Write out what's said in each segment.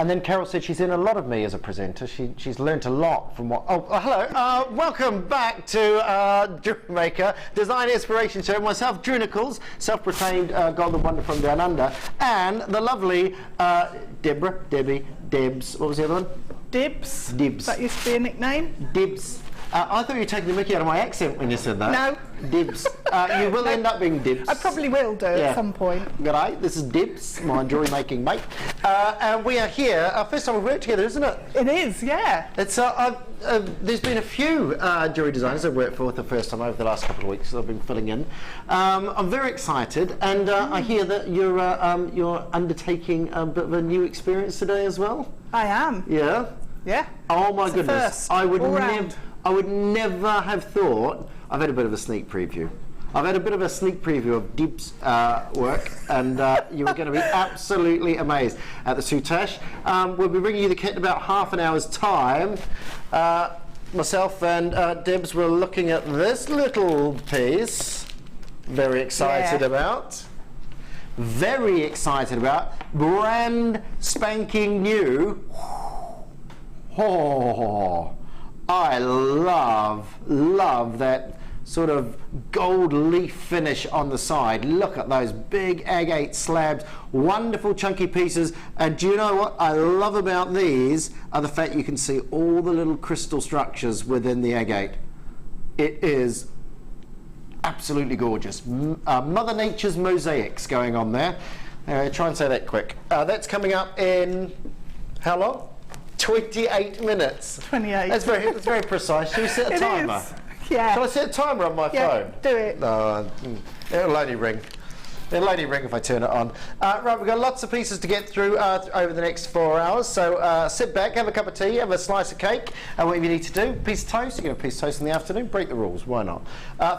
And then Carol said she's in a lot of me as a presenter. She's learnt a lot from what... Oh, hello. Welcome back to JewelleryMaker, Design Inspiration Show. Myself, Drew Nicholls, self-proclaimed Golden Wonder from Down Under, and the lovely Debs. What was the other one? Dibs. Dibs. That used to be a nickname. Dibs. I thought you were taking the mickey out of my accent when you said that. No. Dibs. You will end up being Dibs. I probably will do at some point. G'day, this is Dibs, my jewellery making mate. And we are here, first time we've worked together, isn't it? It is, yeah. It's there's been a few jewellery designers I've worked for the first time over the last couple of weeks, so I've been filling in. I'm very excited, and I hear that you're undertaking a bit of a new experience today as well. I am. Yeah? Yeah. Oh my goodness. First, I would never have thought. I've had a bit of a sneak preview. I've had a bit of a sneak preview of Dib's work, and you are going to be absolutely amazed at the Soutache. We'll be bringing you the kit in about half an hour's time. Myself and Debs were looking at this little piece. Very excited about. Very excited about. Brand spanking new. Oh, I love that sort of gold leaf finish on the side. Look at those big agate slabs, wonderful chunky pieces. And do you know what I love about these are the fact you can see all the little crystal structures within the agate. It is absolutely gorgeous. Mother Nature's mosaics going on there. Try and say that quick. That's coming up in how long? 28 minutes. 28. That's very precise. Should we set a timer? Is. Yeah. Shall I set a timer on my phone? Do it. No, it'll only ring. It'll only ring if I turn it on. Right, we've got lots of pieces to get through over the next 4 hours, so sit back, have a cup of tea, have a slice of cake, and whatever you need to do. Piece of toast, you get a piece of toast in the afternoon, break the rules, why not?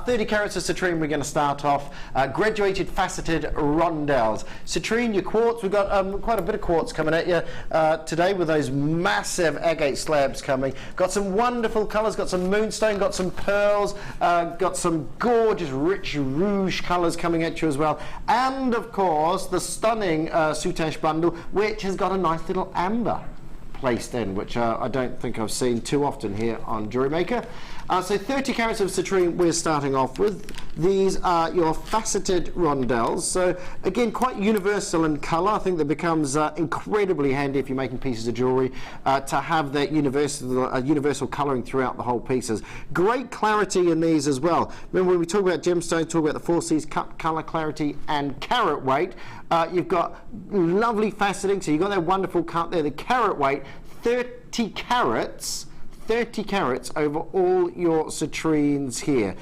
30 carats of citrine, we're going to start off. Graduated faceted rondelles. Citrine, your quartz, we've got quite a bit of quartz coming at you today with those massive agate slabs coming. Got some wonderful colours, got some moonstone, got some pearls, got some gorgeous rich rouge colours coming at you as well. And of course the stunning Soutache bundle, which has got a nice little amber placed in, which I don't think I've seen too often here on JewelleryMaker. So 30 carats of citrine we're starting off with. These are your faceted rondelles. So again, quite universal in colour. I think that becomes incredibly handy if you're making pieces of jewellery to have that universal colouring throughout the whole pieces. Great clarity in these as well. Remember when we talk about gemstones, talk about the 4 C's, cut, colour, clarity and carat weight. You've got lovely faceting, so you've got that wonderful cut there. The carat weight, 30 carats over all your citrines here.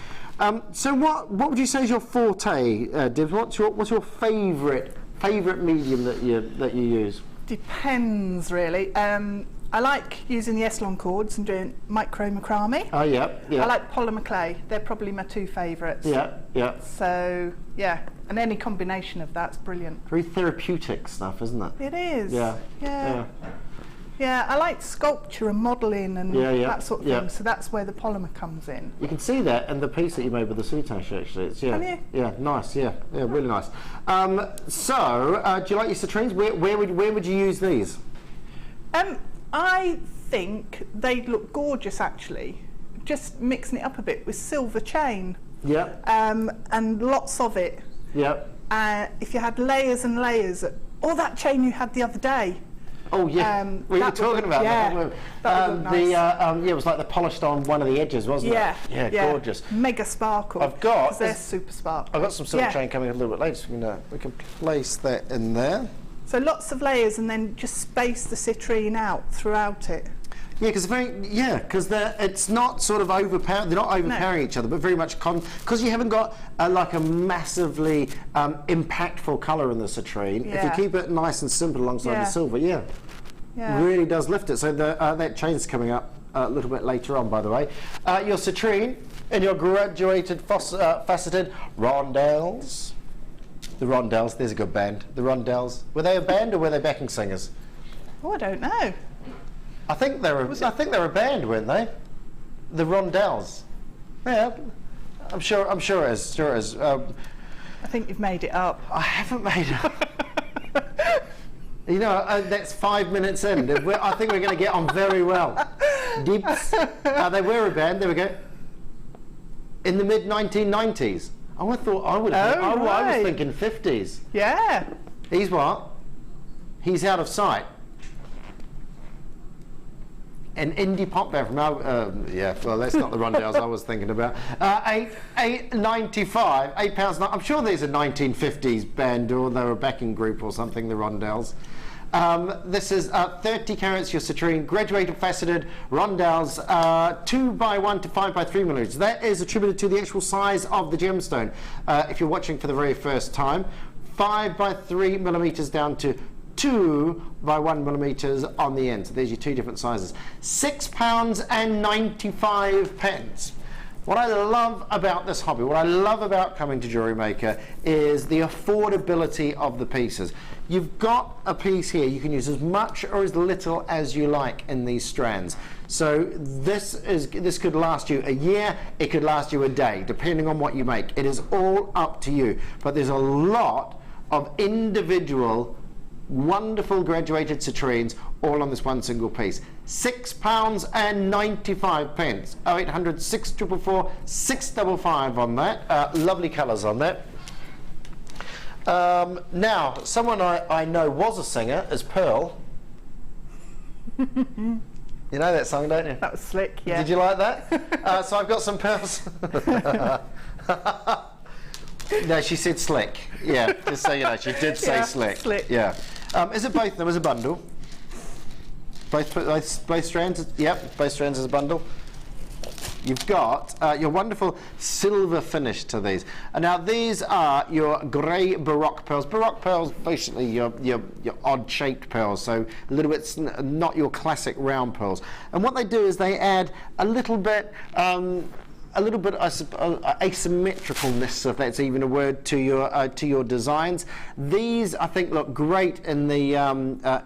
So what would you say is your forte, Dibs? What's your favourite medium that you use? Depends really. I like using the S-Lon cords and doing micro macrame. Oh yeah. I like polymer clay. They're probably my 2 favourites. Yeah. So yeah, and any combination of that's brilliant. Very therapeutic stuff, isn't it? It is. Yeah. Yeah, I like sculpture and modelling and that sort of thing, so that's where the polymer comes in. You can see that in the piece that you made with the Soutache, actually. It's, nice, really nice. So, do you like your citrines? Where would you use these? I think they'd look gorgeous, actually. Just mixing it up a bit with silver chain. Yeah. And lots of it. Yeah. If you had layers and layers, all that chain you had the other day. Oh yeah, we were talking about that. Nice. It was like the polished on one of the edges, wasn't it? Yeah, gorgeous. Mega sparkle. Because they're super sparkle. I've got some silver chain coming a little bit later, so we can place that in there. So lots of layers, and then just space the citrine out throughout it. Yeah, because it's not sort of overpowering. They're not overpowering each other, but very much because you haven't got like a massively impactful colour in the citrine. If you keep it nice and simple alongside the silver, really does lift it. So that chain's coming up a little bit later on, by the way. Your citrine and your graduated faceted rondelles. The Rondelles. There's a good band. The Rondelles. Were they a band or were they backing singers? Oh, I don't know. I think they were a band, weren't they? The Rondelles. Yeah, I'm sure it is. I think you've made it up. I haven't made it up. You know, that's 5 minutes in. I think we're going to get on very well. Dips. They were a band. There we go. In the mid 1990s. Oh, I thought I would. I was thinking 50s. Yeah. He's what? He's Out of Sight. An indie pop band from yeah. Well, that's not the Rondells I was thinking about. £8.95. £8. I'm sure there's a 1950s band, or they were a backing group or something. The Rondells. This is 30 carats, your citrine, graduated faceted Rondells, 2x1 to 5x3 millimeters. That is attributed to the actual size of the gemstone. If you're watching for the very first time, 5x3 millimeters down to 2x1 millimeters on the end. So there's your two different sizes. £6.95. What I love about this hobby, what I love about coming to JewelleryMaker, is the affordability of the pieces. You've got a piece here, you can use as much or as little as you like in these strands. So this could last you a year, it could last you a day, depending on what you make. It is all up to you. But there's a lot of individual wonderful graduated citrines all on this one single piece. £6.95. 0800 644 655 on that. Lovely colours on that. Now, someone I know was a singer is Pearl. You know that song, don't you? That was slick, yeah. Did you like that? So I've got some pearls. No, she said slick. Yeah, just so you know, she did say slick. Slick. Yeah. Is it both of them as a bundle? Both strands? Yep, both strands as a bundle. You've got your wonderful silver finish to these. And now these are your grey Baroque pearls. Baroque pearls, basically your odd-shaped pearls, so a little bit not your classic round pearls. And what they do is they add a little bit asymmetricalness, if that's even a word, to your designs. These I think look great in the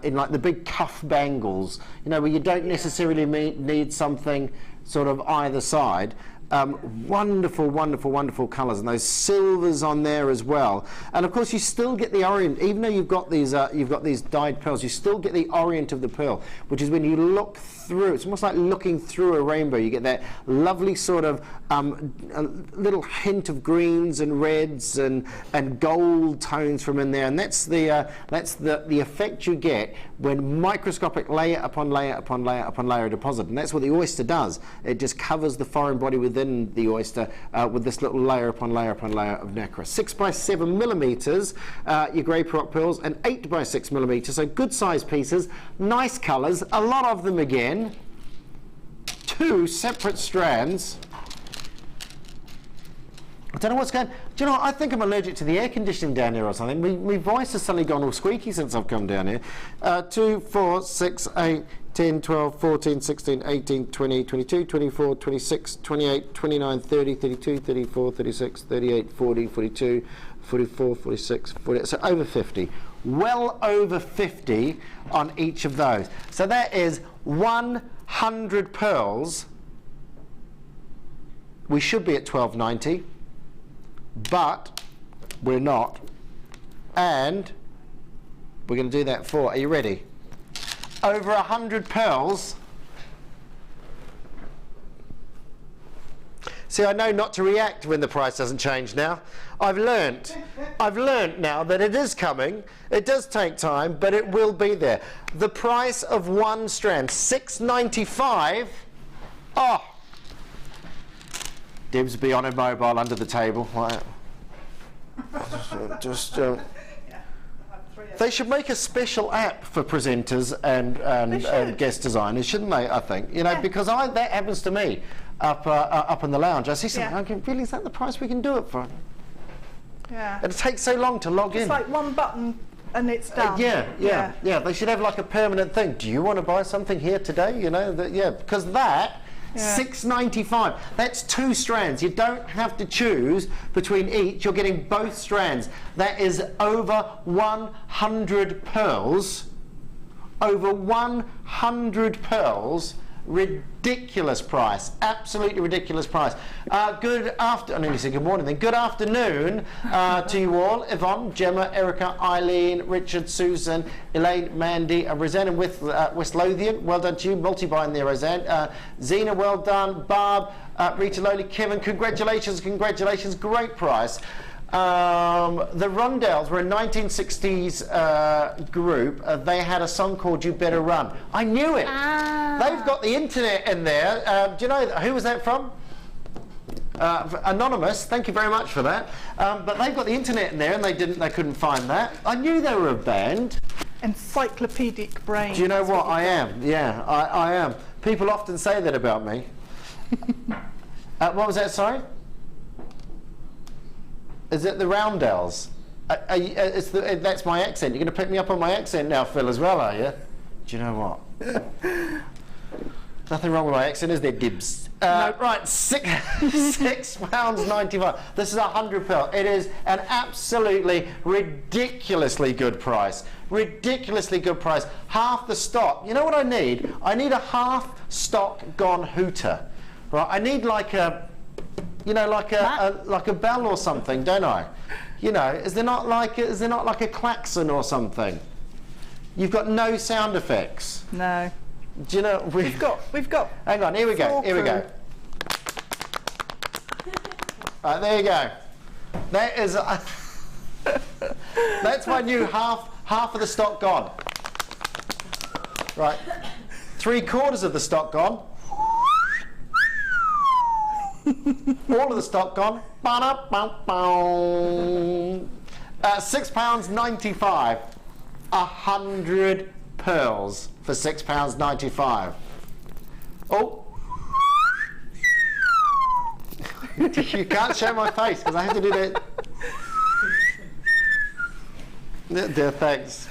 in like the big cuff bangles, you know, where you don't necessarily need something sort of either side. Wonderful, wonderful, wonderful colours, and those silvers on there as well. And of course, you still get the orient, even though you've got these dyed pearls. You still get the orient of the pearl, which is when you look through. It's almost like looking through a rainbow. You get that lovely sort of a little hint of greens and reds and gold tones from in there, and that's the effect you get when microscopic layer upon layer upon layer upon layer are deposited. And that's what the oyster does. It just covers the foreign body within the oyster with this little layer upon layer upon layer of nacre. 6x7 millimeters, your grey Baroque pearls, and 8x6 millimeters. So good size pieces, nice colours, a lot of them again. Two separate strands. I don't know what's going on. Do you know what? I think I'm allergic to the air conditioning down here or something. My voice has suddenly gone all squeaky since I've come down here. 2, 4, 6, 8, 10, 12, 14, 16, 18, 20, 22, 24, 26, 28, 29, 30, 32, 34, 36, 38, 40, 42, 44, 46, 48. So over 50. Well over 50 on each of those. So that is 100 pearls. We should be at £12.90. But we're not, and we're going to do that for, are you ready? Over 100 pearls. See, I know not to react when the price doesn't change now. I've learnt now that it is coming. It does take time, but it will be there. The price of one strand, £6.95. Oh! Dibs be on a mobile under the table. They should make a special app for presenters and guest designers, shouldn't they? I think, you know, because that happens to me up in the lounge. I see something. I go, really, is that the price we can do it for? Yeah. It takes so long to log in. It's like one button and it's done. Yeah. They should have like a permanent thing. Do you want to buy something here today? You know, because that. Yeah. £6.95. That's two strands. You don't have to choose between each. You're getting both strands. That is over 100 pearls. Over 100 pearls Ridiculous price, absolutely ridiculous price. Good afternoon, I nearly said good morning then. Good afternoon to you all. Yvonne, Gemma, Erica, Eileen, Richard, Susan, Elaine, Mandy, Roseanne with West Lothian. Well done to you, multi-buying there, Roseanne. Zena, well done. Barb, Rita Lowley, Kevin, congratulations, congratulations, great price. The Rondells were a 1960s group. They had a song called You Better Run. I knew it. They've got the internet in there. Do you know, who was that from? Anonymous, thank you very much for that. But they've got the internet in there and they couldn't find that. I knew they were a band. Encyclopedic brain. Do you know what I am? Yeah, I am. People often say that about me. What was that, sorry? Is it the Roundells? That's my accent. You're going to pick me up on my accent now, Phil, as well, are you? Do you know what? Nothing wrong with my accent, is there, Dibs? No. Right, £6.95. This is £100. It is an absolutely ridiculously good price. Ridiculously good price. Half the stock. You know what I need? I need a half stock gone hooter. Right, I need like a, you know, like a bell or something, don't I? You know, is there not like a klaxon or something? You've got no sound effects. No. Do you know we've got? Hang on, here we go. Here we go. Right, there you go. That is. That's my new half of the stock gone. Right, 3/4 of the stock gone. All of the stock gone. £6.95. 100 pearls for £6.95. Oh. You can't show my face because I have to do that. Dear, thanks.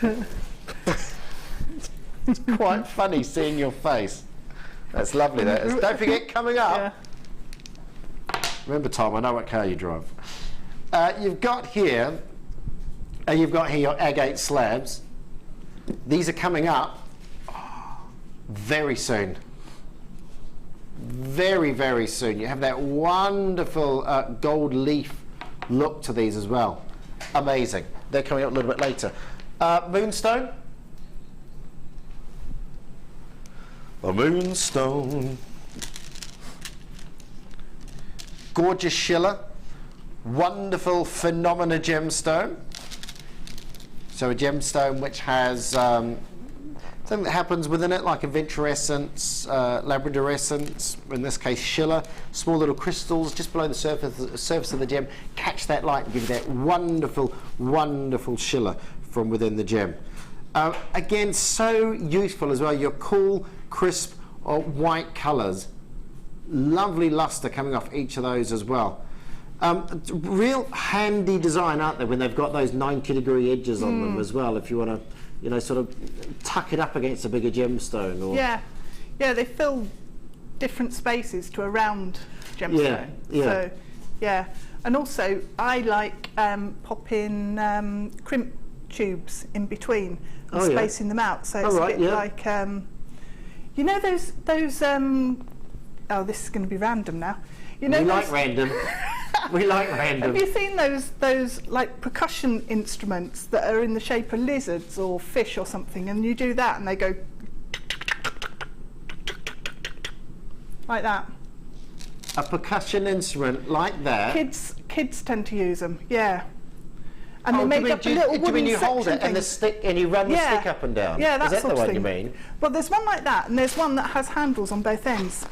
It's quite funny seeing your face. That's lovely, that is. Don't forget, coming up. Yeah. Remember, Tom, I know what car you drive. You've got here your agate slabs. These are coming up very soon. Very, very soon. You have that wonderful gold leaf look to these as well. Amazing. They're coming up a little bit later. Moonstone. A moonstone. Gorgeous Schiller. Wonderful Phenomena gemstone. So a gemstone which has something that happens within it, like a vitrescence, labradorescence, in this case Schiller. Small little crystals just below the surface of the gem catch that light and give you that wonderful, wonderful Schiller from within the gem. Again, so useful as well. Your cool, crisp, white colours. Lovely luster coming off each of those as well. Real handy design, aren't they, when they've got those 90-degree edges on them as well, if you want to, you know, sort of tuck it up against a bigger gemstone. Or Yeah, they fill different spaces to a round gemstone. Yeah. So, yeah. And also, I like popping crimp tubes in between and spacing them out. So it's a bit like, you know those oh, this is going to be random now. You know, we like random. We like random. Have you seen those like percussion instruments that are in the shape of lizards or fish or something, and you do that and they go like that? A percussion instrument like that? Kids tend to use them, yeah. And they make up a little wooden do you mean you hold it section and the stick and you run the stick up and down? Yeah, that's Is that sort the of one thing. you mean? Well, there's one like that, and there's one that has handles on both ends.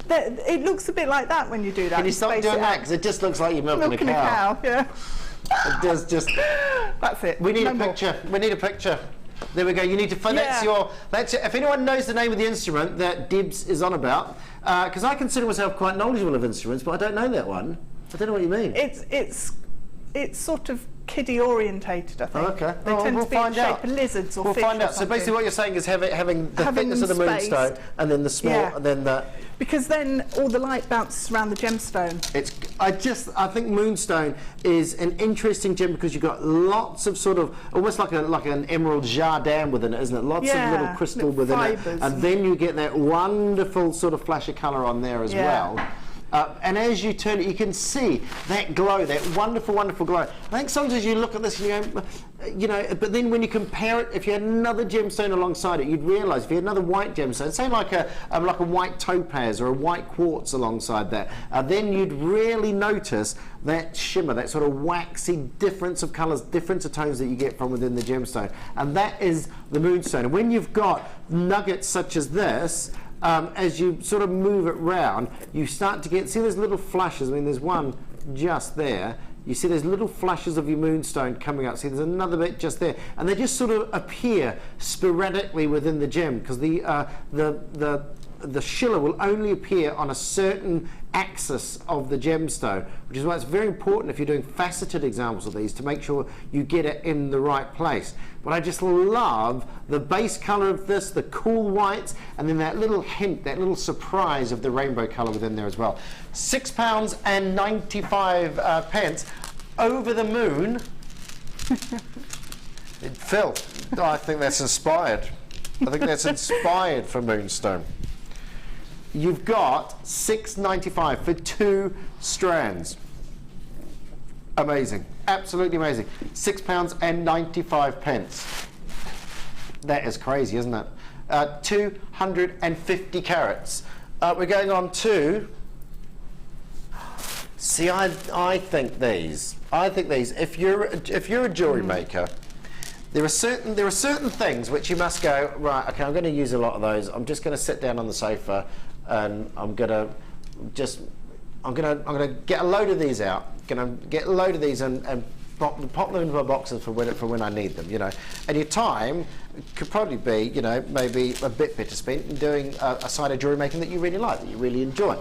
It looks a bit like that when you do that. Can you stop doing that? Because it just looks like you're milking a cow. Yeah. It does just. That's it. We need No a more. picture. We need a picture. There we go. You need to find. That's your. If anyone knows the name of the instrument that Dibs is on about, because I consider myself quite knowledgeable of instruments, but I don't know that one. I don't know what you mean. It's sort of kiddie orientated, I think. Okay. They tend to be in the shape of lizards or fish. We'll find out. So basically what you're saying is having the thickness of the moonstone and then the small, and then the... Because then all the light bounces around the gemstone. I think moonstone is an interesting gem because you've got lots of sort of, almost like an emerald jardin within it, isn't it? Lots of little crystal within it. And then you get that wonderful sort of flash of colour on there as well. And as you turn it, you can see that glow, that wonderful, wonderful glow. I think sometimes you look at this and you go, you know, but then when you compare it, if you had another gemstone alongside it, you'd realise if you had another white gemstone, say like a white topaz or a white quartz alongside that, then you'd really notice that shimmer, that sort of waxy difference of colours, difference of tones that you get from within the gemstone. And that is the moonstone. And when you've got nuggets such as this, as you sort of move it round, you start to see there's little flashes. I mean, there's one just there. You see there's little flashes of your moonstone coming up. See, there's another bit just there. And they just sort of appear sporadically within the gem because the schiller will only appear on a certain axis of the gemstone, which is why it's very important if you're doing faceted examples of these to make sure you get it in the right place. But I just love the base colour of this, the cool whites, and then that little hint, that little surprise of the rainbow colour within there as well. £6.95 over the moon. Phil, I think that's inspired. I think that's inspired for moonstone. You've got $6.95 for 2 strands. Amazing, absolutely amazing. £6.95. That is crazy, isn't it? 250 carats. We're going on to. See, I think these. If you're a jewellery maker, there are certain things which you must go right. Okay, I'm going to use a lot of those. I'm just going to sit down on the sofa, and I'm going to get a load of these out. Going to get a load of these and pop them into my boxes for when I need them. You know, and your time could probably be, you know, maybe a bit better spent in doing a side of jewellery making that you really like, that you really enjoy.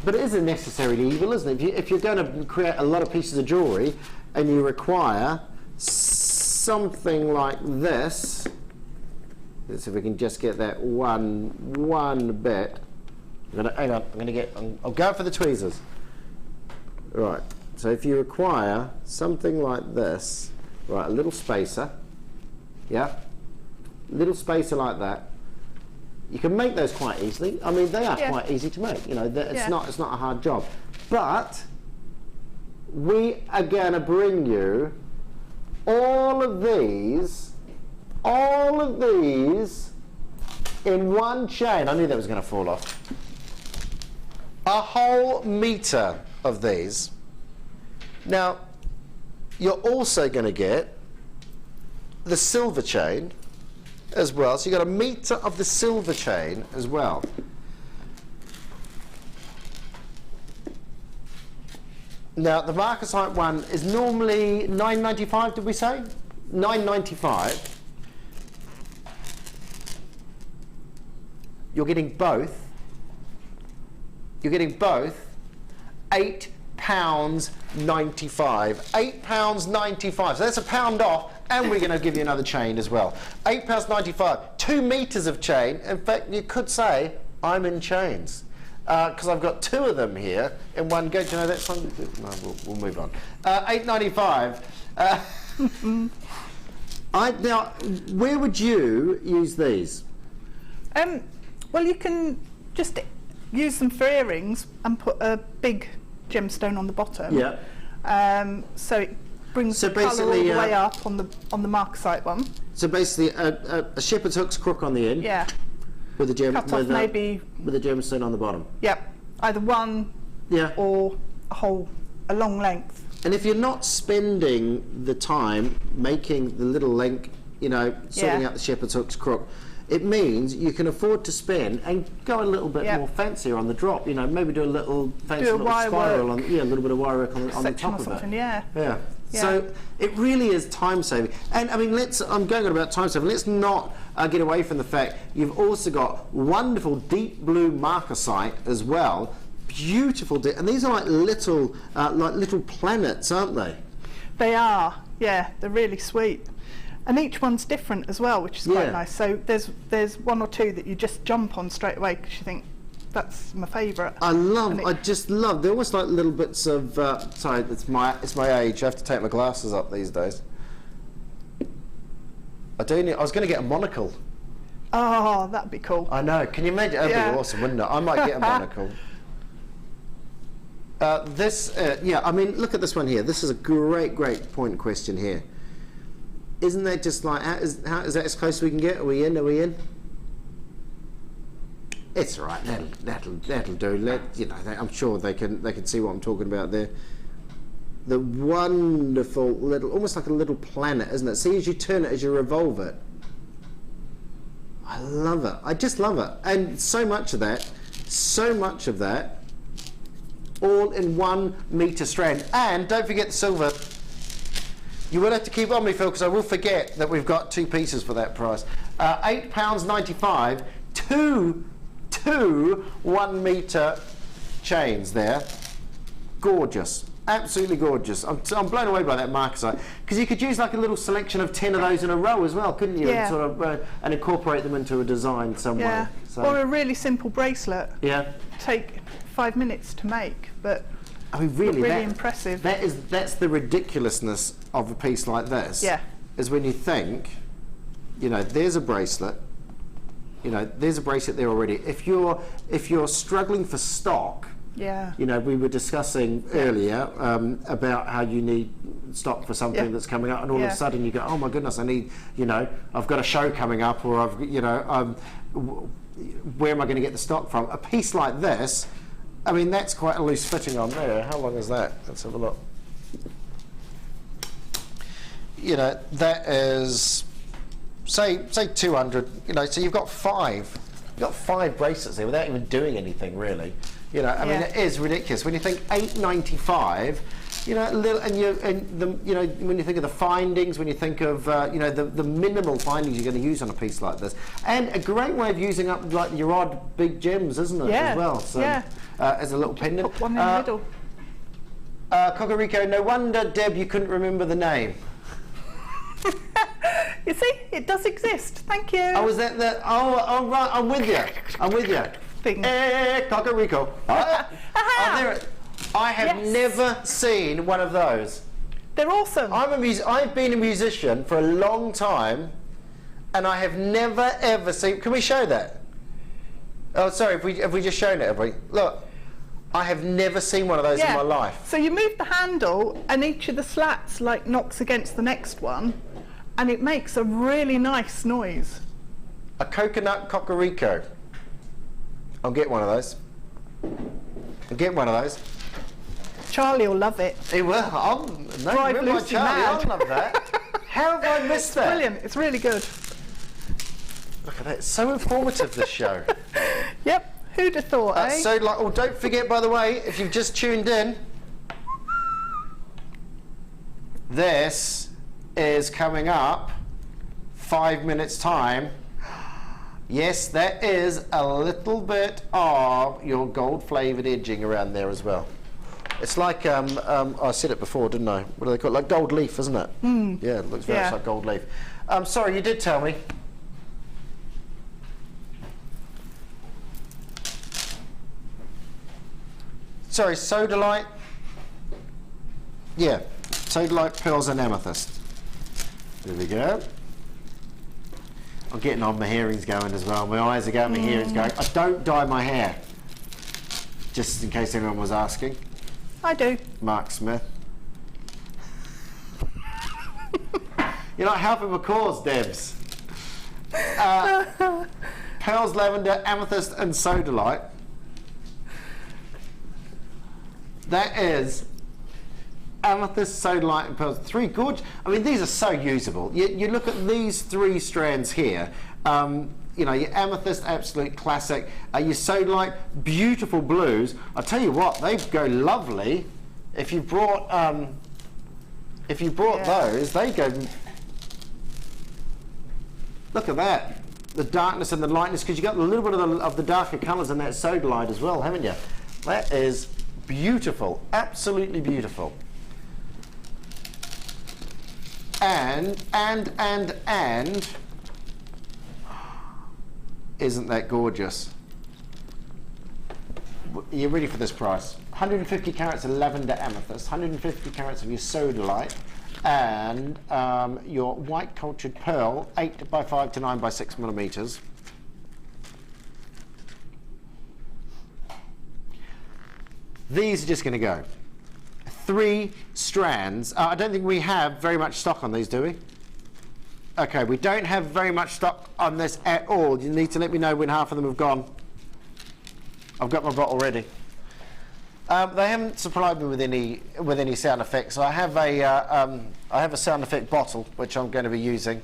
But it is a necessary evil, isn't it? If you're going to create a lot of pieces of jewellery and you require something like this, let's see if we can just get that one bit. I'll go for the tweezers. Right, so if you require something like this, right, a little spacer, yeah, little spacer like that. You can make those quite easily. I mean, they are quite easy to make. You know, it's not a hard job. But we are going to bring you all of these in one chain. I knew that was going to fall off. A whole metre of these. Now, you're also going to get the silver chain as well. So you've got a metre of the silver chain as well. Now, the marcasite one is normally $9.95, did we say? $9.95. You're getting both. You're getting both £8.95. £8.95. So that's £1 off, and we're going to give you another chain as well. £8.95. 2 metres of chain. In fact, you could say I'm in chains because I've got 2 of them here in one go. Do you know that song? No, we'll move on. $8.95. Now, where would you use these? Well, you can just use them for earrings and put a big gemstone on the bottom. Yeah. So it brings the colour all the way up on the marcasite one. So basically, a shepherd's hook's crook on the end. Yeah. With a gem, cut off maybe with a gemstone on the bottom. Yep. Either one. Yeah. Or a long length. And if you're not spending the time making the little link, you know, sorting out the shepherd's hook's crook, it means you can afford to spend and go a little bit more fancier on the drop. You know, maybe do a little fancy little spiral on, a little bit of wire work on the top of it. Yeah. So it really is time saving. And I mean, I'm going on about time saving. Let's not get away from the fact you've also got wonderful deep blue marcasite as well. Beautiful, and these are like little planets, aren't they? They are, yeah, they're really sweet. And each one's different as well, which is quite nice. So there's one or two that you just jump on straight away because you think, that's my favourite. I just love, they're almost like little bits of, sorry, it's my age, I have to take my glasses up these days. I was going to get a monocle. Oh, that'd be cool. I know, can you imagine? That'd be awesome, wouldn't it? I might get a monocle. Yeah, I mean, look at this one here. This is a great point question here. Isn't that just like, is that as close as we can get? Are we in? Are we in? It's all right. That'll do. You know, I'm sure they can see what I'm talking about there. The wonderful little, almost like a little planet, isn't it? See, as you turn it, as you revolve it. I love it. I just love it. And so much of that, all in 1 metre strand. And don't forget the silver. You will have to keep on me, Phil, because I will forget that we've got 2 pieces for that price. £8.95, two 1 metre chains there. Gorgeous, absolutely gorgeous. I'm blown away by that marcasite, because you could use like a little selection of 10 of those in a row as well, couldn't you? Yeah. And sort of and incorporate them into a design somewhere. Yeah. So. Or a really simple bracelet. Yeah. Take 5 minutes to make, but I mean, really impressive. That's the ridiculousness of a piece like this. Yeah. Is when you think, you know, there's a bracelet. You know, there's a bracelet there already. If you're struggling for stock, yeah. You know, we were discussing earlier about how you need stock for something that's coming up, and all of a sudden you go, oh my goodness, I need, you know, I've got a show coming up, or where am I going to get the stock from? A piece like this, I mean, that's quite a loose fitting on there. How long is that? Let's have a look. You know, that is, say 200. You know, so you've got 5 bracelets there without even doing anything really. You know, I mean, it is ridiculous when you think £8.95. You know, when you think of the findings, when you think of you know, the minimal findings you're going to use on a piece like this, and a great way of using up like your odd big gems, isn't it? As well. So, as a little pendant. Put one in the middle. Cocorico, no wonder, Deb, you couldn't remember the name. You see, it does exist. Thank you. Oh, was that the? Oh, right. I'm with you. Thing. Cocorico. I have never seen one of those. They're awesome. I've been a musician for a long time, and I have never ever seen. Can we show that? Oh, sorry. Have we just shown it? Have we? Look, I have never seen one of those in my life. So you move the handle, and each of the slats like knocks against the next one, and it makes a really nice noise. A coconut cocorico. I'll get one of those. Charlie will love it. He will. I'll love that. How have I missed that? Brilliant. It's really good. Look at that. It's so informative, this show. Yep. Who'd have thought, eh? So, like, oh, don't forget, by the way, if you've just tuned in, this is coming up 5 minutes' time. Yes, that is a little bit of your gold-flavoured edging around there as well. It's like, I said it before, didn't I? What do they call it? Like gold leaf, isn't it? Mm. Yeah, it looks very much like gold leaf. Sorry, you did tell me. Sorry, sodalite. Yeah, sodalite, pearls and amethyst. There we go. I'm getting on, my hearing's going as well. My eyes are going, my hearing's going. I don't dye my hair. Just in case anyone was asking. I do. Mark Smith. You're not helping my cause, Debs. Pearls, lavender, amethyst and sodalite. That is amethyst, sodalite and pearls. 3 gorgeous. I mean, these are so usable. You look at these 3 strands here. You know, your amethyst, absolute classic. Your sodalite, beautiful blues. I'll tell you what, they go lovely. If you brought those, they go. Look at that. The darkness and the lightness, because you got a little bit of the darker colours in that sodalite as well, haven't you? That is beautiful, absolutely beautiful. And, isn't that gorgeous? You're ready for this price. 150 carats of lavender amethyst, 150 carats of your sodalite, and your white cultured pearl, 8 by 5 to 9 by 6 millimeters. These are just going to go. 3 strands. I don't think we have very much stock on these, do we? Okay, we don't have very much stock on this at all. You need to let me know when half of them have gone. I've got my bottle ready. They haven't supplied me with any sound effects. So I have a sound effect bottle which I'm going to be using.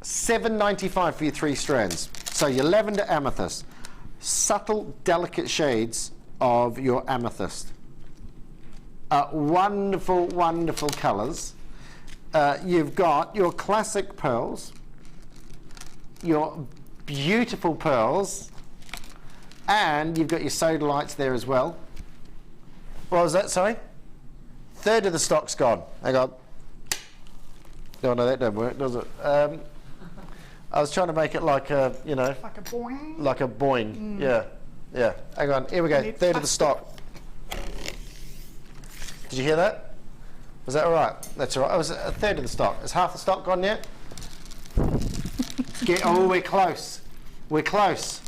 $7.95 for your 3 strands. So your lavender amethyst, subtle, delicate shades of your amethyst. Wonderful, wonderful colours. You've got your classic pearls, your beautiful pearls, and you've got your sodalites there as well. What was that, sorry? 1/3 of the stock's gone. Hang on. Oh no, that don't work, does it? I was trying to make it like a, you know... Like a boing? Like a boing, yeah. Yeah, hang on, here we go, 1/3 of the stock. Did you hear that? Was that all right? That's all right. Oh, was it 1/3 of the stock? Is half the stock gone yet? Oh, we're close. We're close.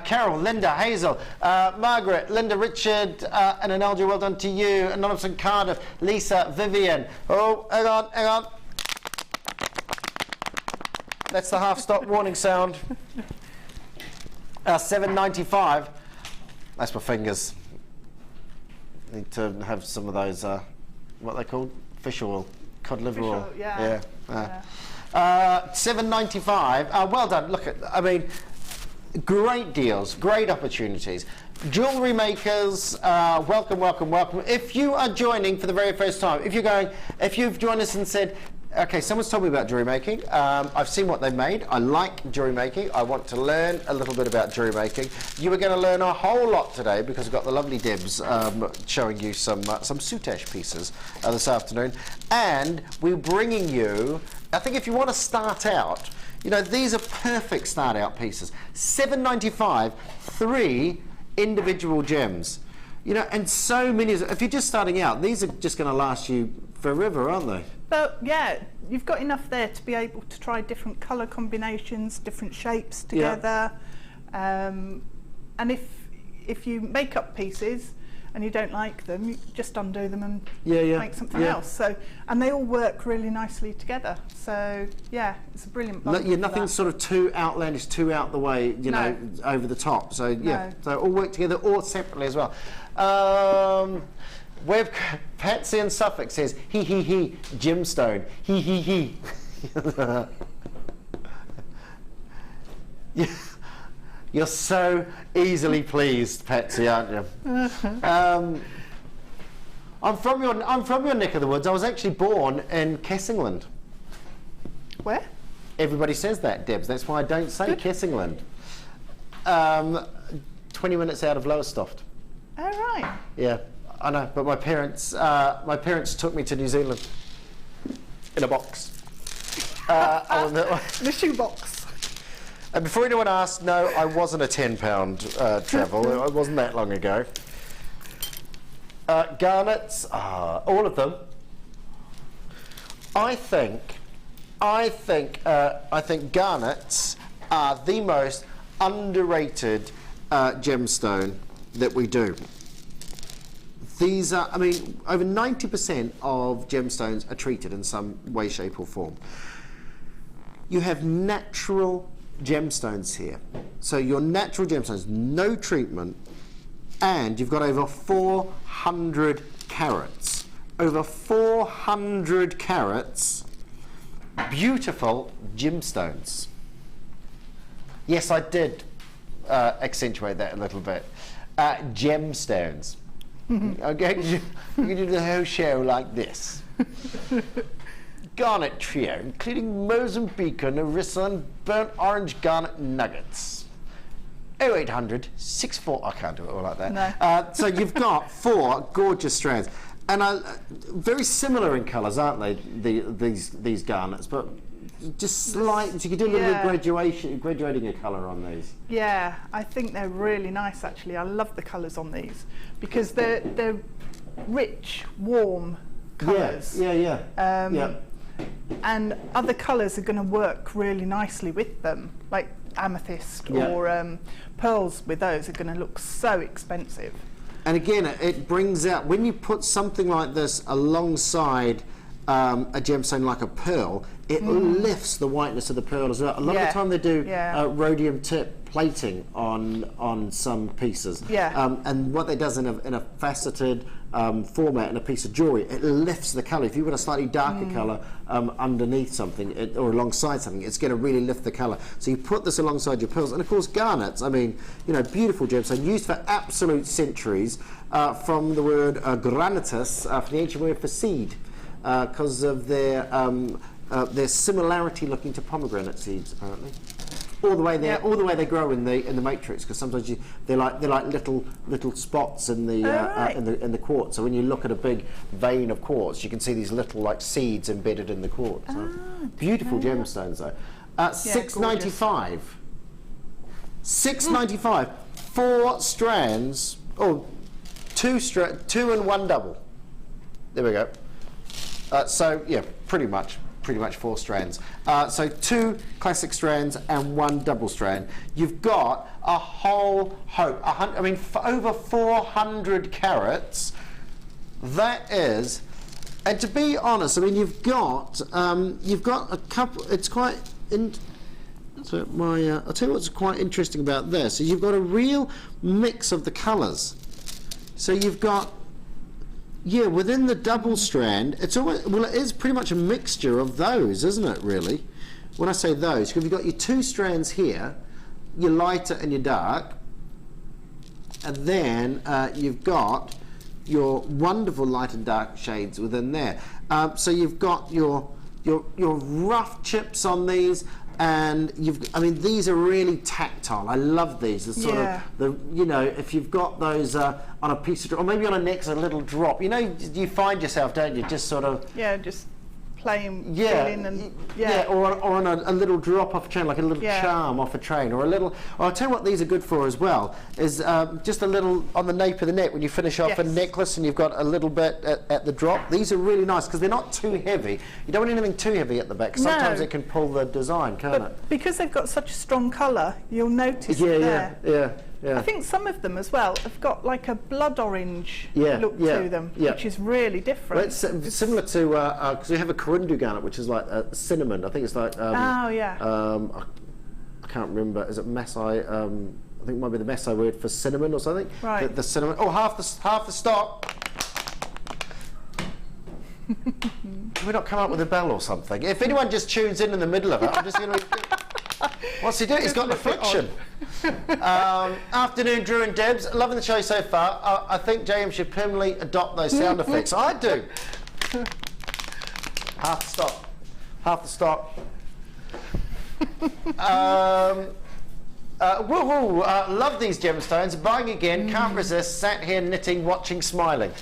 Carol, Linda, Hazel, Margaret, Linda, Richard, and an LG, well done to you. Anonymous and Cardiff, Lisa, Vivian. Oh, hang on, hang on. That's the half stock warning sound. $7.95. That's my fingers. Need to have some of those, what are they called? Fish oil, cod liver oil. Yeah. $7.95. Well done. Look at, I mean, great deals, great opportunities. Jewellery makers, welcome, welcome, welcome. If you are joining for the very first time, if you've joined us and said, okay, someone's told me about jewellery making. I've seen what they've made. I like jewellery making. I want to learn a little bit about jewellery making. You are going to learn a whole lot today because we've got the lovely Debs showing you some Soutache pieces this afternoon. And we're bringing you, I think if you want to start out, you know, these are perfect start out pieces. $7.95, 3 individual gems. You know, and so many, if you're just starting out, these are just going to last you forever, aren't they? But yeah, you've got enough there to be able to try different colour combinations, different shapes together. Yeah. And if you make up pieces and you don't like them, you just undo them and make something else. So, and they all work really nicely together. So yeah, it's a brilliant bundle. Look, nothing's sort of too outlandish, too out the way, you know, over the top. So yeah, so all work together or separately as well. We've Patsy in Suffolk says he gemstone he. You're so easily pleased, Patsy, aren't you? I'm from your neck of the woods. I was actually born in Kessingland. Where? Everybody says that, Debs. That's why I don't say Kessingland. 20 minutes out of Lowestoft. Oh right. Yeah. I know, but my parents took me to New Zealand in a box. In a shoebox. And before anyone asks, no, I wasn't a £10 travel. It wasn't that long ago. Garnets, all of them. I think garnets are the most underrated gemstone that we do. These are, I mean, over 90% of gemstones are treated in some way, shape or form. You have natural gemstones here. So your natural gemstones, no treatment, and you've got over 400 carats. Over 400 carats, beautiful gemstones. Yes, I did accentuate that a little bit. Gemstones. Okay, you can do the whole show like this. Garnet trio, including Mozambique, Narissa and burnt orange garnet nuggets. 0800 64, I can't do it all like that. No. So you've got 4 gorgeous strands. And very similar in colours, aren't they? These garnets, but just slight. So you could do a little bit of graduating a colour on these. Yeah, I think they're really nice actually. I love the colours on these because they're rich, warm colours. Yeah. And other colours are going to work really nicely with them, like amethyst or pearls with those are going to look so expensive. And again, it brings out, when you put something like this alongside a gemstone like a pearl, it lifts the whiteness of the pearl as well. A lot of the time they do rhodium tip plating on some pieces. And what that does in a faceted format in a piece of jewellery, it lifts the colour. If you put a slightly darker colour underneath something or alongside something, it's going to really lift the colour. So you put this alongside your pearls, and of course garnets, I mean, you know, beautiful gemstone, used for absolute centuries, from the word granitus, from the ancient word for seed, because of their similarity looking to pomegranate seeds, apparently. All the way they grow in the matrix, because sometimes they're like little spots in the quartz. So when you look at a big vein of quartz, you can see these little like seeds embedded in the quartz. Beautiful gemstones though. $6.95. $6.95. 4 strands. Oh, two and one double. There we go. So yeah, pretty much 4 strands. So 2 classic strands and 1 double strand. You've got a whole hope. I mean, for over 400 carats. That is, and to be honest, I mean, you've got a couple. It's quite. So I'll tell you what's quite interesting about this is you've got a real mix of the colours. So you've got. Yeah, within the double strand, it's almost, well, it is pretty much a mixture of those, isn't it, really? When I say those, because you've got your 2 strands here, your lighter and your dark, and then you've got your wonderful light and dark shades within there. So you've got your rough chips on these, and I mean, these are really tactile. I love these. It's sort of you know, if you've got those on a piece of, or maybe on a neck, a little drop. You know, you find yourself, don't you, just sort of just playing, feeling, and or on a little drop off a train, like a little charm off a train, or a little. Or I'll tell you what these are good for as well is just a little on the nape of the neck when you finish off a necklace and you've got a little bit at the drop. These are really nice because they're not too heavy. You don't want anything too heavy at the back. Sometimes it can pull the design, can't it? Because they've got such a strong colour, you'll notice it there. Yeah. I think some of them as well have got like a blood orange look to them, which is really different. Well, it's similar to because we have a corundu garnet, which is like cinnamon. I think it's like I can't remember. Is it Maasai? I think it might be the Maasai word for cinnamon or something. Right. The cinnamon. Oh, half the stock. Can we not come up with a bell or something? If anyone just tunes in the middle of it, I'm just going to. What's he doing? He's got an affliction. Afternoon, Drew and Debs. Loving the show so far. I think JM should permanently adopt those sound effects. I do. Half the stock. Half the stock. Woohoo! Love these gemstones. Buying again. Can't resist. Sat here knitting, watching, smiling.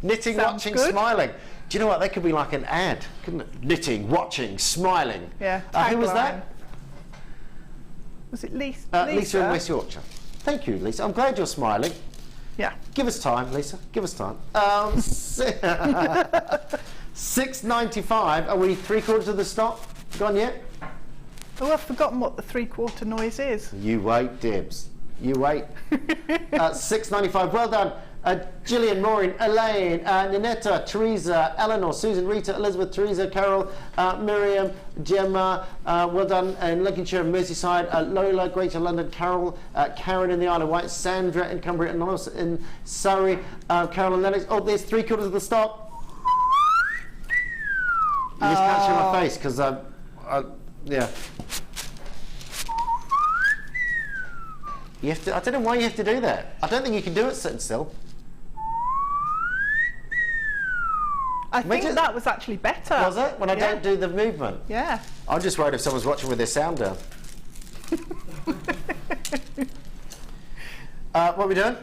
Knitting, Sounds watching, good. smiling. Do you know what? That could be like an ad, couldn't it? Knitting, watching, smiling. Yeah. Who was that? Was it Lisa? Lisa in West Yorkshire. Thank you, Lisa. I'm glad you're smiling. Yeah. Give us time, Lisa. Give us time. $6.95. Are we 3/4 of the stock gone yet? Oh, I've forgotten what the 3/4 noise is. You wait, Debs. You wait. $6.95. Well done. Gillian, Maureen, Elaine, Ninetta, Teresa, Eleanor, Susan, Rita, Elizabeth, Teresa, Carol, Miriam, Gemma, well done in Lincolnshire and Merseyside, Lola, Greater London, Carol, Karen in the Isle of Wight, Sandra in Cumbria, Anonymous in Surrey, Carol and Lennox. Oh, there's 3/4 of the stock. You just can't show my face because yeah. You have to, I don't know why you have to do that. I don't think you can do it sitting still. I think that was actually better. Was it? When I don't do the movement? Yeah. I'm just worried if someone's watching with their sound down. What are we doing?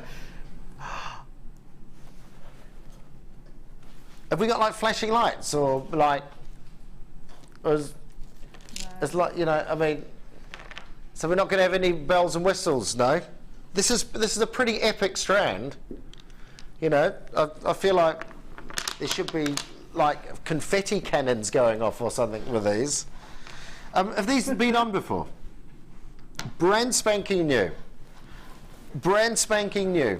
Have we got like flashing lights or like, as like, you know, I mean, so we're not going to have any bells and whistles, no? This is a pretty epic strand. You know, I feel like there should be like confetti cannons going off or something with these. Have these been on before? Brand spanking new. Brand spanking new.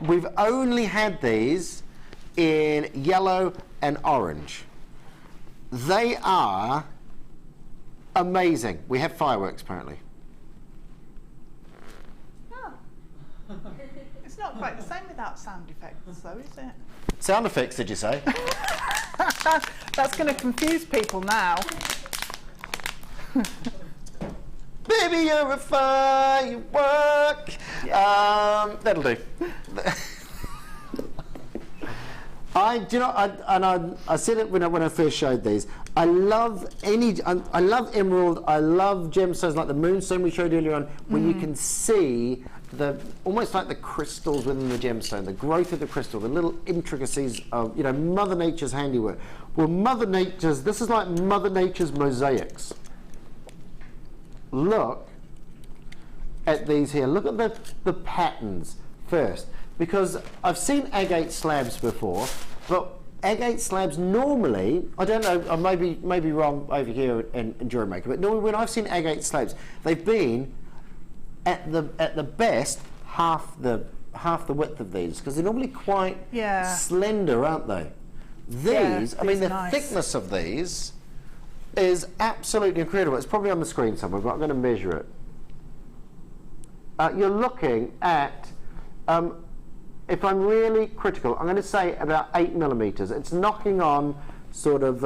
We've only had these in yellow and orange. They are amazing. We have fireworks apparently. Oh. It's not quite the same without sound effects though, is it? Sound effects, did you say? That's going to confuse people now. Baby, you're a firework. Yeah. That'll do. I said it when I first showed these. I love emerald. I love gemstones like the moonstone we showed earlier on, when you can see almost like the crystals within the gemstone, the growth of the crystal, the little intricacies of, you know, Mother Nature's handiwork. Well, this is like Mother Nature's mosaics. Look at these here. Look at the patterns first, because I've seen agate slabs before, but agate slabs normally, I don't know, I may be wrong over here in JewelleryMaker, but normally when I've seen agate slabs, they've been at the best half the width of these, because they're normally quite slender, aren't they? These, I mean, the thickness of these is absolutely incredible. It's probably on the screen somewhere, but I'm going to measure it. You're looking at, if I'm really critical, I'm going to say about 8 millimeters. It's knocking on sort of,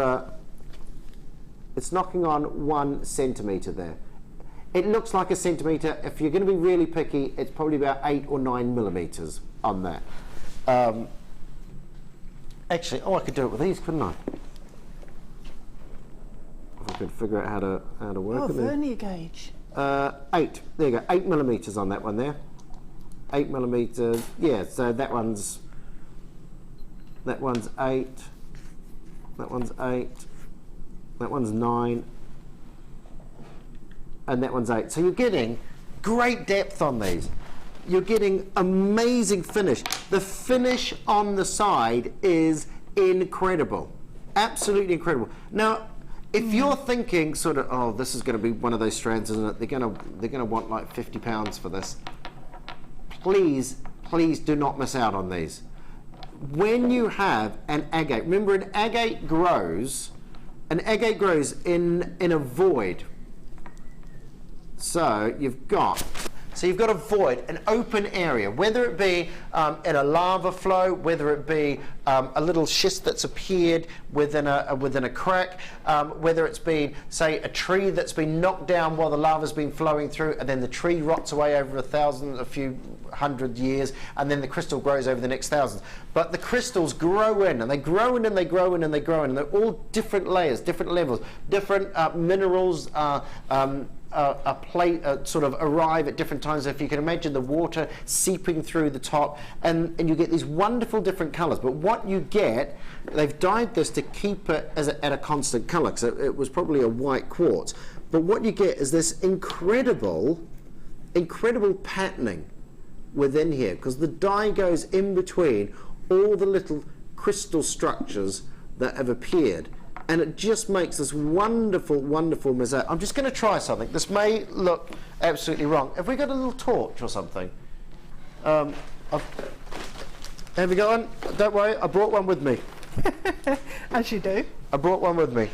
it's knocking on 1 centimeter there. It looks like a centimeter. If you're going to be really picky, it's probably about 8 or 9 millimeters on that. Actually, I could do it with these, couldn't I? If I could figure out how to work it. Vernier gauge. 8. There you go. 8 millimeters on that one there. 8 millimeters. Yeah. So that one's 8. That one's 8. That one's 9. And that one's 8. So you're getting great depth on these. You're getting amazing finish. The finish on the side is incredible. Absolutely incredible. Now, if you're thinking sort of, oh, this is going to be one of those strands, isn't it? They're going to want like £50 for this. Please do not miss out on these. When you have an agate, remember an agate grows in a void. So you've got a void, an open area, whether it be in a lava flow, whether it be a little schist that's appeared within a crack, whether it's been, say, a tree that's been knocked down while the lava's been flowing through, and then the tree rots away over a few hundred years, and then the crystal grows over the next thousands. But the crystals grow in, and they grow in, and they grow in, and they grow in, and they're all different layers, different levels, different minerals. Sort of arrive at different times. If you can imagine the water seeping through the top, and you get these wonderful different colours. But what you get, they've dyed this to keep it at a constant colour, because it was probably a white quartz. But what you get is this incredible patterning within here, because the dye goes in between all the little crystal structures that have appeared. And it just makes this wonderful, wonderful mosaic. I'm just going to try something. This may look absolutely wrong. Have we got a little torch or something? Have we got one? Don't worry, I brought one with me. As you do. I brought one with me.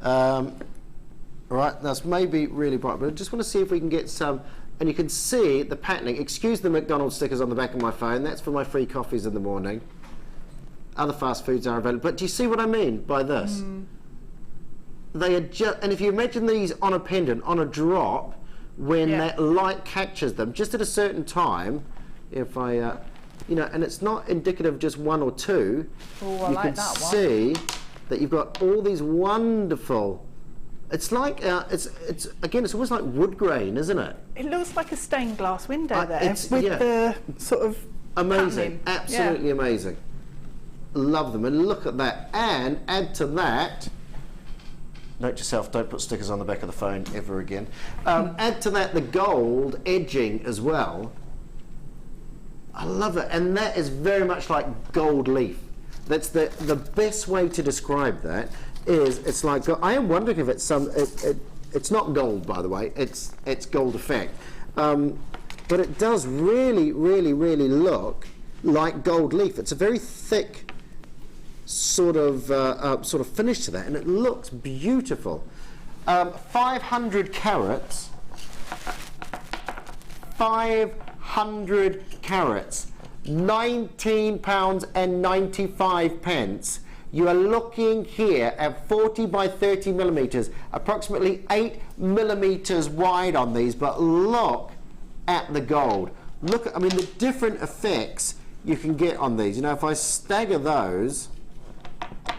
Right, that's maybe really bright, but I just want to see if we can get some. And you can see the patterning. Excuse the McDonald's stickers on the back of my phone. That's for my free coffees in the morning. Other fast foods are available, but do you see what I mean by this? They are just, and if you imagine these on a pendant, on a drop, when that light catches them, just at a certain time, if I, you know, and it's not indicative of just one or two, you can see that you've got all these wonderful. It's like it's almost like wood grain, isn't it? It looks like a stained glass window there with the sort of Amazing, absolutely amazing. Love them, and look at that. And add to that, note to yourself, don't put stickers on the back of the phone ever again. Add to that the gold edging as well. I love it, and that is very much like gold leaf. That's the best way to describe that. Is it's like, I am wondering if it's some. It's not gold, by the way. It's gold effect, but it does really, really, really look like gold leaf. It's a very thick sort of finish to that, and it looks beautiful. 500 carats. 500 carats. £19.95. You are looking here at 40 by 30 millimeters, approximately 8 millimeters wide on these, but look at the gold. Look at, I mean, the different effects you can get on these. You know, if I stagger those,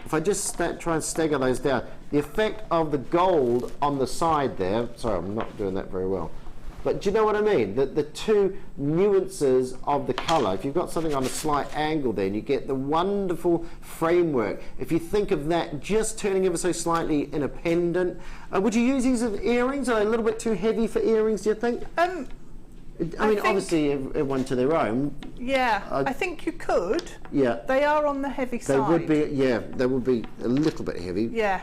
if I just try and stagger those down, the effect of the gold on the side there, sorry, I'm not doing that very well. But do you know what I mean? The two nuances of the colour. If you've got something on a slight angle, then you get the wonderful framework. If you think of that just turning ever so slightly in a pendant, would you use these as earrings? Are they a little bit too heavy for earrings, do you think? I mean, obviously, everyone to their own. Yeah, I think you could. Yeah. They are on the heavy side. They would be, yeah, they would be a little bit heavy. Yeah.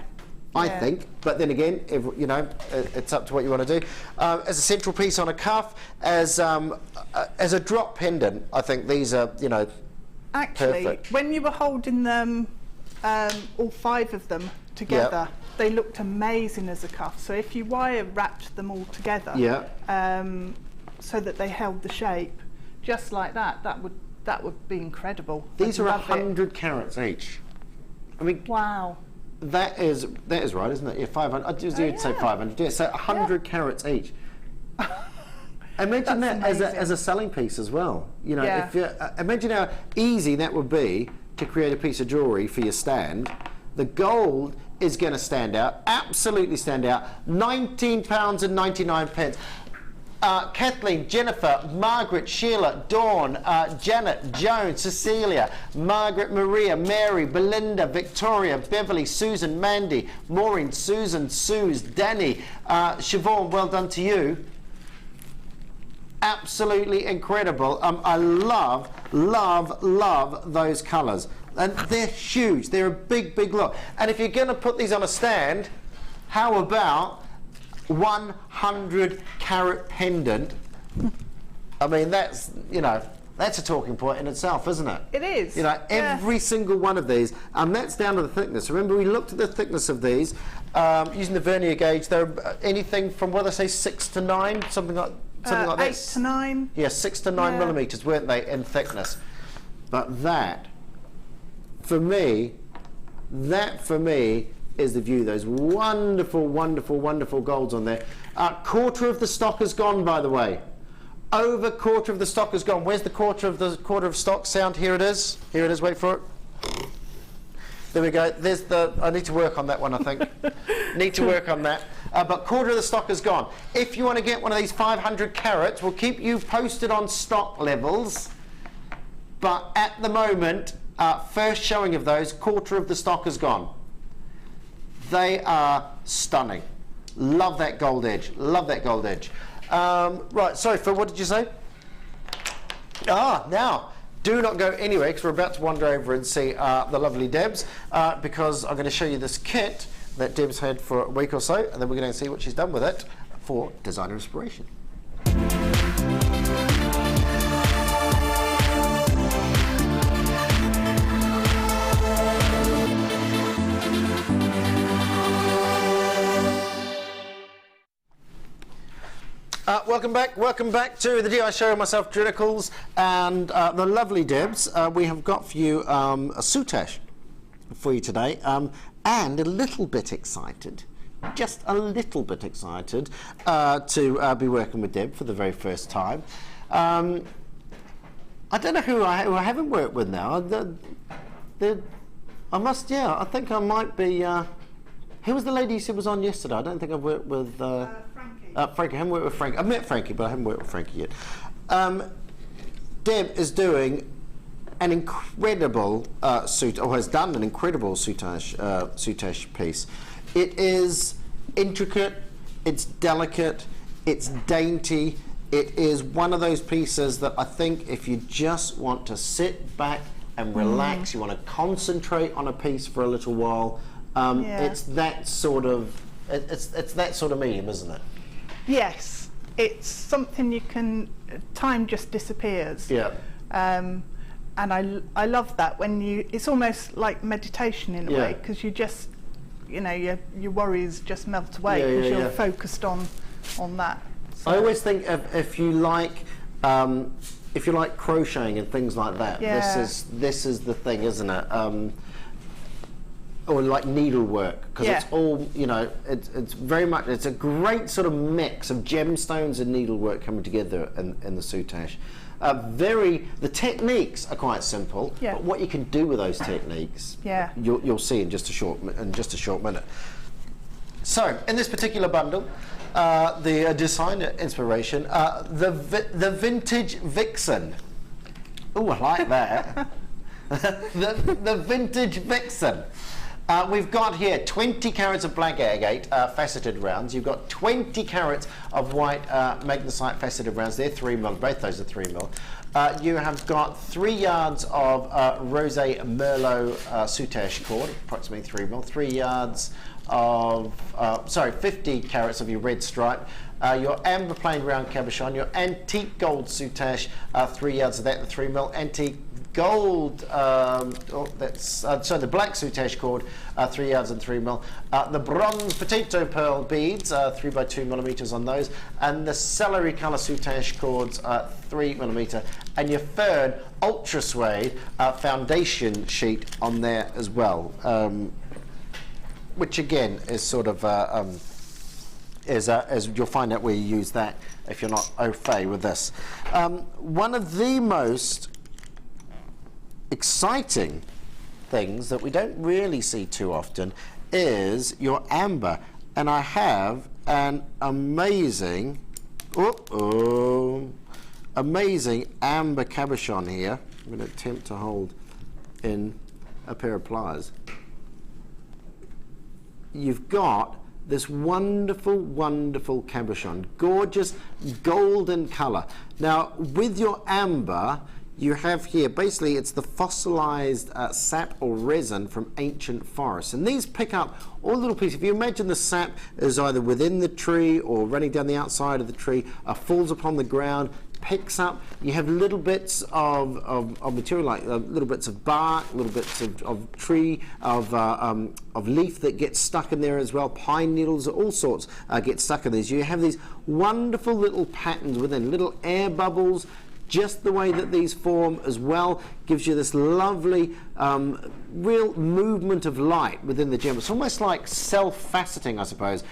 I think, but then again, you know, it's up to what you want to do. As a central piece on a cuff, as a drop pendant, I think these are, you know, actually, perfect. When you were holding them, all 5 of them together, they looked amazing as a cuff. So if you wire wrapped them all together, so that they held the shape, just like that, that would be incredible. These are 100 carats each. I mean, wow. That is right, isn't it? Yeah, 500. I just say 500. Yeah, so 100 carats each. Imagine that as a selling piece as well. You know, if you imagine how easy that would be to create a piece of jewellery for your stand. The gold is going to stand out, absolutely stand out. £19.99. Kathleen, Jennifer, Margaret, Sheila, Dawn, Janet, Joan, Cecilia, Margaret, Maria, Mary, Belinda, Victoria, Beverly, Susan, Mandy, Maureen, Susan, Suze, Danny, Siobhan, well done to you. Absolutely incredible. I love, love, love those colours. And they're huge. They're a big, big look. And if you're going to put these on a stand, how about 100 carat pendant? I mean, that's, you know, that's a talking point in itself, isn't it? It is. You know, every single one of these, and that's down to the thickness. Remember, we looked at the thickness of these using the vernier gauge. They're anything from, what did I say, 6 to 9, something like that. 8 to 9. Yeah, 6 to 9 millimeters, weren't they, in thickness? But that, for me, is the view. Those wonderful, wonderful, wonderful golds on there. Quarter of the stock is gone, by the way. Over quarter of the stock is gone. Where's the quarter of stock sound? Here it is. Here it is. Wait for it. There we go. There's the. I need to work on that one, I think. Need to work on that. But quarter of the stock is gone. If you want to get one of these 500 carats, we'll keep you posted on stock levels. But at the moment, first showing of those, quarter of the stock is gone. They are stunning. Love that gold edge. Love that gold edge. Right, sorry, Phil, what did you say? Now, do not go anywhere, because we're about to wander over and see the lovely Debs, because I'm going to show you this kit that Debs had for a week or so, and then we're going to see what she's done with it for designer inspiration. Welcome back to the DI show. Myself, Nicholls, and the lovely Debs. We have got for you a Soutache for you today, and a little bit excited, just a little bit excited to be working with Deb for the very first time. I don't know who I haven't worked with now. I think I might be. Who was the lady you said was on yesterday? I don't think I've worked with. Frankie. I haven't worked with Frankie. I've met Frankie, but I haven't worked with Frankie yet. Deb is doing an incredible has done an incredible soutache piece. It is intricate, it's delicate, it's dainty. It is one of those pieces that I think if you just want to sit back and relax, you want to concentrate on a piece for a little while, it's that sort of it's that sort of medium, isn't it? Yes, it's something you can. Time just disappears. Yeah. And I love that when it's almost like meditation in a way, because you just, you know, your worries just melt away because you're focused on that. So. I always think if you like crocheting and things like that, this is the thing, isn't it? Or like needlework, because it's all, you know, it's very much, it's a great sort of mix of gemstones and needlework coming together in the soutache. The techniques are quite simple, but what you can do with those techniques, you'll see in just a short minute. So in this particular bundle, the designer inspiration, the vintage vixen. Oh, I like that. the vintage vixen. We've got here 20 carats of black agate faceted rounds. You've got 20 carats of white magnesite faceted rounds. They're 3mm, both those are 3mm. You have got 3 yards of Rosé Merlot soutache cord, approximately 3mm. 3 yards of, 50 carats of your red stripe. Your amber plain round cabochon, your antique gold soutache, 3 yards of that, the 3mm. Antique gold, the black soutache cord, 3 yards and 3mm. The bronze potato pearl beads, 3 by 2mm on those, and the celery colour soutache cords, 3mm, and your third ultra suede foundation sheet on there as well, which again is sort of as you'll find out where you use that if you're not au fait with this. One of the most exciting things that we don't really see too often is your amber, and I have an amazing amber cabochon here. I'm going to attempt to hold in a pair of pliers. You've got this wonderful cabochon, gorgeous golden colour. Now with your amber, you have here, basically it's the fossilized sap or resin from ancient forests. And these pick up all little pieces. If you imagine the sap is either within the tree or running down the outside of the tree, falls upon the ground, picks up, you have little bits of material, like little bits of bark, little bits of tree, of leaf that gets stuck in there as well, pine needles, all sorts get stuck in these. You have these wonderful little patterns within, little air bubbles. Just the way that these form as well gives you this lovely real movement of light within the gem. It's almost like self-faceting, I suppose,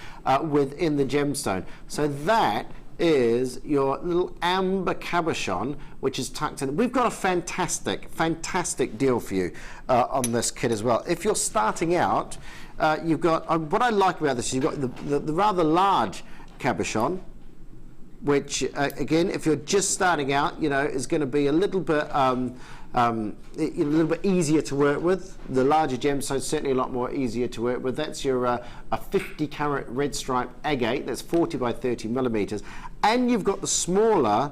within the gemstone. So that is your little amber cabochon, which is tucked in. We've got a fantastic deal for you on this kit as well. If you're starting out, you've got, what I like about this is you've got the rather large cabochon, which again, if you're just starting out, you know, is going to be a little bit easier to work with. The larger gemstones certainly a lot more easier to work with. That's your a 50 carat red stripe agate. That's 40 by 30mm, and you've got the smaller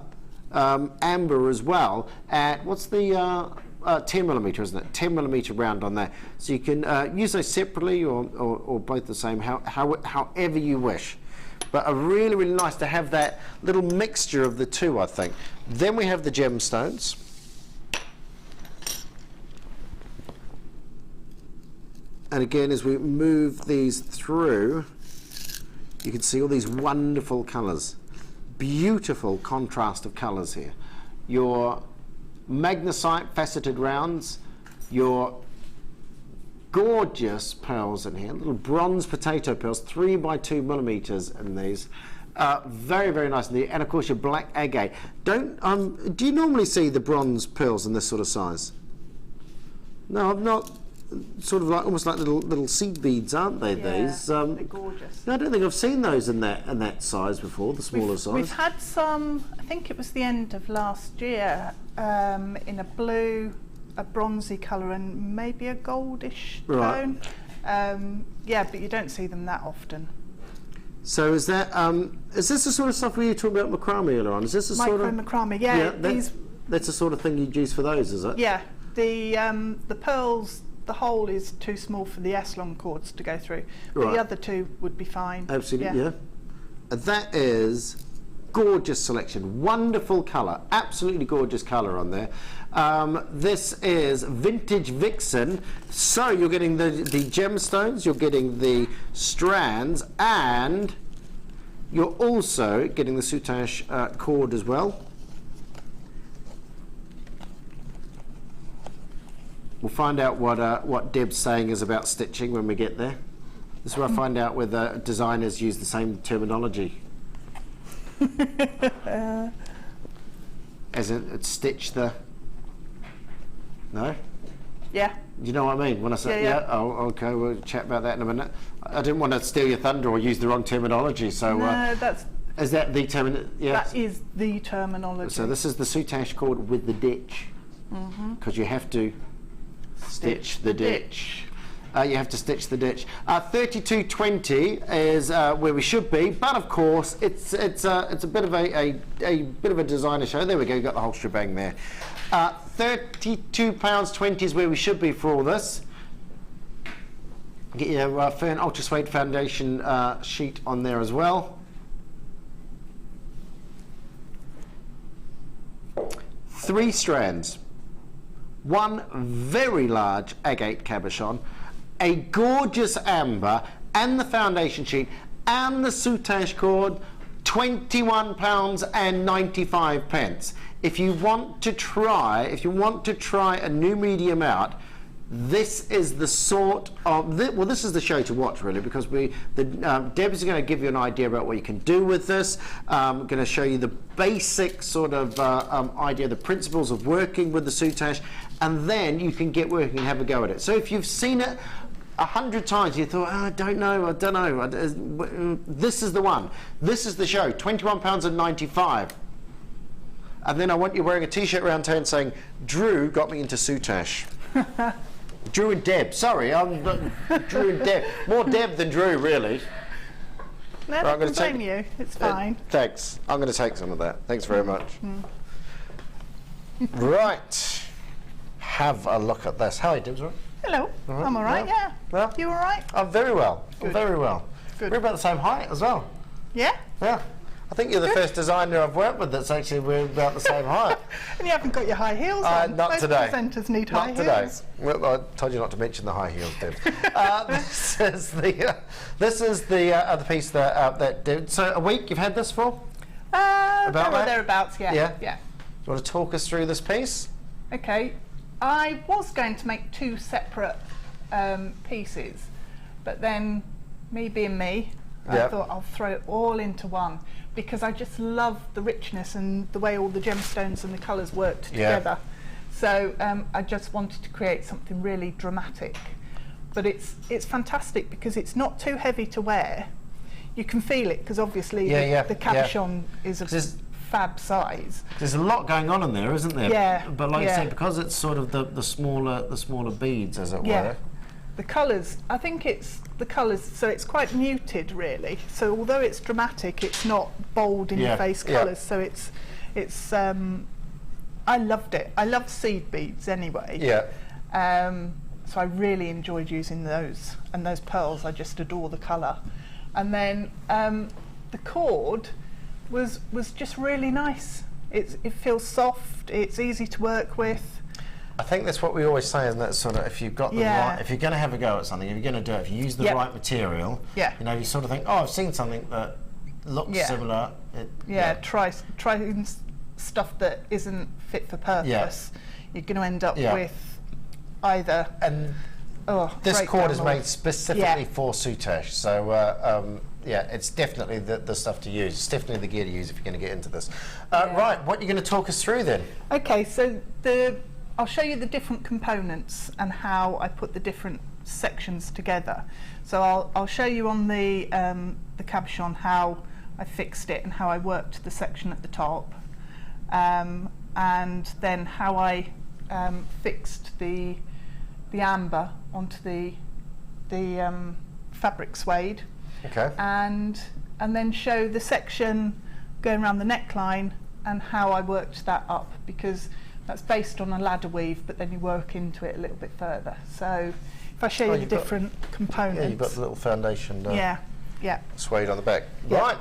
amber as well. At what's the 10mm, isn't it? 10mm round on there. So you can use those separately or both the same, however you wish. But really nice to have that little mixture of the two, I think. Then we have the gemstones. And again, as we move these through, you can see all these wonderful colours. Beautiful contrast of colours here. Your magnesite faceted rounds, your gorgeous pearls in here, little bronze potato pearls, 3 by 2mm in these. Very nice indeed. And of course your black agate. Do you normally see the bronze pearls in this sort of size? No, I've not sort of like almost like little seed beads, aren't they? Yeah, these. they're gorgeous. No, I don't think I've seen those in that size before. The smaller size. We've had some. I think it was the end of last year in a blue, a bronzy colour, and maybe a goldish tone. Yeah, but you don't see them that often. So is that is this the sort of stuff we were talking about macrame earlier on? Is this the sort of macrame? Yeah, that's the sort of thing you'd use for those, is it? Yeah, the pearls, the hole is too small for the S-Lon cords to go through. But the other two would be fine. Absolutely, yeah. That is gorgeous selection, wonderful colour, absolutely gorgeous colour on there. This is Vintage Vixen, so you're getting the gemstones, you're getting the strands, and you're also getting the soutache cord as well. We'll find out what Deb's saying is about stitching when we get there. This is where I find out whether designers use the same terminology. As in, stitch the... No? Yeah. You know what I mean? When I say, yeah. Oh, okay, we'll chat about that in a minute. I didn't want to steal your thunder or use the wrong terminology, so... No, that's... Is that the terminology? Yes. That is the terminology. So this is the soutache cord with the ditch. Because you have to stitch the ditch. You have to stitch the ditch. 3220 is where we should be, but of course it's a bit of a designer show. There we go, got the whole shebang there. £32.20 is where we should be for all this. Get your Fern Ultra Suede Foundation sheet on there as well. 3 strands, 1 very large agate cabochon, a gorgeous amber, and the foundation sheet, and the soutache cord, £21.95. If you want to try a new medium out, this is the sort of this is the show to watch, really, because Deb's going to give you an idea about what you can do with this. I'm going to show you the basic sort of idea, the principles of working with the soutache, and then you can get working and have a go at it. So if you've seen it 100 times, you thought, I don't know, this is the one, this is the show, £21.95. And then I want you wearing a t-shirt around town saying, Drew got me into soutache. Drew and Deb, sorry, I'm Drew and Deb. More Deb than Drew, really. No, I don't blame you, it's fine. Thanks, I'm going to take some of that. Thanks very much. Right, have a look at this. Hi, Deb's, right? Hello, I'm all right, yeah. You all right? I'm very well, Good. I'm very well. Good. We're about the same height as well. Yeah? Yeah. I think you're the first designer I've worked with that's actually we're about the same height. And you haven't got your high heels on. Not Most today. presenters need high heels. Not today. Well, I told you not to mention the high heels, Deb. This is the piece that Deb. So a week you've had this for? Thereabouts, yeah. Yeah. Yeah. Do you want to talk us through this piece? Okay. I was going to make 2 separate pieces, but then me being me, I thought I'll throw it all into one, because I just love the richness and the way all the gemstones and the colours worked together. So I just wanted to create something really dramatic. But it's fantastic because it's not too heavy to wear. You can feel it because obviously the cabochon is a fab size. There's a lot going on in there, isn't there? Yeah. But like you say, because it's sort of the smaller beads, as it were. The colours, I think it's the colours, so it's quite muted really. So although it's dramatic, it's not bold in your face colours. So it's I loved it. I love seed beads anyway. Yeah. So I really enjoyed using those, and those pearls, I just adore the colour. And then the cord was just really nice. It feels soft, it's easy to work with. I think that's what we always say, isn't it? Sort of, if you've got the right, if you're going to have a go at something, if you're going to do it, if you use the right material, you know, you sort of think, oh, I've seen something that looks similar. Try stuff that isn't fit for purpose. You're going to end up with either. And this cord is made specifically for soutache, so it's definitely the stuff to use. It's definitely the gear to use if you're going to get into this. Right, what are you going to talk us through then? Okay, so the I'll show you the different components and how I put the different sections together. So I'll show you on the cabochon how I fixed it and how I worked the section at the top, and then how I fixed the amber onto the fabric suede. Okay. And then show the section going around the neckline and how I worked that up, because that's based on a ladder weave, but then you work into it a little bit further. So if I show you the different components. Yeah, you've got the little foundation yeah. suede on the back. Yeah. Right.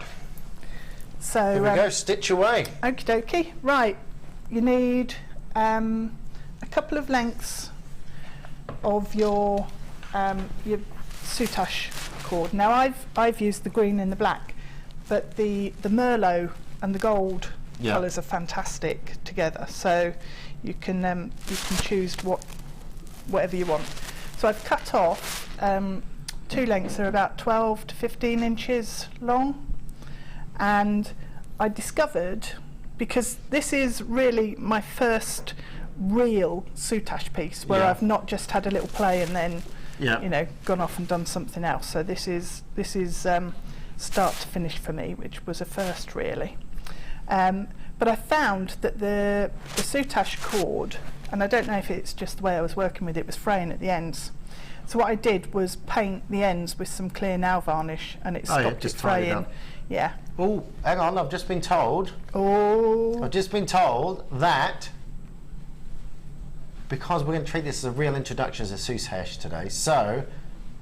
So here we go, stitch away. Okie dokie. Right, you need a couple of lengths of your Soutache cord. Now I've used the green and the black, but the Merlot and the gold colours are fantastic together. So you can choose whatever you want. So I've cut off 2 lengths. They're about 12 to 15 inches long, and I discovered, because this is really my first real Soutache piece where I've not just had a little play and then you know, gone off and done something else. So this is start to finish for me, which was a first really. But I found that the Soutache cord, and I don't know if it's just the way I was working with it, was fraying at the ends. So what I did was paint the ends with some clear nail varnish, and it stopped it fraying. Yeah. Oh, hang on, I've just been told. Oh. I've just been told that, because we're going to treat this as a real introduction as a Soutache today, so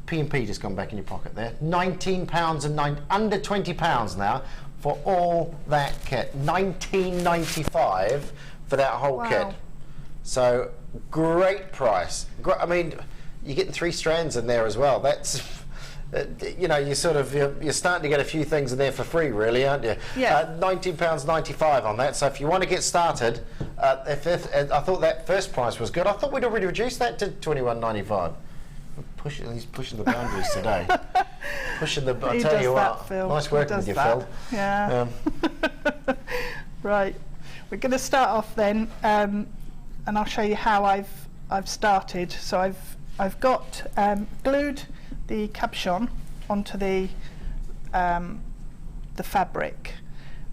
P&P just gone back in your pocket there. £19 and under £20 now for all that kit. £19.95 for that whole kit. So great price. I mean, you're getting 3 strands in there as well. That's, you know, you're starting to get a few things in there for free, really, aren't you? Yeah. £19.95 on that. So if you want to get started, I thought that first price was good. I thought we'd already reduced that to £21.95. He's pushing the boundaries today. Pushing the. I tell you what, nice working with you, Phil. Yeah. Right. We're going to start off then, and I'll show you how I've started. So I've got glued the cabochon onto the fabric.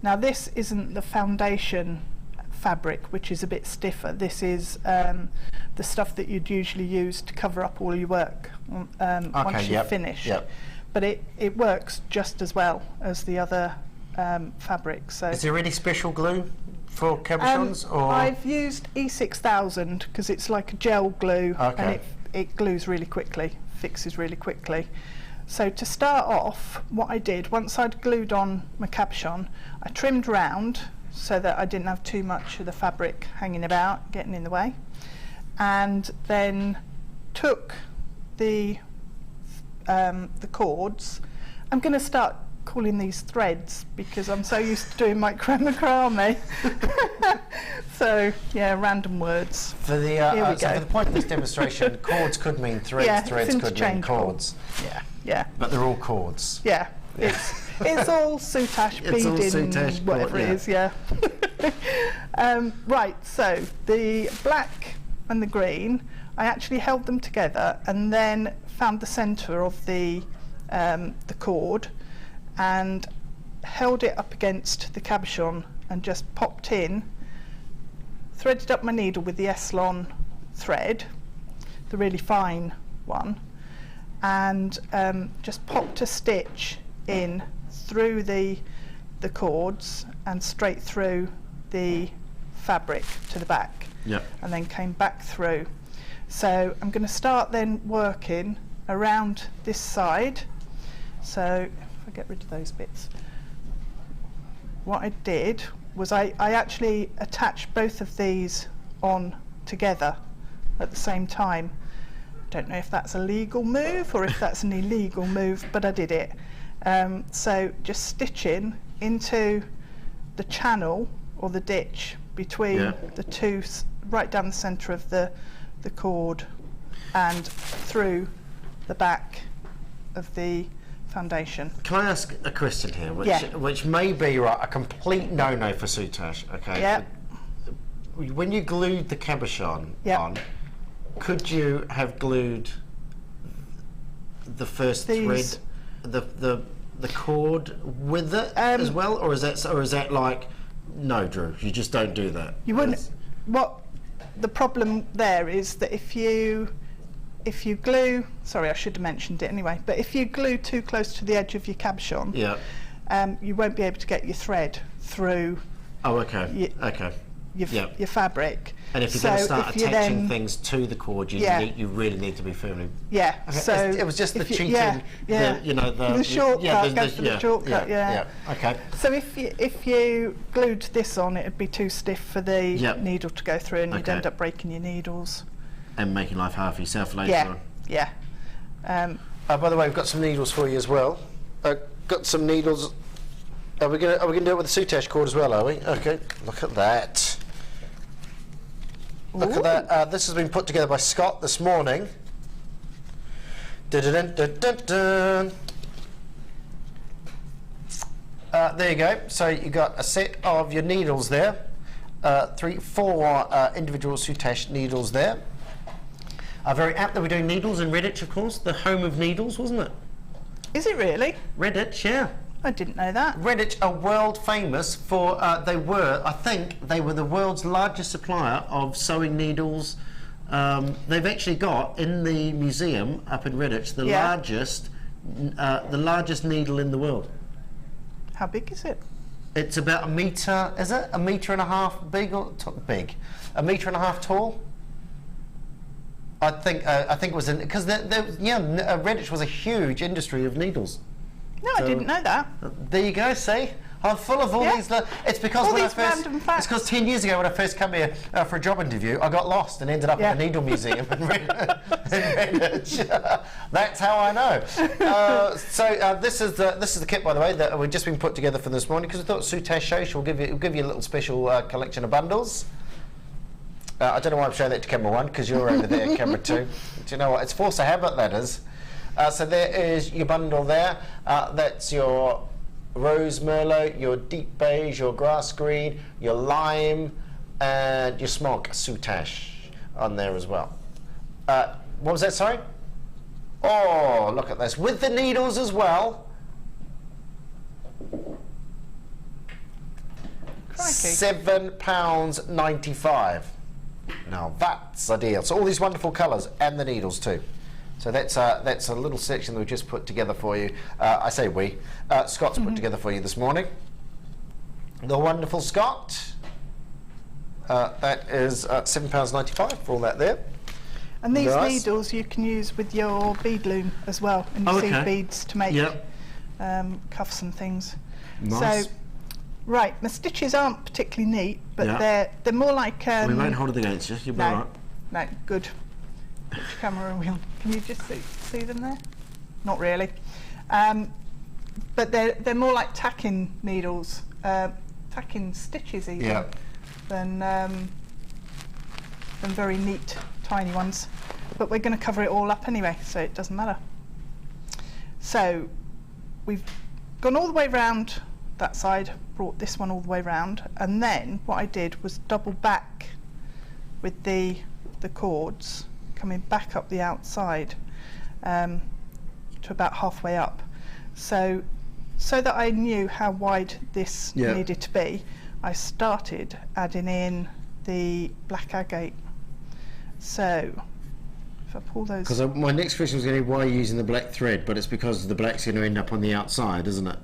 Now this isn't the foundation fabric, which is a bit stiffer. This is the stuff that you'd usually use to cover up all your work once you've finished. Yep. But it works just as well as the other fabric. So is there any special glue for cabochons? Or I've used E6000 because it's like a gel glue, and it glues really quickly, fixes really quickly. So to start off, what I did, once I'd glued on my cabochon, I trimmed round so that I didn't have too much of the fabric hanging about, getting in the way, and then took the cords. I'm going to start calling these threads because I'm so used to doing macrame. So yeah, random words. For the so for the point of this demonstration, cords could mean threads, threads could mean cords. Yeah. But they're all cords. Yeah. It's all Soutache beading, whatever it is. Yeah. Right. So the black and the green, I actually held them together and then found the centre of the cord and held it up against the cabochon and just popped in, threaded up my needle with the S-Lon thread, the really fine one, and just popped a stitch in through the cords and straight through the fabric to the back. Yep. And then came back through. So I'm going to start then working around this side. So if I get rid of those bits, what I did was I actually attached both of these on together at the same time. Don't know if that's a legal move or if that's an illegal move, but I did it. So just stitching into the channel or the ditch between the two, right down the centre of the cord and through the back of the foundation. Can I ask a question here, which may be a complete no-no for Soutache, okay? Yeah. when you glued the cabochon on, could you have glued the first thread, the cord with it as well, or is that like, no, Drew, you just don't do that? You wouldn't. What the problem there is that if you glue, sorry, I should have mentioned it anyway, but if you glue too close to the edge of your cabochon, you won't be able to get your thread through. Oh, okay. Your fabric. And if you're going to start attaching things to the cord, you really need to be firmly. Yeah. Okay. So it was just the cheating. The shortcut. Go for the shortcut. Yeah. Okay. So if you glued this on, it'd be too stiff for the needle to go through, and you'd end up breaking your needles. And making life hard for yourself later on. Yeah. By the way, we've got some needles for you as well. Got some needles. Are we gonna do it with the Soutache cord as well? Are we? Okay. Look at that. Look at that. This has been put together by Scott this morning. Dun, dun, dun, dun, dun. There you go. So you got a set of your needles there. 4 individual Soutache needles there. Very apt that we're doing needles in Rudge, of course, the home of needles, wasn't it? Is it really? Rudge, yeah. I didn't know that. Rudge are world famous for, I think they were the world's largest supplier of sewing needles. They've actually got in the museum up in Rudge the largest needle in the world. How big is it? It's about a metre, is it? A metre and a half big or big? A metre and a half tall? I think it was because Rudge was a huge industry of needles. No, I didn't know that. There you go. See, I'm full of all these. It's because all these random facts. It's because 10 years ago when I first came here for a job interview, I got lost and ended up at the Needle Museum in Rudge. That's how I know. This is the kit, by the way, that we've just been put together for this morning because we thought Soutache Show will give you a little special collection of bundles. I don't know why I'm showing that to camera 1 because you're over there, camera 2. Do you know what? It's force of habit, that is. So there is your bundle there. That's your rose merlot, your deep beige, your grass green, your lime, and your smock Soutache on there as well. What was that, sorry? Oh, look at this. With the needles as well. £7.95. Now that's a deal. So all these wonderful colours and the needles too. So that's a little section that we just put together for you. I say we. Scott's put together for you this morning. The wonderful Scott. That is £7.95 for all that there. And these needles you can use with your bead loom as well, and your seed beads to make cuffs and things. Nice. So, right, the stitches aren't particularly neat, but they're more like. We won't hold it against you. You'll be all right. No, good. Put your camera wheel. Can you just see them there? Not really. But they're more like tacking needles, tacking stitches even, than very neat tiny ones. But we're going to cover it all up anyway, so it doesn't matter. So we've gone all the way round that side, brought this one all the way round, and then what I did was double back with the cords, coming back up the outside to about halfway up, so that I knew how wide this needed to be. I started adding in the black agate. So if I pull those, because my next question was going to be why are you using the black thread, but it's because the black's going to end up on the outside, isn't it?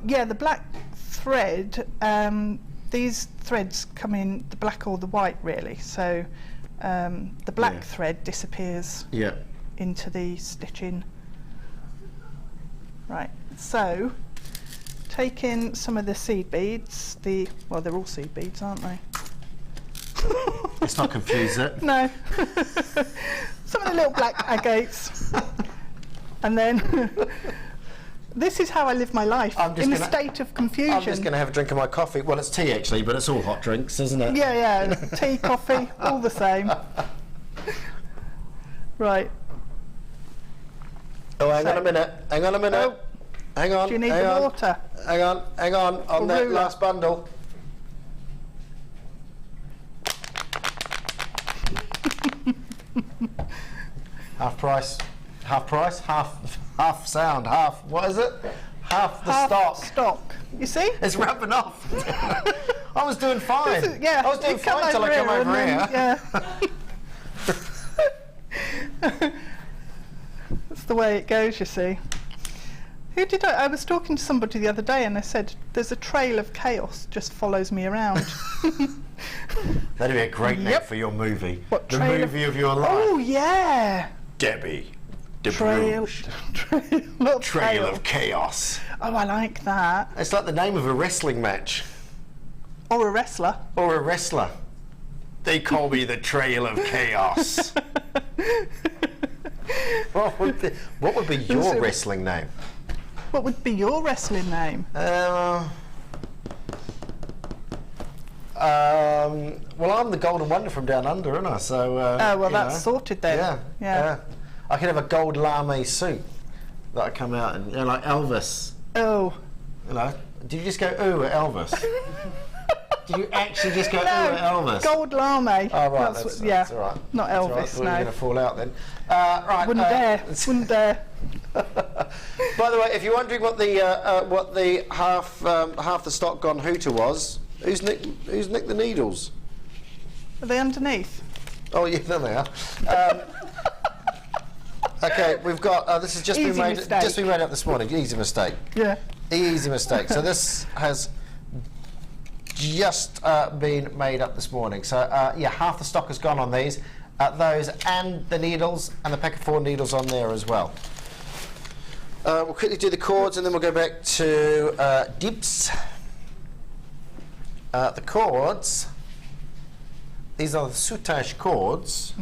Yeah, the black thread, these threads come in the black or the white really, so the black thread disappears into the stitching. Right, so taking some of the seed beads, well, they're all seed beads, aren't they? Let's not confuse it. No. Some of the little black agates. And then this is how I live my life, in a state of confusion. I'm just going to have a drink of my coffee. Well, it's tea actually, but it's all hot drinks, isn't it? Yeah, tea, coffee, all the same. Right. Oh, hang on a minute. Hang on a minute. Oh. Hang on. Do you need the water? Hang on. On that last bundle. Half price, half sound, half, what is it? Half the stock. You see? It's rubbing off. I was doing fine. I was doing fine till I come over here. Yeah. That's the way it goes, you see. Who did I was talking to somebody the other day and they said, there's a trail of chaos just follows me around. That'd be a great name for your movie. What, the movie of your life. Oh, yeah. Debbie. Trail of Chaos. Oh, I like that. It's like the name of a wrestling match. Or a wrestler. Or a wrestler. They call me the Trail of Chaos. What would be your wrestling name? What would be your wrestling name? Well, I'm the Golden Wonder from down under, aren't I? So. Oh, well, that's sorted then. Yeah. I could have a gold lame suit that I come out in, like Elvis. Oh. Did you just go ooh at Elvis? Did you actually just go ooh at Elvis? Gold lame. Oh, right, that's all right. Not that's Elvis, right. no. We're going to fall out then. Right. Wouldn't dare. By the way, if you're wondering what the half the stock gone hooter was, who's nicked the needles? Are they underneath? Oh yeah, there they are. Okay, we've got this has just been made up this morning. Easy mistake. Yeah. Easy mistake. So this has just been made up this morning. So yeah, half the stock has gone on these, those, and the needles, and the pack of 4 needles on there as well. We'll quickly do the cords, and then we'll go back to dips. The cords. These are the Soutache cords,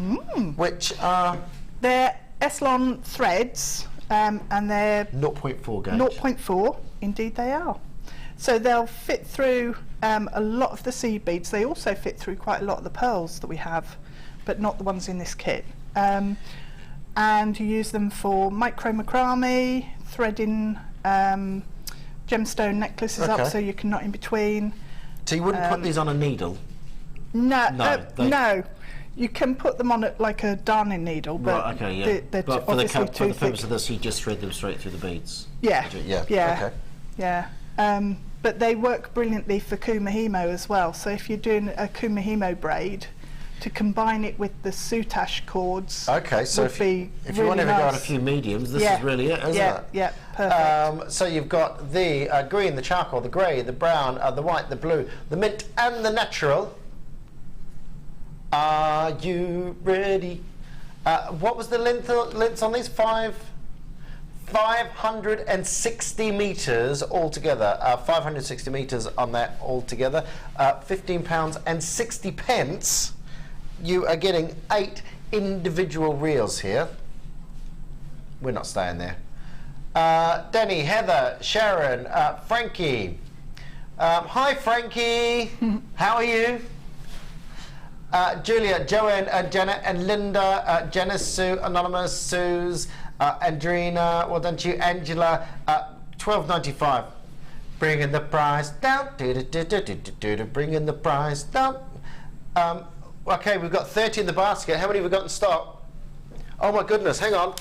which are they're S-Lon threads, and they're 0.4 gauge. 0.4, indeed they are. So they'll fit through a lot of the seed beads. They also fit through quite a lot of the pearls that we have, but not the ones in this kit. And you use them for micro macrame, threading gemstone necklaces up so you can knot in between. So you wouldn't put these on a needle? No. You can put them on like a darning needle, but right, okay, yeah. they're but for the purpose of this, you just thread them straight through the beads. Yeah. Okay. Yeah. But they work brilliantly for kumihimo as well. So if you're doing a kumihimo braid, to combine it with the Soutache cords. Okay, so if you want to go out a few mediums, this is really it, isn't it? Yeah, perfect. So you've got the green, the charcoal, the grey, the brown, the white, the blue, the mint, and the natural. Are you ready? What was the length on these? 560 metres altogether. 560 metres on that altogether. £15.60. You are getting 8 individual reels here. We're not staying there. Danny, Heather, Sharon, Frankie. Hi, Frankie. How are you? Julia, Joanne, Janet, and Linda, Janice, Sue, Anonymous, Suze, Andrina, well done to you, Angela, $12.95. Bringing the price down, bringing the price down. Okay, we've got 30 in the basket. How many have we got in stock? Oh my goodness, hang on.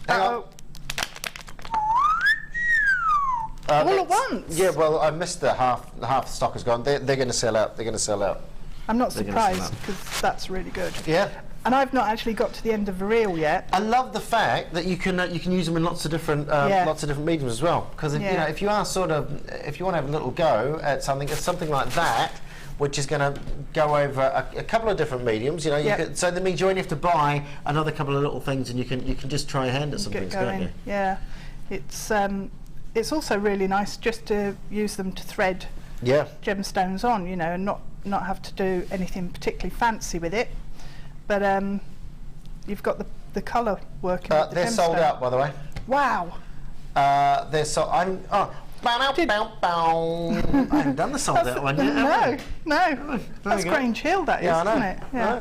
Hang on. All at once? Yeah, well, I missed the half the stock has gone. They're going to sell out. They're going to sell out. I'm not surprised because that's really good. Yeah. And I've not actually got to the end of the reel yet. I love the fact that you can use them in lots of different mediums as well. Because if you are if you want to have a little go at something like that, which is going to go over a couple of different mediums, so that means you only have to buy another couple of little things, and you can just try a hand at some things, can't you? Yeah. It's also really nice just to use them to thread gemstones on, and not have to do anything particularly fancy with it. But you've got the colour working with the they're gemstone. sold out, by the way. Wow. They're sold. I haven't done the sold out one yet. No. That's Grange Hill, that is, isn't it? Yeah.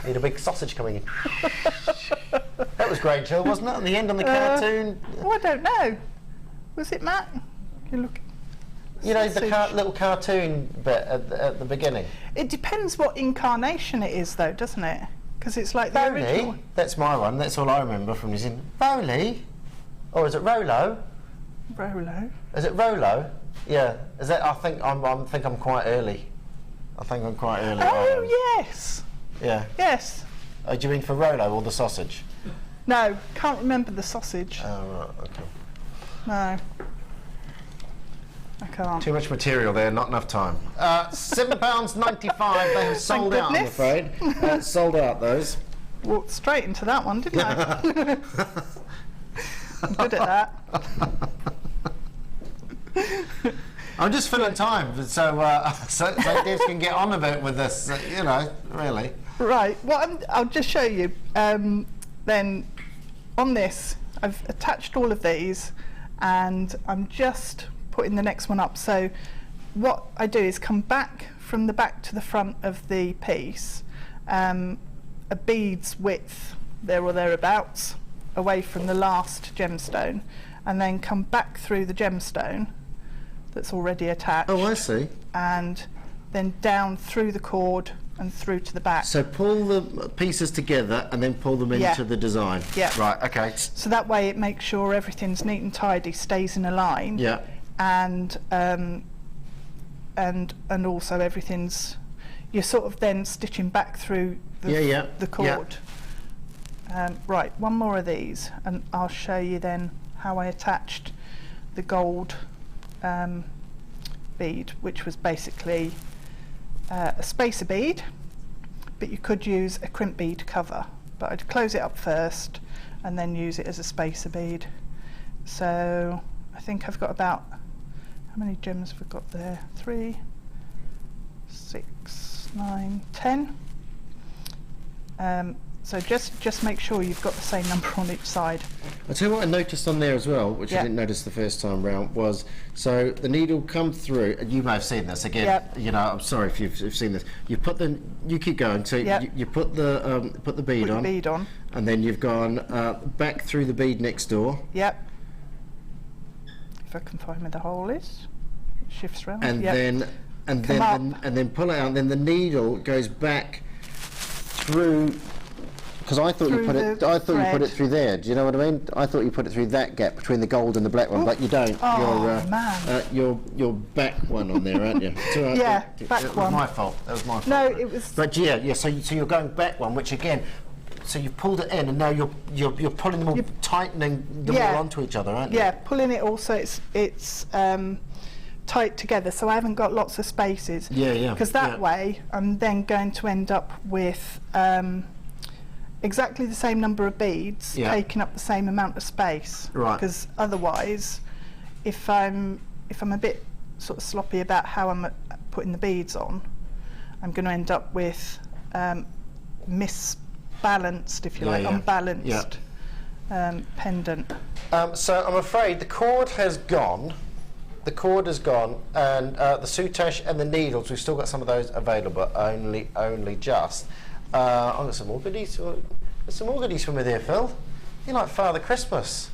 Need a big sausage coming in. That was Grange Hill, wasn't it? On the end on the cartoon. Oh, I don't know. Was it Matt? You look. The little cartoon bit at the beginning. It depends what incarnation it is, though, doesn't it? because it's like the original. Rowley? That's my one. That's all I remember from New Zealand. Rowley? Or is it Rolo? Rolo. Is it Rolo? Yeah. Is that? I think I'm quite early. I think I'm quite early. Oh yes. Yeah. Yes. Oh, do you mean for Rolo or the sausage? No, can't remember the sausage. Oh right. Okay. No. I can't. Too much material there, not enough time. £7.95. They have sold out, I'm afraid. Sold out those. Walked straight into that one, didn't I? I'm good at that. I'm just filling time, so Dave can get on a bit with this, you know, really. Right. Well, I'll just show you. Then on this, I've attached all of these, and I'm just putting the next one up. So what I do is come back from the back to the front of the piece, a bead's width there or thereabouts away from the last gemstone, and then come back through the gemstone that's already attached. Oh, I see. And then down through the cord and through to the back. So pull the pieces together and then pull them into the design. Yeah. Right, okay. So that way it makes sure everything's neat and tidy, stays in a line. Yeah. And also everything's, you're sort of then stitching back through the cord. Right, one more of these, and I'll show you then how I attached the gold bead, which was basically a spacer bead, but you could use a crimp bead cover, but I'd close it up first and then use it as a spacer bead. So I think I've got about, how many gems have we got there? 3, 6, 9, 10. So just make sure you've got the same number on each side. I'll tell you what I noticed on there as well, which I didn't notice the first time round, was so the needle come through, and you may have seen this again. You know, I'm sorry if you've seen this. You put the, you keep going. So you put the bead on. Bead on. And then you've gone back through the bead next door. Yep. If I can find where the hole is, it shifts round. And then pull it out. And then the needle goes back through. Because I thought you put it through there. Do you know what I mean? I thought you put it through that gap between the gold and the black one, but you don't. Oh, man. Your back one on there, aren't you? Right. Yeah, back one. That was my fault. That was my fault. No, it was. But yeah. So you're going back one, which again, so you've pulled it in, and now you're pulling them all, tightening them all onto each other, aren't you? Yeah, pulling it all so it's tight together, so I haven't got lots of spaces. Yeah. Because that way, I'm then going to end up with exactly the same number of beads taking up the same amount of space. Right. Because otherwise, if I'm a bit sort of sloppy about how I'm putting the beads on, I'm going to end up with misbalanced, if you like, unbalanced pendant. So I'm afraid the cord has gone. The cord is gone, and the Soutache and the needles, we've still got some of those available, but only just. I've got some more goodies. There's some more goodies for me there, Phil. You're like Father Christmas.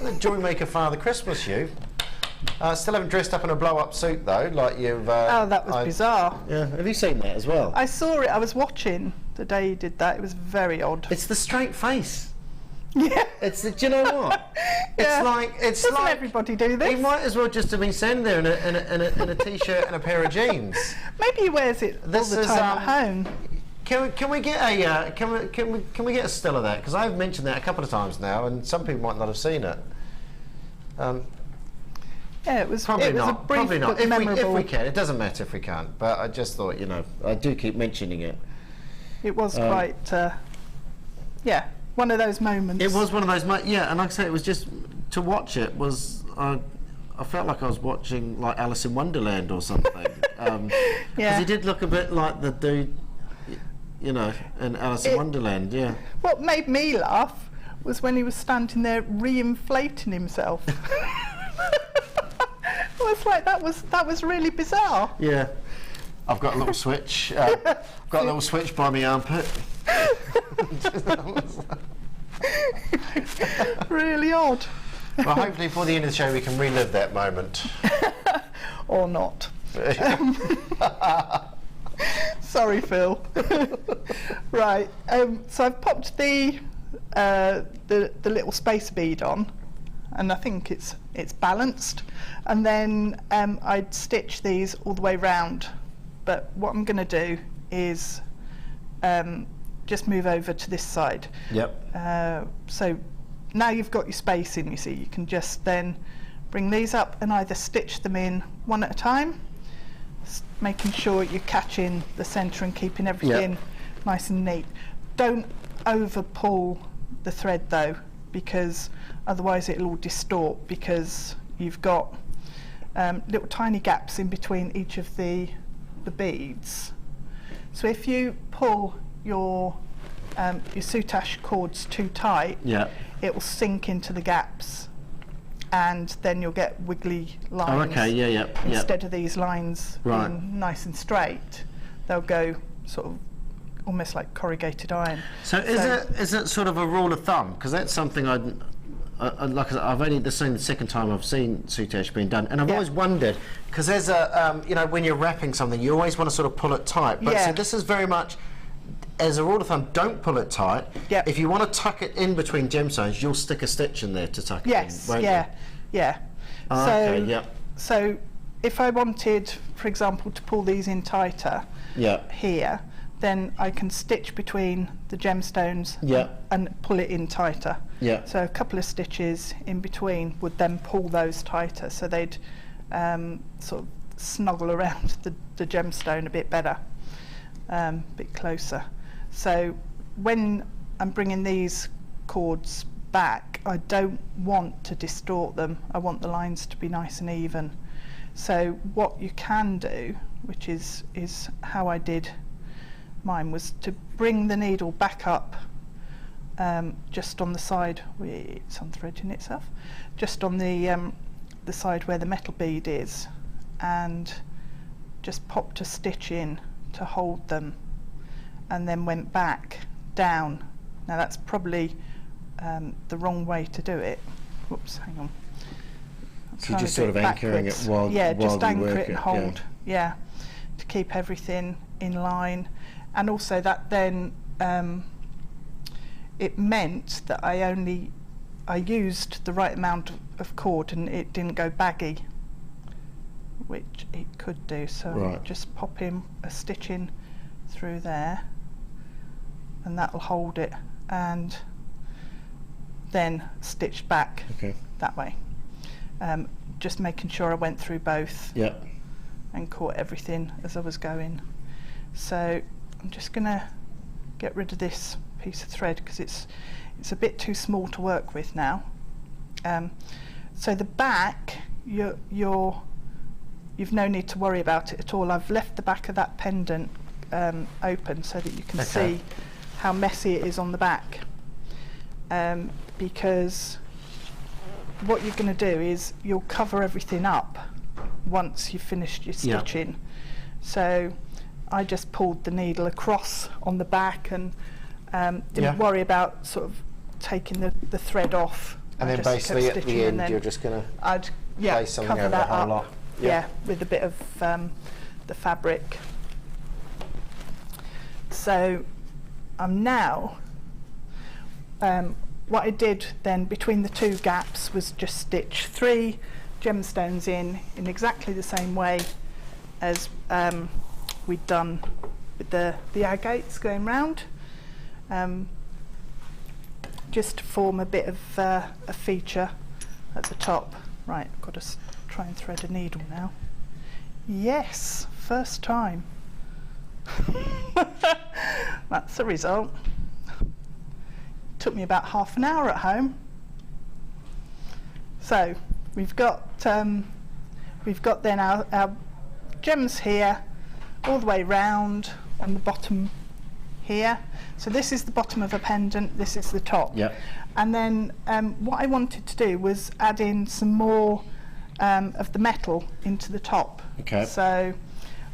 You're the JewelleryMaker Father Christmas, you. Still haven't dressed up in a blow-up suit, though, like you've... oh, that was bizarre. Yeah, have you seen that as well? I saw it. I was watching the day you did that. It was very odd. It's the straight face. Yeah. It's the, do you know what? Doesn't everybody do this? He might as well just have been standing there in a t-shirt and a pair of jeans. Maybe he wears it all the time at home. Can we get a can we get a still of that? Because I've mentioned that a couple of times now, and some people might not have seen it. Yeah, it was probably not. A brief probably not. If we can, it doesn't matter if we can't. But I just thought, you know, I do keep mentioning it. It was quite, one of those moments. It was one of those, and like I say, it was just to watch it was. I felt like I was watching like Alice in Wonderland or something. Because he did look a bit like the dude, you know, in Alice in Wonderland. Yeah. What made me laugh was when he was standing there re-inflating himself. I was like, that was really bizarre. Yeah. I've got a little switch. Got a little switch by my armpit. Really odd. Well, hopefully before the end of the show we can relive that moment. Or not. Sorry, Phil. Right, so I've popped the little spacer bead on, and I think it's balanced. And then I'd stitch these all the way round. But what I'm going to do is just move over to this side. Yep. So now you've got your spacing, you see, you can just then bring these up and either stitch them in one at a time, making sure you're catching the centre and keeping everything nice and neat. Don't over pull the thread though, because otherwise it'll all distort, because you've got little tiny gaps in between each of the beads. So if you pull your Soutache cords too tight, it will sink into the gaps, and then you'll get wiggly lines. Oh, okay, Instead of these lines being nice and straight, they'll go sort of almost like corrugated iron. So is it sort of a rule of thumb? Because that's something like I've only the second time I've seen Soutache being done, and I've always wondered, because there's a you know, when you're wrapping something, you always want to sort of pull it tight. But so this is very much, as a rule of thumb, don't pull it tight. If you want to tuck it in between gemstones, you'll stick a stitch in there to tuck it in. Won't you? Oh, so if I wanted, for example, to pull these in tighter here, then I can stitch between the gemstones and pull it in tighter. So a couple of stitches in between would then pull those tighter, so they'd sort of snuggle around the gemstone a bit better, a bit closer. So when I'm bringing these cords back, I don't want to distort them. I want the lines to be nice and even. So what you can do, which is how I did mine, was to bring the needle back up just on the side, it's unthreading itself, just on the side where the metal bead is, and just popped a stitch in to hold them, and then went back down. Now that's probably the wrong way to do it. Whoops, hang on. So you're just sort of anchoring it while just you anchor work it and hold, to keep everything in line. And also that then it meant that I used the right amount of cord, and it didn't go baggy, which it could do. So just pop in a stitch in through there, and that'll hold it, and then stitch back that way. Just making sure I went through both and caught everything as I was going. So I'm just going to get rid of this piece of thread because it's a bit too small to work with now. So the back, you've no need to worry about it at all. I've left the back of that pendant open so that you can see how messy it is on the back, because what you're going to do is you'll cover everything up once you've finished your stitching. So I just pulled the needle across on the back and didn't worry about sort of taking the thread off. And then basically at the end you're just going to place something over the whole lot. With a bit of the fabric. So I'm now, what I did then between the two gaps was just stitch 3 gemstones in exactly the same way as we'd done with the agates going round, just to form a bit of a feature at the top. Right, I've got to try and thread a needle now. Yes, first time. That's the result. Took me about half an hour at home. So we've got then our gems here all the way round on the bottom here. So this is the bottom of a pendant, this is the top. And then what I wanted to do was add in some more of the metal into the top. So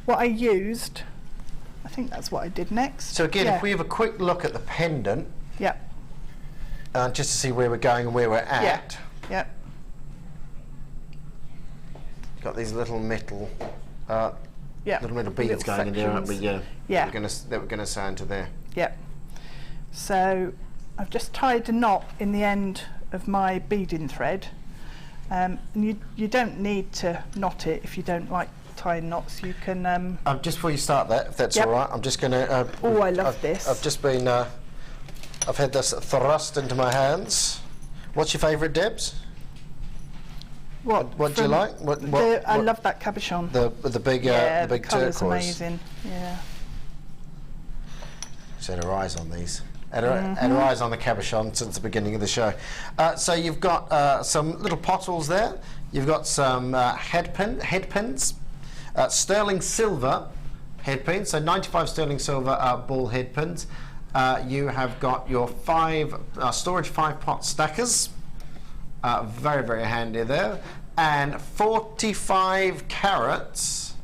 what I used, I think that's what I did next. So again, if we have a quick look at the pendant, just to see where we're going and where we're at. Got these little metal Yeah. Little beads going in there, aren't we? Yeah. Yeah. That we're gonna sew into there. Yep. So I've just tied a knot in the end of my beading thread. And you don't need to knot it if you don't like tying knots. You can. Just before you start that, if that's all right, I'm just gonna. I love this. I've just been. I've had this thrust into my hands. What's your favourite, Debs? What do you like? I love that cabochon. The big the big colour's turquoise. Amazing. Yeah. She's had her eyes on these. Had her eyes on the cabochon since the beginning of the show. So you've got some little pottles there. You've got some head pins, sterling silver head pins. So 95 sterling silver ball head pins. You have got your storage 5-pot stackers. Very, very handy there. And 45 carats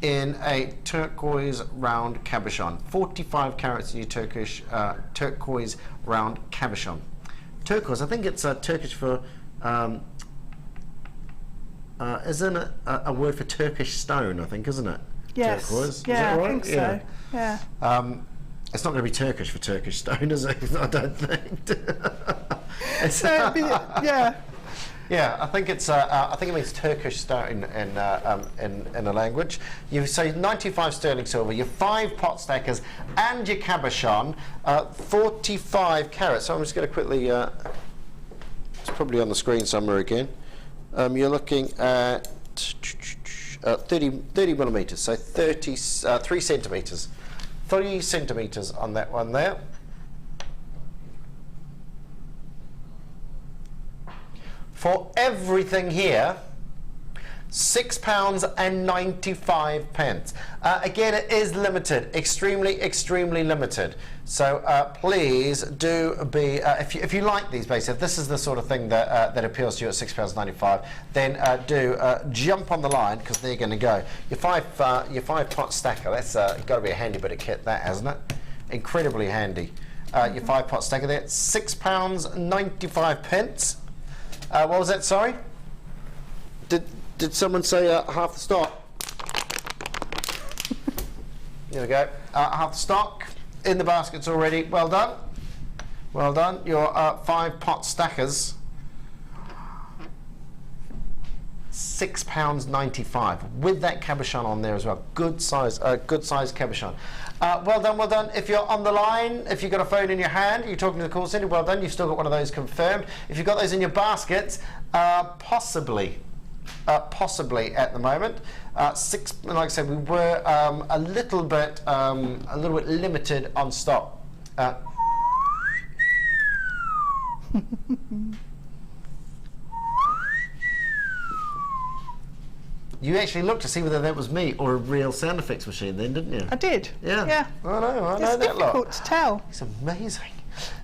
in a turquoise round cabochon. 45 carats in your turquoise round cabochon. Turquoise, I think it's Turkish for, isn't it a word for Turkish stone, I think, isn't it? Yes. Turquoise. Yeah, Is that right? I think so. Yeah. It's not going to be Turkish for Turkish stone, is it? I don't think. Yeah. Yeah, I think it's. I think it means Turkish stone in a language. You say 95 sterling silver, your 5-pot stackers, and your cabochon, 45 carats. So I'm just going to quickly. It's probably on the screen somewhere again. You're looking at 30 millimeters, so 3 centimeters. 3 centimetres on that one there. For everything here, £6.95. Again, it is limited, extremely limited. So please do be, if you like these basically, if this is the sort of thing that that appeals to you at £6.95, then do jump on the line, because they're going to go. Your 5-pot stacker, that's got to be a handy bit of kit, that, hasn't it? Incredibly handy. Your 5-pot stacker there, £6.95. What was that? Sorry. Did someone say half the stock? There we go. Half the stock in the baskets already. Well done. Well done. Your 5-pot stackers. £6.95 with that cabochon on there as well. Good size cabochon. Well done, well done. If you're on the line, if you've got a phone in your hand, you're talking to the call centre, well done. You've still got one of those confirmed. If you've got those in your baskets, possibly at the moment. Like I said, we were a little bit limited on stock. You actually looked to see whether that was me or a real sound effects machine then, didn't you? I did. Yeah. Yeah. I know it's that lot. difficult to tell. It's amazing.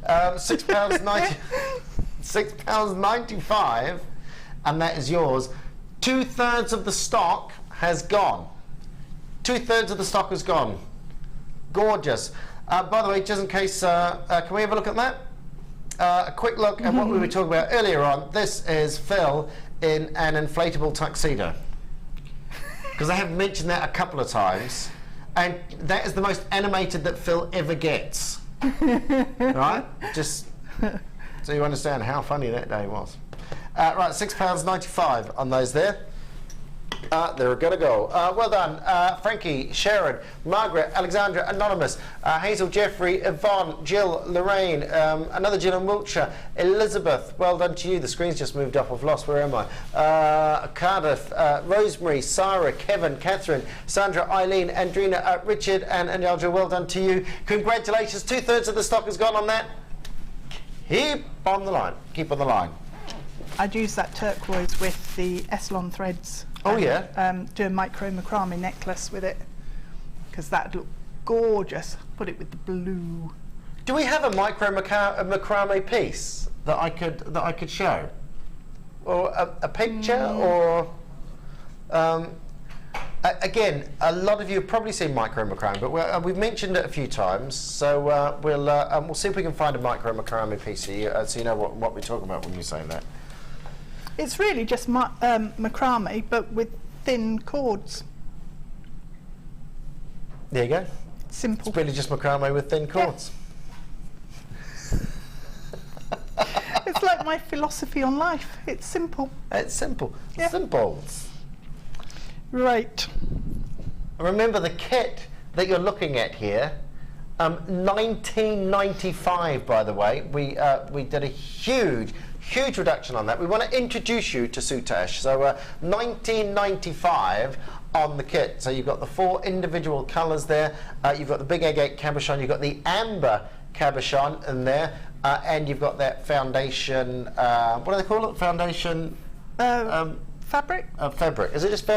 £6.90, £6.95, and that is yours. 2/3 of the stock has gone. 2/3 of the stock has gone. Gorgeous. By the way, just in case, can we have a look at that? A quick look at what we were talking about earlier on. This is Phil in an inflatable tuxedo. Because I have mentioned that a couple of times, and that is the most animated that Phil ever gets. Right? Just so you understand how funny that day was. Right, £6.95 on those there. They're going to go. Well done, Frankie, Sharon, Margaret, Alexandra, Anonymous, Hazel, Jeffrey, Yvonne, Jill, Lorraine, another Jill in Wiltshire, Elizabeth, well done to you. The screen's just moved up. I've lost. Where am I? Cardiff, Rosemary, Sarah, Kevin, Catherine, Sandra, Eileen, Andrina, Richard, and Anjaldra, well done to you. Congratulations. 2/3 of the stock has gone on that. Keep on the line. Keep on the line. I'd use that turquoise with the S-Lon threads. Oh, yeah? Do a micro macrame necklace with it, because that'd look gorgeous. Put it with the blue. Do we have a micro macrame piece that I could show, or a picture, or again, a lot of you have probably seen micro macrame, but we've mentioned it a few times, so we'll see if we can find a micro macrame piece here, so you know what we're talking about when we say that. It's really just macrame, but with thin cords. There you go. Simple. It's really just macrame with thin cords. It's like my philosophy on life. It's simple. It's simple. Yeah. Simples. Right. Remember the kit that you're looking at here, 1995, by the way. We did a huge reduction on that. We want to introduce you to Soutache. So 1995 on the kit. So you've got the 4 individual colours there. You've got the big agate cabochon. You've got the amber cabochon in there. And you've got that foundation, what do they call it? Foundation? Fabric? Fabric. Is it just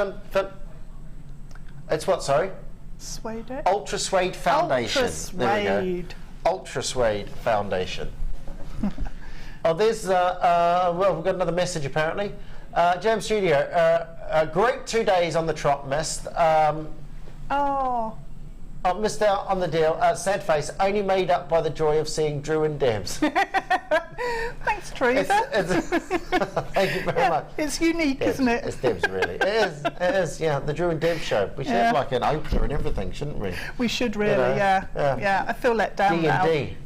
it's what, sorry? Suede. Ultra Suede Foundation. Ultra Suede. There we go. Ultra Suede Foundation. Oh, there's, well, we've got another message apparently. Jam Studio, a great 2 days on the trot, missed. I missed out on the deal. Sad face, only made up by the joy of seeing Drew and Debs. Thanks, Teresa. Thank you very much. It's unique, Debs, isn't it? It's Debs, really. It is, yeah, the Drew and Debs show. We should have like an opener and everything, shouldn't we? We should really, yeah. I feel let down now. D&D.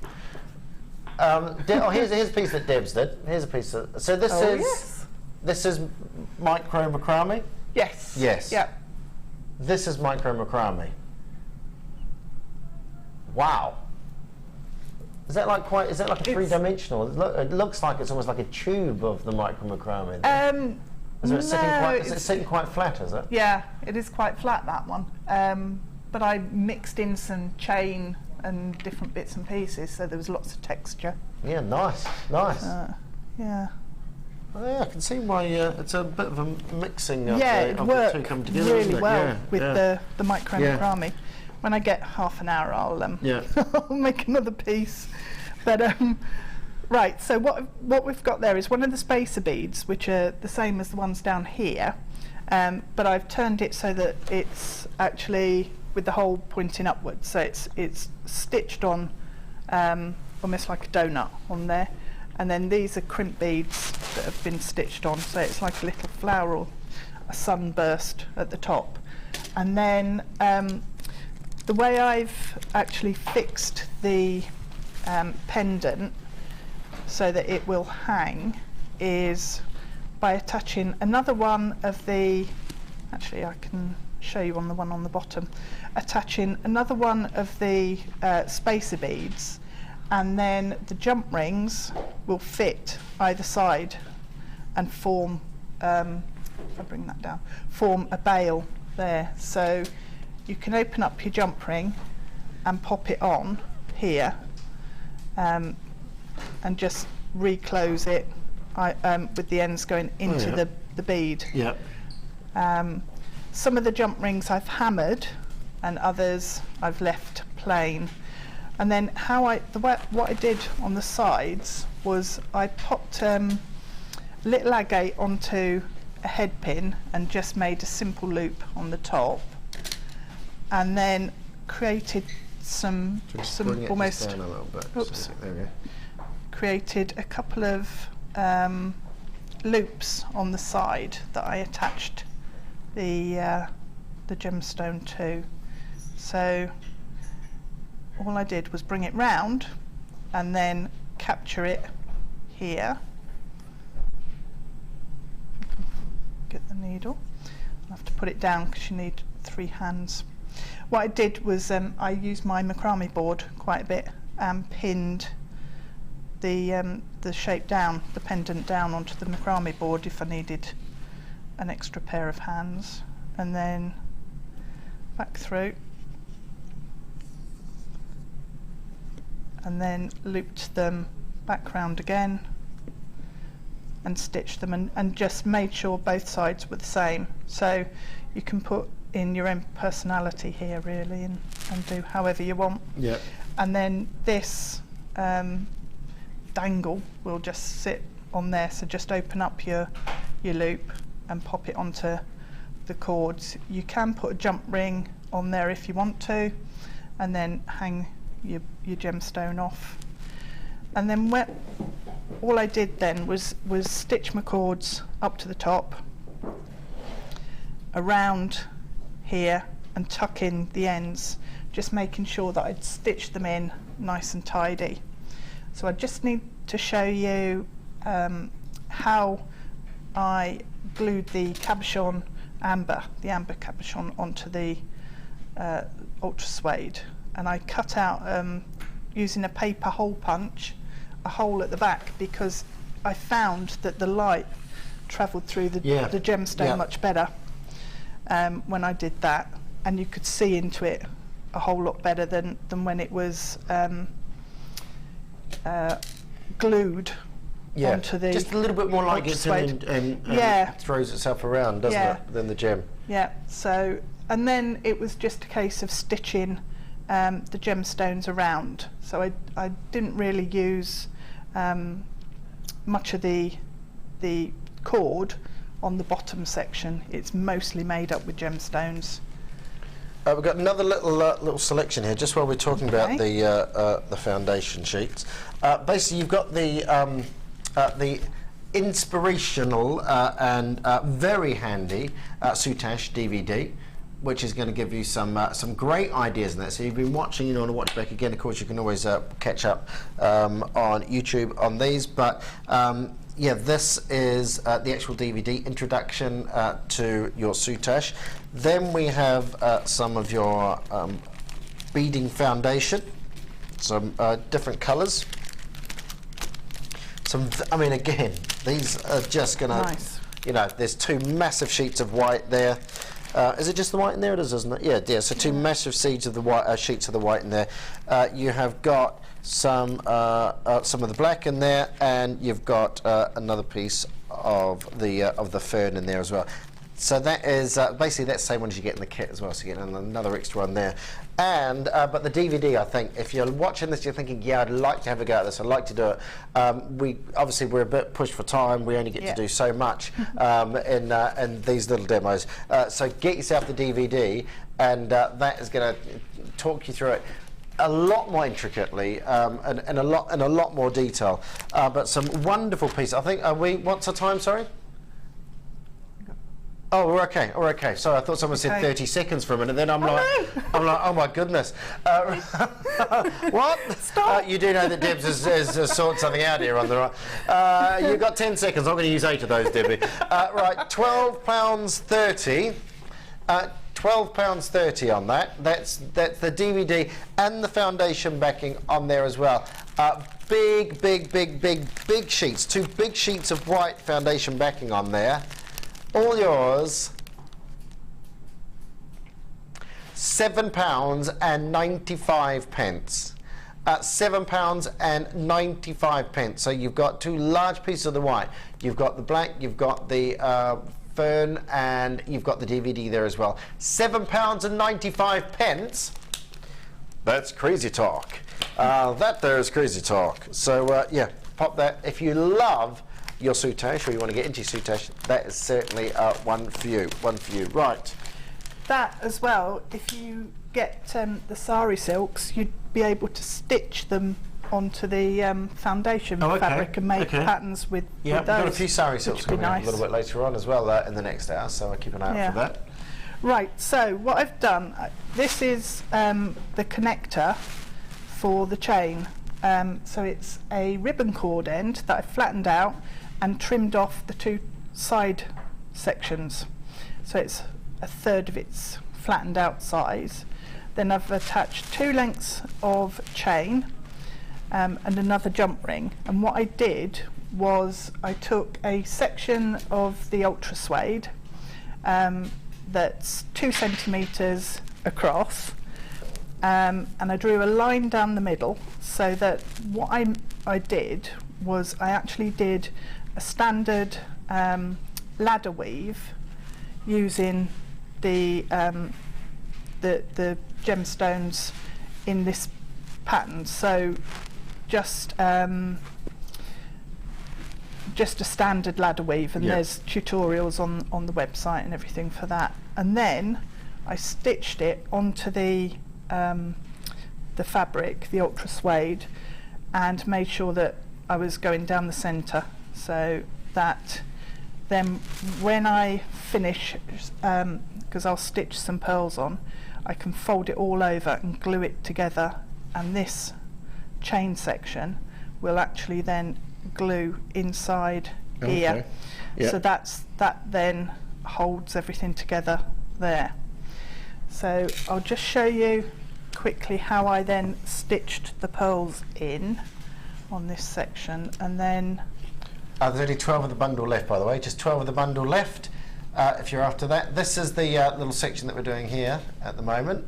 Here's a piece that Debs did. Here's a piece that... So this this is micro macrame? Yes. Yes. Yeah. This is micro macrame. Wow. Is that like a three-dimensional? It looks like it's almost like a tube of the micro macrame. Is it sitting quite flat, is it? Yeah, it is quite flat, that one. But I mixed in some chain and different bits and pieces, so there was lots of texture. Yeah, nice. Yeah. Well, yeah, I can see why it's a bit of a mixing of it the two come together, really well with the micro macrame. When I get half an hour, I'll I'll make another piece. But right, so what we've got there is one of the spacer beads, which are the same as the ones down here, but I've turned it so that it's actually with the hole pointing upwards, so it's stitched on almost like a donut on there, and then these are crimp beads that have been stitched on, so it's like a little flower or a sunburst at the top, and then the way I've actually fixed the pendant so that it will hang is by attaching another one of the, actually I can show you on the one on the bottom, attaching another one of the spacer beads, and then the jump rings will fit either side and form, if I bring that down, form a bail there. So you can open up your jump ring and pop it on here and just reclose it with the ends going into the bead. Yep. Some of the jump rings I've hammered and others I've left plain. And then what I did on the sides was I popped a little agate onto a head pin and just made a simple loop on the top, and then created some almost down a little bit. Oops. There we go. Created a couple of loops on the side that I attached the gemstone to. So all I did was bring it round and then capture it here. Get the needle. I'll have to put it down because you need 3 hands. What I did was I used my macrame board quite a bit and pinned the shape down, the pendant down onto the macrame board if I needed an extra pair of hands, and then back through, and then looped them back round again and stitched them, and just made sure both sides were the same. So you can put in your own personality here really and do however you want. Yeah. And then this dangle will just sit on there, so just open up your loop and pop it onto the cords. You can put a jump ring on there if you want to, and then hang your gemstone off. And then all I did then was stitch my cords up to the top, around here, and tuck in the ends just making sure that I'd stitched them in nice and tidy. So I just need to show you how I glued the cabochon amber, the amber cabochon, onto the ultra suede, and I cut out using a paper hole punch a hole at the back, because I found that the light travelled through the gemstone much better when I did that, and you could see into it a whole lot better than when it was glued onto the just a little bit more like it's and throws itself around, doesn't it, than the gem. Yeah, so, and then it was just a case of stitching the gemstones around. So I didn't really use much of the cord on the bottom section. It's mostly made up with gemstones. We've got another little selection here, just while we're talking about the foundation sheets. Basically, you've got the inspirational and very handy Soutache DVD, which is going to give you some great ideas in that. So you've been watching, you want to watch back again, of course you can always catch up on YouTube on these, but yeah, this is the actual DVD introduction to your Soutache. Then we have some of your beading foundation, some different colours. I mean, again, these are just going to, you know, there's two massive sheets of white there. Is it just the white in there? It is, isn't it? Yeah. So two massive sheets of the white in there. You have got some of the black in there, and you've got another piece of the fern in there as well. So that is basically that's the same one as you get in the kit as well. So you get another extra one there. And but the DVD, I think, if you're watching this, you're thinking, yeah, I'd like to have a go at this. I'd like to do it. We're a bit pushed for time. We only get to do so much in these little demos. So get yourself the DVD, and that is going to talk you through it a lot more intricately and a lot more detail. But some wonderful pieces. I think what's the time? Sorry. Oh, we're okay. We're okay. Sorry, I thought someone said 30 seconds for a minute. Then I'm like, oh my goodness. What? Stop. You do know that Debs has sorted something out here on the right. You've got 10 seconds. I'm going to use 8 of those, Debbie. Right, £12.30. £12.30 on that. That's the DVD and the foundation backing on there as well. Big sheets. 2 big sheets of white foundation backing on there. All yours. £7.95. £7.95. So you've got 2 large pieces of the white. You've got the black. You've got the fern, and you've got the DVD there as well. £7.95. That's crazy talk. That there is crazy talk. So yeah, pop that if you love your Soutache, or you want to get into Soutache. That is certainly one for you. Right. That as well, if you get the sari silks, you'd be able to stitch them onto the foundation fabric and make patterns with those. We've got a few sari silks coming up a little bit later on as well in the next hour, so I'll keep an eye out for that. Right, so what I've done, this is the connector for the chain. So it's a ribbon cord end that I flattened out and trimmed off the 2 side sections. So it's a third of its flattened out size. Then I've attached 2 lengths of chain and another jump ring. And what I did was I took a section of the ultra suede that's 2 centimetres across, and I drew a line down the middle, so that what I did was I actually did a standard ladder weave using the gemstones in this pattern. So just a standard ladder weave, and there's tutorials on the website and everything for that. And then I stitched it onto the fabric, the ultra suede, and made sure that I was going down the centre, so that then when I finish, because I'll stitch some pearls on, I can fold it all over and glue it together, and this chain section will actually then glue inside here. So that then holds everything together there. So I'll just show you quickly how I then stitched the pearls in on this section, and then there's only 12 of the bundle left, by the way, just 12 of the bundle left if you're after that. This is the little section that we're doing here at the moment.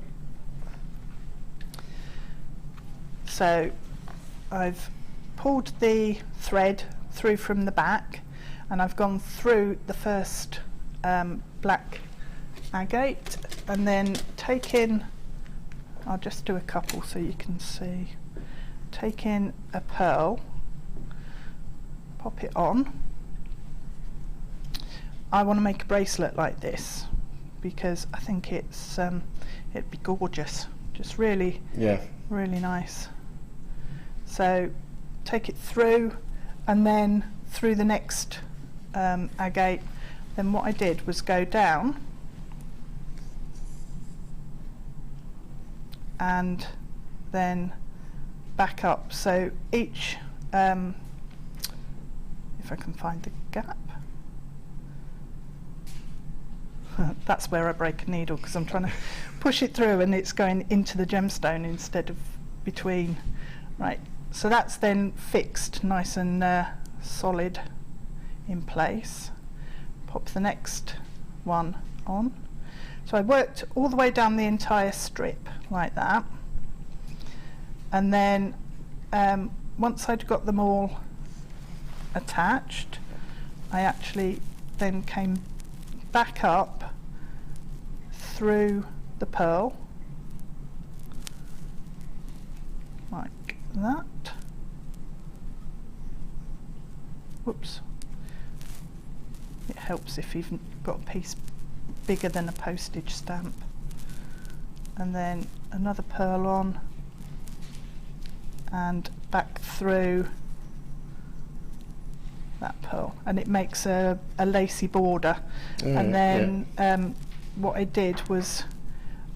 So I've pulled the thread through from the back, and I've gone through the first black agate, and then taken, I'll just do a couple so you can see, take in a pearl, pop it on. I want to make a bracelet like this because I think it's it'd be gorgeous, just really really nice. So take it through, and then through the next agate. Then what I did was go down and then back up. So each, if I can find the gap, that's where I break a needle because I'm trying to push it through and it's going into the gemstone instead of between. Right, so that's then fixed nice and solid in place. Pop the next one on. So I worked all the way down the entire strip like that, and then once I'd got them all attached, I actually then came back up through the pearl like that. Whoops. It helps if you've got a piece bigger than a postage stamp. And then another pearl on and back through that pearl, and it makes a lacy border. And then what I did was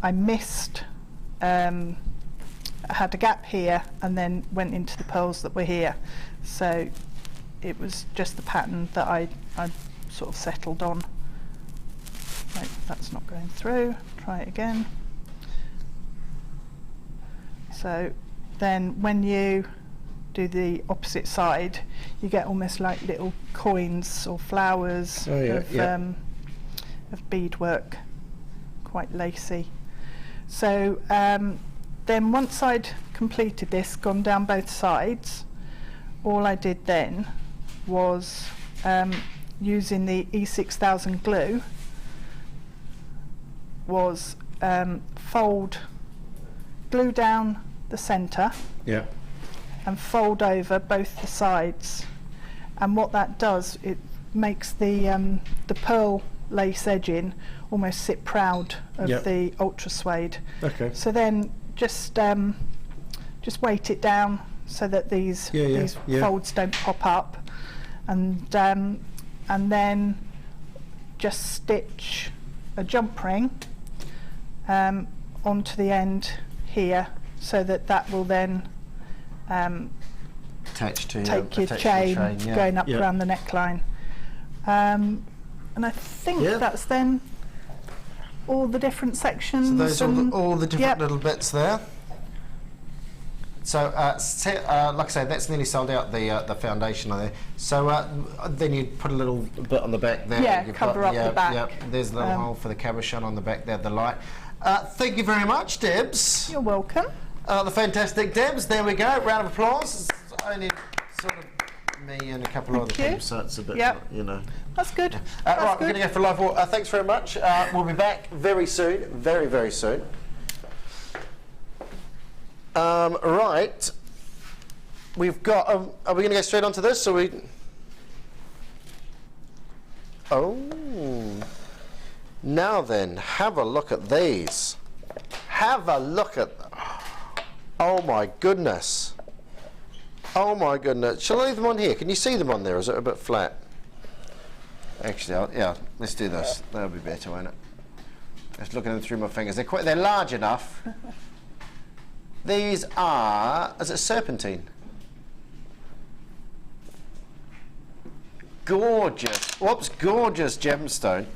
I missed, I had a gap here and then went into the pearls that were here, so it was just the pattern that I sort of settled on. Right, that's not going through, try it again. So then when you do the opposite side, you get almost like little coins or flowers of beadwork, quite lacy. So then once I'd completed this, gone down both sides, all I did then was using the E6000 glue was glue down the centre and fold over both the sides, and what that does, it makes the pearl lace edging almost sit proud of the ultra suede. So then just weight it down so that these folds don't pop up, and then just stitch a jump ring onto the end here, so that will then take your chain going up around the neckline. And I think that's then all the different sections. So those are all the different little bits there. So, like I say, that's nearly sold out, the foundation on there. So then you put a little bit on the back there. Yeah, cover up the back. There's a little hole for the cabochon on the back there, the light. Thank you very much, Debs. You're welcome. The fantastic Debs. There we go. Round of applause. It's only sort of me and a couple of other people, so it's a bit, you know. That's good. Right, we're going to go for live walk. Thanks very much. We'll be back very soon, very, very soon. Right, we've got, are we going to go straight onto this, or we? Oh, now then, have a look at these. Have a look at, oh my goodness. Oh my goodness. Shall I leave them on here? Can you see them on there, or is it a bit flat? Actually, yeah, let's do this. That'll be better, won't it? Just looking at them through my fingers. They're large enough. These are, is it serpentine? Gorgeous. Whoops, gorgeous gemstone.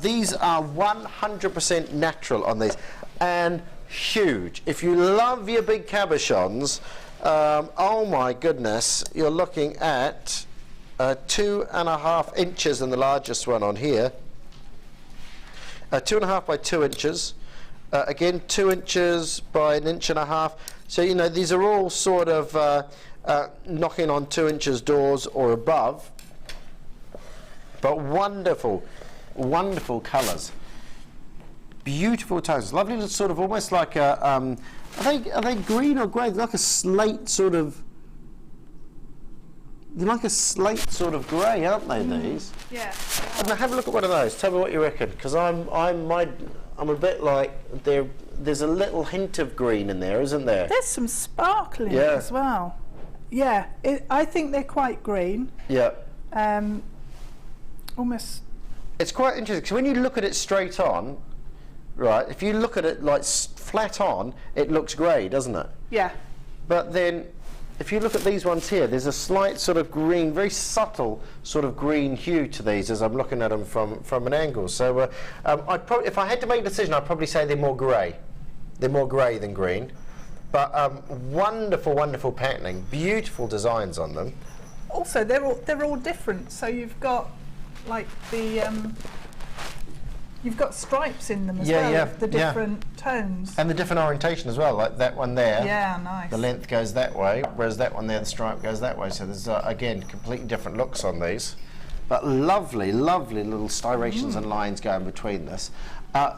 These are 100% natural on these, and huge. If you love your big cabochons, oh my goodness, you're looking at 2.5 inches in the largest one on here. 2.5 by 2 inches. Again, 2 inches by 1.5 inches. So, you know, these are all sort of knocking on 2 inches doors or above. But wonderful, wonderful colours. Beautiful tones. Lovely, little sort of almost like a, are they green or grey? Like a slate sort of, they're like a slate sort of grey, aren't they, these? Yeah. Now have a look at one of those. Tell me what you reckon, because I'm a bit like, there's a little hint of green in there, isn't there? There's some sparkle in it as well. Yeah, I think they're quite green. Yeah. Almost. It's quite interesting, because when you look at it straight on, right, if you look at it like flat on, it looks grey, doesn't it? Yeah. But then, if you look at these ones here, there's a slight sort of green, very subtle sort of green hue to these as I'm looking at them from an angle. So I'd probably, if I had to make a decision, I'd probably say they're more grey. They're more grey than green. But wonderful, wonderful patterning, beautiful designs on them. Also, they're all different. So you've got like the you've got stripes in them as well, the different tones. And the different orientation as well, like that one there. Yeah, nice. The length goes that way, whereas that one there, the stripe goes that way. So there's, again, completely different looks on these. But lovely, lovely little striations and lines going between this.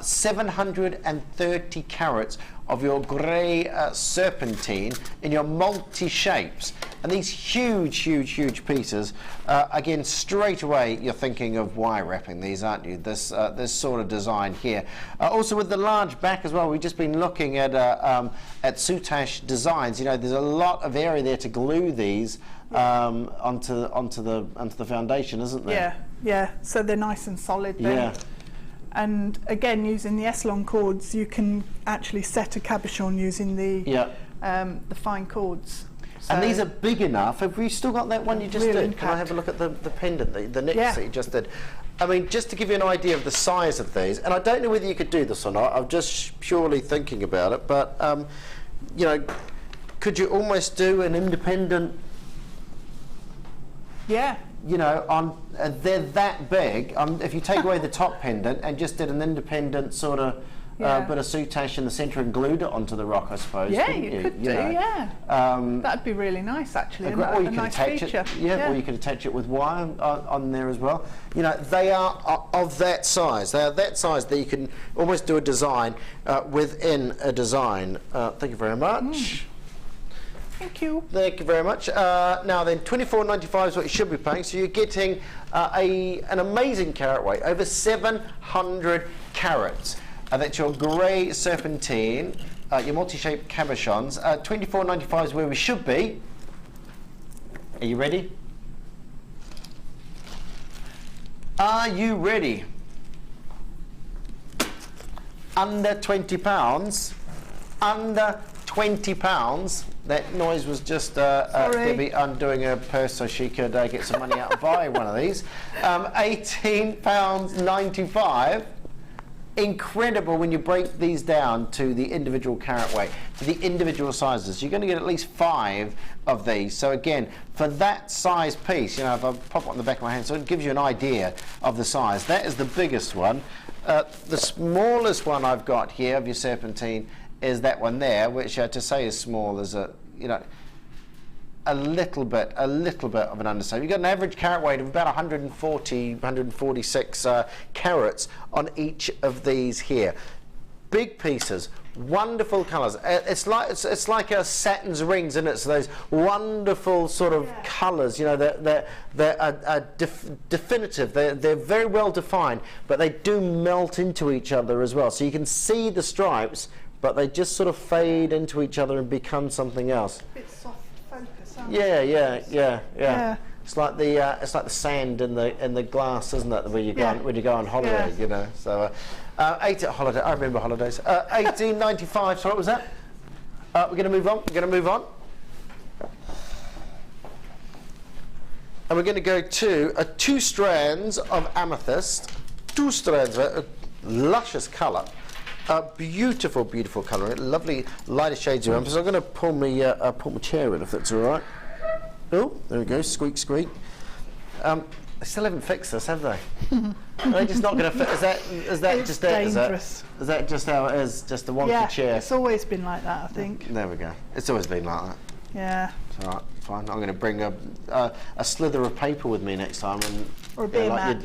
730 carats of your grey serpentine in your multi-shapes. And these huge, huge, huge pieces, again, straight away you're thinking of wire wrapping these, aren't you? This sort of design here. Also with the large back as well, we've just been looking at Soutache designs. You know, there's a lot of area there to glue these onto the foundation, isn't there? Yeah, yeah. So they're nice and solid then. Yeah. And again, using the S-Lon cords, you can actually set a cabochon using the fine cords. So and these are big enough. Have we still got that one you just really did? Can I have a look at the pendant, the necklace that you just did? I mean, just to give you an idea of the size of these, and I don't know whether you could do this or not, I'm just purely thinking about it, but, you know, could you almost do an independent... Yeah. You know, they're that big. If you take away the top pendant and just did an independent sort of bit of soutache in the centre and glued it onto the rock, I suppose. Yeah, you could do. Yeah, that'd be really nice, actually. Or you could nice attach feature. it. Or you could attach it with wire on there as well. You know, they are of that size. They are that size that you can almost do a design within a design. Thank you very much. Thank you. Thank you very much. Now then, $24.95 is what you should be paying. So you're getting an amazing carat weight, over 700 carats. That's your grey serpentine, your multi-shaped cabochons. $24.95 is where we should be. Are you ready? Are you ready? Under £20. Under £20. That noise was just Debbie undoing her purse so she could get some money out and buy one of these. £18.95. Incredible when you break these down to the individual carat weight, to the individual sizes. You're going to get at least 5 of these. So again, for that size piece, you know, if I pop it on the back of my hand, so it gives you an idea of the size. That is the biggest one. The smallest one I've got here of your serpentine is that one there, which to say is small is a little bit of an understatement. You've got an average carat weight of about 146 carats on each of these here. Big pieces, wonderful colours. It's like a satin's rings, isn't it? So those wonderful sort of colours, you know, they're definitive. They're very well defined, but they do melt into each other as well. So you can see the stripes, but they just sort of fade into each other and become something else. A bit soft focus, aren't Yeah. It's like the sand in the glass, isn't it? Where you go when you go on holiday, you know. So 8 at holiday. I remember holidays. 1895. So what was that? We're going to move on. We're going to move on. And we're going to go to 2 strands of amethyst. 2 strands of it, luscious colour. Beautiful, beautiful colour. Lovely lighter shades of amethyst. I'm going to pull my chair in if that's all right. Oh, there we go. Squeak, squeak. They still haven't fixed this, have they? Are they just not going to fix? Is that just dangerous? Is that just how it is? Just a wonky chair? Yeah, it's always been like that, I think. There we go. It's always been like that. Yeah. It's all right, fine. I'm going to bring a slither of paper with me next time, and or a beer mat.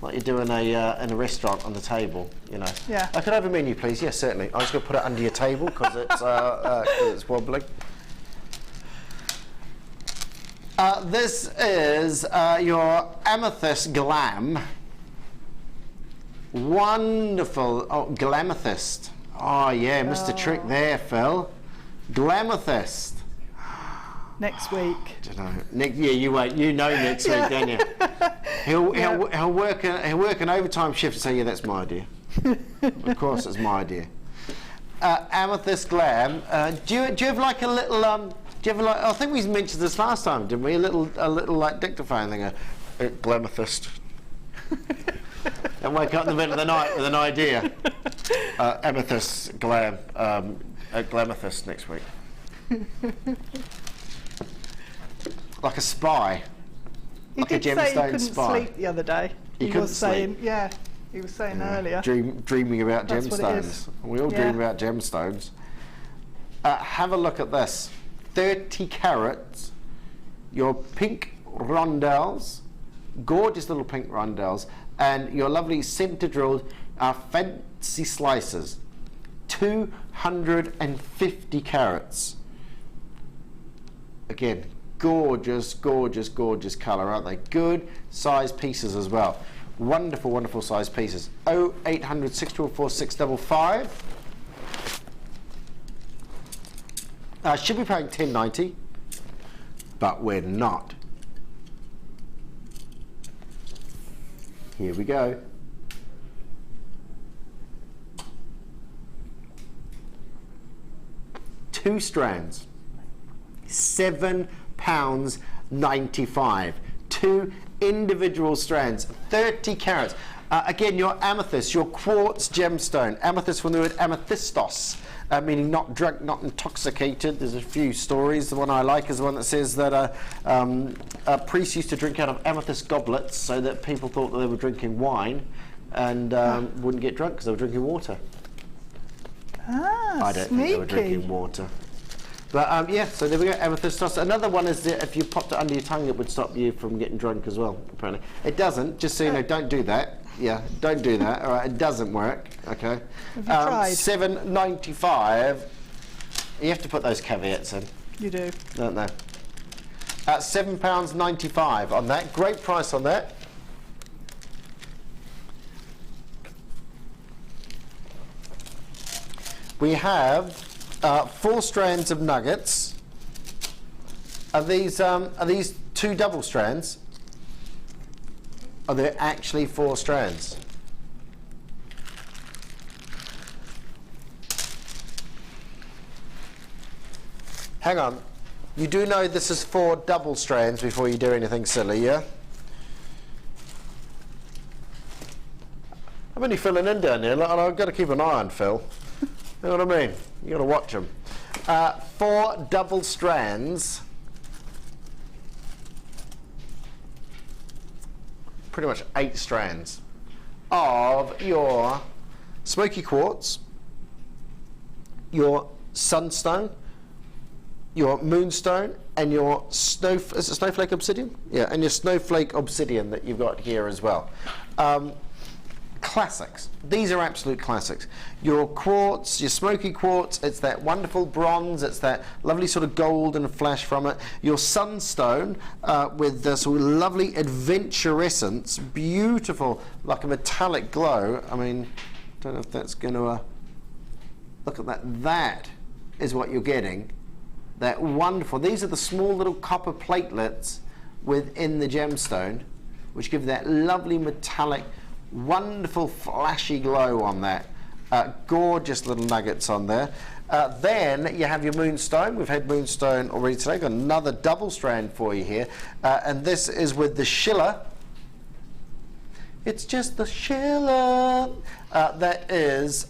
Like you're doing in a restaurant on the table, you know. Yeah. Could I have a menu, please? Yes, certainly. I'm just going to put it under your table because it's wobbling. This is your Amethyst Glam. Wonderful. Oh, Glamethyst. Oh, yeah, Mr. Trick there, Phil. Glamethyst. Next week. I don't know. Yeah, you wait. You know next week, don't you? He'll work an overtime shift and say, yeah, that's my idea. Of course, it's my idea. Amethyst Glam. Do you have like a little do you have like? I think we mentioned this last time, didn't we? A little like dictaphone thing. Glamethyst. And wake up in the middle of the night with an idea. Amethyst Glam. Glamethyst next week. Like a spy. He like did a gemstone say he couldn't spy. sleep the other day. He was saying, yeah, he was saying earlier. Dreaming about That's gemstones. We all dream about gemstones. Have a look at this. 30 carats. Your pink rondelles, gorgeous little pink rondelles, and your lovely centre drilled fancy slices. 250 carats. Again, gorgeous, gorgeous, gorgeous colour, aren't they? Good size pieces as well. Wonderful, wonderful size pieces. 0800 644 655. Should be paying $10.90, but we're not. Here we go. Two strands. £7.95. 2 individual strands, 30 carats. Again, your amethyst, your quartz gemstone. Amethyst from the word amethystos, meaning not drunk, not intoxicated. There's a few stories. The one I like is the one that says that priests used to drink out of amethyst goblets so that people thought that they were drinking wine and wouldn't get drunk because they were drinking water. I don't think they were drinking water. But yeah, so there we go, amethystos. Another one is that if you popped it under your tongue, it would stop you from getting drunk as well, apparently. It doesn't, just so you know, don't do that. Yeah, don't do that, all right, it doesn't work, okay. Have you tried? $7.95, you have to put those caveats in. You do. Don't they? £7.95 on that, great price on that. We have 4 strands of nuggets. Are these 2 double strands? Are there actually 4 strands? Hang on. You do know this is 4 double strands before you do anything silly, yeah? I'm only filling in down there, and I've got to keep an eye on Phil. You know what I mean? You got to watch them. 4 double strands. Pretty much 8 strands of your smoky quartz, your sunstone, your moonstone, and your is it snowflake obsidian? Yeah, and your snowflake obsidian that you've got here as well. Classics. These are absolute classics. Your quartz, your smoky quartz, it's that wonderful bronze, it's that lovely sort of golden flash from it. Your sunstone with this lovely adventurescence, beautiful, like a metallic glow. I mean, don't know if that's going to look at that. That is what you're getting. That wonderful. These are the small little copper platelets within the gemstone, which give that lovely metallic, wonderful flashy glow on that. Gorgeous little nuggets on there. Then you have your moonstone. We've had moonstone already today. Got another double strand for you here, and this is with the schiller. It's just the schiller. That is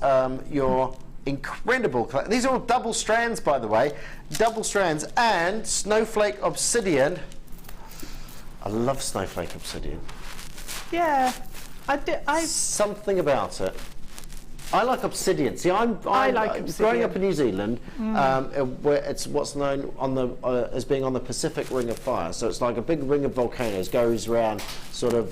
your incredible. These are all double strands, by the way. Double strands and snowflake obsidian. I love snowflake obsidian. Yeah, Something about it. I like obsidian. See, I like obsidian. Growing up in New Zealand, where it's what's known on the as being on the Pacific Ring of Fire. So it's like a big ring of volcanoes, goes around sort of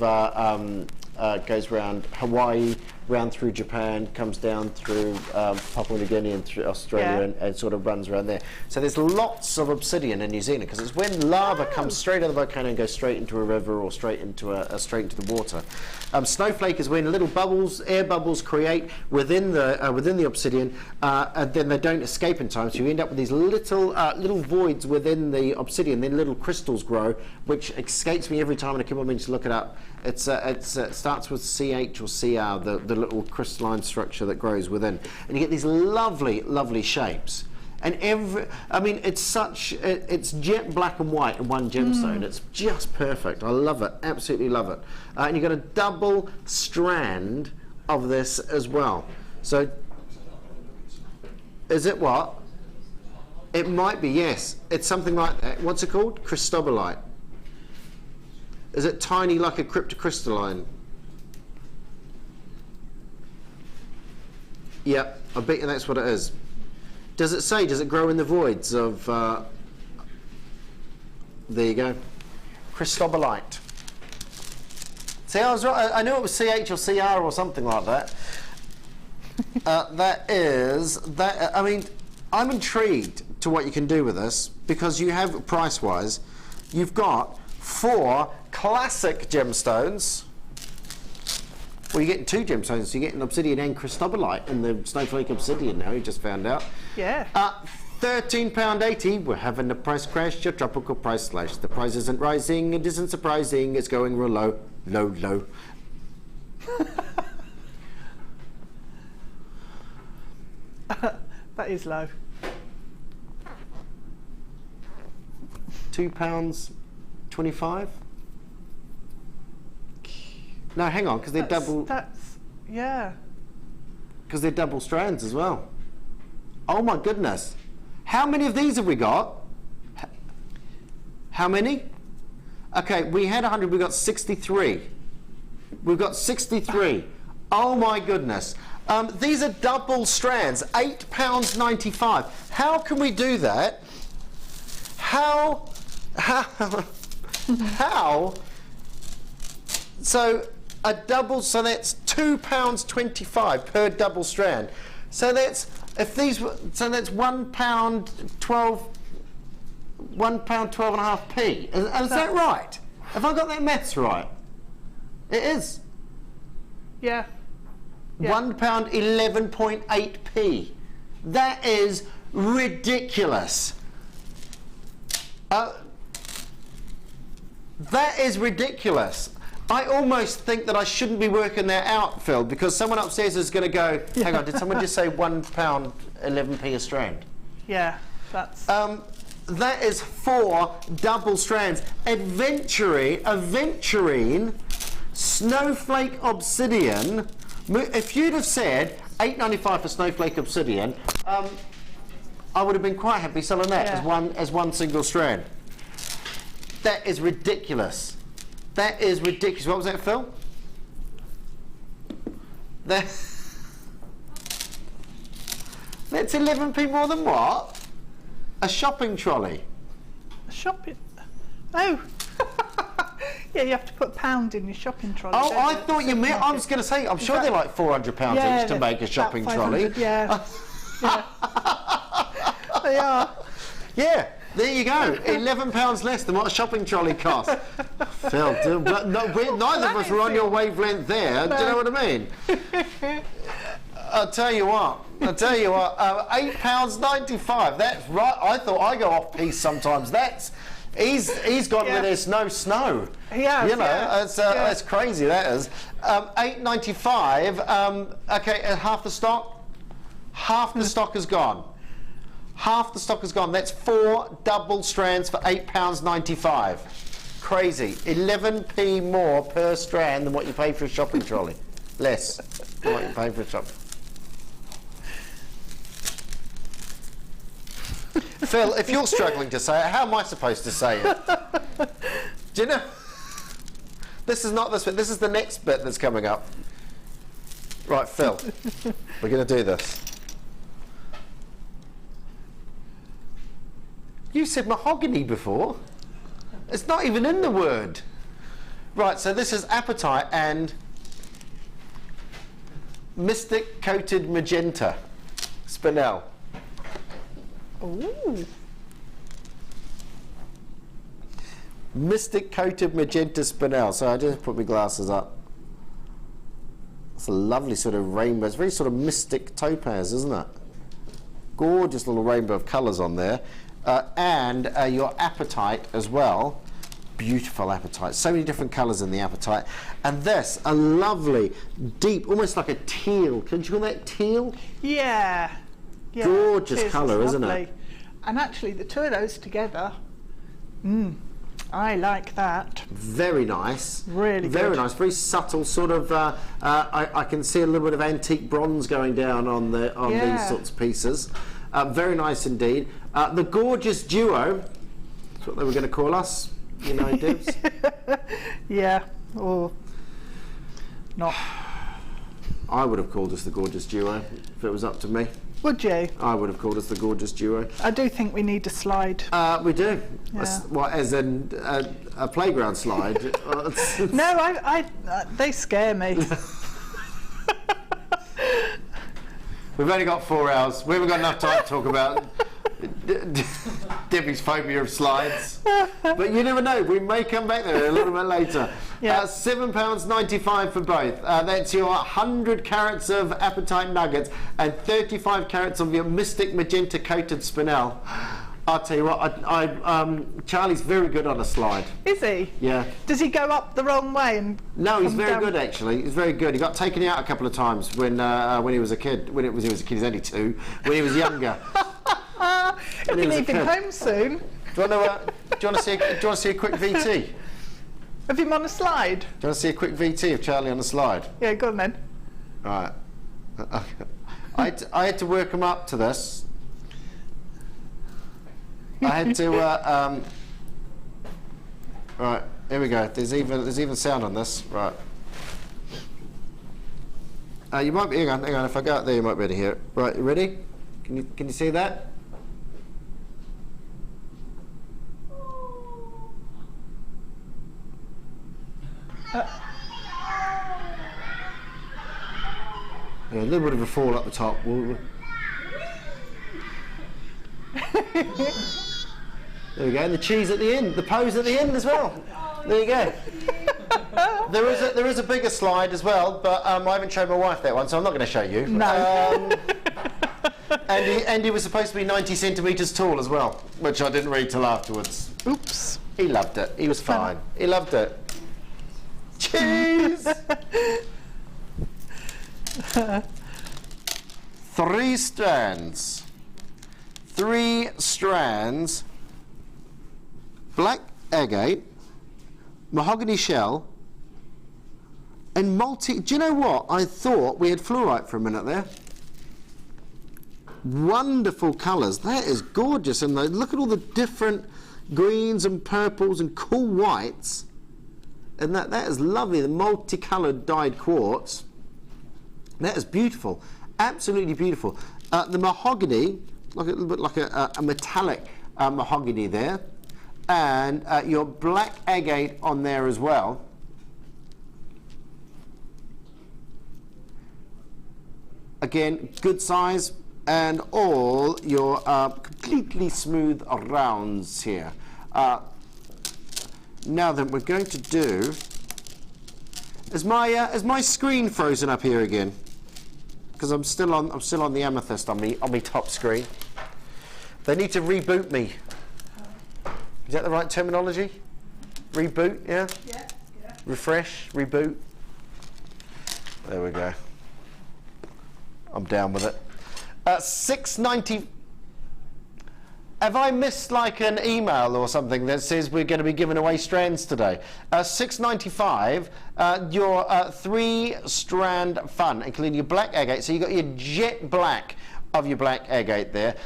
goes around Hawaii, round through Japan, comes down through Papua New Guinea and through Australia, and sort of runs around there. So there's lots of obsidian in New Zealand because it's when lava comes straight out of the volcano and goes straight into a river or straight into the water. Snowflake is when little bubbles, air bubbles, create within the obsidian, and then they don't escape in time. So you end up with these little voids within the obsidian. Then little crystals grow, which escapes me every time, and I keep on meaning to look it up. It starts with CH or CR, the little crystalline structure that grows within, and you get these lovely, lovely shapes. And it's jet black and white in one gemstone. It's just perfect. I love it, absolutely love it. And you've got a double strand of this as well. So, is it what? It might be, yes. It's something like that. What's it called? Cristobalite. Is it tiny like a cryptocrystalline? Yep, I bet you that's what it is. Does it say, does it grow in the voids of, there you go, Cristobalite. See, I was right, I knew it was CH or CR or something like that. I mean, I'm intrigued to what you can do with this, because you have, price-wise, you've got 4 classic gemstones. Well, you're getting 2 gemstones, so you're getting obsidian and cristobalite in the snowflake obsidian now, you just found out. Yeah. £13.80, we're having the price crash, your tropical price slash. The price isn't rising, it isn't surprising, it's going real low, low, low. That is low. £2.25? No, hang on, because they're double. Yeah. Because they're double strands as well. Oh my goodness! How many of these have we got? How many? Okay, we had 100. We got 63. We've got 63. Oh my goodness! These are double strands. £8.95. How can we do that? How? So. A double, so that's £2.25 per double strand. So that's so that's £1.12 and a half p. Is that right? Have I got that maths right? It is. Yeah. £1.11.8p. That is ridiculous. That is ridiculous. I almost think that I shouldn't be working that out, Phil, because someone upstairs is going to go, hang on, did someone just say £1.11p a strand? Yeah, that's... that is 4 double strands. Aventurine, snowflake obsidian. If you'd have said £8.95 for snowflake obsidian, I would have been quite happy selling that as one single strand. That is ridiculous. That is ridiculous. What was that, Phil? That's 11p more than what? A shopping trolley. A shopping... Oh! Yeah, you have to put £1 in your shopping trolley. Oh, I thought you meant... I was going to say, I'm sure they're like £400 each to make a shopping trolley. Yeah. Yeah. They are. Yeah. There you go, £11 less than what a shopping trolley costs. Phil, but neither of us were on your wavelength there. No. Do you know what I mean? I'll tell you what. £8.95. That's right. I thought I go off piece sometimes. He's gone where there's no snow. Yeah, you know, it's crazy. That is $8.95. Okay, half the stock. Half the stock is gone. Half the stock is gone. That's 4 double strands for £8.95. Crazy. 11p more per strand than what you pay for a shopping trolley. Less than what you pay for a shopping. Phil, if you're struggling to say it, how am I supposed to say it? Do you know? This is not this bit. This is the next bit that's coming up. Right, Phil, we're going to do this. You said mahogany before. It's not even in the word. Right, so this is Appetite and Mystic Coated Magenta Spinel. Ooh. Mystic Coated Magenta Spinel. So I just put my glasses up. It's a lovely sort of rainbow. It's very sort of mystic topaz, isn't it? Gorgeous little rainbow of colours on there. And your Appetite as well. Beautiful Appetite. So many different colours in the Appetite. And this, a lovely, deep, almost like a teal. Can you call that teal? Yeah. Yeah, gorgeous colour, isn't it? And actually, the two of those together, I like that. Very nice. Really very good. nice. Very subtle, sort of. I can see a little bit of antique bronze going down on these sorts of pieces. Very nice indeed. The gorgeous duo. That's what they were going to call us. You know, Dibs. Yeah. Or not. I would have called us the gorgeous duo if it was up to me. Would you? I would have called us the gorgeous duo. I do think we need a slide. We do. Yeah. What, as in a playground slide? No, they scare me. We've only got 4 hours. We haven't got enough time to talk about Debbie's phobia of slides. But you never know. We may come back there a little bit later. Yeah. £7.95 for both. That's your 100 carats of Appetite nuggets and 35 carats of your Mystic Magenta Coated Spinel. I'll tell you what, Charlie's very good on a slide. Is he? Yeah. Does he go up the wrong way and No, he's very down? good actually. He's very good. He got taken out a couple of times when he was a kid. He was a kid, he's only 2. When he was younger. He'll be leaving home soon. Do you want to see a quick VT? Have him on a slide? Do you want to see a quick VT of Charlie on the slide? Yeah, go on then. Right. I had to work him up to this. I had to. Right. Here we go. There's even sound on this. Right. You might be. Hang on. If I go out there, you might be able to hear it. Right. You ready? Can you see that? A little bit of a fall up the top. There we go, and the cheese at the end, the pose at the end as well. There you go. There is a bigger slide as well, but I haven't shown my wife that one, so I'm not going to show you. No. And he was supposed to be 90 centimetres tall as well, which I didn't read till afterwards. Oops. He loved it. He was fine. He loved it. Cheese. 3 strands. 3 strands. Black agate, mahogany shell, and multi. Do you know what? I thought we had fluorite for a minute there. Wonderful colours. That is gorgeous. And look at all the different greens and purples and cool whites. And that is lovely. The multicoloured dyed quartz. That is beautiful. Absolutely beautiful. The mahogany, like a little bit like a metallic mahogany there. And your black agate on there as well. Again, good size, and all your completely smooth rounds here. Now then, we're going to do. Is my screen frozen up here again? Because I'm still on the amethyst on me top screen. They need to reboot me. Is that the right terminology? Reboot, yeah? Yeah, yeah. Refresh, reboot. There we go. I'm down with it. $6.90. Have I missed like an email or something that says we're going to be giving away strands today? $6.95. Your 3-strand fun, including your black agate. So you got your jet black of your black agate there.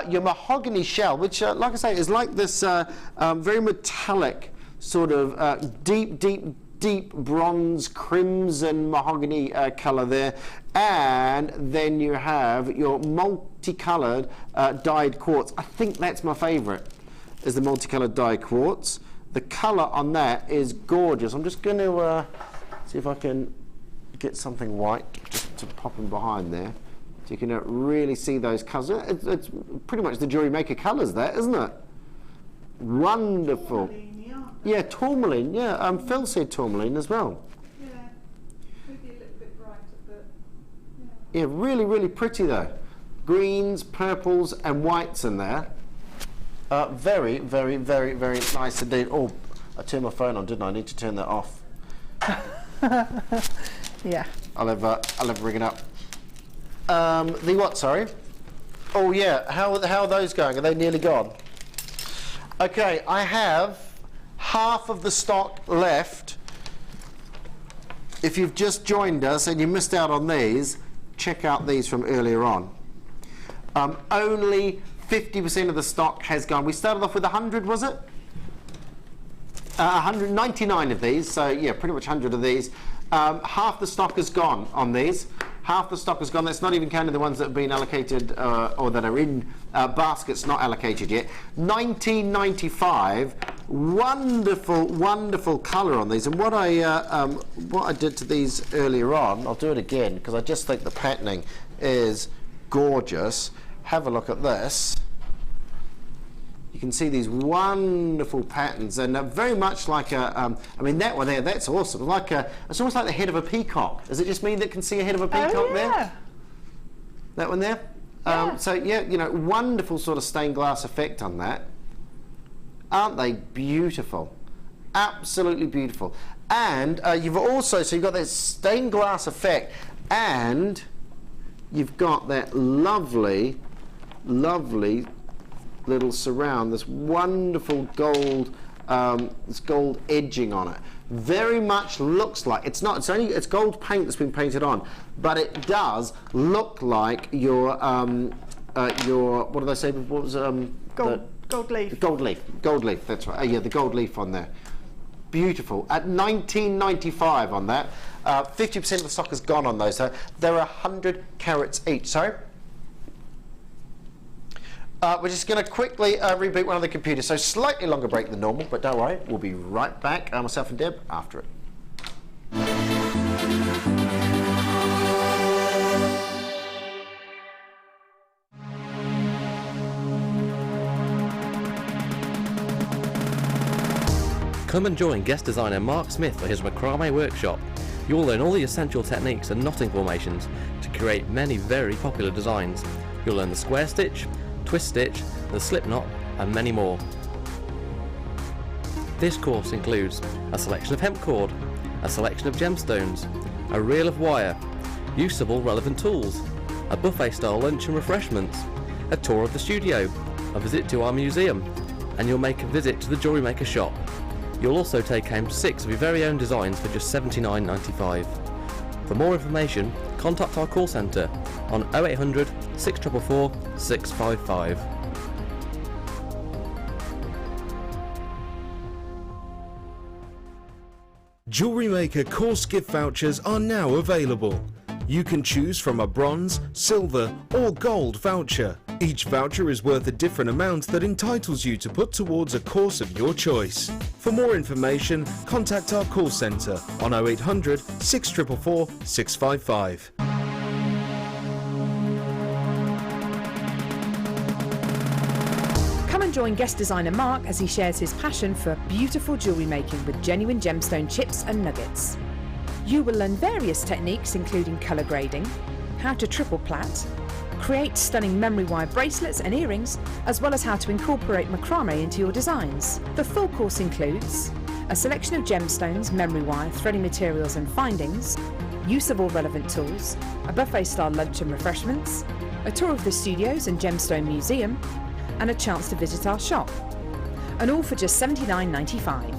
Your mahogany shell, which, like I say, is like this very metallic sort of deep bronze crimson mahogany colour there. And then you have your multicoloured dyed quartz. I think that's my favourite, is the multicoloured dyed quartz. The colour on that is gorgeous. I'm just going to see if I can get something white just to pop in behind there, so you can really see those colours. It's pretty much the JewelleryMaker colours, that, isn't it? Wonderful. Yeah, tourmaline. Yeah, Phil said tourmaline as well. Yeah, maybe a little bit brighter, but yeah, really, really pretty though. Greens, purples, and whites in there. Very, very, very, very nice indeed. Oh, I turned my phone on, didn't I? I need to turn that off. yeah. I'll have ring it up. The what? Sorry. Oh yeah. How are those going? Are they nearly gone? Okay, I have half of the stock left. If you've just joined us and you missed out on these, check out these from earlier on. Only 50% of the stock has gone. We started off with 100, was it? 199 of these, so yeah, pretty much 100 of these. Half the stock is gone on these. Half the stock is gone. That's not even counting the ones that have been allocated or that are in baskets not allocated yet. $19.95. Wonderful, wonderful colour on these. And what I did to these earlier on, I'll do it again because I just think the patterning is gorgeous. Have a look at this. You can see these wonderful patterns, and very much like a, I mean, that one there, that's awesome. Like it's almost like the head of a peacock. Is it just me that can see a head of a peacock there? That one there? Yeah. So yeah, you know, wonderful sort of stained glass effect on that. Aren't they beautiful? Absolutely beautiful. And you've also, so you've got that stained glass effect, and you've got that lovely, lovely little surround, this wonderful gold, this gold edging on it. Very much looks like, it's not, it's gold paint that's been painted on, but it does look like your what did I say before? What was gold leaf. Gold leaf, that's right. Yeah, the gold leaf on there. Beautiful. At $19.95 on that. 50% of the stock is gone on those. So they're 100 carats each. Sorry? We're just going to quickly reboot one of the computers. So slightly longer break than normal, but don't worry, we'll be right back, myself and Deb, after it. Come and join guest designer Mark Smith for his macrame workshop. You'll learn all the essential techniques and knotting formations to create many very popular designs. You'll learn the square stitch, twist stitch, the slip knot, and many more. This course includes a selection of hemp cord, a selection of gemstones, a reel of wire, use of all relevant tools, a buffet style lunch and refreshments, a tour of the studio, a visit to our museum, and you'll make a visit to the JewelleryMaker shop. You'll also take home 6 of your very own designs for just $79.95. For more information, contact our call centre on 0800 644 655. JewelleryMaker course gift vouchers are now available. You can choose from a bronze, silver or gold voucher. Each voucher is worth a different amount that entitles you to put towards a course of your choice. For more information, contact our call centre on 0800 644 655. Come and join guest designer Mark as he shares his passion for beautiful jewellery making with genuine gemstone chips and nuggets. You will learn various techniques including colour grading, how to triple plait, Create stunning memory wire bracelets and earrings, as well as how to incorporate macrame into your designs. The full course includes a selection of gemstones, memory wire, threading materials and findings, use of all relevant tools, a buffet-style lunch and refreshments, a tour of the studios and gemstone museum, and a chance to visit our shop. And all for just $79.95.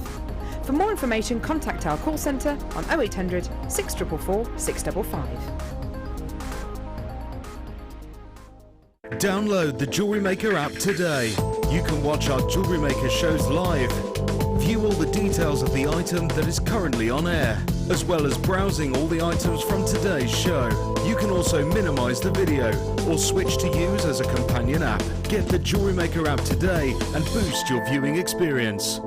For more information, contact our call centre on 0800 644 655. Download the JewelleryMaker app today. You can watch our JewelleryMaker shows live, view all the details of the item that is currently on air, as well as browsing all the items from today's show. You can also minimise the video or switch to use as a companion app. Get the JewelleryMaker app today and boost your viewing experience.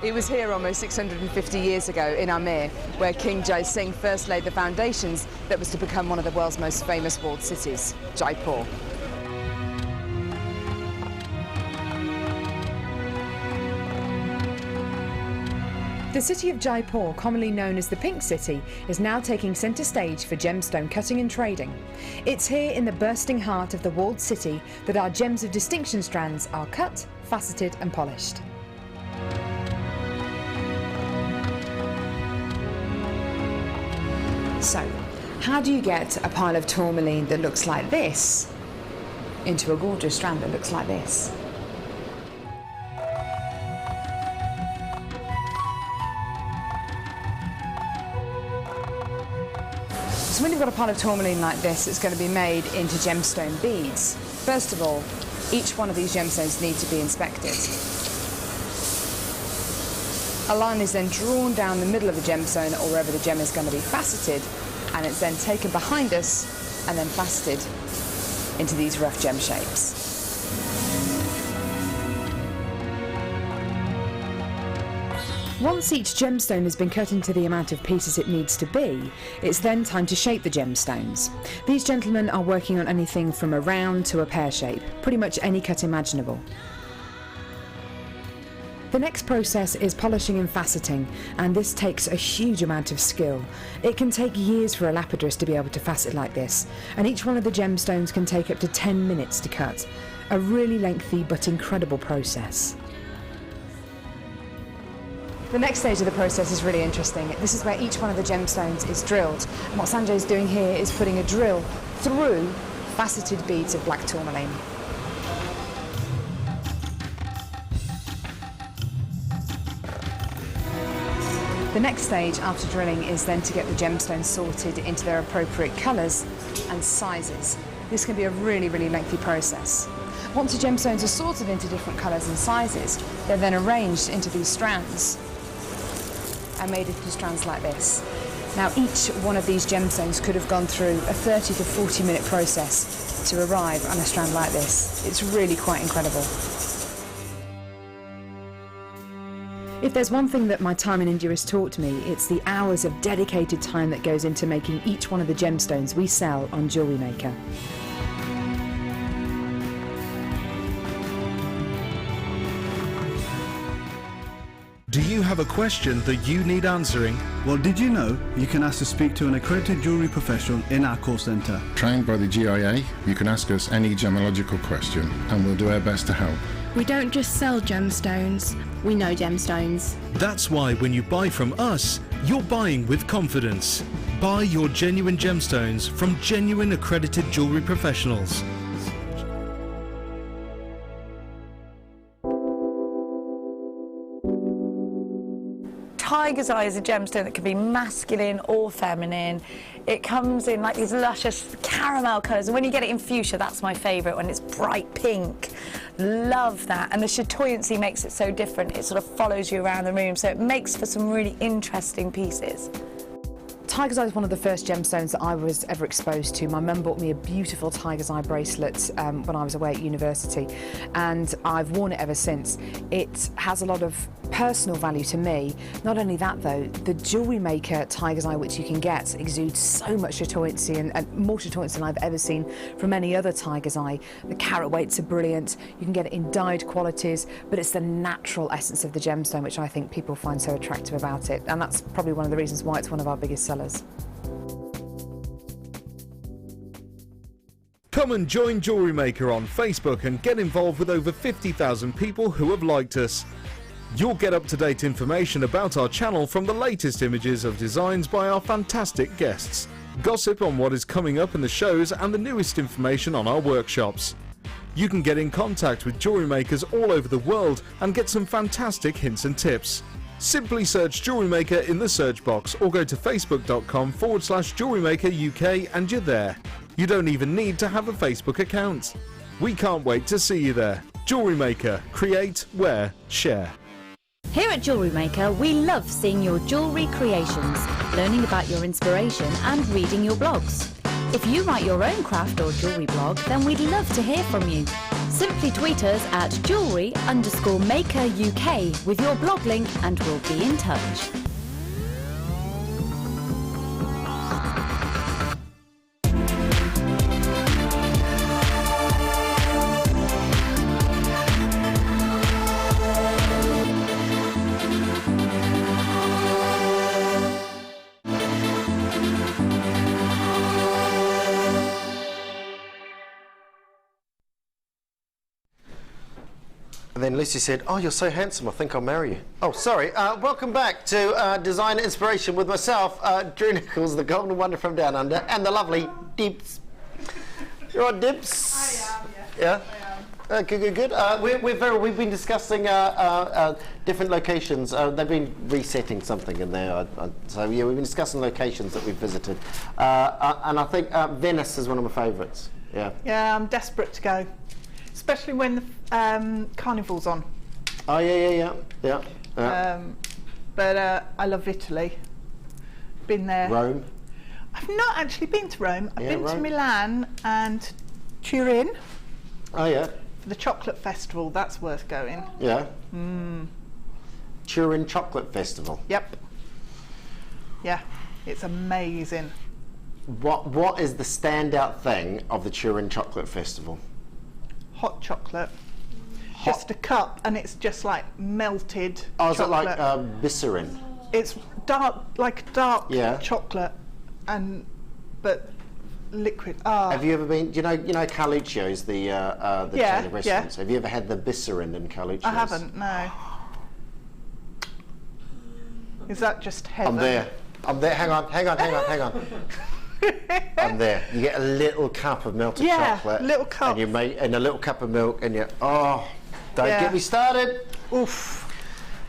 It was here almost 650 years ago in Amir, where King Jai Singh first laid the foundations that was to become one of the world's most famous walled cities, Jaipur. The city of Jaipur, commonly known as the Pink City, is now taking centre stage for gemstone cutting and trading. It's here in the bursting heart of the walled city that our gems of distinction strands are cut, faceted and polished. So, how do you get a pile of tourmaline that looks like this into a gorgeous strand that looks like this? So when you've got a pile of tourmaline like this, it's going to be made into gemstone beads. First of all, each one of these gemstones need to be inspected. A line is then drawn down the middle of the gemstone or wherever the gem is going to be faceted, and it's then taken behind us and then faceted into these rough gem shapes. Once each gemstone has been cut into the amount of pieces it needs to be, it's then time to shape the gemstones. These gentlemen are working on anything from a round to a pear shape, pretty much any cut imaginable. The next process is polishing and faceting, and this takes a huge amount of skill. It can take years for a lapidus to be able to facet like this, and each one of the gemstones can take up to 10 minutes to cut. A really lengthy but incredible process. The next stage of the process is really interesting. This is where each one of the gemstones is drilled, and what Sanjay's doing here is putting a drill through faceted beads of black tourmaline. The next stage after drilling is then to get the gemstones sorted into their appropriate colours and sizes. This can be a really, really lengthy process. Once the gemstones are sorted into different colours and sizes, they're then arranged into these strands and made into strands like this. Now each one of these gemstones could have gone through a 30 to 40 minute process to arrive on a strand like this. It's really quite incredible. If there's one thing that my time in India has taught me, it's the hours of dedicated time that goes into making each one of the gemstones we sell on JewelleryMaker. Do you have a question that you need answering? Well, did you know you can ask to speak to an accredited jewellery professional in our call centre? Trained by the GIA, you can ask us any gemological question and we'll do our best to help. We don't just sell gemstones, we know gemstones. That's why when you buy from us, you're buying with confidence. Buy your genuine gemstones from genuine accredited jewellery professionals. Tiger's eye is a gemstone that can be masculine or feminine. It comes in like these luscious caramel colours, and when you get it in fuchsia, that's my favourite, when it's bright pink. Love that, and the chatoyancy makes it so different. It sort of follows you around the room, so it makes for some really interesting pieces. Tiger's Eye is one of the first gemstones that I was ever exposed to. My mum bought me a beautiful Tiger's Eye bracelet when I was away at university, and I've worn it ever since. It has a lot of personal value to me. Not only that though, the JewelleryMaker Tiger's Eye which you can get exudes so much chatoyancy and more chatoyancy than I've ever seen from any other Tiger's Eye. The carat weights are brilliant, you can get it in dyed qualities, but it's the natural essence of the gemstone which I think people find so attractive about it, and that's probably one of the reasons why it's one of our biggest sellers. Come and join JewelleryMaker on Facebook and get involved with over 50,000 people who have liked us. You'll get up-to-date information about our channel from the latest images of designs by our fantastic guests, gossip on what is coming up in the shows, and the newest information on our workshops. You can get in contact with jewellery makers all over the world and get some fantastic hints and tips. Simply search JewelleryMaker in the search box or go to facebook.com/JewelleryMaker UK and you're there. You don't even need to have a Facebook account. We can't wait to see you there. JewelleryMaker. Create, wear, share. Here at JewelleryMaker, we love seeing your jewellery creations, learning about your inspiration and reading your blogs. If you write your own craft or jewellery blog, then we'd love to hear from you. Simply tweet us at jewellery_maker UK with your blog link and we'll be in touch. And then Lucy said, "Oh, you're so handsome, I think I'll marry you." Oh, sorry. Welcome back to Design Inspiration with myself, Drew Nicholls, the Golden Wonder from Down Under, and the lovely Dibs. You're on, Dibs? I am, yeah. Yeah? Good. We've been discussing different locations. They've been resetting something in there. So yeah, we've been discussing locations that we've visited. And I think Venice is one of my favourites. Yeah. Yeah, I'm desperate to go. Especially when the carnival's on. Oh yeah. But I love Italy. Been there. Rome. I've not actually been to Rome. I've been Rome. to Milan and Turin. Oh yeah. For the chocolate festival, that's worth going. Yeah. Turin Chocolate Festival. Yep. Yeah, it's amazing. What is the standout thing of the Turin Chocolate Festival? Hot chocolate. Just a cup, and it's just like melted. Oh, is chocolate. it like glycerin? It's dark, like dark Yeah. chocolate, but liquid. Ah. Have you ever been? You know Carluccio's, the chain of restaurants. Have you ever had the glycerin in Carluccio's? I haven't. No. Is that just heaven? I'm there. Hang on. I'm there. You get a little cup of melted chocolate. Little cup. And a little cup of milk, and don't get me started. Oof.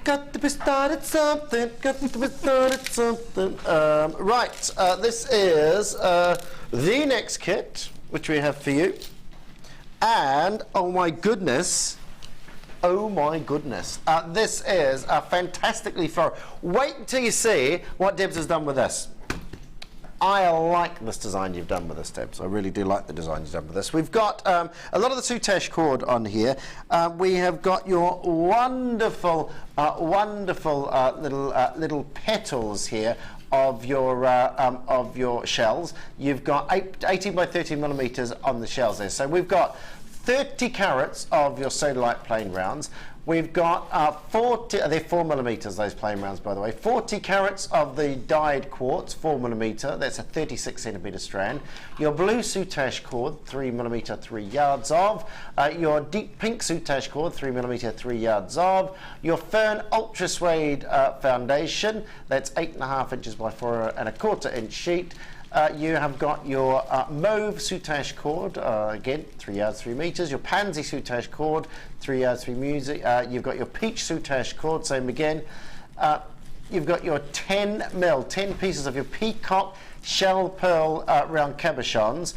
Got to be started something. Right, this is the next kit, which we have for you. And, oh my goodness, this is fantastically floral. Wait until you see what Debs has done with this. I like this design you've done with this, Debs. I really do like the design you've done with this. We've got a lot of the Soutache cord on here. We have got your wonderful little petals here of your shells. You've got 18 by 30 millimeters on the shells there. So we've got 30 carats of your sodalite plain rounds. We've got 40, they're 4 millimeters, those plain rounds, by the way. 40 carats of the dyed quartz, 4 millimeter. That's a 36 centimeter strand. Your blue Soutache cord, 3 millimeter, 3 yards of. Your deep pink Soutache cord, 3 millimeter, 3 yards of. Your fern ultra suede foundation, that's 8.5 inches by 4.25 inch sheet. You have got your mauve Soutache cord, again 3 yards 3 meters. Your pansy Soutache cord, 3 yards 3 meters. You've got your peach Soutache cord, same again. You've got your 10 pieces of your peacock shell pearl round cabochons.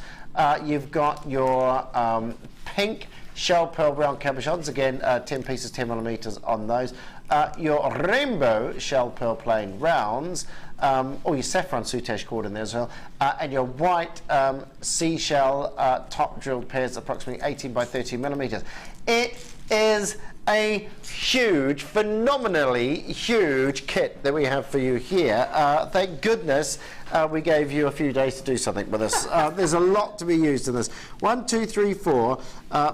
You've got your pink shell pearl round cabochons, again 10 pieces 10 millimeters on those. Your rainbow shell pearl plain rounds. or your saffron Soutache cord in there as well, and your white seashell top drilled pairs, approximately 18 by 13 millimeters. It is a huge, phenomenally huge kit that we have for you here. Thank goodness we gave you a few days to do something with us. There's a lot to be used in this. 1, 2, 3, 4,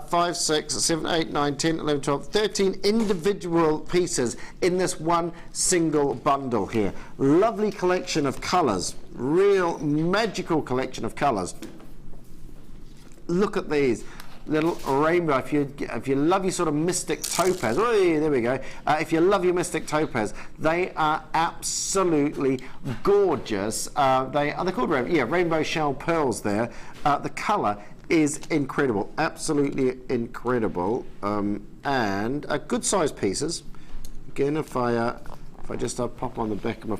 5, 6, 7, 8, 9, 10, 11, 12, 13 individual pieces in this one single bundle here. Lovely collection of colours, real magical collection of colours. Look at these. Little rainbow. If you love your sort of mystic topaz, oh, there we go. If you love your mystic topaz, they are absolutely gorgeous. They're called rainbow shell pearls. There, the colour is incredible, absolutely incredible, and good sized pieces. Again, if I just pop on the back of my,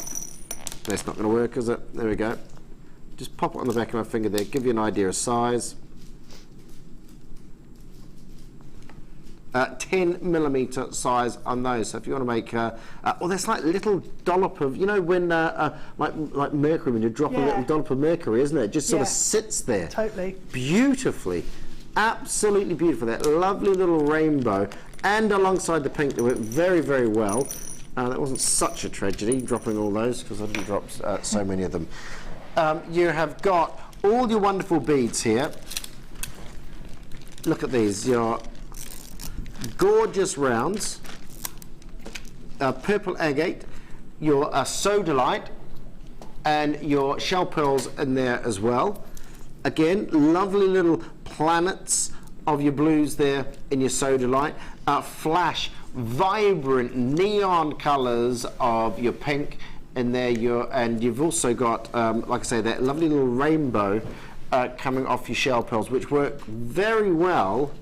that's not going to work, is it? There we go. Just pop it on the back of my finger there. Give you an idea of size. 10 millimeter size on those. So if you want to make, well, that's like a little dollop of, you know, when like mercury, when you drop a little dollop of mercury, isn't it? It just sort of sits there. Totally. Beautifully, absolutely beautiful. That lovely little rainbow, and alongside the pink, they work very, very well. That wasn't such a tragedy dropping all those, because I didn't drop so many of them. You have got all your wonderful beads here. Look at these. Your gorgeous rounds, purple agate, your sodalite, and your shell pearls in there as well. Again, lovely little planets of your blues there in your sodalite. Flash, vibrant neon colours of your pink in there. And you've also got, like I say, that lovely little rainbow coming off your shell pearls, which work very well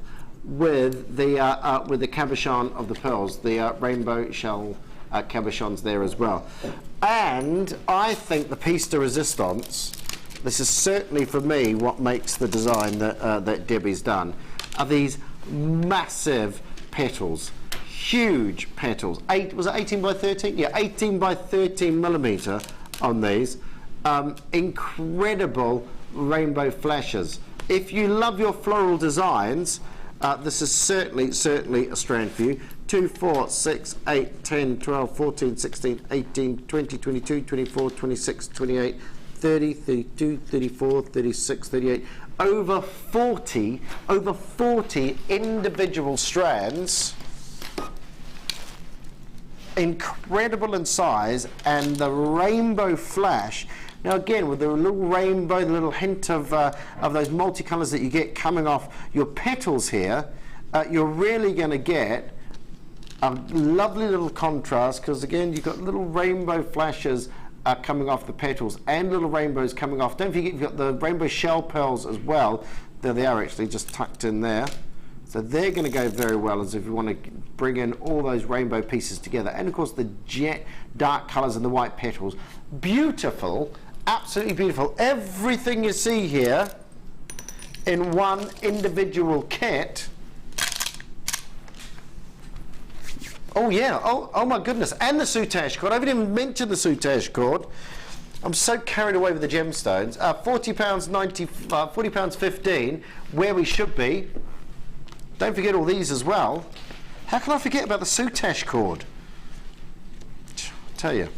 with the cabochon of the pearls, the rainbow shell cabochons there as well. And I think the piece de resistance, this is certainly for me what makes the design that Debbie's done, are these massive petals, huge petals. Was it 18 by 13? Yeah, 18 by 13 millimeter on these. Incredible rainbow flashes. If you love your floral designs, this is certainly a strand for you. 2, 4, 6, 8, 10, 12, 14, 16, 18, 20, 22, 24, 26, 28, 30, 32, 34, 36, 38. Over 40 individual strands. Incredible in size, and the rainbow flash. Now again, with the little rainbow, the little hint of those multicolours that you get coming off your petals here, you're really going to get a lovely little contrast, because again, you've got little rainbow flashes coming off the petals, and little rainbows coming off. Don't forget, you've got the rainbow shell pearls as well. There they are, actually, just tucked in there. So they're going to go very well as if you want to bring in all those rainbow pieces together. And of course, the jet dark colours and the white petals. Beautiful. Absolutely beautiful. Everything you see here in one individual kit. Oh yeah, oh my goodness, and the Soutache cord. I haven't even mentioned the Soutache cord. I'm so carried away with the gemstones. £40.15, where we should be. Don't forget all these as well. How can I forget about the Soutache cord? I tell you,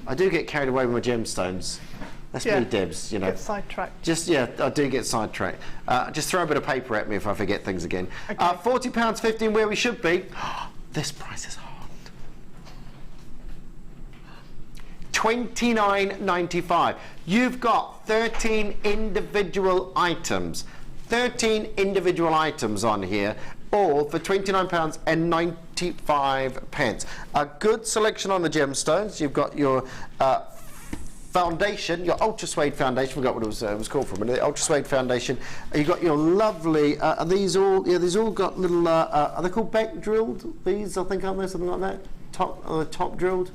I do get carried away with my gemstones. That's me, Debs, you know. Get sidetracked. Just, yeah, I do get sidetracked. Just throw a bit of paper at me if I forget things again. Okay. £40.15, where we should be. This price is hard. $29.95. You've got 13 individual items. 13 individual items on here, all for £29.95. A good selection on the gemstones. You've got your foundation, your ultra suede foundation. Forgot what it was called for a minute. The ultra suede foundation. You've got your lovely. Are these all? Yeah, these all got little. Are they called back drilled? These, I think, aren't they? Something like that. Top drilled.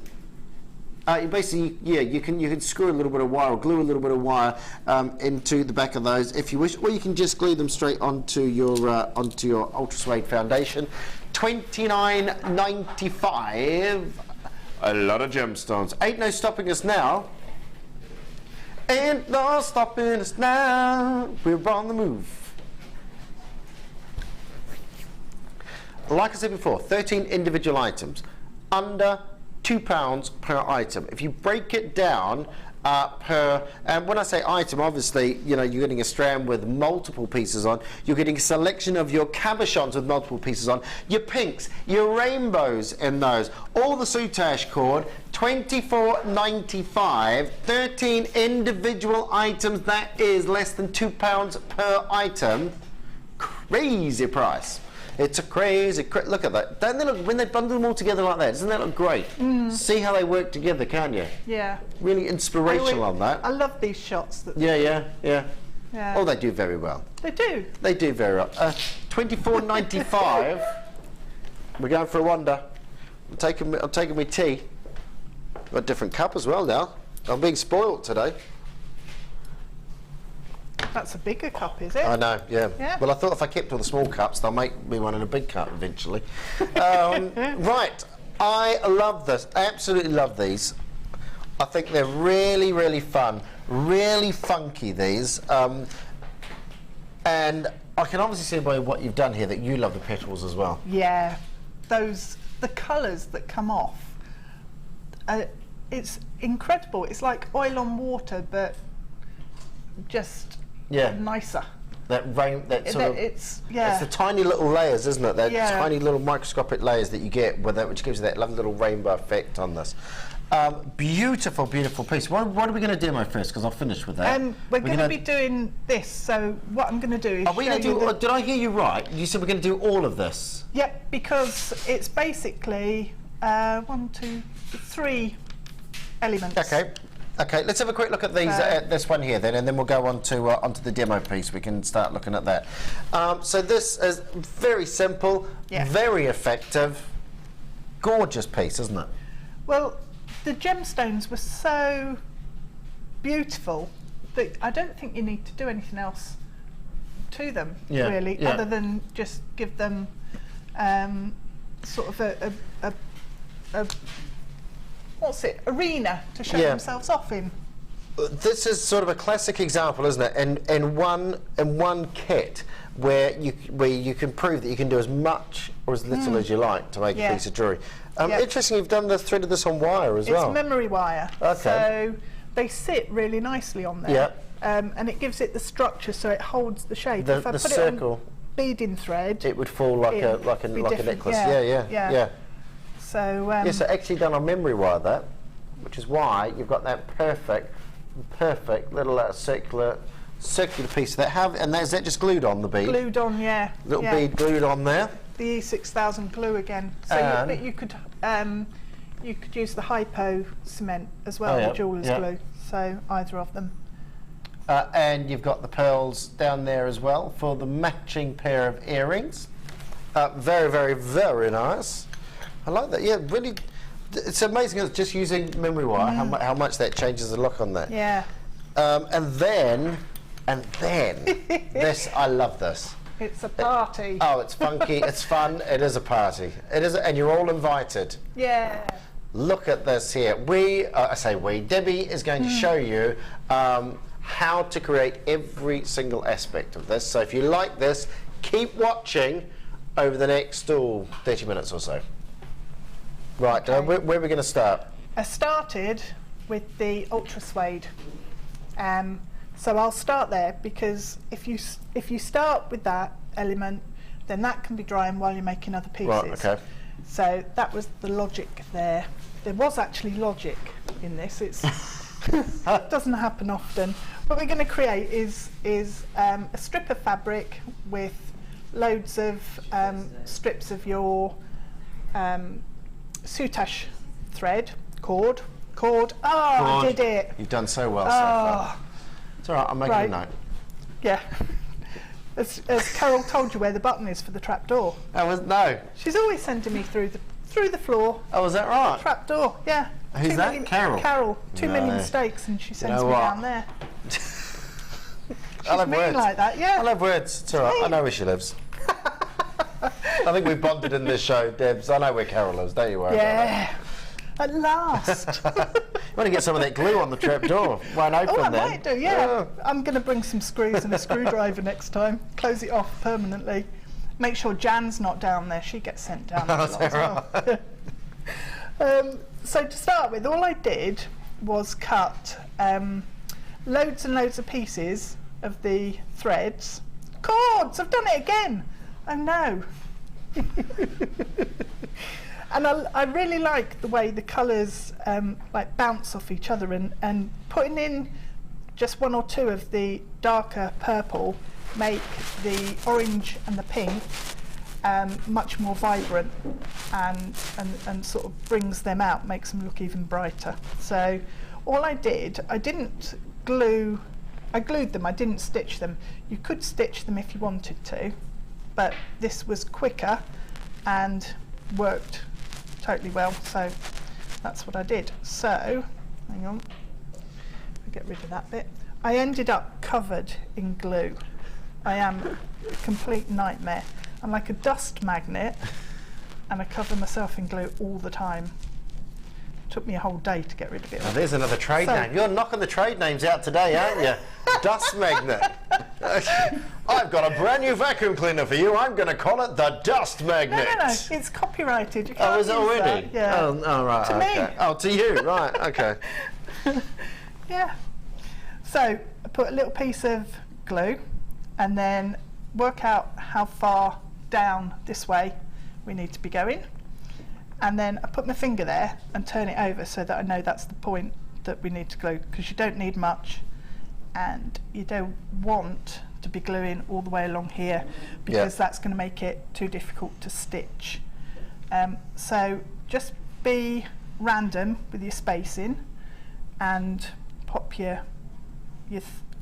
You basically, yeah, you can screw a little bit of wire or glue a little bit of wire into the back of those if you wish, or you can just glue them straight onto your ultra suede foundation. $29.95. A lot of gemstones. Ain't no stopping us now. Ain't no stopping us now. We're on the move. Like I said before, 13 individual items, under £2 per item. If you break it down per, and when I say item, obviously, you know, you're getting a strand with multiple pieces on, you're getting a selection of your cabochons with multiple pieces on, your pinks, your rainbows in those, all the soutache cord, $24.95, 13 individual items, that is less than £2 per item. Crazy price. It's a crazy, look at that. Don't they look, when they bundle them all together like that, doesn't that look great? See how they work together, can't you? Yeah. Really inspirational on that. I love these shots. That yeah. Yeah. Oh, they do very well. They do. They do very well. $24.95. We're going for a wonder. I'm taking my tea. Got a different cup as well now. I'm being spoilt today. That's a bigger cup, is it? I know, yeah. Well, I thought if I kept all the small cups, they'll make me one in a big cup eventually. Right, I love this. I absolutely love these. I think they're really, really fun, really funky, these. And I can obviously see by what you've done here that you love the petals as well. Yeah, the colours that come off, it's incredible. It's like oil on water, but just nicer. It's the tiny little layers, isn't it? They're tiny little microscopic layers that you get with that, which gives you that lovely little rainbow effect on this. Beautiful, beautiful piece. What are we going to demo first? Because I'll finish with that. We're going to be doing this. So what I'm going to do is. Are we going to do? Did I hear you right? You said we're going to do all of this. Yep, because it's basically 1, 2, 3 elements. Okay, let's have a quick look at these. This one here, then, and then we'll go on to onto the demo piece. We can start looking at that. So this is very simple, very effective, gorgeous piece, isn't it? Well, the gemstones were so beautiful that I don't think you need to do anything else to them, really, other than just give them sort of a arena to show themselves off in. This is sort of a classic example, isn't it? In one kit where you can prove that you can do as much or as little as you like to make a piece of jewellery. Interesting, you've done threaded this on wire as well. It's memory wire, so they sit really nicely on there. And it gives it the structure, so it holds the shape. If I put circle, it on beading thread, it would fall like a necklace. Yeah. So so actually done on memory wire, that, which is why you've got that perfect little circular piece of that. And is that just glued on the bead? Glued on, Little bead glued on there. The E6000 glue again. So but you could use the hypo cement as well, the jeweller's glue. So either of them. And you've got the pearls down there as well for the matching pair of earrings. Very, very, very nice. I like that. Yeah, really. It's amazing just using memory wire how much that changes the look on that. Yeah. And then this, I love this. It's a party. Oh, it's funky. It's fun. It is a party. It is, and you're all invited. Yeah. Look at this here. Debbie is going to show you how to create every single aspect of this. So if you like this, keep watching over the next 30 minutes or so. Right, where are we going to start? I started with the ultra suede, so I'll start there because if you start with that element, then that can be drying while you're making other pieces. Right, okay. So that was the logic there. There was actually logic in this. It doesn't happen often. What we're going to create is a strip of fabric with loads of strips of your soutache thread, cord. I did it. You've done so well so far. It's all right, I'm making a note. Yeah. As Carol told you where the button is for the trap door. No. She's always sending me through the floor. Oh, is that right? Trap door, yeah. Who's that? Carol? Carol. Too many mistakes and she sends me down there. I love words. Like that, yeah. I love words. It's all right. I know where she lives. I think we bonded in this show, Debs. I know where Carol lives. Don't you worry about that. At last. want to get some of that glue on the trap door. Won't open I then. might do, yeah. I'm going to bring some screws and a screwdriver next time. Close it off permanently. Make sure Jan's not down there. She gets sent down a lot as well. So to start with, all I did was cut loads and loads of pieces of the threads. Cords! I've done it again! Oh no! And I really like the way the colours like bounce off each other, and putting in just one or two of the darker purple make the orange and the pink much more vibrant, and sort of brings them out, makes them look even brighter. So all I did, I didn't glue, I glued them, I didn't stitch them. You could stitch them if you wanted to, but this was quicker and worked totally well, so that's what I did. So, hang on, I'll get rid of that bit. I ended up covered in glue. I am a complete nightmare. I'm like a dust magnet, and I cover myself in glue all the time. Took me a whole day to get rid of it. Now there's another trade name. You're knocking the trade names out today, aren't you? Dust magnet. I've got a brand new vacuum cleaner for you. I'm going to call it the Dust Magnet. No, it's copyrighted. You can't is it already? That. Yeah. Oh, right. To okay. me. Oh, to you, right? Okay. Yeah. So I put a little piece of glue, and then work out how far down this way we need to be going. And then I put my finger there and turn it over so that I know that's the point that we need to glue, because you don't need much, and you don't want to be gluing all the way along here, because that's going to make it too difficult to stitch. So just be random with your spacing, and pop your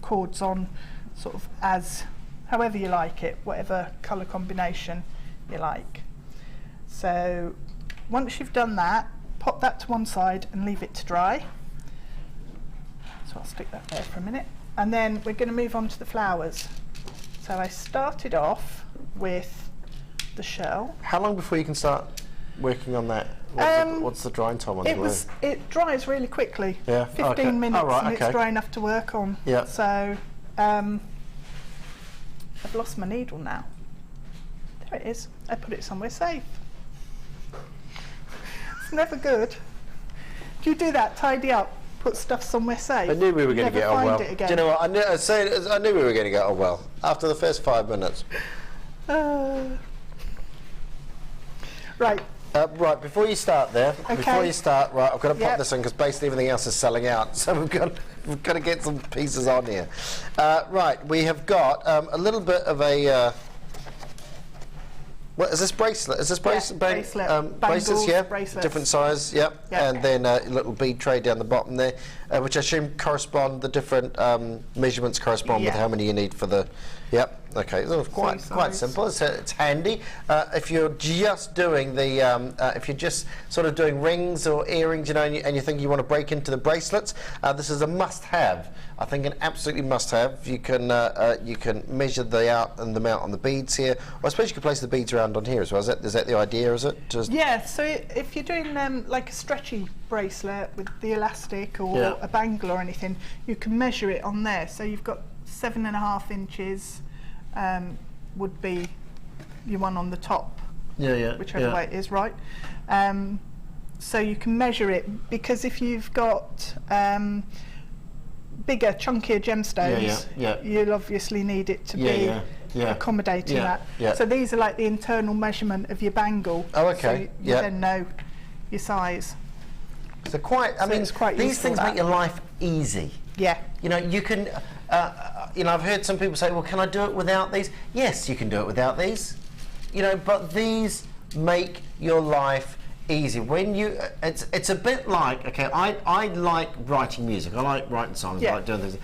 cords on sort of as however you like it, whatever colour combination you like. So once you've done that, pop that to one side and leave it to dry. So I'll stick that there for a minute. And then we're going to move on to the flowers. So I started off with the shell. How long before you can start working on that? What's the drying time on the glue? It dries really quickly. Yeah. 15 minutes, oh, right, and it's dry enough to work on. Yeah. So I've lost my needle now. There it is. I put it somewhere safe. It's never good. Do you do that? Tidy up, put stuff somewhere safe? I knew we were going to get on well. It again. Do you know what? I knew we were going to get on well after the first 5 minutes. Right. Right, before you start there, I've got to pop this in because basically everything else is selling out, so we've got to get some pieces on here. Right, we have got a little bit of a. What is this bracelet? Is this bracelet? Bracelets, yeah. Bracelets. Different size, yeah. And then a little bead tray down the bottom there, which I assume correspond. The different measurements correspond with how many you need for the. Yep. Okay. So quite simple. It's handy. If you're just doing the, if you're just sort of doing rings or earrings, you know, and you think you want to break into the bracelets, this is a must-have. I think an absolutely must-have. You can measure the out and the mount on the beads here. Or I suppose you could place the beads around on here as well. Is that the idea? Is it? Yeah. So if you're doing like a stretchy bracelet with the elastic or a bangle or anything, you can measure it on there. So you've got 7.5 inches would be your one on the top. Whichever way it is, right? So you can measure it, because if you've got bigger, chunkier gemstones, you'll obviously need it to be accommodating that. So these are like the internal measurement of your bangle. Oh, okay. So you then know your size. So it's quite these things make your life easy. Yeah. You know, you can. You know, I've heard some people say, well, can I do it without these? Yes, you can do it without these. You know, but these make your life easy. When you, it's a bit like, okay, I like writing music. I like writing songs. I like doing things.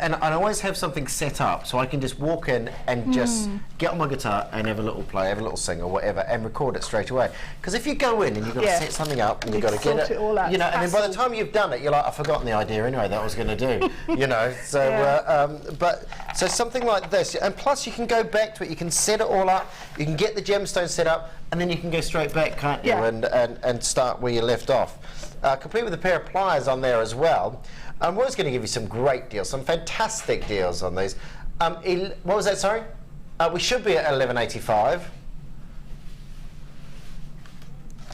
And I always have something set up so I can just walk in and just get on my guitar and have a little play, have a little sing or whatever, and record it straight away. Because if you go in and you've got to set something up and you've got to get it, all out. you know, and then by the time you've done it, you're like, I've forgotten the idea anyway that I was going to do. You know, so but So something like this, and plus you can go back to it, you can set it all up, you can get the gemstone set up, and then you can go straight back, can't you, and start where you left off. Complete with a pair of pliers on there as well. We're always going to give you some great deals, some fantastic deals on these. What was that, sorry? We should be at $11.85.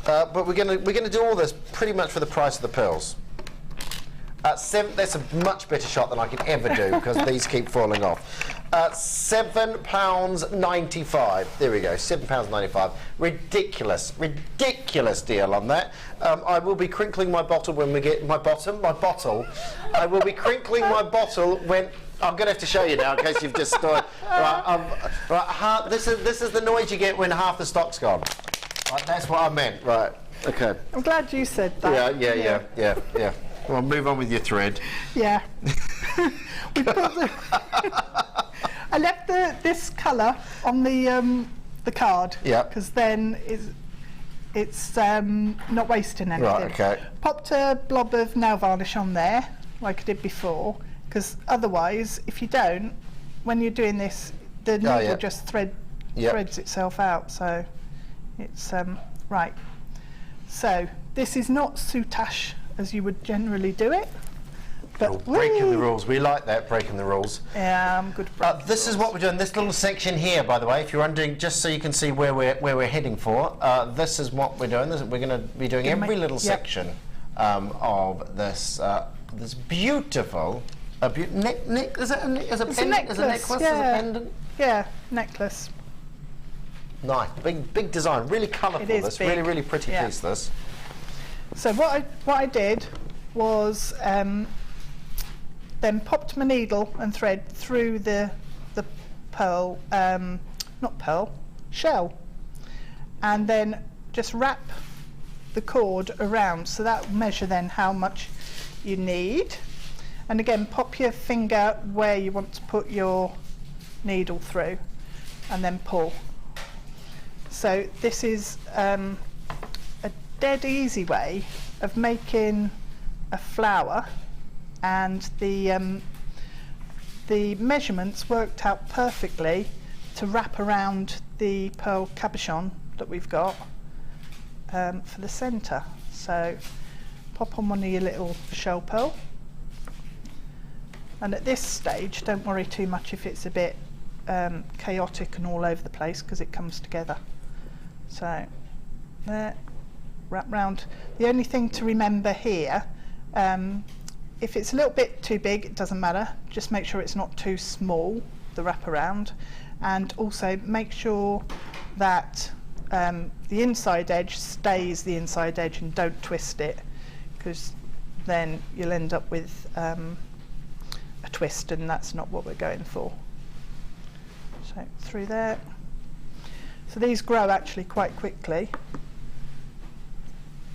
But we're gonna do all this pretty much for the price of the pearls. That's a much better shot than I could ever do because these keep falling off. £7.95. There we go, £7.95. Ridiculous, ridiculous deal on that. I will be crinkling my bottle when we get my bottle. I will be crinkling my bottle when. I'm going to have to show you now in case you've just stood. Right, this is the noise you get when half the stock's gone. Right, that's what I meant. Right. Okay. I'm glad you said that. Yeah. Well, move on with your thread. Yeah. We put I left this colour on the card. Yeah. Because then it's not wasting anything. Right. Okay. Popped a blob of nail varnish on there, like I did before. Because otherwise, if you don't, when you're doing this, the needle just threads itself out. So it's right. So this is not soutache as you would generally do it. But breaking the rules. We like that, breaking the rules. Yeah, I'm good. This is what we're doing. This little section here, by the way, if you're undoing, just so you can see where we're heading for. This is what we're doing. We're going to be doing every little section of this this beautiful. Is it a necklace? Is it a necklace? Yeah. Is it a pendant? Yeah, necklace. Nice, big design, really colourful. This big. really pretty piece. This. So what I did was then popped my needle and thread through the pearl, not pearl, shell, and then just wrap the cord around. So that will measure then how much you need. And again, pop your finger where you want to put your needle through and then pull. So this is a dead easy way of making a flower, and the measurements worked out perfectly to wrap around the pearl cabochon that we've got for the centre. So pop on one of your little shell pearl. And at this stage, don't worry too much if it's a bit chaotic and all over the place, because it comes together. So there, wrap round. The only thing to remember here, if it's a little bit too big, it doesn't matter. Just make sure it's not too small, the wraparound. And also make sure that the inside edge stays the inside edge and don't twist it, because then you'll end up with a twist, and that's not what we're going for. So through there. So these grow actually quite quickly,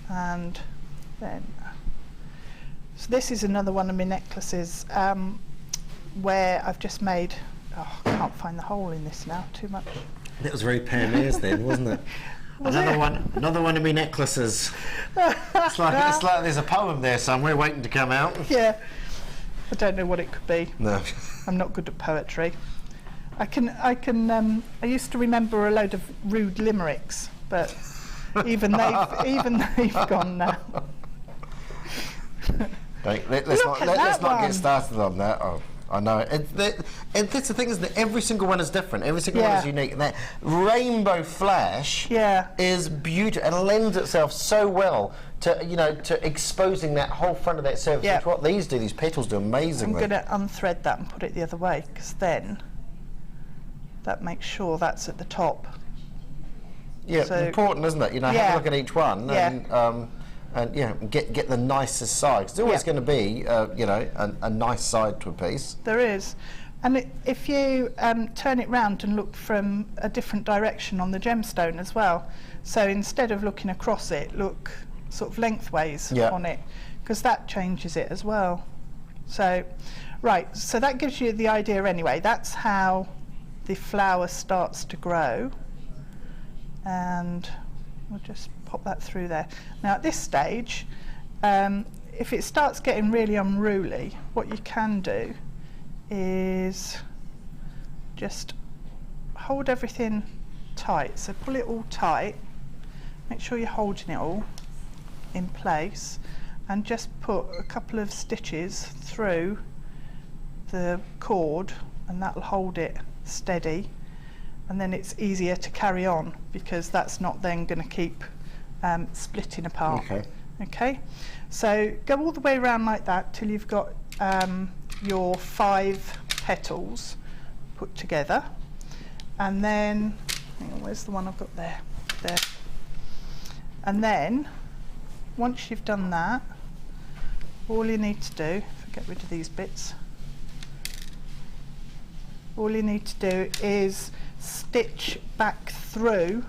and then so this is another one of my necklaces where I've just made, I can't find the hole in this now, too much. That was very Pamela's then, wasn't it? Another one of my necklaces. It's like there's a poem there somewhere waiting to come out. Yeah. I don't know what it could be. No. I'm not good at poetry. I used to remember a load of rude limericks, but even they've gone now. Let's not get started on that. Oh, I know. And that's the thing, isn't it? Every single one is different. Every single one is unique. And that rainbow flash is beautiful and lends itself so well to exposing that whole front of that surface. Which what these do, these petals do amazingly. I'm going to unthread that and put it the other way, because then that makes sure that's at the top. Yeah, so important, isn't it? Have a look at each one and get the nicest side. 'Cause there's always going to be a nice side to a piece. There is. And if you turn it round and look from a different direction on the gemstone as well, so instead of looking across it, look sort of lengthways on it, because that changes it as well. So so that gives you the idea anyway. That's how the flower starts to grow, and we'll just pop that through there. Now at this stage, if it starts getting really unruly, what you can do is just hold everything tight. So pull it all tight, make sure you're holding it all in place, and just put a couple of stitches through the cord, and that'll hold it steady, and then it's easier to carry on because that's not then going to keep splitting apart. Okay, so go all the way around like that till you've got your 5 petals put together, and then hang on, where's the one I've got there? And then once you've done that, all you need to do, if I get rid of these bits, all you need to do is stitch back through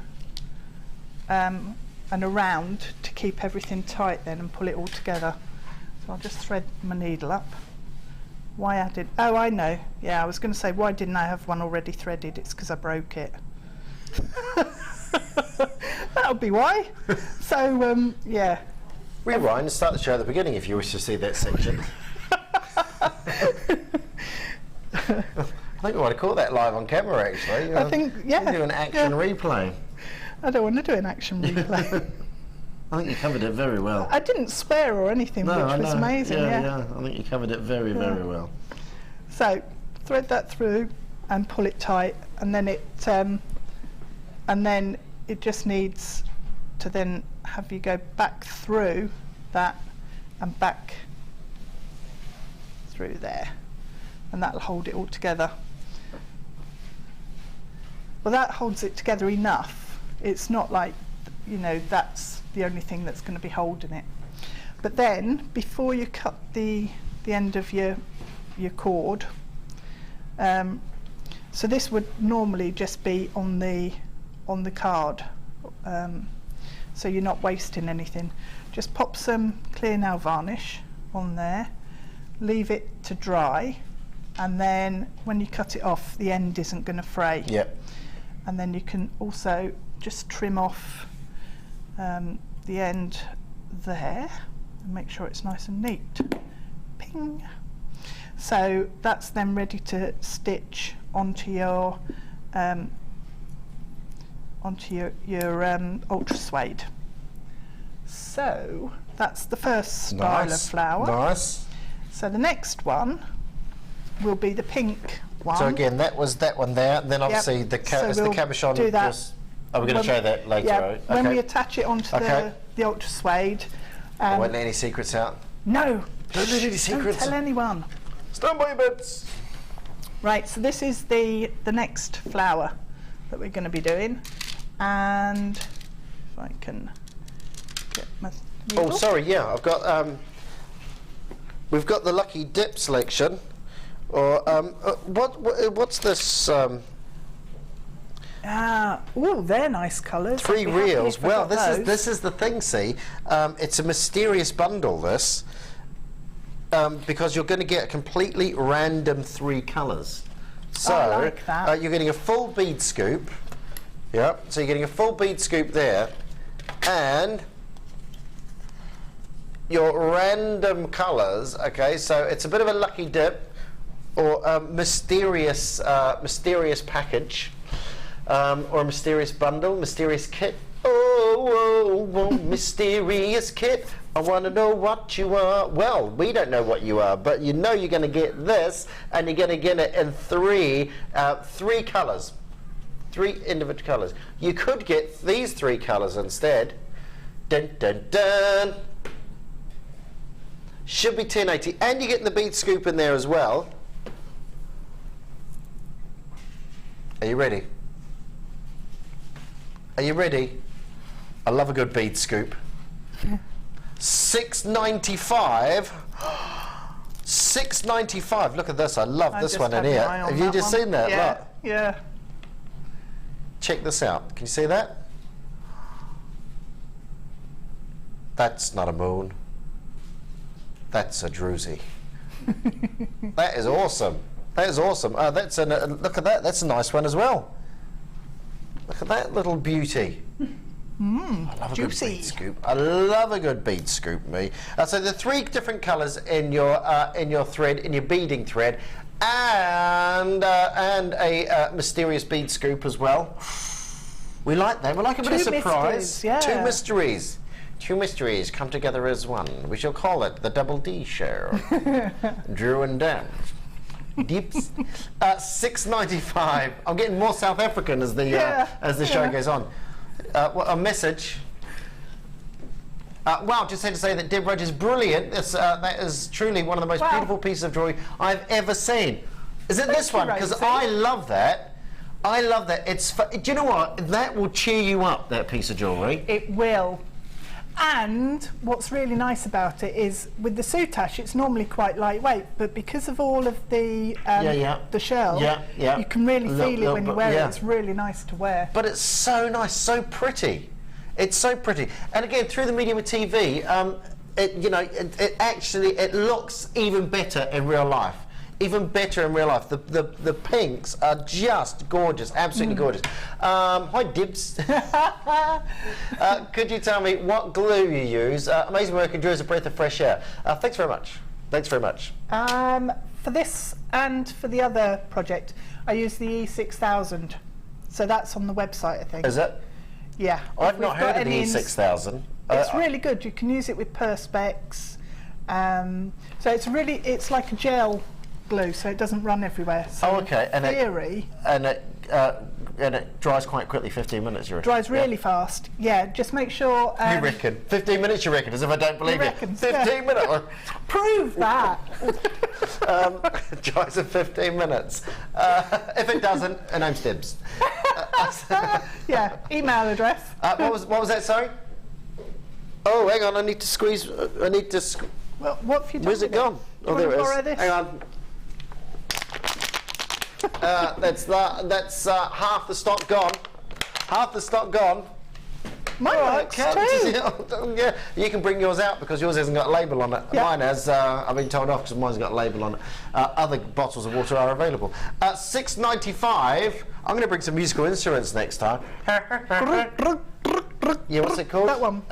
and around to keep everything tight then, and pull it all together. So I'll just thread my needle up. Why I did, oh I know, yeah, I was going to say why didn't I have one already threaded? It's because I broke it. That'll be why. So yeah. Rewind and start the show at the beginning if you wish to see that section. I think we want to call that live on camera actually. I think, yeah. Do an action replay. I don't want to do an action replay. I think you covered it very well. I didn't spare or anything, which was amazing. Yeah, I think you covered it very well. So thread that through and pull it tight, and then it just needs to then have you go back through that and back through there, and that'll hold it all together. Well, that holds it together enough. It's not like, you know, that's the only thing that's going to be holding it. But then before you cut the end of your cord, so this would normally just be on the card, so you're not wasting anything. Just pop some clear nail varnish on there, leave it to dry, and then when you cut it off, the end isn't going to fray. Yep. And then you can also just trim off the end there and make sure it's nice and neat. Ping. So that's then ready to stitch onto your ultra suede. So that's the first style of flower. Nice. So the next one will be the pink one. So again, that was that one there, and then obviously the cabochon. Do that. We're going to show that later. Yeah, right? when we attach it onto the ultra suede. I won't let any secrets out. No. Don't let any secrets. Don't tell anyone. Stand by your bits. Right, so this is the next flower that we're going to be doing, and if I can get my needle. Oh, sorry. Yeah, I've got. We've got the Lucky Dip selection, or what's this? Oh, they're nice colours. 3 reels. Well, this is the thing. See, it's a mysterious bundle. This. Because you're going to get completely random 3 colours. So I like that. You're getting a full bead scoop. Yep. So you're getting a full bead scoop there, and your random colours. Okay, so it's a bit of a lucky dip, or a mysterious package, or a mysterious bundle, mysterious kit. Oh, mysterious kit. I want to know what you are. Well, we don't know what you are, but you know you're going to get this, and you're going to get it in 3 colours, 3 individual colours. You could get these 3 colours instead. Dun dun dun. Should be 1080, and you're getting the bead scoop in there as well. Are you ready? Are you ready? I love a good bead scoop. $6.95. $6.95. Look at this. I love this one in here. Have you just seen that? Yeah. Look. Yeah. Check this out. Can you see that? That's not a moon. That's a druzy. That is awesome. That is awesome. Look at that. That's a nice one as well. Look at that little beauty. I love a good bead scoop. I love a good bead scoop, me. So the 3 different colours in your thread, in your beading thread, and a mysterious bead scoop as well. We like that. We like a bit of surprise. Yeah. Two mysteries. Two mysteries come together as one. We shall call it the Double D Show. Drew and Dan. Dips. $6.95. I'm getting more South African as the show goes on. A message. Wow, just had to say that Deb Rudge is brilliant. That is truly one of the most beautiful pieces of jewellery I've ever seen. Is it this one? Because I love that. I love that. Do you know what? That will cheer you up, that piece of jewellery. It will. And what's really nice about it is with the Soutache, it's normally quite lightweight, but because of all of the shell, you can really feel it when you wear it. It's really nice to wear. But it's so nice, so pretty. It's so pretty. And again, through the medium of TV, it looks even better in real life. Even better in real life. The pinks are just gorgeous, absolutely gorgeous. Hi, Dibs. Could you tell me what glue you use? Amazing work and Drew is a breath of fresh air. Thanks very much. Thanks very much. For this and for the other project, I use the E6000. So that's on the website, I think. Is it? Yeah. I've not heard of the E6000. It's really good. You can use it with perspex. So it's like a gel glue, so it doesn't run everywhere. So okay. In theory, and it dries quite quickly. 15 minutes, you reckon? Dries really fast. Yeah. Just make sure. You reckon? 15 minutes, you reckon? As if I don't believe you. 15 minutes. Prove that. Dries in 15 minutes. If it doesn't, her name's Dibs. Yeah. Email address. What was that? Sorry. Oh, hang on. I need to squeeze. Well, what have you done? Where's it gone? Oh, there it is. This? Hang on. That's half the stock gone. Half the stock gone. Mine works too. Yeah, you can bring yours out because yours hasn't got a label on it. Yep. Mine has. I've been told off because mine's got a label on it. Other bottles of water are available. $6.95. I'm going to bring some musical instruments next time. Yeah, what's it called? That one.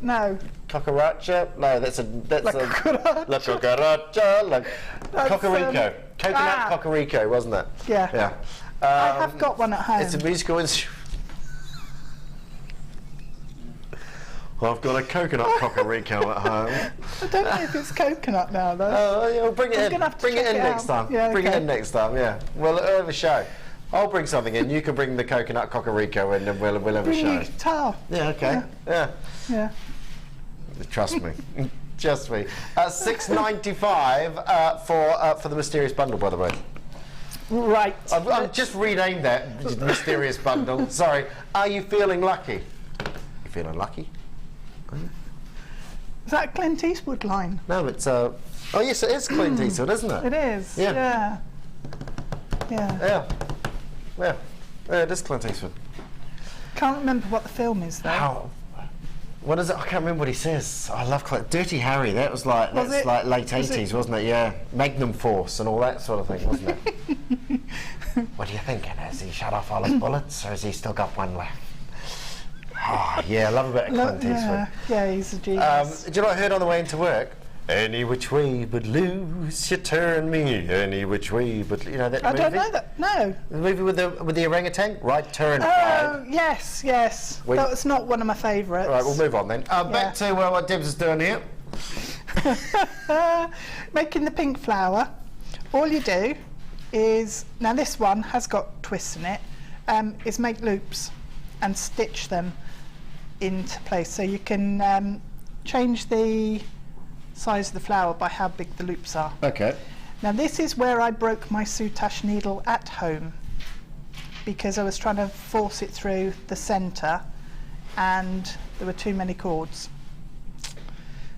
No. Cucaracha? No, that's La cucaracha. Cocorico. Coconut cocorico, wasn't it? Yeah. Yeah. I have got one at home. It's a musical instrument. I've got a coconut cocorico at home. I don't know if it's coconut now, though. Oh, yeah, well, bring it in. Bring it in next time. Yeah, bring it in next time, yeah. We'll have a show. I'll bring something in. You can bring the coconut cocorico in and we'll have a show. Bring your guitar. Yeah, okay. Yeah. Trust me. Just me. $6.95 for the mysterious bundle, by the way. Right. I've just renamed that mysterious bundle. Sorry. Are you feeling lucky? You feeling lucky? Is that a Clint Eastwood line? No, it's oh yes, it is Clint Eastwood, isn't it? It is. Yeah. Yeah, it is Clint Eastwood. Can't remember what the film is though. What is it? I can't remember what he says. I love Clint. Dirty Harry. That was like like late 80s, wasn't it? Yeah. Magnum Force and all that sort of thing, wasn't it? What are you thinking? Has he shut off all his bullets, or has he still got one left? Oh, yeah, I love a bit of Clint Eastwood. Yeah, he's a genius. Do you know what I heard on the way into work? Any which way but loose, you turn me. Any which way but that movie. I don't know that. No. The movie with the orangutan. Right turn. Oh right. yes. That was not one of my favourites. All right, we'll move on then. Back to what Dibs is doing here. Making the pink flower. All you do is this one has got twists in it. Is make loops and stitch them into place, so you can change the size of the flower by how big the loops are. Okay. Now this is where I broke my Soutache needle at home because I was trying to force it through the centre and there were too many cords.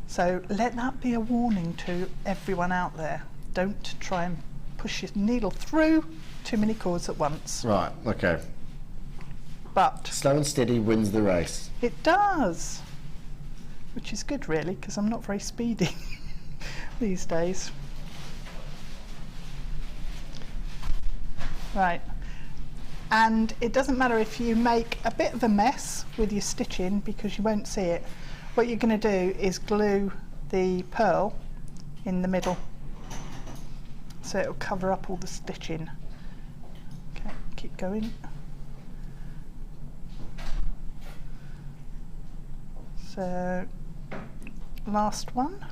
So let that be a warning to everyone out there. Don't try and push your needle through too many cords at once. Right, okay. But slow and steady wins the race. It does. Which is good really, because I'm not very speedy these days. Right. And it doesn't matter if you make a bit of a mess with your stitching because you won't see it. What you're going to do is glue the pearl in the middle so it'll cover up all the stitching. Okay, keep going. So last one.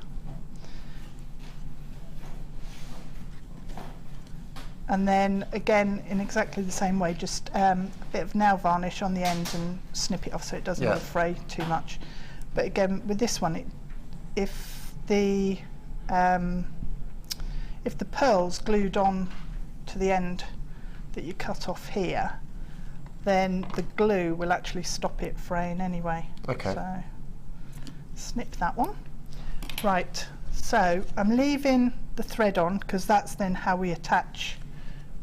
And then again in exactly the same way, just a bit of nail varnish on the end and snip it off so it doesn't fray too much. But again with this one, if the pearl's glued on to the end that you cut off here, then the glue will actually stop it fraying anyway. Okay. So snip that one. Right, so I'm leaving the thread on because that's then how we attach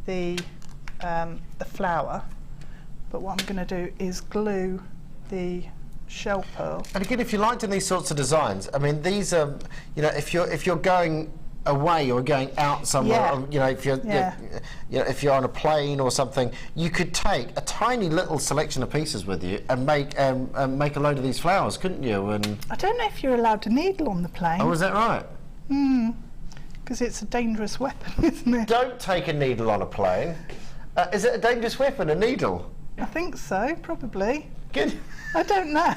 the flower. But what I'm going to do is glue the shell pearl. And again, if you liked in these sorts of designs, I mean, these are, you know, if you're going away or going out somewhere, you know, if you're on a plane or something, you could take a tiny little selection of pieces with you and make a load of these flowers, couldn't you? And I don't know if you're allowed to needle on the plane. oh, is that right? Because it's a dangerous weapon, isn't it? Don't take a needle on a plane. Is it a dangerous weapon, a needle? I think so, probably. Good. I don't know.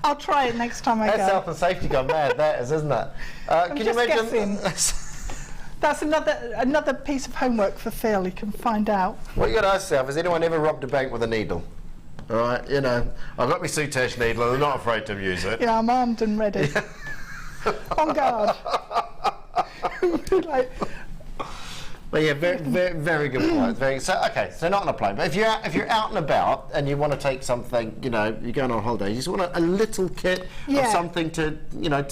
I'll try it next time I go. That's health and safety gone mad, that is, isn't it? I'm just guessing. That's another piece of homework for Phil. He can find out. What you got to ask yourself, has anyone ever robbed a bank with a needle? All right, you know, I've got my Soutache needle and I'm not afraid to use it. Yeah, I'm armed and ready. On guard. Like, but yeah, very good point. So okay, so not on a plane, but if you're out and about and you want to take something, you know, you're going on holiday, you just want a little kit of something to, you know,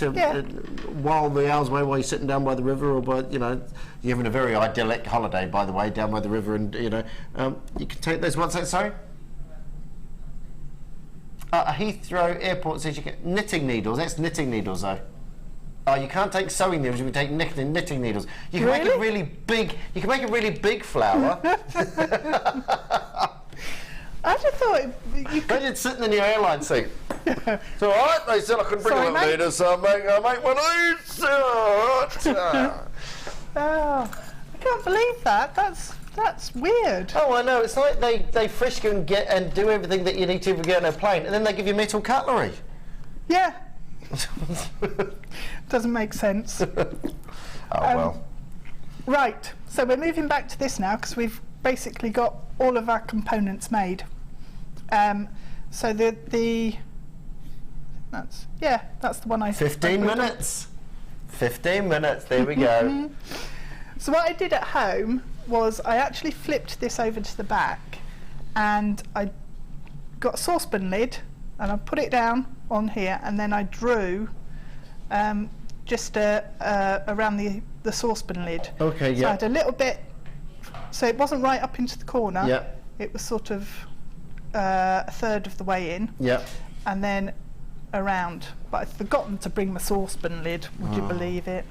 while the hours away, while you're sitting down by the river, or by, you know, you're having a very idyllic holiday, by the way, down by the river, and you know, you can take those. What's that? Sorry. Heathrow Airport says you get knitting needles. That's knitting needles, though. Oh, you can't take sewing needles. You can take knitting needles. You can make a really big. You can make a really big flower. I just thought you could. Imagine sitting in your airline seat. It's all right. They said I couldn't bring a little needle, so I'll make one each. Oh, I can't believe that. That's weird. Oh, I know. It's like they frisk you and get and do everything that you need to get on a plane, and then they give you metal cutlery. Yeah. Doesn't make sense. Oh well. Right, so we're moving back to this now because we've basically got all of our components made. So that's the one I. 15 minutes. 15 minutes. There we go. So what I did at home was I actually flipped this over to the back, and I got a saucepan lid, and I put it down on here, and then I drew just around the saucepan lid. Okay, yeah. So I had a little bit, so it wasn't right up into the corner. Yeah. It was sort of a third of the way in. Yeah. And then around, but I'd forgotten to bring my saucepan lid. Would you believe it?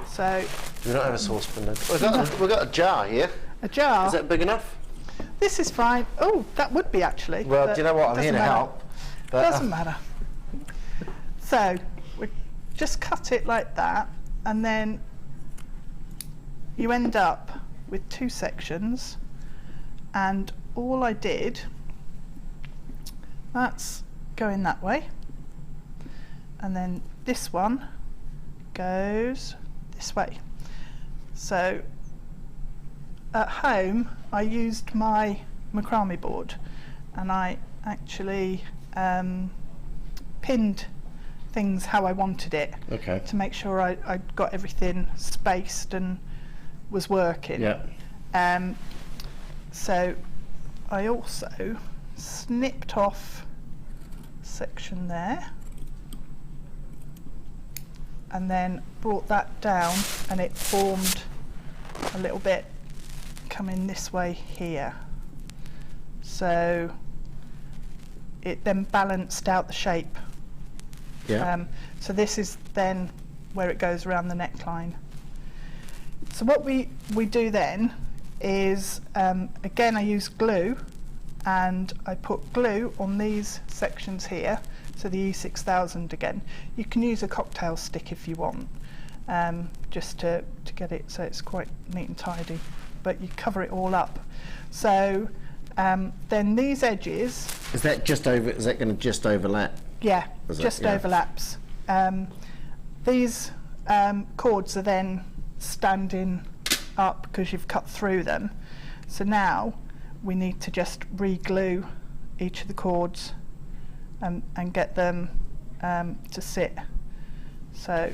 So. We don't have a saucepan lid. We've got a jar here. A jar. Is that big enough? This is fine. Oh, that would be actually. Well, do you know what? I'm here to help. But, doesn't matter. So we just cut it like that, and then you end up with two sections, and all I did, that's going that way, and then this one goes this way. So at home I used my macrame board, and I actually pinned things how I wanted it, to make sure I got everything spaced and was working. Yeah. So I also snipped off a section there, and then brought that down, and it formed a little bit coming this way here. So it then balanced out the shape. Yeah. So this is then where it goes around the neckline. So what we do then is, again I use glue, and I put glue on these sections here, so the E6000 again. You can use a cocktail stick if you want. just to get it so it's quite neat and tidy, but you cover it all up. So then these edges, is that going to just overlap? Yeah, just overlaps. These cords are then standing up because you've cut through them. So now we need to just re-glue each of the cords and get them to sit. So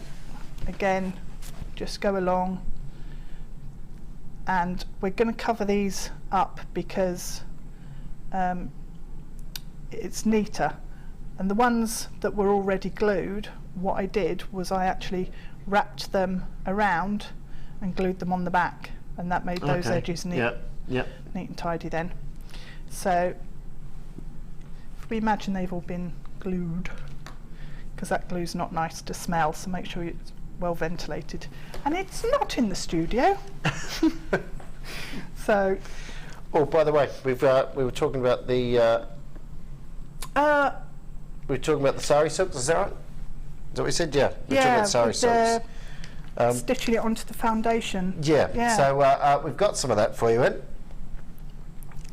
again, just go along, and we're going to cover these up because it's neater. And the ones that were already glued, what I did was I actually wrapped them around and glued them on the back, and that made those edges neat, neat and tidy then. So if we imagine they've all been glued, because that glue's not nice to smell, so make sure it's well ventilated. And it's not in the studio. So. Oh, by the way, we were talking about the. We were talking about the sari silks, is that right? Is that what you said? Yeah. We were talking about sari silks. Stitching it onto the foundation. Yeah. So we've got some of that for you in.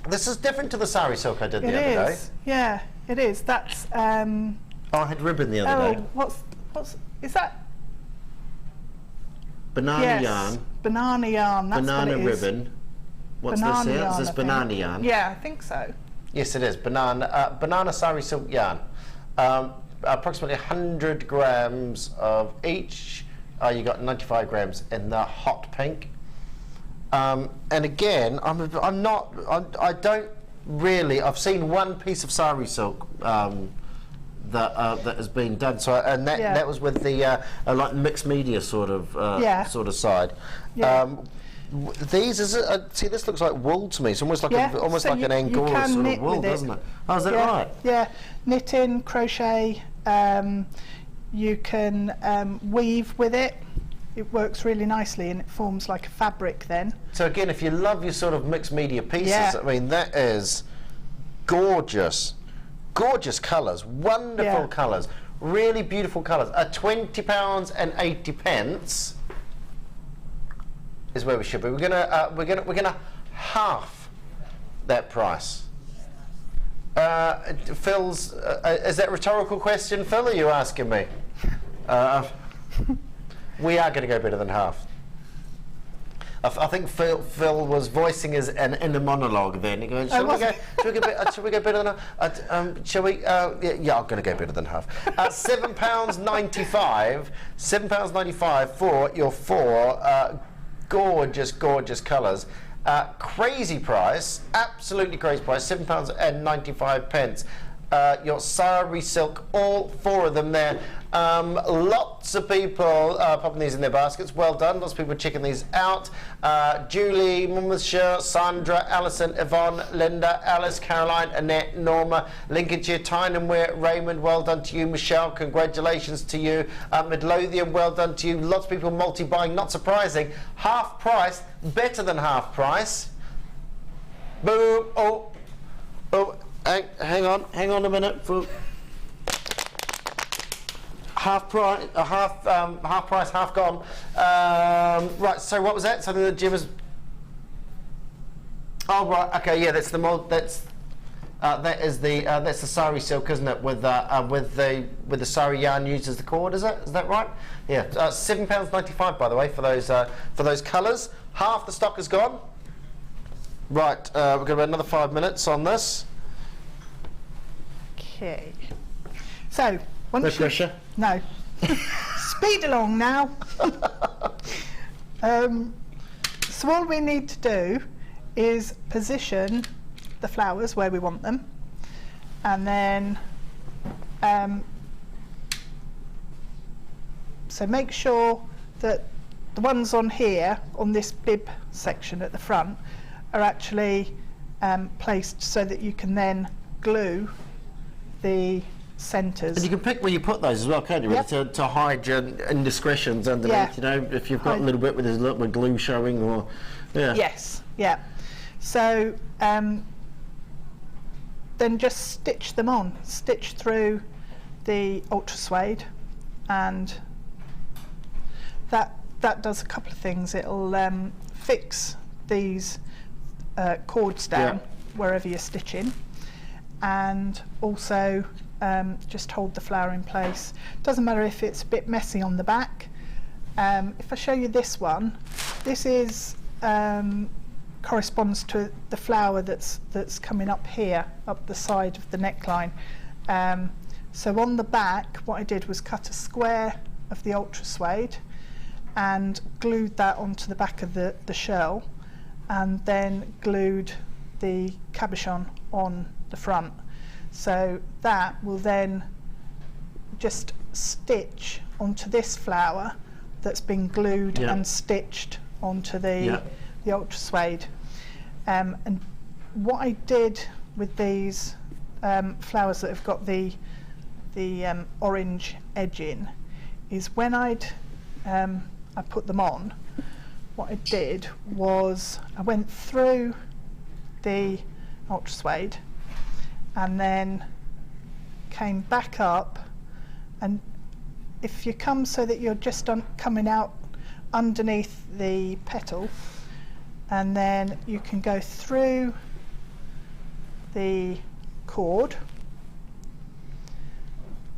This is different to the sari silk I did the other day. Yeah, it is. That's. Oh, I had ribbon the other day. What's is that? Banana yarn. Banana yarn. That's banana what it is. ribbon. What's banana this here? yarn, Is this banana yarn? Yeah, I think so. Yes, it is. Banana sari silk yarn. Approximately 100 grams of each. You got 95 grams in the hot pink. And again, I don't really. I've seen one piece of sari silk that has been done. So, and that was with the like mixed media sort of side. Yeah. These see, this looks like wool to me. It's almost like like an Angora sort of wool, doesn't it? Oh, is that right? Yeah, knitting, crochet. You can weave with it. It works really nicely, and it forms like a fabric then. So again, if you love your sort of mixed media pieces, I mean, that is gorgeous, gorgeous colours, wonderful colours, really beautiful colours. £20.80 is where we should be. We're gonna half that price. Phil's, is that a rhetorical question, Phil? Are you asking me? We are going to go better than half. I think Phil was voicing his inner monologue then. He goes, shall we go better than half? Shall we? Yeah, I'm going to go better than half. £7.95. £7.95 for your four gorgeous, gorgeous colours. Crazy price, absolutely crazy price, £7.95. Your sari silk, all four of them there. Lots of people popping these in their baskets. Well done. Lots of people checking these out. Julie, Monmouthshire, Sandra, Alison, Yvonne, Linda, Alice, Caroline, Annette, Norma, Lincolnshire, Tynanware, Raymond, well done to you. Michelle, congratulations to you. Midlothian, well done to you. Lots of people multi-buying, not surprising. Half price, better than half price. Boom. Oh. Hang on a minute. Half price, half price, half gone. Right. So what was that? Something that Jim was. Oh right. Okay. Yeah. That's the mold. That's the sari silk, isn't it? With the sari yarn used as the cord. Is that right? Yeah. £7.95 by the way for those colours. Half the stock is gone. Right. We've got about another 5 minutes on this. Okay. So once no pressure. No. Speed along now. So all we need to do is position the flowers where we want them, and then so make sure that the ones on here on this bib section at the front are actually placed so that you can then glue the centres. And you can pick where you put those as well, can't you? Yep. Really, to hide your indiscretions underneath. Yeah. You know, if you've got a little bit where there's a little bit of glue showing, or Yes. Yeah. So then just stitch them on. Stitch through the ultra suede and that does a couple of things. It'll fix these cords down wherever you're stitching, and also just hold the flower in place. Doesn't matter if it's a bit messy on the back. If I show you this one, this is corresponds to the flower that's coming up here, up the side of the neckline. So on the back, what I did was cut a square of the ultra suede and glued that onto the back of the shell, and then glued the cabochon on the front. So that will then just stitch onto this flower that's been glued and stitched onto the ultra suede. And what I did with these flowers that have got the orange edge in is when I put them on, what I did was I went through the ultra suede and then came back up, and if you come so that you're just coming out underneath the petal, and then you can go through the cord,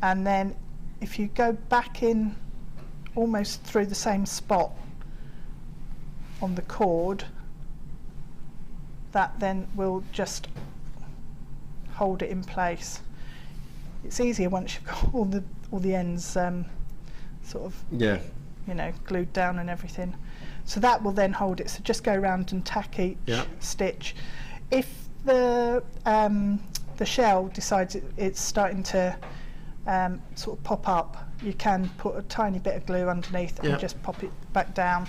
and then if you go back in almost through the same spot on the cord, that then will just hold it in place. It's easier once you've got all the ends sort of you know, glued down and everything. So that will then hold it. So just go around and tack each stitch. If the shell decides it's starting to sort of pop up, you can put a tiny bit of glue underneath and just pop it back down.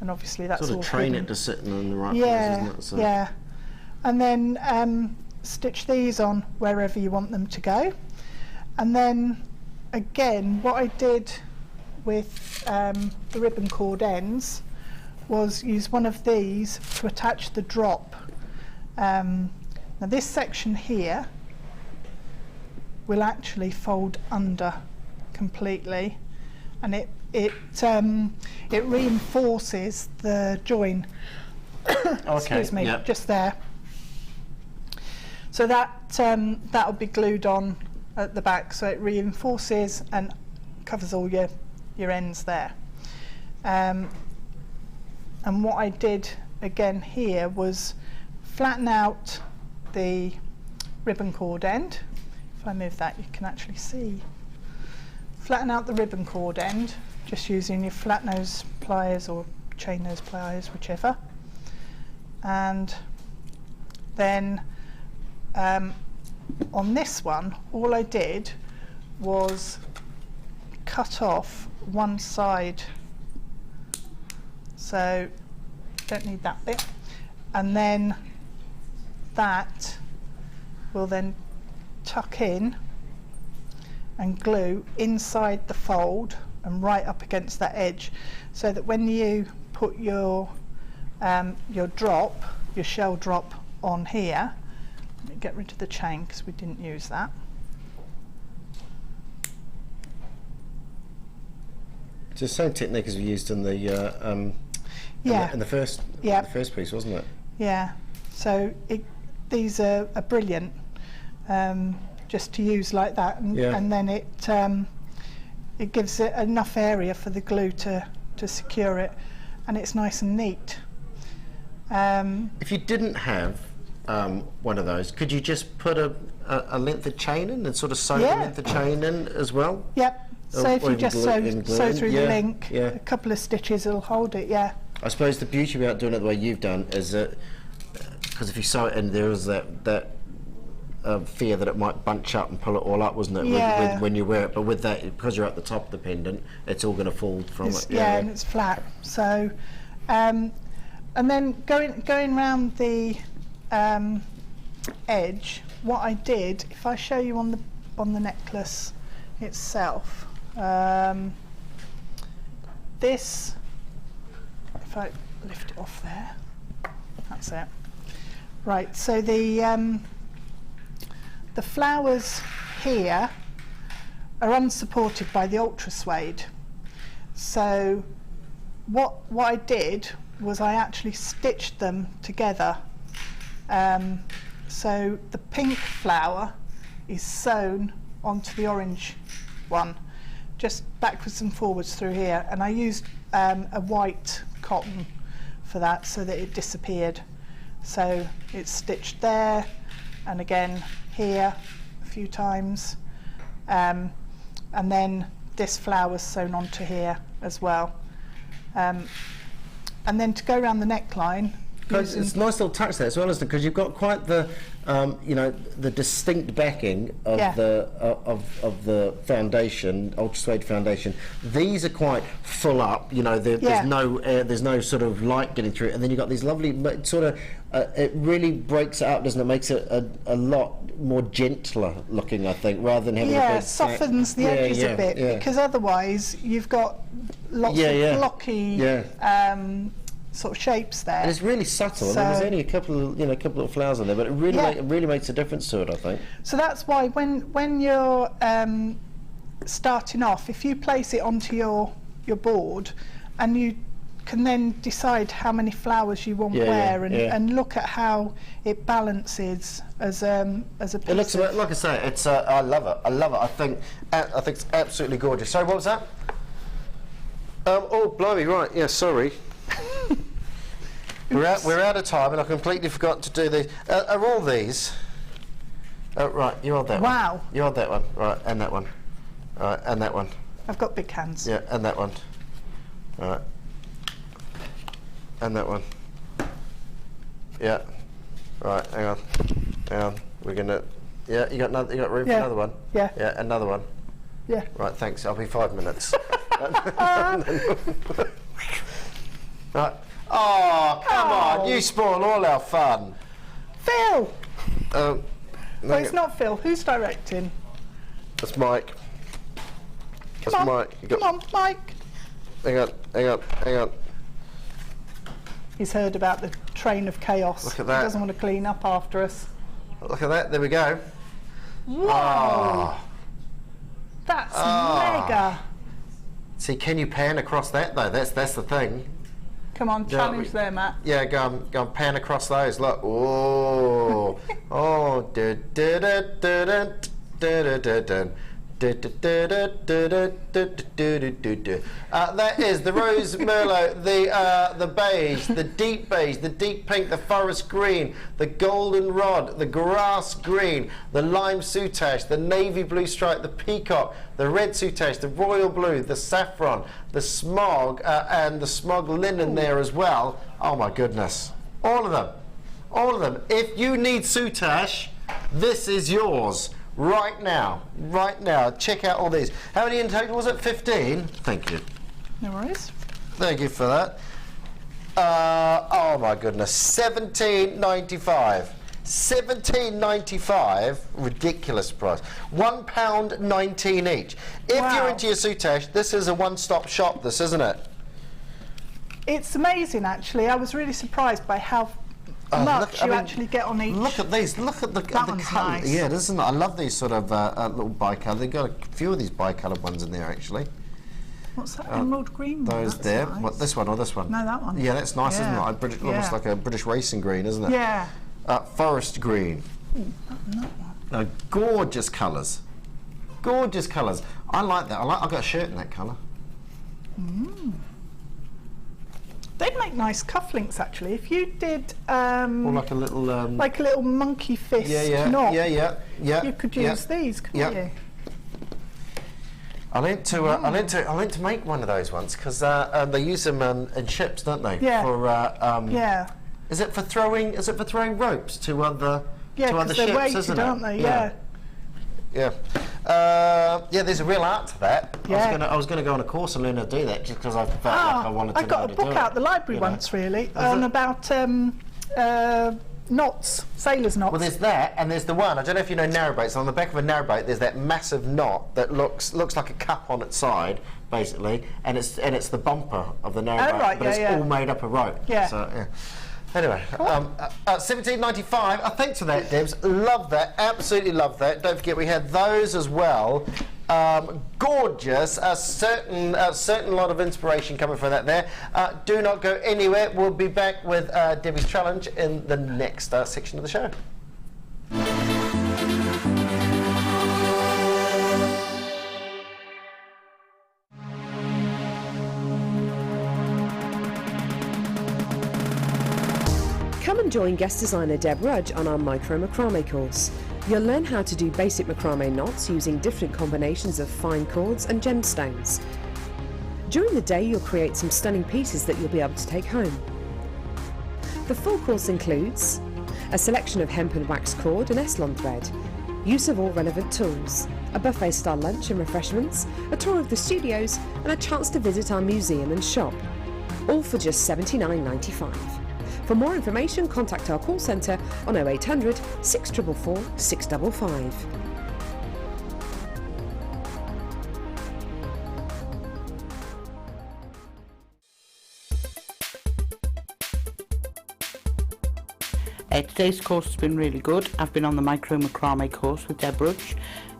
And obviously that's sort of all train hidden. it to sit in the right place, isn't it? So. Yeah, and then stitch these on wherever you want them to go. And then again, what I did with the ribbon cord ends was use one of these to attach the drop. Now this section here will actually fold under completely, and it reinforces the join. Excuse me, just there. So that that'll be glued on at the back, so it reinforces and covers all your ends there. And what I did again here was flatten out the ribbon cord end. If I move that, you can actually see. Flatten out the ribbon cord end, just using your flat nose pliers or chain nose pliers, whichever. And then on this one, all I did was cut off one side, so don't need that bit, and then that will then tuck in and glue inside the fold and right up against that edge, so that when you put your drop, your shell drop on here, let me get rid of the chain because we didn't use that. It's the same technique as we used in the in the first piece, wasn't it? Yeah. So these are brilliant, just to use like that, and then it gives it enough area for the glue to secure it, and it's nice and neat. If you didn't have one of those, could you just put a length of chain in and sort of sew the length of chain in as well? Yep. So if you just sew through the link, a couple of stitches will hold it, I suppose the beauty about doing it the way you've done is that, because if you sew it in, there is that fear that it might bunch up and pull it all up, wasn't it, when you wear it, but with that, because you're at the top of the pendant, it's all going to fall from it. And it's flat. So, and then going round the edge, what I did, if I show you on the necklace itself, this, if I lift it off there, that's it. Right, so the flowers here are unsupported by the ultra suede, so what I did was I actually stitched them together. So the pink flower is sewn onto the orange one, just backwards and forwards through here, and I used a white cotton for that so that it disappeared. So it's stitched there and again here a few times, and then this flower's sewn onto here as well, and then to go around the neckline. It's a nice little touch there as well, isn't it? Because you've got quite the, you know, the distinct backing of the foundation, ultra suede foundation. These are quite full up. You know, there's no sort of light getting through it, and then you've got these lovely sort of. It really breaks it up, doesn't it? Makes it a lot more gentler looking, I think, rather than having a big softens the edges a bit, because otherwise you've got lots of blocky. Sort of shapes there. And it's really subtle. So, I mean, there's only a couple of flowers on there, but it really makes a difference to it, I think. So that's why when you're starting off, if you place it onto your board, and you can then decide how many flowers you want where, and look at how it balances as a piece. It looks like I say, it's I love it. I think it's absolutely gorgeous. Sorry, what was that? Oh, blimey, right. Yeah, sorry. We're out of time, and I completely forgot to do these. Are all these? Oh, right, you're on that one. Wow. You're on that one. Right, and that one. Right, and that one. I've got big hands. Yeah, and that one. Right. And that one. Yeah. Right, hang on. We're gonna. Yeah, you got room for another one. Yeah. Yeah, another one. Yeah. Right, thanks. I'll be 5 minutes. Right. Oh, come on! You spoil all our fun. Phil. No, it's not Phil. Who's directing? That's Mike. Come on, Mike. Hang on. He's heard about the train of chaos. Look at that. He doesn't want to clean up after us. Look at that. There we go. Whoa! Oh. That's mega. See, can you pan across that though? That's the thing. Come on, challenge there, Matt. Yeah, go and pan across those. Look. Oh. Oh. That is the rose merlot, the beige, the deep pink, the forest green, the golden rod, the grass green, the lime soutache, the navy blue stripe, the peacock, the red soutache, the royal blue, the saffron, the smog, and the smog linen there as well. Oh my goodness, all of them. If you need soutache, this is yours. Right now, check out all these. How many in total was it? 15? Thank you. No worries. Thank you for that. Oh my goodness, $17.95. $17.95, ridiculous price. £1.19 each. If you're into your soutache, this is a one-stop shop, this, isn't it? It's amazing, actually. I was really surprised by how much you actually get on each. Look at these. Look at the colour. Nice. Yeah, isn't it? I love these sort of little bicolour. They've got a few of these bicoloured ones in there actually. What's that emerald green? Those that's there. Nice. What, this one or this one? No, that one. Yeah, that's nice, isn't it? Like almost like a British racing green, isn't it? Yeah. Forest green. Ooh, that one. Gorgeous colours. Gorgeous colours. I like that. I've got a shirt in that colour. They'd make nice cufflinks, actually. If you did, or like a little monkey fist knot. Yeah. You could use these, couldn't you? I learnt to make one of those once because they use them in ships, don't they? Yeah. For Is it for throwing? Is it for throwing ropes to other ships? They're weighted, isn't aren't it? they? Yeah. There's a real art to that. Yeah. I was gonna go on a course and learn how to do that just because I felt like I wanted to. I got a book out the library once, really, on about knots, sailors' knots. Well, there's that, and there's the one. I don't know if you know narrowboats. On the back of a narrowboat, there's that massive knot that looks like a cup on its side, basically, and it's the bumper of the narrowboat, right, but it's all made up of rope. Yeah. So, yeah. Anyway, $17.95. Thanks for that, Debs. Love that. Absolutely love that. Don't forget we had those as well Gorgeous, a certain lot of inspiration coming from that there. Do not go anywhere. We'll be back with Debbie's challenge in the next section of the show. Come and join guest designer Deb Rudge on our micro macrame course. You'll learn how to do basic macrame knots using different combinations of fine cords and gemstones. During the day you'll create some stunning pieces that you'll be able to take home. The full course includes a selection of hemp and wax cord and S-Lon thread, use of all relevant tools, a buffet style lunch and refreshments, a tour of the studios and a chance to visit our museum and shop, all for just $79.95. For more information, contact our call centre on 0800 644 655. Today's course has been really good. I've been on the micro macrame course with Deb Rudge,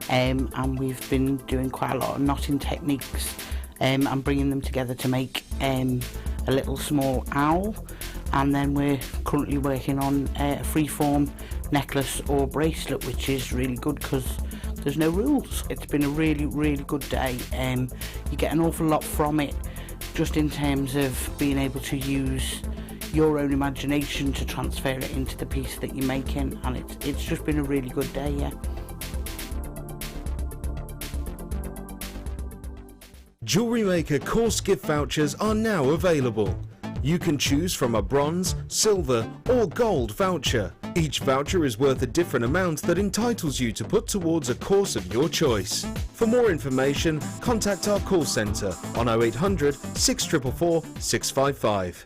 and we've been doing quite a lot of knotting techniques and bringing them together to make a little small owl. And then we're currently working on a freeform necklace or bracelet, which is really good because there's no rules. It's been a really, really good day. You get an awful lot from it, just in terms of being able to use your own imagination to transfer it into the piece that you're making, and it's just been a really good day, yeah. JewelleryMaker course gift vouchers are now available. You can choose from a bronze, silver or gold voucher. Each voucher is worth a different amount that entitles you to put towards a course of your choice. For more information, contact our call centre on 0800 644 655.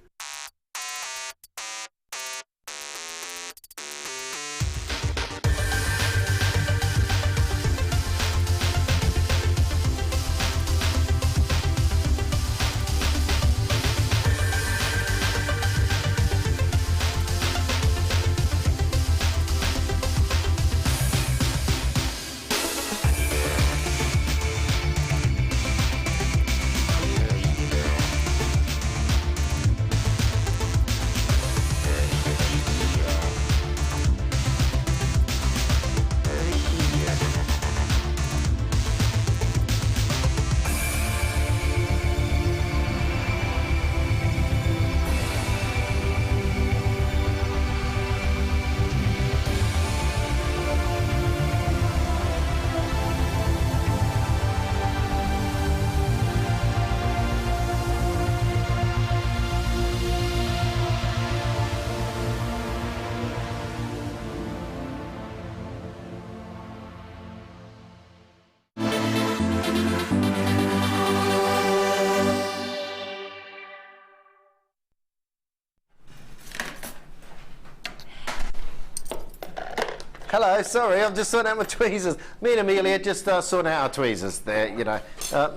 Hello, sorry, I'm just sorting out my tweezers. Me and Amelia just sorting out our tweezers there, you know.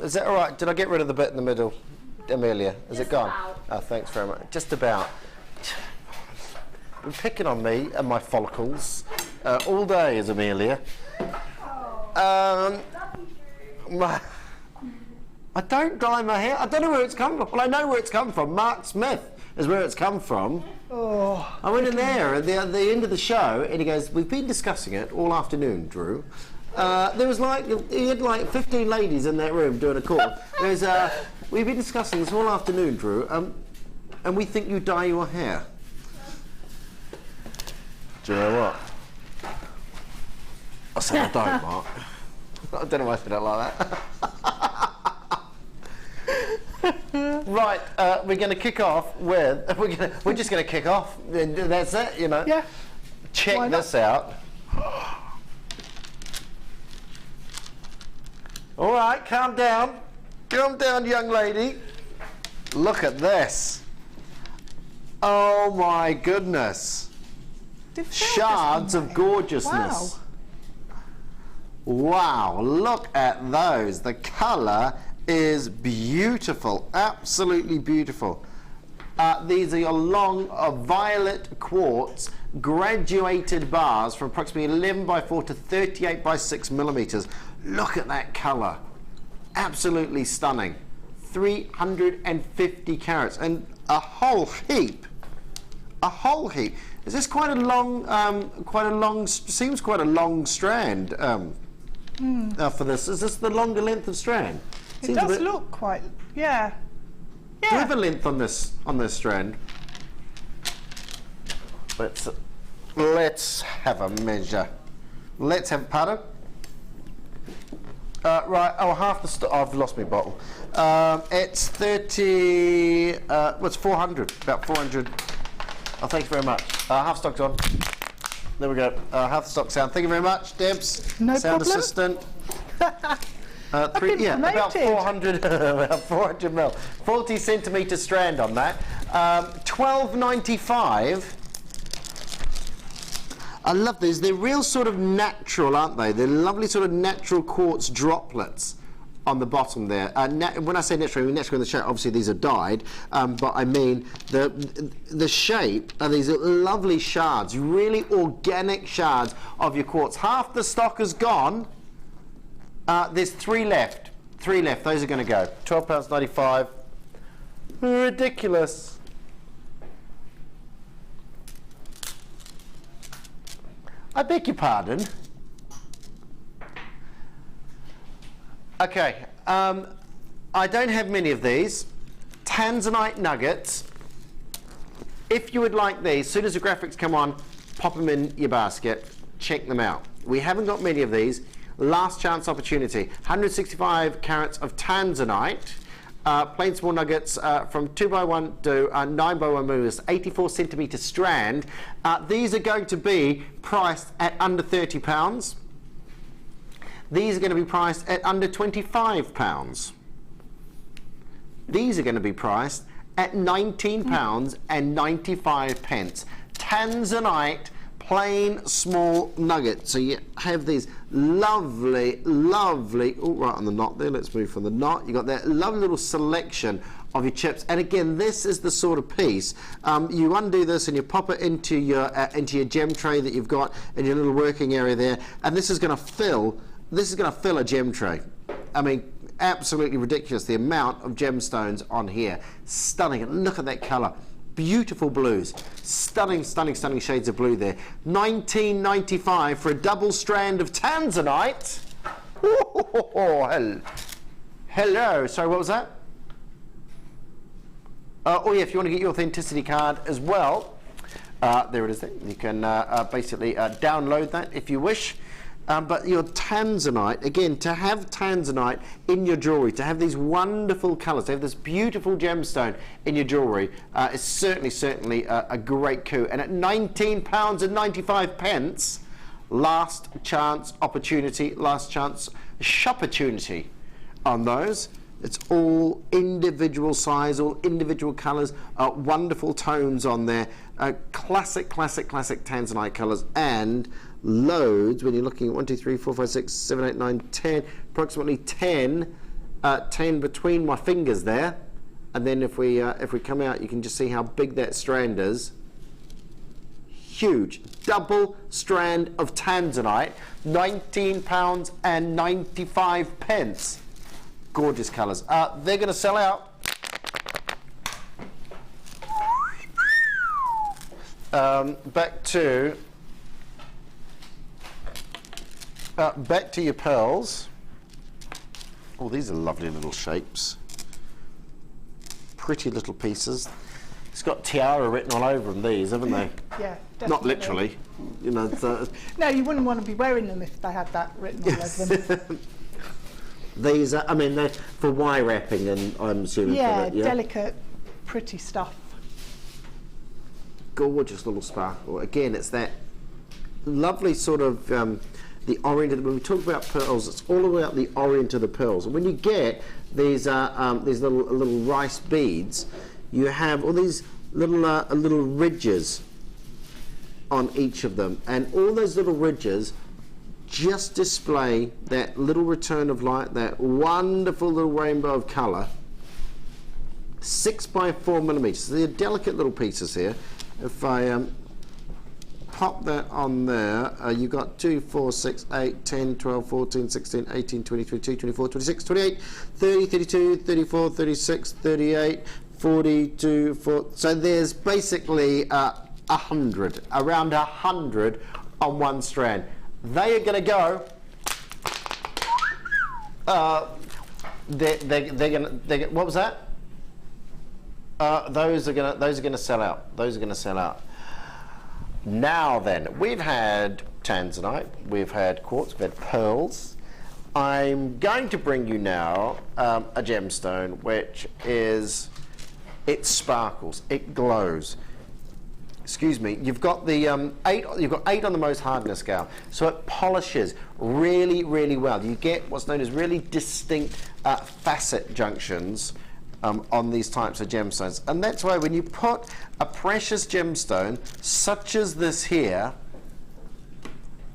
Is that all right? Did I get rid of the bit in the middle, Amelia? Is it gone? Oh, thanks very much. Just about. Been picking on me and my follicles all day, is Amelia. I don't dye my hair. I don't know where it's come from. Well, I know where it's come from. Mark Smith is where it's come from. Oh. I went in there at the end of the show and he goes, we've been discussing it all afternoon, Drew. There was he had like 15 ladies in that room doing a call. We've been discussing this all afternoon, Drew, and we think you dye your hair. Do you know what? I said I don't, Mark. I don't know why I said it like that. Right, we're going to kick off with. We're just going to kick off. That's it, you know. Yeah. Check this out. All right, calm down. Calm down, young lady. Look at this. Oh my goodness. Shards of gorgeousness. Wow, look at those. The colour is beautiful, absolutely beautiful. These are your long violet quartz graduated bars from approximately 11 by 4 to 38 by 6 millimeters. Look at that colour. Absolutely stunning. 350 carats and a whole heap. A whole heap. Is this quite a long, seems quite a long strand for this. Is this the longer length of strand? It does look quite, yeah. Do you have a length on this strand? Let's have a measure. Let's have, pardon? Right, half the I've lost my bottle. It's 30, what's 400, about 400. Oh, thank you very much. Half stock's on. There we go. Half the stock's down. Thank you very much, Debs. No Sound problem. assistant. I've been about promoted. 400, about 400 mil. 40 centimetre strand on that. $12.95. I love these. They're real sort of natural, aren't they? They're lovely sort of natural quartz droplets on the bottom there. When I say natural, I mean natural in the shape. Obviously, these are dyed, but I mean the shape are these lovely shards, really organic shards of your quartz. Half the stock is gone. There's 3 left. 3 left. Those are going to go. £12.95. Ridiculous. I beg your pardon. Okay, I don't have many of these. Tanzanite nuggets. If you would like these, as soon as the graphics come on, pop them in your basket. Check them out. We haven't got many of these. Last chance opportunity. 165 carats of Tanzanite. Plain small nuggets from 2x1 to 9x1 millimeters, 84 centimetre strand. These are going to be priced at under £30. These are going to be priced at under £25. These are going to be priced at £19.95. Tanzanite plain small nugget. So you have these lovely, lovely, oh, right on the knot there, let's move from the knot. You've got that lovely little selection of your chips. And again, this is the sort of piece, you undo this and you pop it into your gem tray that you've got in your little working area there, and this is going to fill a gem tray. I mean, absolutely ridiculous, the amount of gemstones on here. Stunning, and look at that colour. Beautiful blues, stunning, stunning, stunning shades of blue there. $19.95 for a double strand of Tanzanite. Oh, hello. Sorry, what was that? Oh yeah, if you want to get your authenticity card as well, there it is there. You can basically download that if you wish. But your Tanzanite, again, to have Tanzanite in your jewellery, to have these wonderful colours, to have this beautiful gemstone in your jewellery is certainly a great coup. And at £19.95, last chance opportunity, last chance shopportunity on those. It's all individual size, all individual colours, wonderful tones on there, classic Tanzanite colours, and loads when you're looking at 1, 2, 3, 4, 5, 6, 7, 8, 9, 10, approximately 10 between my fingers there. And then if we come out, you can just see how big that strand is. Huge double strand of Tanzanite, £19.95. Gorgeous colours. They're going to sell out. Back to your pearls. Oh, these are lovely little shapes. Pretty little pieces. It's got tiara written all over them, these, haven't they? Yeah, definitely. Not literally. You know, no, you wouldn't want to be wearing them if they had that written all over them. These are, I mean, they're for wire wrapping, and I'm assuming yeah, for that, yeah, delicate, pretty stuff. Gorgeous little sparkle. Again, it's that lovely sort of the orient. When we talk about pearls, it's all about the orient of the pearls. And when you get these little rice beads, you have all these little ridges on each of them, and all those little ridges just display that little return of light, that wonderful little rainbow of colour. 6 by 4 millimeters. So they're delicate little pieces here. If I pop that on there. You've got 2, 4, 6, 8, 10, 12, 14, 16, 18, 20, 22, 24, 26, 28, 30, 32, 34, 36, 38, 42, 4. So there's basically 100, around 100 on one strand. They are going to go. They're gonna. What was that? Those are gonna sell out. Those are gonna sell out. Now then, we've had tanzanite, we've had quartz, we've had pearls. I'm going to bring you now a gemstone which is, it sparkles, it glows. Excuse me. You've got the 8. You've got 8 on the most hardness scale, so it polishes really, really well. You get what's known as really distinct facet junctions on these types of gemstones, and that's why when you put a precious gemstone such as this here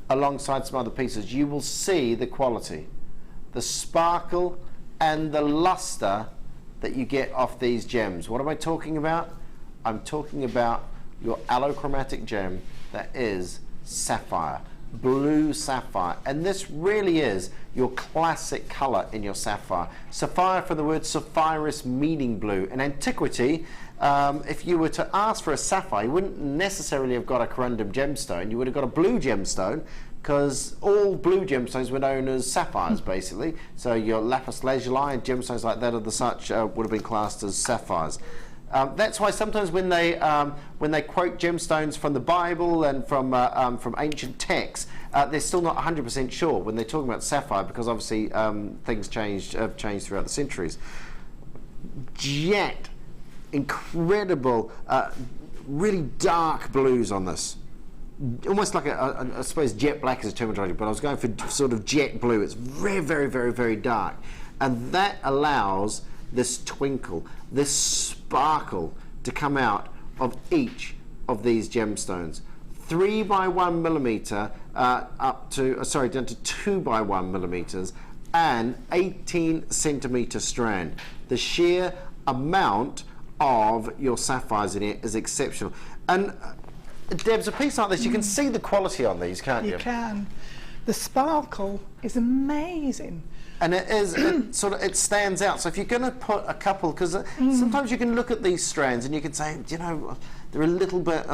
alongside some other pieces, you will see the quality, the sparkle, and the luster that you get off these gems. What am I talking about? I'm talking about your allochromatic gem that is sapphire, blue sapphire, and this really is your classic color in your sapphire. Sapphire from the word sapphirus, meaning blue. In antiquity, if you were to ask for a sapphire, you wouldn't necessarily have got a corundum gemstone, you would have got a blue gemstone, because all blue gemstones were known as sapphires basically. So your lapis lazuli and gemstones like that of the such would have been classed as sapphires. That's why sometimes when they quote gemstones from the Bible and from ancient texts, they're still not 100% sure when they're talking about sapphire, because obviously things have changed throughout the centuries. Jet, incredible, really dark blues on this. Almost like I suppose jet black is a terminology, but I was going for sort of jet blue. It's very, very, very, very dark, and that allows this twinkle, this sparkle to come out of each of these gemstones. 3 by 1 millimeter down to 2 by 1 millimeters, and 18 centimeter strand. The sheer amount of your sapphires in here is exceptional. And Debs, a piece like this, you can see the quality on these, can't you? You can. The sparkle is amazing. And it is, it stands out. So if you're going to put a couple, because sometimes you can look at these strands and you can say, you know, they're a little bit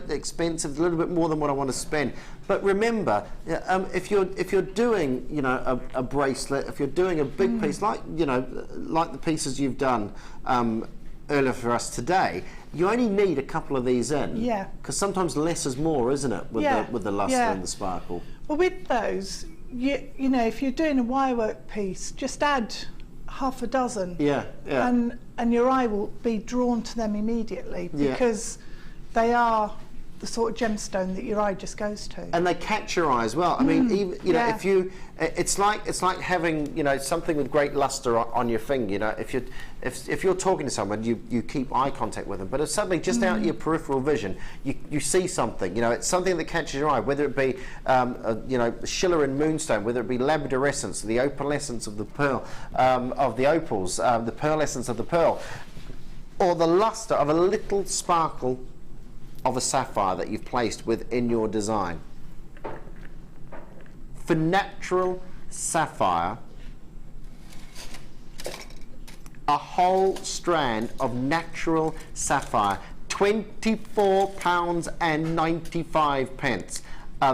expensive, a little bit more than what I want to spend. But remember, if you're doing, you know, a bracelet, if you're doing a big piece like, you know, like the pieces you've done earlier for us today, you only need a couple of these in. Yeah. Because sometimes less is more, isn't it? With the luster and the sparkle. Well, with those, you know, if you're doing a wirework piece, just add half a dozen. Yeah, yeah. And your eye will be drawn to them immediately, because they are the sort of gemstone that your eye just goes to. And they catch your eye as well. I mean, even, you know, if you, it's like having, you know, something with great luster on your finger. You know, if you're talking to someone, you keep eye contact with them, but if suddenly just out your peripheral vision, you see something. You know, it's something that catches your eye, whether it be, you know, Schiller and Moonstone, whether it be labradorescence, the opalescence of the pearl, of the opals, the pearlescence of the pearl, or the luster of a little sparkle of a sapphire that you've placed within your design. For natural sapphire, a whole strand of natural sapphire, £24.95.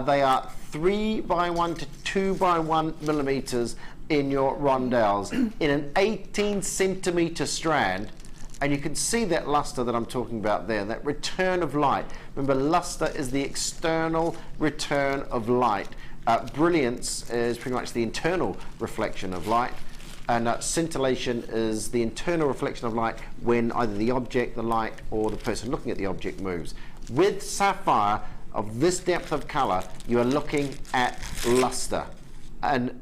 They are 3 by 1 to 2 by 1 millimeters in your rondelles in an 18 centimeter strand. And you can see that luster that I'm talking about there, that return of light. Remember, luster is the external return of light. Brilliance is pretty much the internal reflection of light. And scintillation is the internal reflection of light when either the object, the light, or the person looking at the object moves. With sapphire of this depth of color, you are looking at luster. And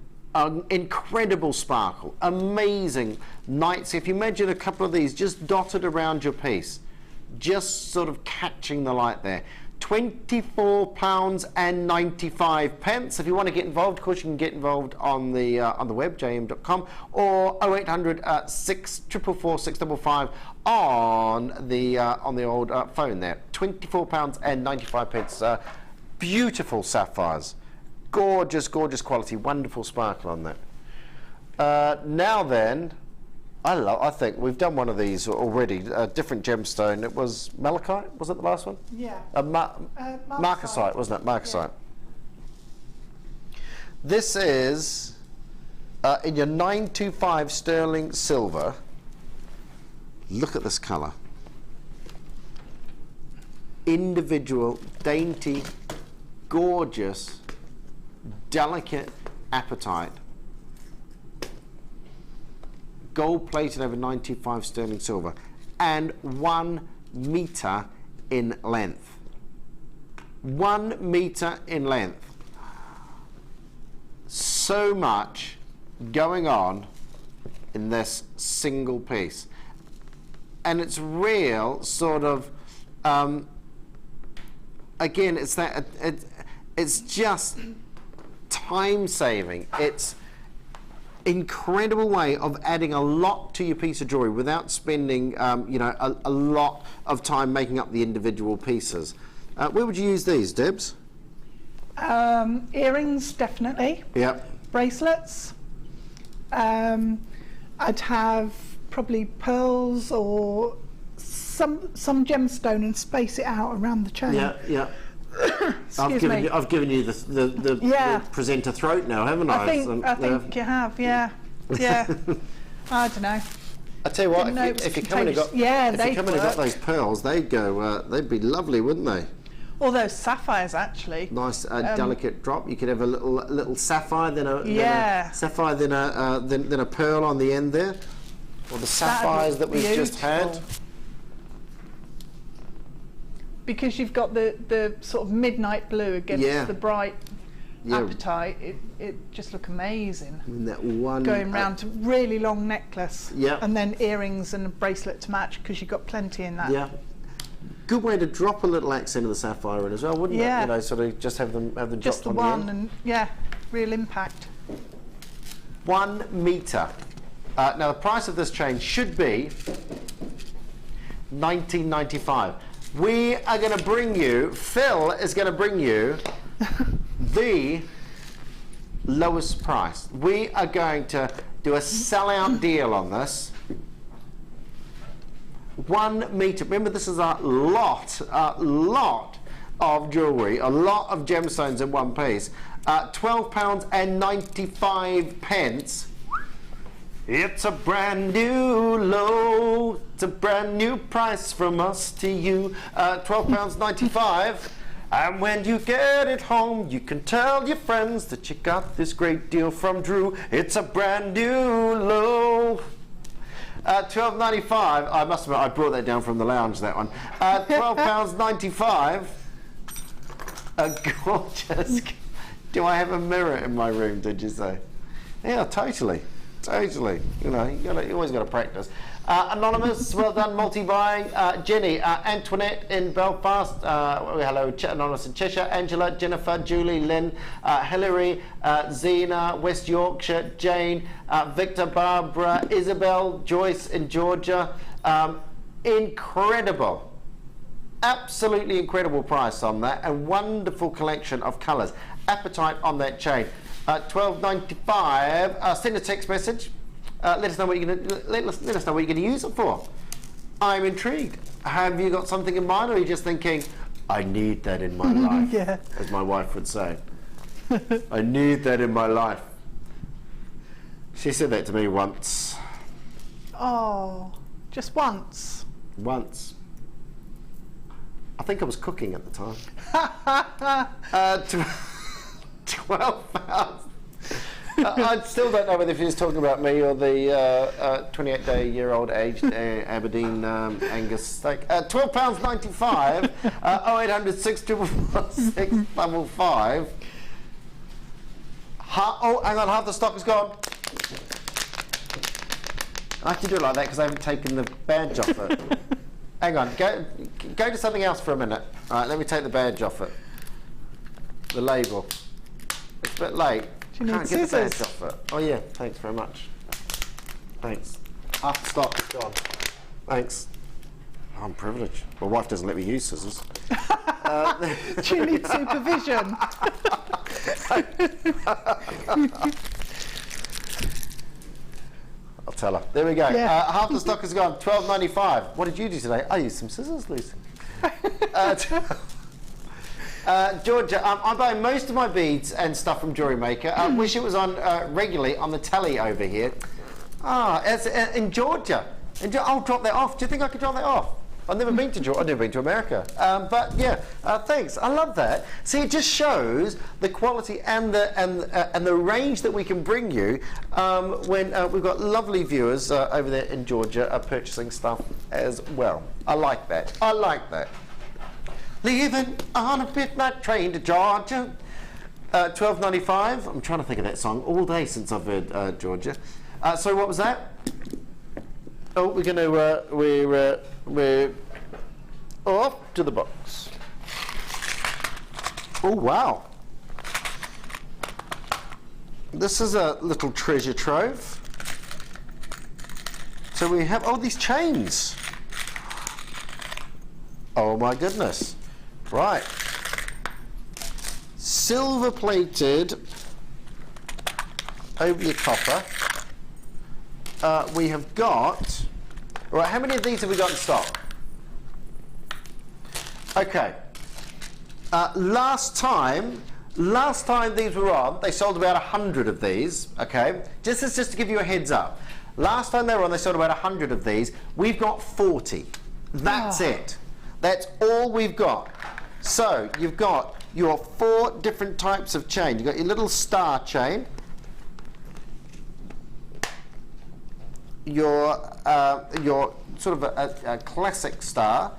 incredible sparkle, amazing nights. If you imagine a couple of these just dotted around your piece, just sort of catching the light there. £24.95. If you want to get involved, of course, you can get involved on the web, jm.com, or 0800 644 655 on the old phone there. £24.95. Beautiful sapphires. Gorgeous, gorgeous quality. Wonderful sparkle on that. Now then, I think we've done one of these already. A different gemstone. It was malachite. Was it the last one? Yeah. Marcasite, wasn't it? Marcasite. Yeah. This is in your 925 sterling silver. Look at this colour. Individual, dainty, gorgeous, delicate apatite. Gold plated over 925 sterling silver, and 1 metre in length. 1 metre in length. So much going on in this single piece, and it's real sort of again, it's that it's just time saving. It's incredible way of adding a lot to your piece of jewellery without spending you know, a lot of time making up the individual pieces. Where would you use these, Debs? Earrings, definitely. Yep. Bracelets. I'd have probably pearls or some gemstone and space it out around the chain. Yeah, yeah. I've given you the presenter throat now, haven't I? I think you have, yeah. Yeah. I don't know. I tell you what, if you come and got those pearls, they'd go. They'd be lovely, wouldn't they? All those sapphires, actually. Nice, delicate drop. You could have a little sapphire, then a sapphire, then a pearl on the end there, or the sapphires that we've just had. Because you've got the sort of midnight blue against the bright apatite, it just look amazing. And that one going round to really long necklace, yeah, and then earrings and a bracelet to match, because you've got plenty in that. Yeah, good way to drop a little accent of the sapphire in as well, wouldn't it? You know, sort of just have them just dropped the on one, and real impact. 1 metre. Now the price of this chain should be $19.95. We are going to bring you, Phil is going to bring you the lowest price. We are going to do a sellout deal on this. 1 metre. Remember, this is a lot of jewellery, a lot of gemstones in one piece. £12.95. It's a brand new low. It's a brand new price from us to you. £12.95. And when you get it home, you can tell your friends that you got this great deal from Drew. It's a brand new low. £12.95. I must admit, I brought that down from the lounge, that one. £12.95. A gorgeous. Do I have a mirror in my room, did you say? Yeah, totally. Totally, you know, you always got to practice. Anonymous, well done, multi-buying. Jenny, Antoinette in Belfast, hello, Anonymous in Cheshire, Angela, Jennifer, Julie, Lynn, Hilary, Zena, West Yorkshire, Jane, Victor, Barbara, Isabel, Joyce in Georgia. Incredible, absolutely incredible price on that, and wonderful collection of colours. Apatite on that chain. $12.95. Send a text message. Let us know what you're going to let us know what you're going to use it for. I'm intrigued. Have you got something in mind, or are you just thinking, I need that in my life, as my wife would say? I need that in my life. She said that to me once. Oh, just once. Once. I think I was cooking at the time. £12. I still don't know whether he was talking about me or the 28-year-old aged Aberdeen Angus steak. £12.95. 0800 644 655. Oh, hang on, half the stock is gone. I have to do it like that because I haven't taken the badge off it. Hang on, go to something else for a minute. All right, let me take the badge off it. The label. It's a bit late. Do you need Can't get the scissors? badge off it. Oh yeah, thanks very much. Thanks. Half the stock is gone. Thanks. I'm privileged. My wife doesn't let me use scissors. Do you need supervision? I'll tell her. There we go. Yeah. Half the stock is gone. $12.95. What did you do today? I used some scissors, Lucy. Georgia, I buy most of my beads and stuff from JewelleryMaker. I wish it was on regularly on the telly over here. It's in Georgia. I'll drop that off. Do you think I could drop that off? I've never been to Georgia. I've never been to America. But yeah, thanks. I love that. See, it just shows the quality and the range that we can bring you when we've got lovely viewers over there in Georgia purchasing stuff as well. I like that. I like that. Leaving on a midnight train to Georgia. $12.95. I'm trying to think of that song all day since I've heard Georgia. So what was that? Oh, we're going to we're off to the box. Oh wow! This is a little treasure trove. So we have these chains. Oh my goodness! Right, silver plated over your copper. We have got, right, how many of these have we got in stock? Okay. Last time these were on, they sold about 100 of these, okay? Just to give you a heads up. Last time they were on, they sold about 100 of these. We've got 40. That's it. That's all we've got. So you've got your 4 different types of chain. You've got your little star chain. Your sort of a classic star,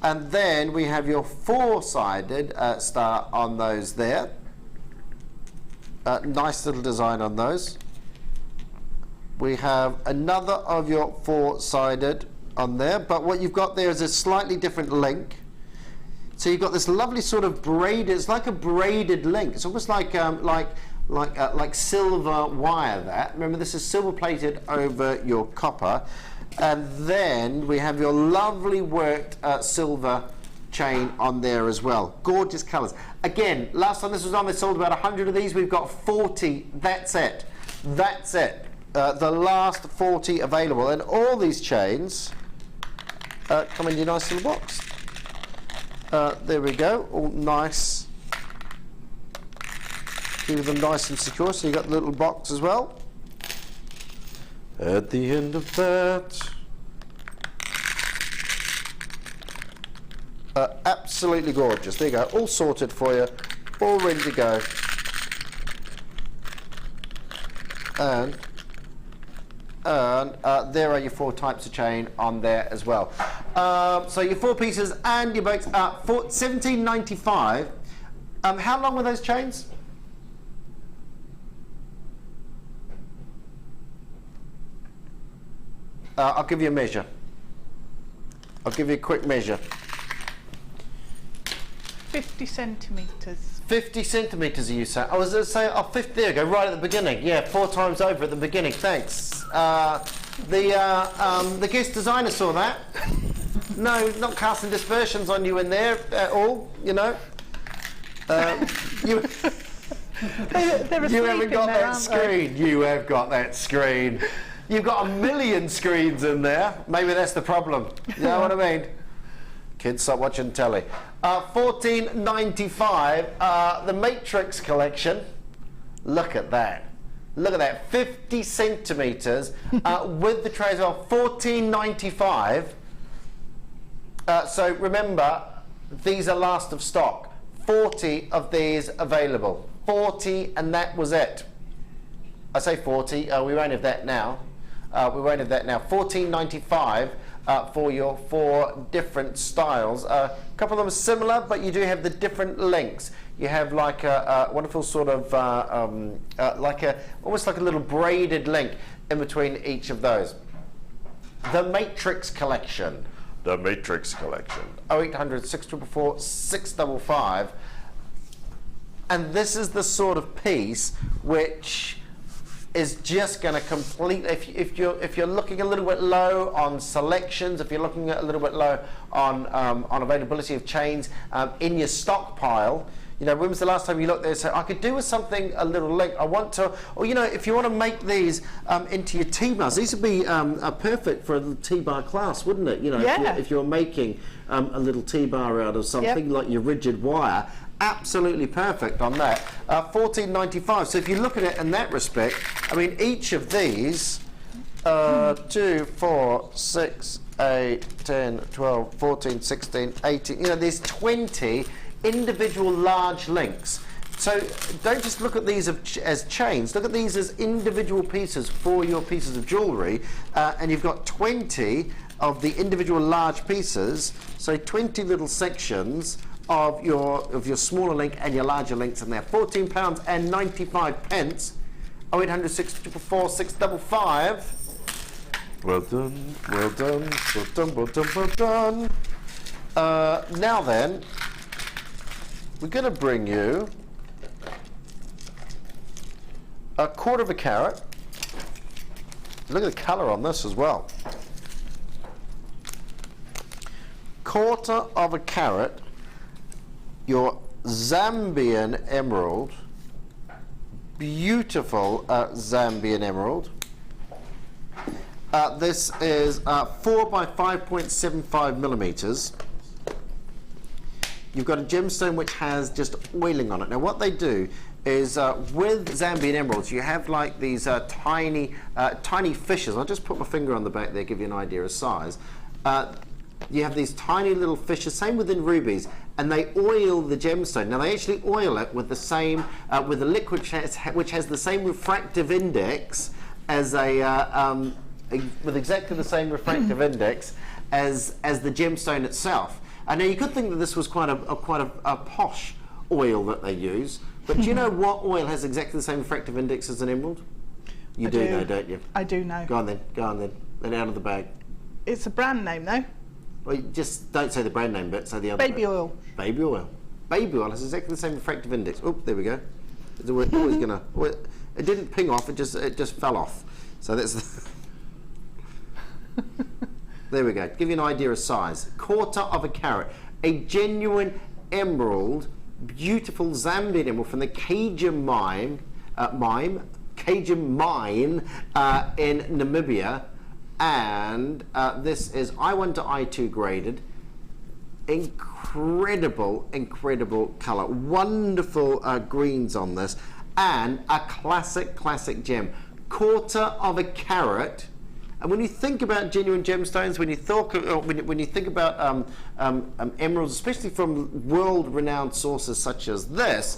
and then we have your 4-sided star on those there. Nice little design on those. We have another of your 4-sided on there, but what you've got there is a slightly different link. So you've got this lovely sort of braided, it's like a braided link. It's almost like silver wire. That, remember, this is silver plated over your copper, and then we have your lovely worked silver chain on there as well. Gorgeous colours. Again, last time this was on, they sold about 100 of these. We've got 40. That's it. That's it. The last 40 available, and all these chains come in your nice little box. There we go. All nice. Keep them nice and secure, so you got the little box as well. At the end of that, absolutely gorgeous. There you go, all sorted for you, all ready to go. And there are your 4 types of chain on there as well. So your 4 pieces and your boats are $17.95. How long were those chains? I'll give you a measure. I'll give you a quick measure. 50 centimetres. 50 centimetres, you say? I was going to say, 50, there you go, right at the beginning. Yeah, 4 times over at the beginning, thanks. The guest designer saw that. No, not casting dispersions on you in there at all, you know. You haven't got that screen. You have got that screen. You've got a million screens in there. Maybe that's the problem. You know what I mean? Kids, stop watching telly. $14.95. The Matrix collection. Look at that. Look at that. 50 centimetres with the trays off. $14.95. So remember, these are last of stock. 40 of these available. 40, and that was it. I say 40. We won't have that now. We won't have that now. $14.95 for your 4 different styles. A couple of them are similar, but you do have the different links. You have like a wonderful sort of almost like a little braided link in between each of those. The Matrix collection. The Matrix collection. 0800 644 655. And this is the sort of piece which is just going to completely, if you're looking a little bit low on selections, if you're looking a little bit low on availability of chains in your stockpile, you know, when was the last time you looked there and said, I could do with something a little link, I want to, or you know, if you want to make these into your T-bars, these would be perfect for a little T-bar class, wouldn't it? You know, if you're making a little T-bar out of something like your rigid wire, absolutely perfect on that. $14.95. So if you look at it in that respect, I mean, each of these 2, 4, 6, 8, 10, 12, 14, 16, 18, you know, there's 20 individual large links. So don't just look at these as chains, look at these as individual pieces for your pieces of jewellery, and you've got 20 of the individual large pieces, so 20 little sections of your smaller link and your larger links in there. £14.95. 0800 644 655. Well done, well done, well done, well done, well done. Now then, we're going to bring you a 1/4 carat. Look at the colour on this as well. 1/4 carat, your Zambian emerald, beautiful Zambian emerald. This is 4 by 5.75 millimeters. You've got a gemstone which has just oiling on it. Now what they do is with Zambian emeralds, you have like these tiny fishes. I'll just put my finger on the back there, give you an idea of size. You have these tiny little fishes, same within rubies, and they oil the gemstone. Now they actually oil it with the same, with a liquid which has the same refractive index as with exactly the same refractive index as the gemstone itself. And now you could think that this was quite a posh oil that they use, but do you know what oil has exactly the same refractive index as an emerald? You do know, don't you? I do know. Go on then, then out of the bag. It's a brand name though. Well, you just don't say the brand name bit, say the other Baby bit. oil. Baby oil. Baby oil has exactly the same refractive index. Oh, there we go. It's always gonna. It didn't ping off. It just fell off. So that's. There we go. Give you an idea of size. 1/4 carat, a genuine emerald, beautiful Zambian emerald from the Cajun mine in Namibia, and this is I1 to I2 graded. Incredible colour, wonderful greens on this, and a classic gem. 1/4 carat. And when you think about genuine gemstones, when you think about emeralds, especially from world-renowned sources such as this,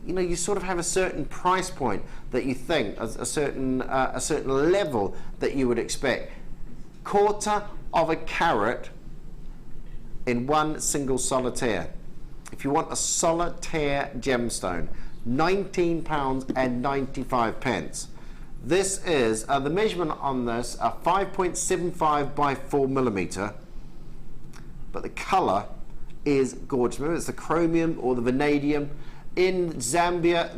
you know, you sort of have a certain price point that you think, a certain level that you would expect. 1/4 carat in one single solitaire. If you want a solitaire gemstone, £19.95. This is the measurement on this 5.75 by 4 millimeter, but the colour is gorgeous. Remember, it's the chromium or the vanadium. In Zambia,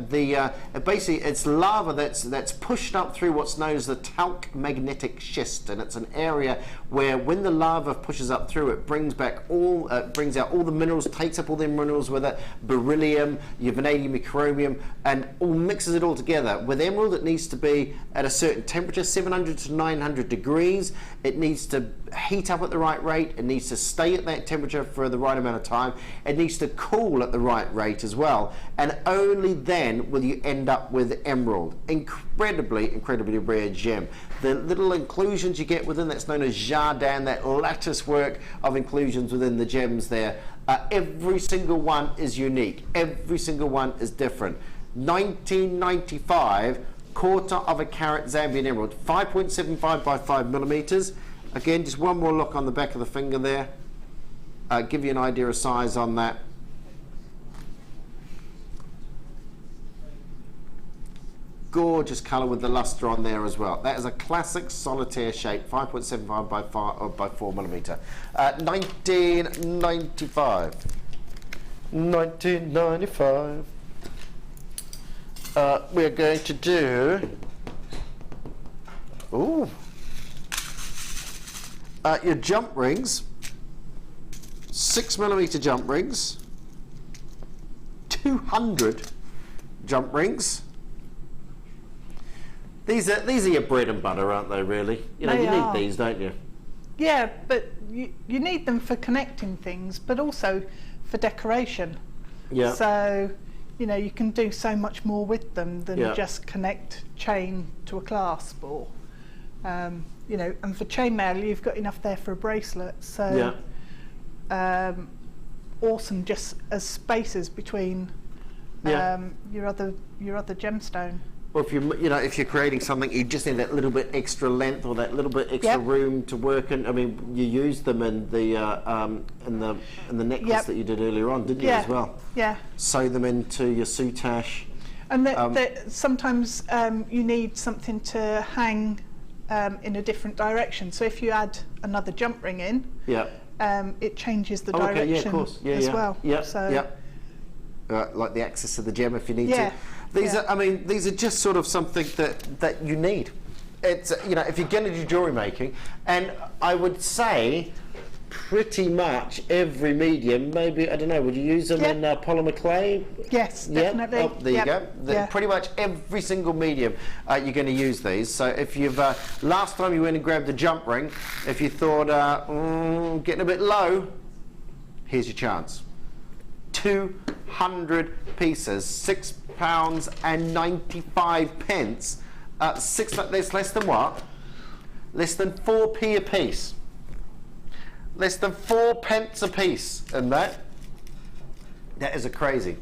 basically it's lava that's pushed up through what's known as the talc magnetic schist, and it's an area where when the lava pushes up through, it brings out all the minerals, takes up all the minerals with it, beryllium, your vanadium, your chromium, and all mixes it all together. With emerald, it needs to be at a certain temperature, 700 to 900 degrees. It needs to heat up at the right rate. It needs to stay at that temperature for the right amount of time. It needs to cool at the right rate as well. And only then will you end up with emerald. Incredibly rare gem. The little inclusions you get within, that's known as jardin, that lattice work of inclusions within the gems there. Every single one is unique. Every single one is different. 1995, 1/4 carat Zambian emerald, 5.75 by 5 millimeters. Again, just one more look on the back of the finger there. Give you an idea of size on that. Gorgeous colour with the lustre on there as well. That is a classic solitaire shape, 5.75 by 4 millimeter. 1995. 1995. We're going to do Ooh. Your jump rings, 6mm jump rings, 200 jump rings. These are your bread and butter, aren't they, really? You know, you need these, don't you? Yeah, but you need them for connecting things, but also for decoration. Yeah. So, you know, you can do so much more with them than just connect chain to a clasp, or, you know, and for chainmail, you've got enough there for a bracelet. So, awesome, just as spaces between your other gemstone. Well, if you're creating something, you just need that little bit extra length or that little bit extra room to work in. I mean, you used them in the necklace that you did earlier on, didn't you, as well? Yeah. Sew them into your soutache. And sometimes you need something to hang in a different direction. So if you add another jump ring in, it changes the direction as well. Like the axis of the gem, if you need to. These are, I mean, these are just sort of something that you need. It's, you know, if you're going to do jewellery making, and I would say pretty much every medium, maybe, I don't know, would you use them in polymer clay? Yes, definitely. Oh, there you go. Pretty much every single medium you're going to use these. So if you've, last time you went and grabbed the jump ring, if you thought, getting a bit low, here's your chance. 200 pieces, £6.95. That's less than what? Less than 4p a piece. Less than 4 pence a piece, and that is a crazy.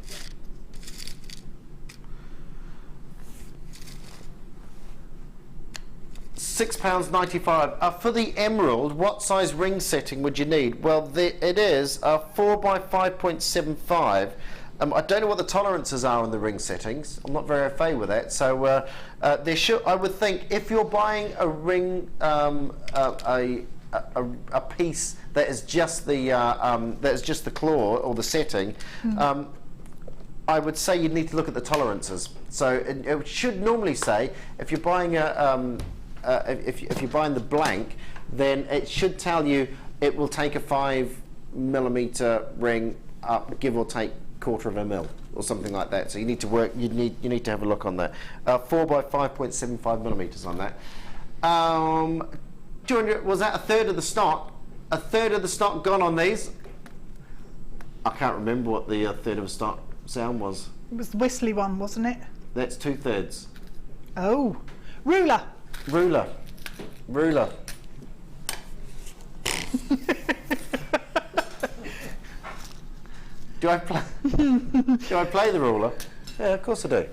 £6.95. For the emerald, what size ring setting would you need? Well, it is 4 by 5.75. I don't know what the tolerances are on the ring settings. I'm not very au fait with that. So there should, I would think, if you're buying a ring, a piece that is just the claw or the setting, I would say you'd need to look at the tolerances. So it should normally say, if you're buying if you're buying the blank, then it should tell you it will take a 5mm ring up, give or take 1/4 mil or something like that. So you need to work. You need to have a look on that. 4 by 5.75mm on that. 200, was that a third of the stock? A third of the stock gone on these. I can't remember what the third of the stock sound was. It was the whistly one, wasn't it? That's 2/3. Oh, ruler. Ruler. Do I play the ruler? Yeah, of course I do.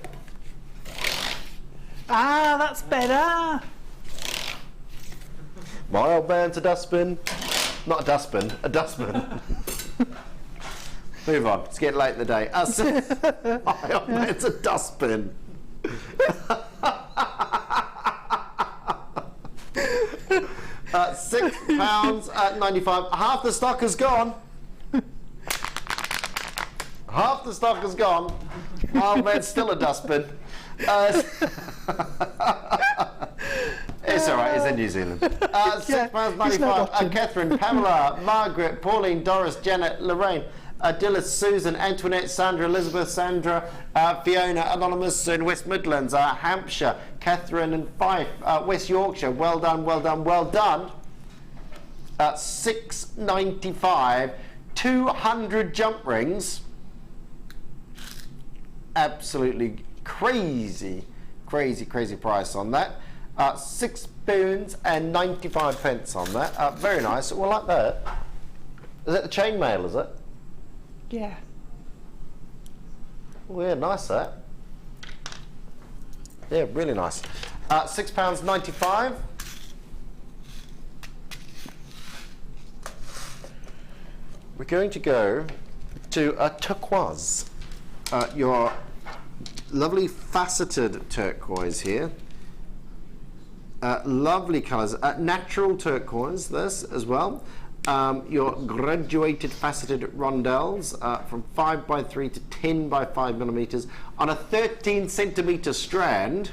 Ah, that's better. My old man's a dustbin. Not a dustbin, a dustbin. Move on, it's getting late in the day. My old man's a dustbin. £6.95. Half the stock is gone. Half the stock is gone. My old man's still a dustbin. It's all right, it's in New Zealand. £6.95. Catherine, Pamela, Margaret, Pauline, Doris, Janet, Lorraine, Dillis, Susan, Antoinette, Sandra, Elizabeth, Sandra, Fiona, Anonymous in West Midlands, Hampshire, Catherine and Fife, West Yorkshire. Well done, well done, well done. £6.95. 200 jump rings. Absolutely crazy price on that. £6.95 on that. Very nice. Well, like that. Is that the chainmail, is it? Yeah. Oh, yeah, nice that. Yeah, really nice. £6.95. We're going to go to a turquoise. Your lovely faceted turquoise here. Lovely colours. Natural turquoise, this as well. Your graduated faceted rondelles from 5x3 to 10x5mm on a 13cm strand.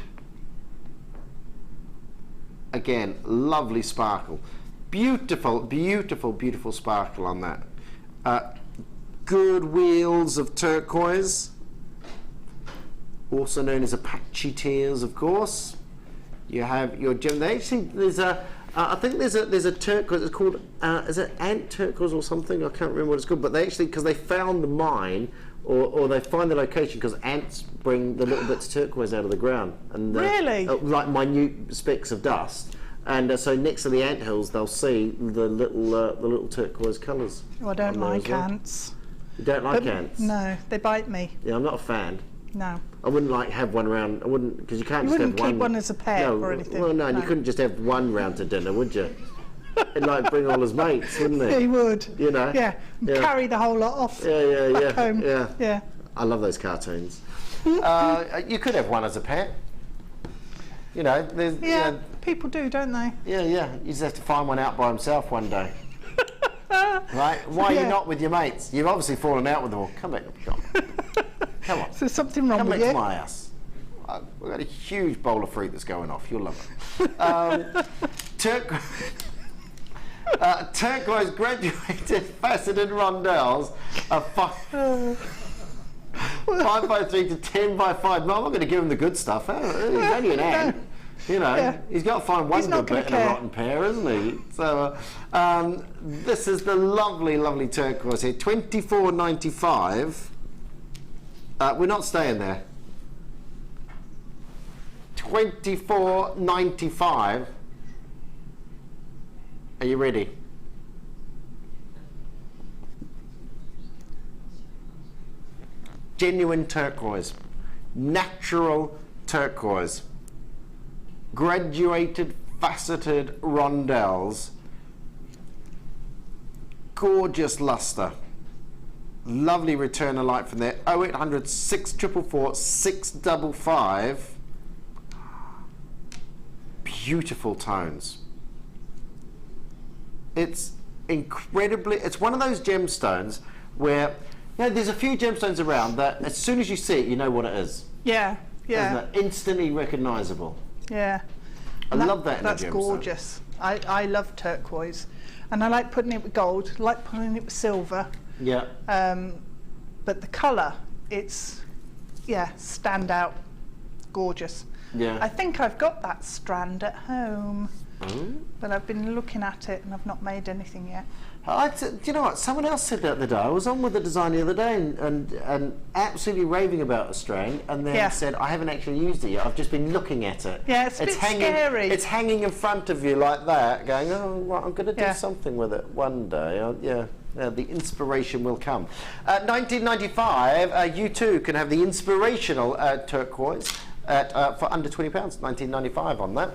again, lovely sparkle. Beautiful, beautiful, beautiful sparkle on that. Good wheels of turquoise, also known as Apache tears, of course. You have your gem. They actually, there's a, I think there's a turquoise. It's called, is it ant turquoise or something? I can't remember what it's called. But they actually, because they found the mine, or they find the location because ants bring the little bits of turquoise out of the ground, and really, like minute specks of dust. And so next to the ant hills, they'll see the little turquoise colours. Oh, I don't like ants. You don't like ants? No, they bite me. Yeah, I'm not a fan. No. I wouldn't like have one around. I wouldn't, because you can't just have one. You wouldn't keep one as a pet or anything. Well, no, and you couldn't just have one round to dinner, would you? He'd like bring all his mates, wouldn't he? He would. You know. Yeah. Carry the whole lot off. Back home. Yeah. I love those cartoons. You could have one as a pet. You know, there's. Yeah. People do, don't they? Yeah. You just have to find one out by himself one day. Right? Why are you not with your mates? You've obviously fallen out with them all. Come back to the shop. Come on. So there's something wrong with you. Come back to my house. We've got a huge bowl of fruit that's going off. You'll love it. Turquoise graduated faceted rondelles are 5x3 to 10x5. No, I'm not going to give him the good stuff. He's only an ant. You know, he's got to find one good bit in a rotten pear, isn't he? So this is the lovely, lovely turquoise here. $24.95. We're not staying there. $24.95. Are you ready? Genuine turquoise, natural turquoise, graduated faceted rondelles, gorgeous luster, lovely return of light from there. 0800 644 655. Beautiful tones. It's incredibly, it's one of those gemstones where, you know, there's a few gemstones around that as soon as you see it, you know what it is. Yeah. Isn't it? Instantly recognizable. Yeah. I love that in a gemstone. That's gorgeous. I love turquoise. And I like putting it with gold, I like putting it with silver. Yeah. But the colour, it's, stand out. Gorgeous. Yeah. I think I've got that strand at home. But I've been looking at it and I've not made anything yet. Do you know what? Someone else said that the other day. I was on with the designer the other day and absolutely raving about a strand, and then said, I haven't actually used it yet. I've just been looking at it. Yeah, it's a bit scary. It's hanging in front of you like that, going, oh, well, I'm going to do something with it one day. The inspiration will come. 1995, you too can have the inspirational turquoise at, for under £20. 1995 on that.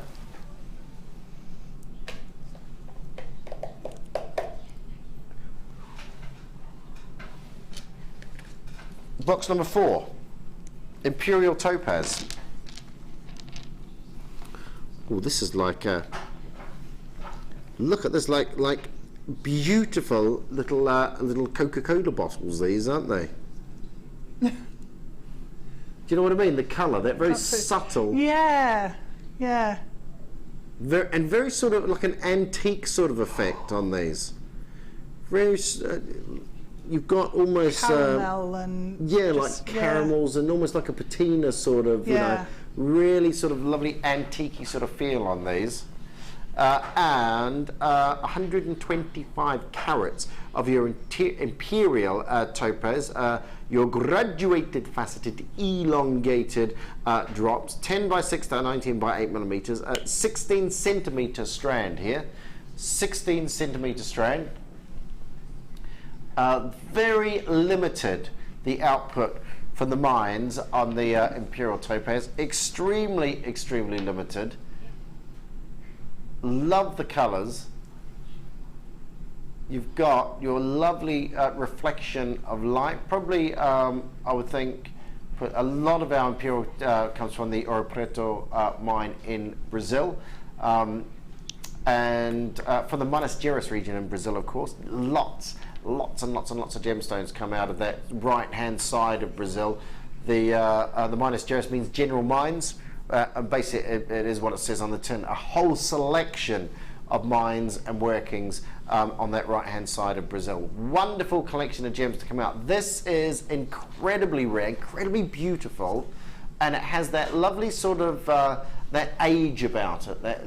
Box number 4, Imperial Topaz. Oh, this is like a, look at this, like beautiful little Coca-Cola bottles. These, aren't they? Do you know what I mean? The colour, that very subtle. Yeah. Very sort of like an antique sort of effect on these. Very. You've got almost caramel and like caramels and almost like a patina sort of, you know, really sort of lovely antique-y sort of feel on these. And 125 carats of your imperial topaz, your graduated faceted elongated drops, 10 by 6 to 19 by 8 millimeters, 16 centimeter strand here, 16 centimeter strand. Very limited, the output from the mines on the Imperial Topaz. Extremely limited. Love the colours. You've got your lovely reflection of light. Probably, I would think, a lot of our Imperial comes from the Ouro Preto mine in Brazil. And from the Minas Gerais region in Brazil, of course. Lots and lots of gemstones come out of that right-hand side of Brazil. The Minas Gerais means general mines, and basically it is what it says on the tin, a whole selection of mines and workings on that right hand side of Brazil. Wonderful collection of gems to come out. This is incredibly rare, incredibly beautiful, and it has that lovely sort of that age about it, that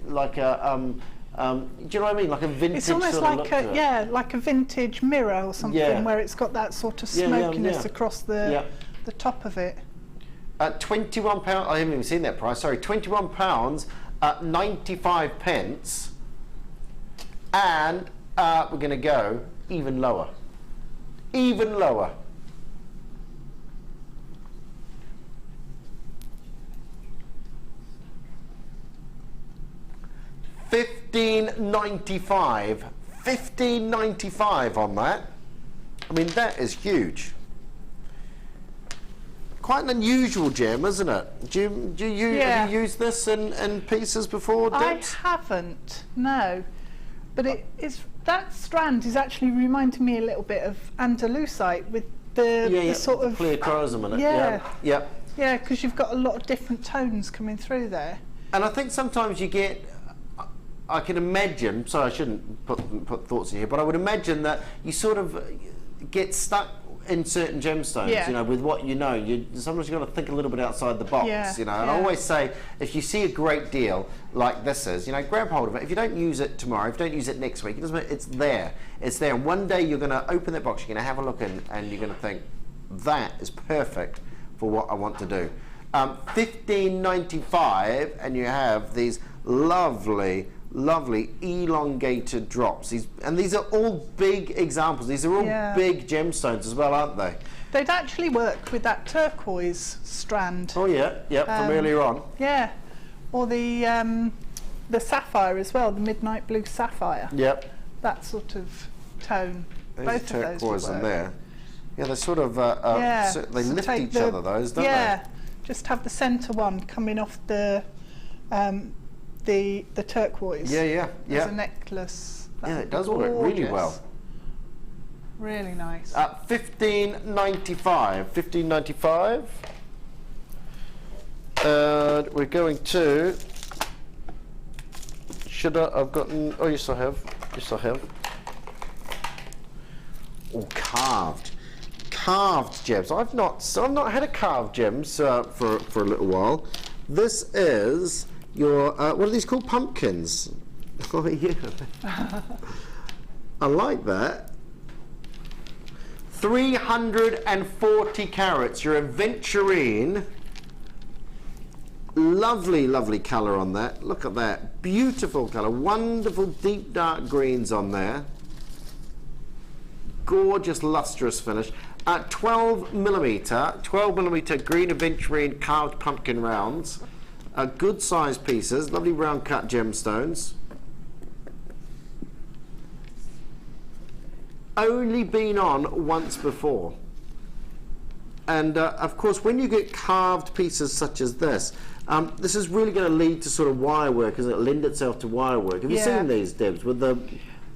like a do you know what I mean, like a vintage it's almost sort of like look to yeah, like a vintage mirror or something, where it's got that sort of smokiness across the top of it. £21, I haven't even seen that price, sorry, £21 at 95 pence, and we're going to go even lower, even lower. $15.95 on that. I mean, that is huge. Quite an unusual gem, isn't it? Do you have you used this in pieces before, Debs? I haven't, no. But that strand is actually reminding me a little bit of Andalusite with the sort of clear chromism in it. Yeah, because you've got a lot of different tones coming through there. And I think sometimes you get, I can imagine, so I shouldn't put thoughts in here, but I would imagine that you sort of get stuck in certain gemstones, you know, with what you know. Sometimes you've got to think a little bit outside the box, you know. And I always say, if you see a great deal like this is, you know, grab hold of it. If you don't use it tomorrow, if you don't use it next week, it doesn't matter, it's there. It's there. And one day you're going to open that box, you're going to have a look in, and you're going to think, that is perfect for what I want to do. $15.95, and you have these lovely elongated drops. These are all big examples. These are all big gemstones as well, aren't they? They'd actually work with that turquoise strand. Oh yeah, from earlier on. Yeah, or the sapphire as well, the midnight blue sapphire. Yep. That sort of tone. There's both turquoise of those in there. Yeah, they sort of they lift each other, those, don't they? Yeah, just have the centre one coming off the turquoise. Yeah. As a necklace. Yeah, it does work really well. Really nice. $15.95. $15.95. And we're going to. Should I've gotten? Oh, yes, I have. Yes, I have. Oh, carved gems. I've not had a carved gems for a little while. This is your what are these called? Pumpkins. Oh yeah. I like that. 340 carats. Your aventurine. Lovely colour on that. Look at that. Beautiful colour. Wonderful deep dark greens on there. Gorgeous lustrous finish. 12 millimetre green aventurine carved pumpkin rounds. Good sized pieces, lovely round cut gemstones. Only been on once before. And of course, when you get carved pieces such as this, this is really going to lead to sort of wire work, isn't it? Lend itself to wire work. Have you seen these, Debs, with the...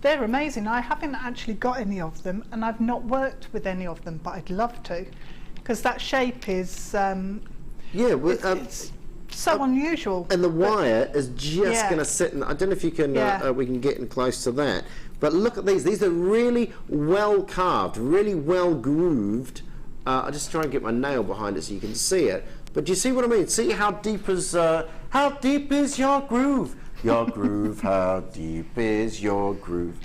They're amazing. I haven't actually got any of them, and I've not worked with any of them, but I'd love to, because that shape is it's so unusual. And the wire is just going to sit in. I don't know if you can we can get in close to that, but look at these. These are really well carved, really well grooved. I'll just try and get my nail behind it so you can see it. But do you see what I mean? See how deep is your groove? Your groove, how deep is your groove?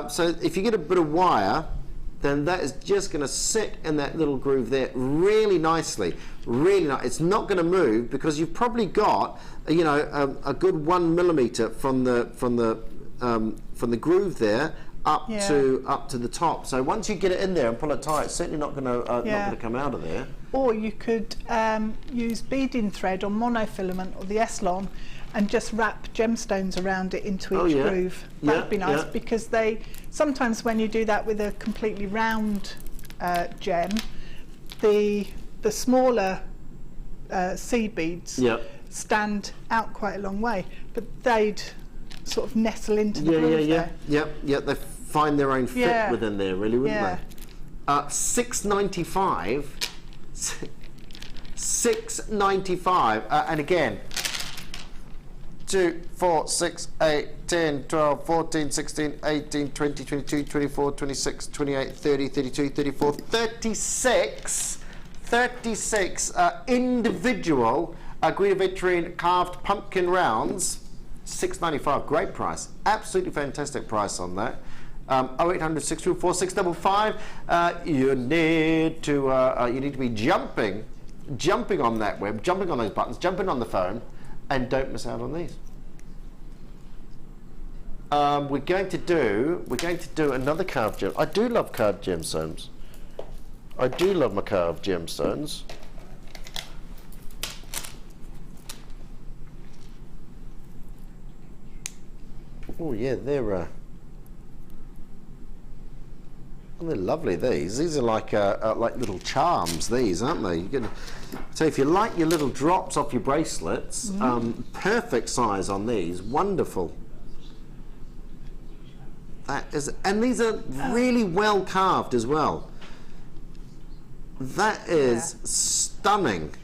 So if you get a bit of wire, then that is just going to sit in that little groove there really nicely. Really nice. It's not going to move because you've probably got, you know, a good 1 millimetre from the groove there up to the top. So once you get it in there and pull it tight, it's certainly not going to come out of there. Or you could use beading thread or monofilament or the S-Lon and just wrap gemstones around it into each groove. That'd be nice because sometimes when you do that with a completely round gem, the smaller seed beads stand out quite a long way, but they'd sort of nestle into the groove there. They find their own fit within there, really, wouldn't they? $6.95. $6.95. And again, 2, 4, 6, 8, 10, 12, 14, 16, 18, 20, 22, 24, 26, 28, 30, 32, 34, 36 individual Guido Vitrine carved pumpkin rounds. $6.95, great price, absolutely fantastic price on that. 0800 624 655. You need to be jumping on that web, jumping on those buttons, jumping on the phone, and don't miss out on these. We're going to do another carved gem. I do love carved gemstones. I do love my carved gemstones. Oh yeah, they're lovely. These are like little charms. These, aren't they? So if you like your little drops off your bracelets, perfect size on these. Wonderful. That is, and these are really well carved as well. That is stunning.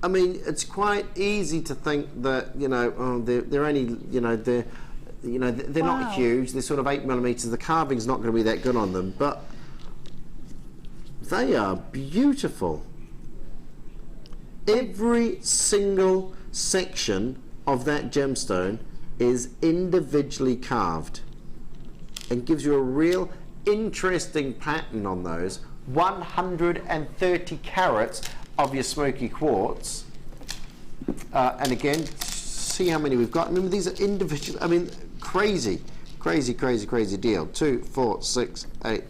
I mean, it's quite easy to think that they're only they're not huge. They're sort of 8mm. The carving's not going to be that good on them, but they are beautiful. Every single section of that gemstone is individually carved and gives you a real interesting pattern on those. 130 carats of your smoky quartz, and again, see how many we've got. Remember, these are individual. I mean, crazy deal. 2, 4, 6, 8,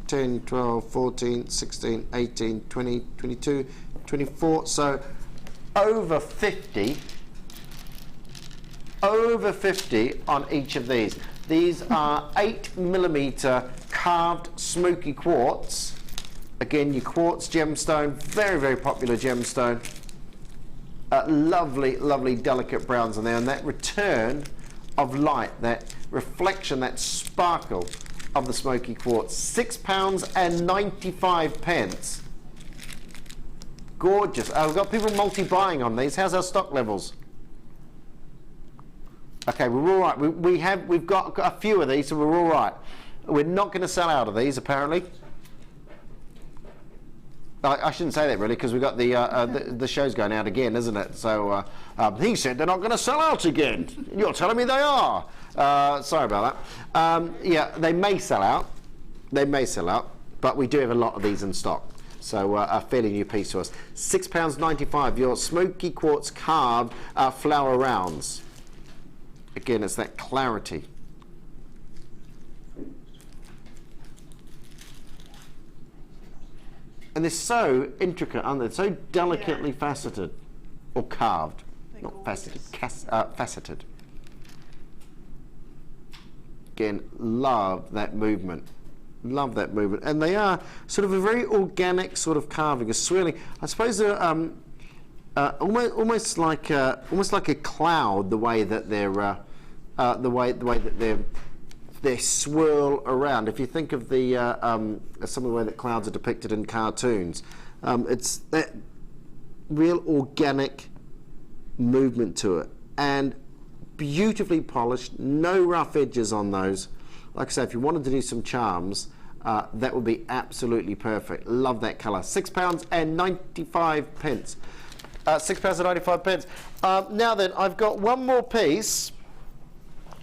10, 12, 14, 16, 18, 20, 22, 24. So over 50 on each of these. These are 8mm carved smoky quartz. Again, your quartz gemstone, very popular gemstone. Lovely delicate browns on there, and that return of light, that reflection, that sparkle of the smoky quartz. £6.95. Gorgeous. We've got people multi-buying on these. How's our stock levels? Okay, we're all right. We've got a few of these, so we're all right. We're not going to sell out of these, apparently. I shouldn't say that really, because we've got the show's going out again, isn't it? So he said they're not going to sell out again. You're telling me they are. Sorry about that. Yeah, they may sell out. They may sell out, but we do have a lot of these in stock. So a fairly new piece to us. £6.95. Your smoky quartz carved flower rounds. Again, it's that clarity. And they're so intricate, aren't they? So delicately faceted, or carved, not faceted, faceted. Again, love that movement. Love that movement. And they are sort of a very organic sort of carving, a swirling. I suppose they're almost like a cloud. The way that they're they swirl around. If you think of the some of the way that clouds are depicted in cartoons, it's that real organic movement to it, and beautifully polished, no rough edges on those. Like I say, if you wanted to do some charms, that would be absolutely perfect. Love that colour. £6.95. £6.95. Now then, I've got one more piece.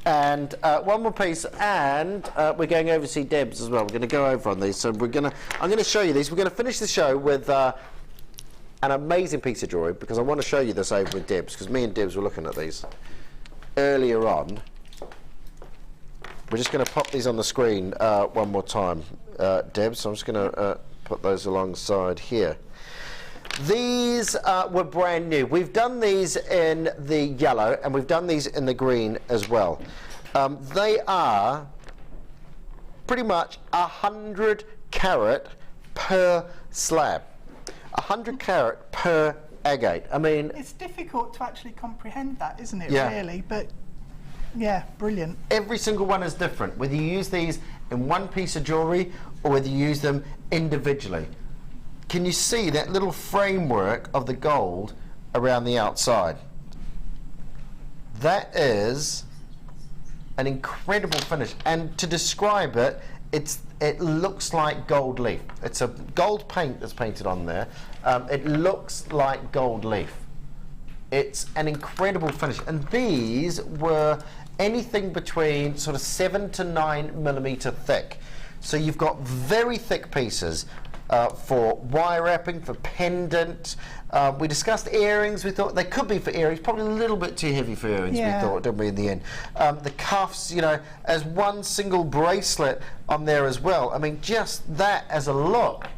And we're going over to see Debs as well. We're going to go over on these. So I'm going to show you these. We're going to finish the show with an amazing piece of jewellery, because I want to show you this over with Debs, because me and Debs were looking at these earlier on. We're just going to pop these on the screen one more time, Debs. So I'm just going to put those alongside here. These were brand new. We've done these in the yellow, and we've done these in the green as well. They are pretty much 100 carat per slab. 100 carat per agate. I mean, it's difficult to actually comprehend that, isn't it? Yeah. Really, but yeah, brilliant. Every single one is different. Whether you use these in one piece of jewellery or whether you use them individually. Can you see that little framework of the gold around the outside? That is an incredible finish, and to describe it, it looks like gold leaf. It's a gold paint that's painted on there. It looks like gold leaf. It's an incredible finish, and these were anything between sort of 7 to 9 millimeter thick. So you've got very thick pieces for wire wrapping, for pendant. We discussed earrings. We thought they could be for earrings, probably a little bit too heavy for earrings, we thought, didn't we, in the end? The cuffs, you know, as one single bracelet on there as well. I mean, just that as a look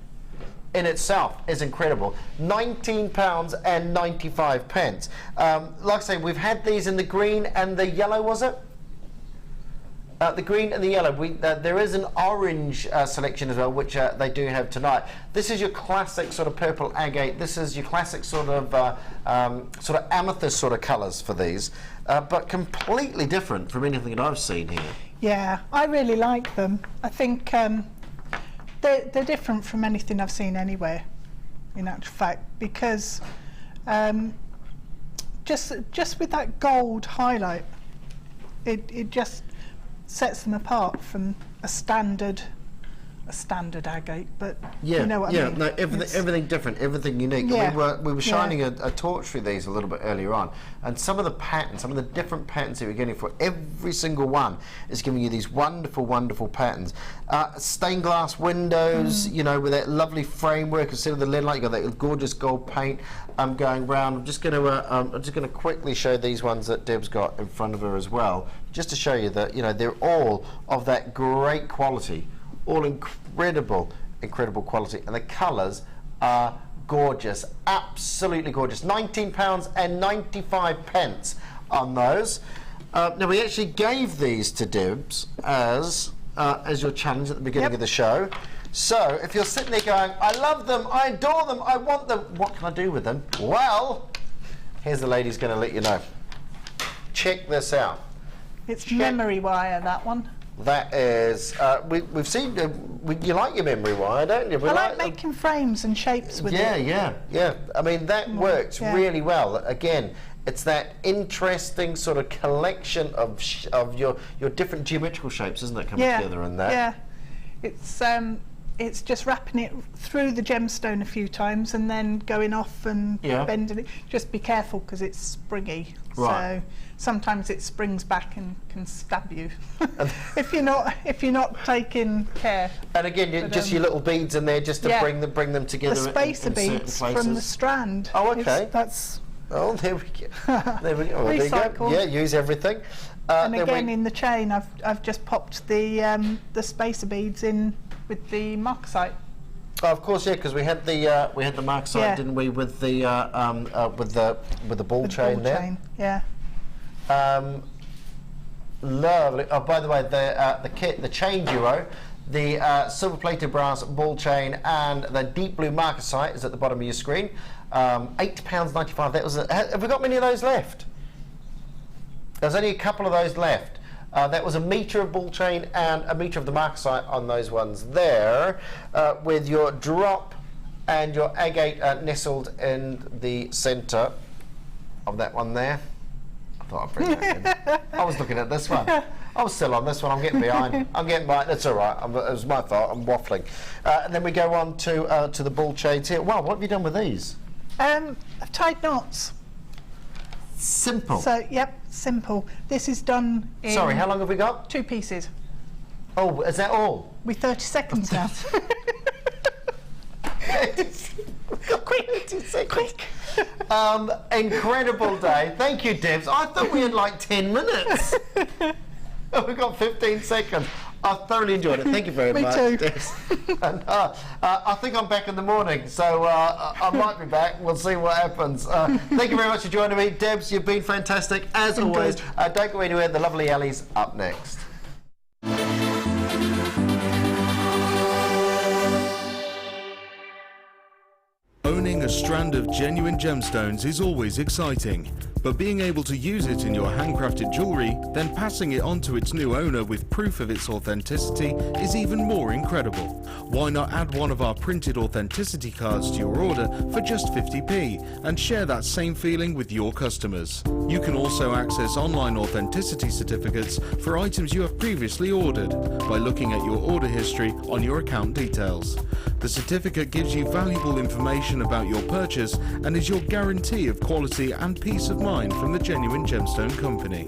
in itself is incredible. £19.95. Like I say, we've had these in the green and the yellow, was it? The green and the yellow. There is an orange selection as well, which they do have tonight. This is your classic sort of purple agate. This is your classic sort of amethyst sort of colours for these, but completely different from anything that I've seen here. Yeah, I really like them. I think they're different from anything I've seen anywhere, in actual fact, because just with that gold highlight, it just sets them apart from a standard agate, but you know what I mean. No, everything different, everything unique. Yeah. We were shining a torch through these a little bit earlier on, and some of the patterns, some of the different patterns that we're getting for every single one is giving you these wonderful, wonderful patterns. Stained glass windows, you know, with that lovely framework instead of the lead light. You got that gorgeous gold paint going round. I'm just going to quickly show these ones that Deb's got in front of her as well, just to show you that, you know, they're all of that great quality. All incredible quality, and the colours are gorgeous, absolutely gorgeous. £19.95 on those. Now we actually gave these to Dibs as your challenge at the beginning of the show. So if you're sitting there going, I love them, I adore them, I want them, what can I do with them? Well, here's the lady's going to let you know. Check this out. It's memory wire, that one. That is, we've seen, you like your memory wire, don't you? I like making frames and shapes with it. Yeah. I mean, that works really well. Again, it's that interesting sort of collection of your different geometrical shapes, isn't it, coming together in that? Yeah, it's just wrapping it through the gemstone a few times and then going off and bending it. Just be careful because it's springy. Right. So sometimes it springs back and can stab you if you're not taking care. And again, just your little beads in there just to bring them together. The spacer beads from the strand. Oh, okay. Oh, there we go. There we go. Well, there you go. Yeah, use everything. And again, in the chain, I've just popped the spacer beads in with the marcasite. Oh, of course, yeah, because we had the marcasite, didn't we, with the ball chain there. Yeah. Lovely. Oh, by the way, the kit, the chain duo, the silver-plated brass ball chain and the deep blue marcasite is at the bottom of your screen. £8.95. That was. Have we got many of those left? There's only a couple of those left. That was a metre of ball chain and a metre of the marcasite on those ones there, with your drop and your agate nestled in the centre of that one there. I thought I'd bring that in. I was looking at this one. I was still on this one. I'm getting behind. That's all right. It was my fault. I'm waffling. And then we go on to the ball chains here. Wow, what have you done with these? I've tied knots. Simple. So, yep, simple. This is done in... Sorry, how long have we got? 2 pieces. Oh, is that all? We're 30 seconds now. Quick. Incredible day. Thank you, Debs. I thought we had like 10 minutes. We've got 15 seconds. I thoroughly enjoyed it. Thank you very much. Me too. And, I think I'm back in the morning, so I might be back. We'll see what happens. Thank you very much for joining me. Debs, you've been fantastic, as always. Don't go anywhere. The lovely Ellie's up next. Owning a strand of genuine gemstones is always exciting, But being able to use it in your handcrafted jewellery, then passing it on to its new owner with proof of its authenticity is even more incredible. Why not add one of our printed authenticity cards to your order for just 50p and share that same feeling with your customers? You can also access online authenticity certificates for items you have previously ordered by looking at your order history on your account details. The certificate gives you valuable information about your purchase and is your guarantee of quality and peace of mind from the Genuine Gemstone Company.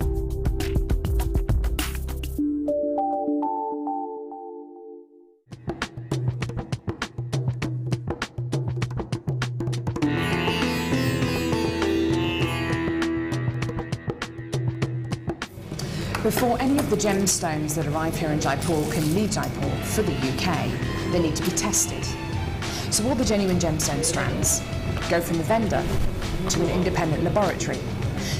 Before any of the gemstones that arrive here in Jaipur can leave Jaipur for the UK, they need to be tested. So all the genuine gemstone strands go from the vendor to an independent laboratory.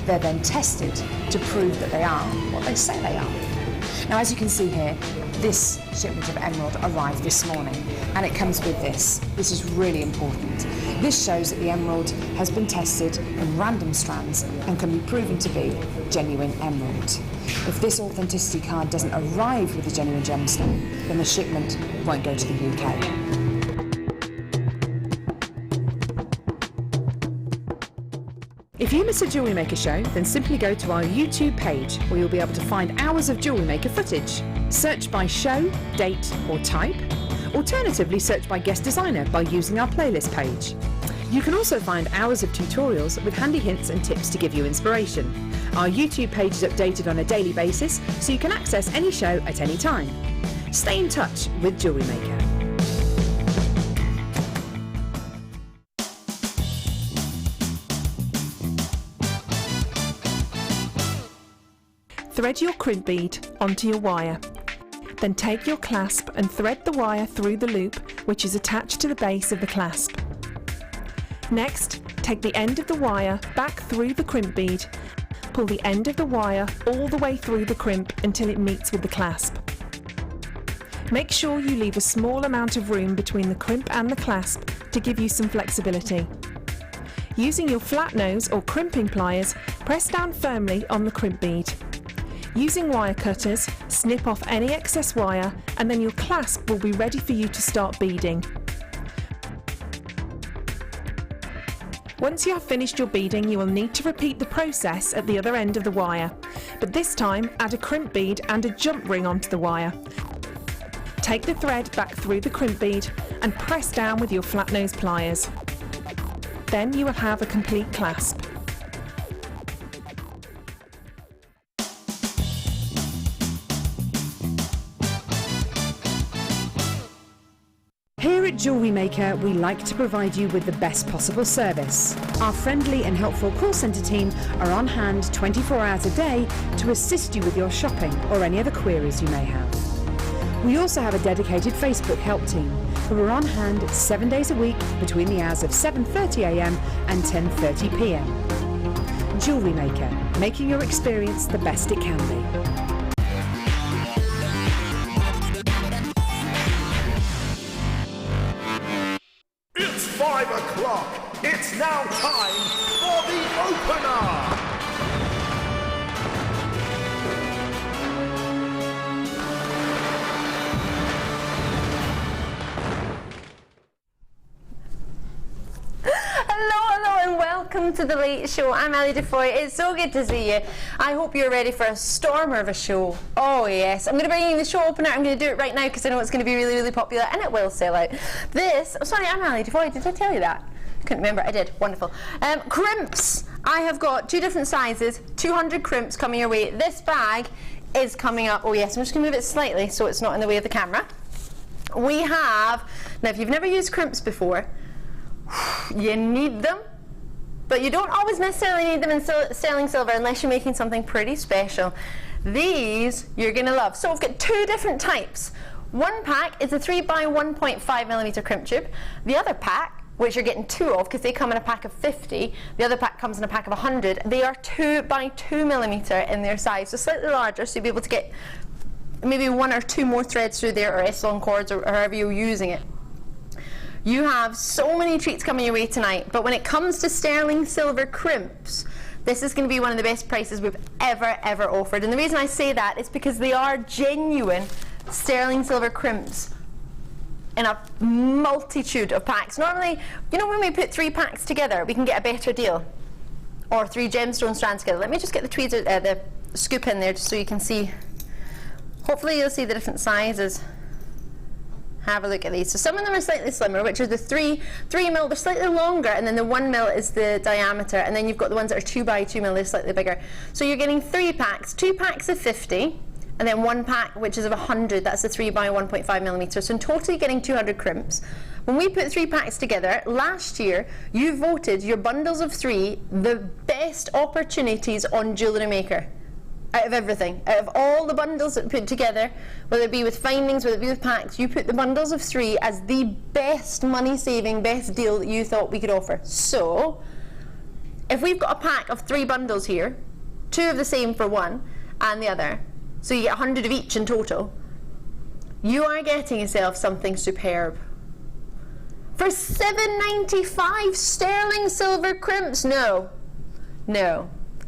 They're then tested to prove that they are what they say they are. Now, as you can see here, this shipment of emerald arrived this morning, and it comes with this. This is really important. This shows that the emerald has been tested in random strands and can be proven to be genuine emerald. If this authenticity card doesn't arrive with a genuine gemstone, then the shipment won't go to the UK. If you miss a Jewellery Maker show, then simply go to our YouTube page where you'll be able to find hours of Jewellery Maker footage. Search by show, date or type. Alternatively, search by guest designer by using our playlist page. You can also find hours of tutorials with handy hints and tips to give you inspiration. Our YouTube page is updated on a daily basis, so you can access any show at any time. Stay in touch with Jewellery Maker. Thread your crimp bead onto your wire. Then take your clasp and thread the wire through the loop which is attached to the base of the clasp. Next, take the end of the wire back through the crimp bead. Pull the end of the wire all the way through the crimp until it meets with the clasp. Make sure you leave a small amount of room between the crimp and the clasp to give you some flexibility. Using your flat nose or crimping pliers, press down firmly on the crimp bead. Using wire cutters, snip off any excess wire and then your clasp will be ready for you to start beading. Once you have finished your beading, you will need to repeat the process at the other end of the wire, but this time add a crimp bead and a jump ring onto the wire. Take the thread back through the crimp bead and press down with your flat nose pliers. Then you will have a complete clasp. Here at Jewellery Maker, we like to provide you with the best possible service. Our friendly and helpful call centre team are on hand 24 hours a day to assist you with your shopping or any other queries you may have. We also have a dedicated Facebook help team who are on hand 7 days a week between the hours of 7:30 AM and 10:30 PM. Jewellery Maker, making your experience the best it can be. It's 5 o'clock. It's now time for the opener. Hello and welcome to the Late Show. I'm Ali Defoy. It's so good to see you. I hope you're ready for a stormer of a show. Oh yes, I'm going to bring you the show opener. I'm going to do it right now because I know it's going to be really, really popular and it will sell out. Sorry, I'm Ali Defoy. Did I tell you that? Couldn't remember. I did. Wonderful. Crimps. I have got 2 different sizes, 200 crimps coming your way. This bag is coming up. Oh yes, I'm just going to move it slightly so it's not in the way of the camera. We have, now if you've never used crimps before, you need them, but you don't always necessarily need them in sterling silver unless you're making something pretty special. These you're going to love. So we've got 2 different types. One pack is a 3 by 1.5 millimeter crimp tube. The other pack, which you're getting 2 of because they come in a pack of 50, the other pack comes in a pack of 100. They are 2 by 2 millimeter in their size, so slightly larger, so you'll be able to get maybe 1 or 2 more threads through there, or S-Lon cords, or however you're using it. You have so many treats coming your way tonight, but when it comes to sterling silver crimps, This is going to be one of the best prices we've ever offered. And the reason I say that is because they are genuine sterling silver crimps in a multitude of packs. Normally, you know, when we put 3 packs together, we can get a better deal. Or 3 gemstone strands together. Let me just get the tweezer, the scoop in there just so you can see. Hopefully you'll see the different sizes. Have a look at these. So some of them are slightly slimmer, which are the 3 mil, they're slightly longer, and then the 1 mil is the diameter, and then you've got the ones that are 2 by 2 mil, they're slightly bigger. So you're getting 3 packs, 2 packs of 50, and then 1 pack which is of 100, that's the 3 by 1.5 millimeters. So in total you're getting 200 crimps. When we put 3 packs together, last year you voted your bundles of 3 the best opportunities on JewelleryMaker. Out of everything, out of all the bundles that put together, whether it be with findings, whether it be with packs, you put the bundles of 3 as the best money-saving, best deal that you thought we could offer. So, if we've got a pack of 3 bundles here, 2 of the same for one, and the other, so you get 100 of each in total, you are getting yourself something superb. For $7.95 sterling silver crimps, no.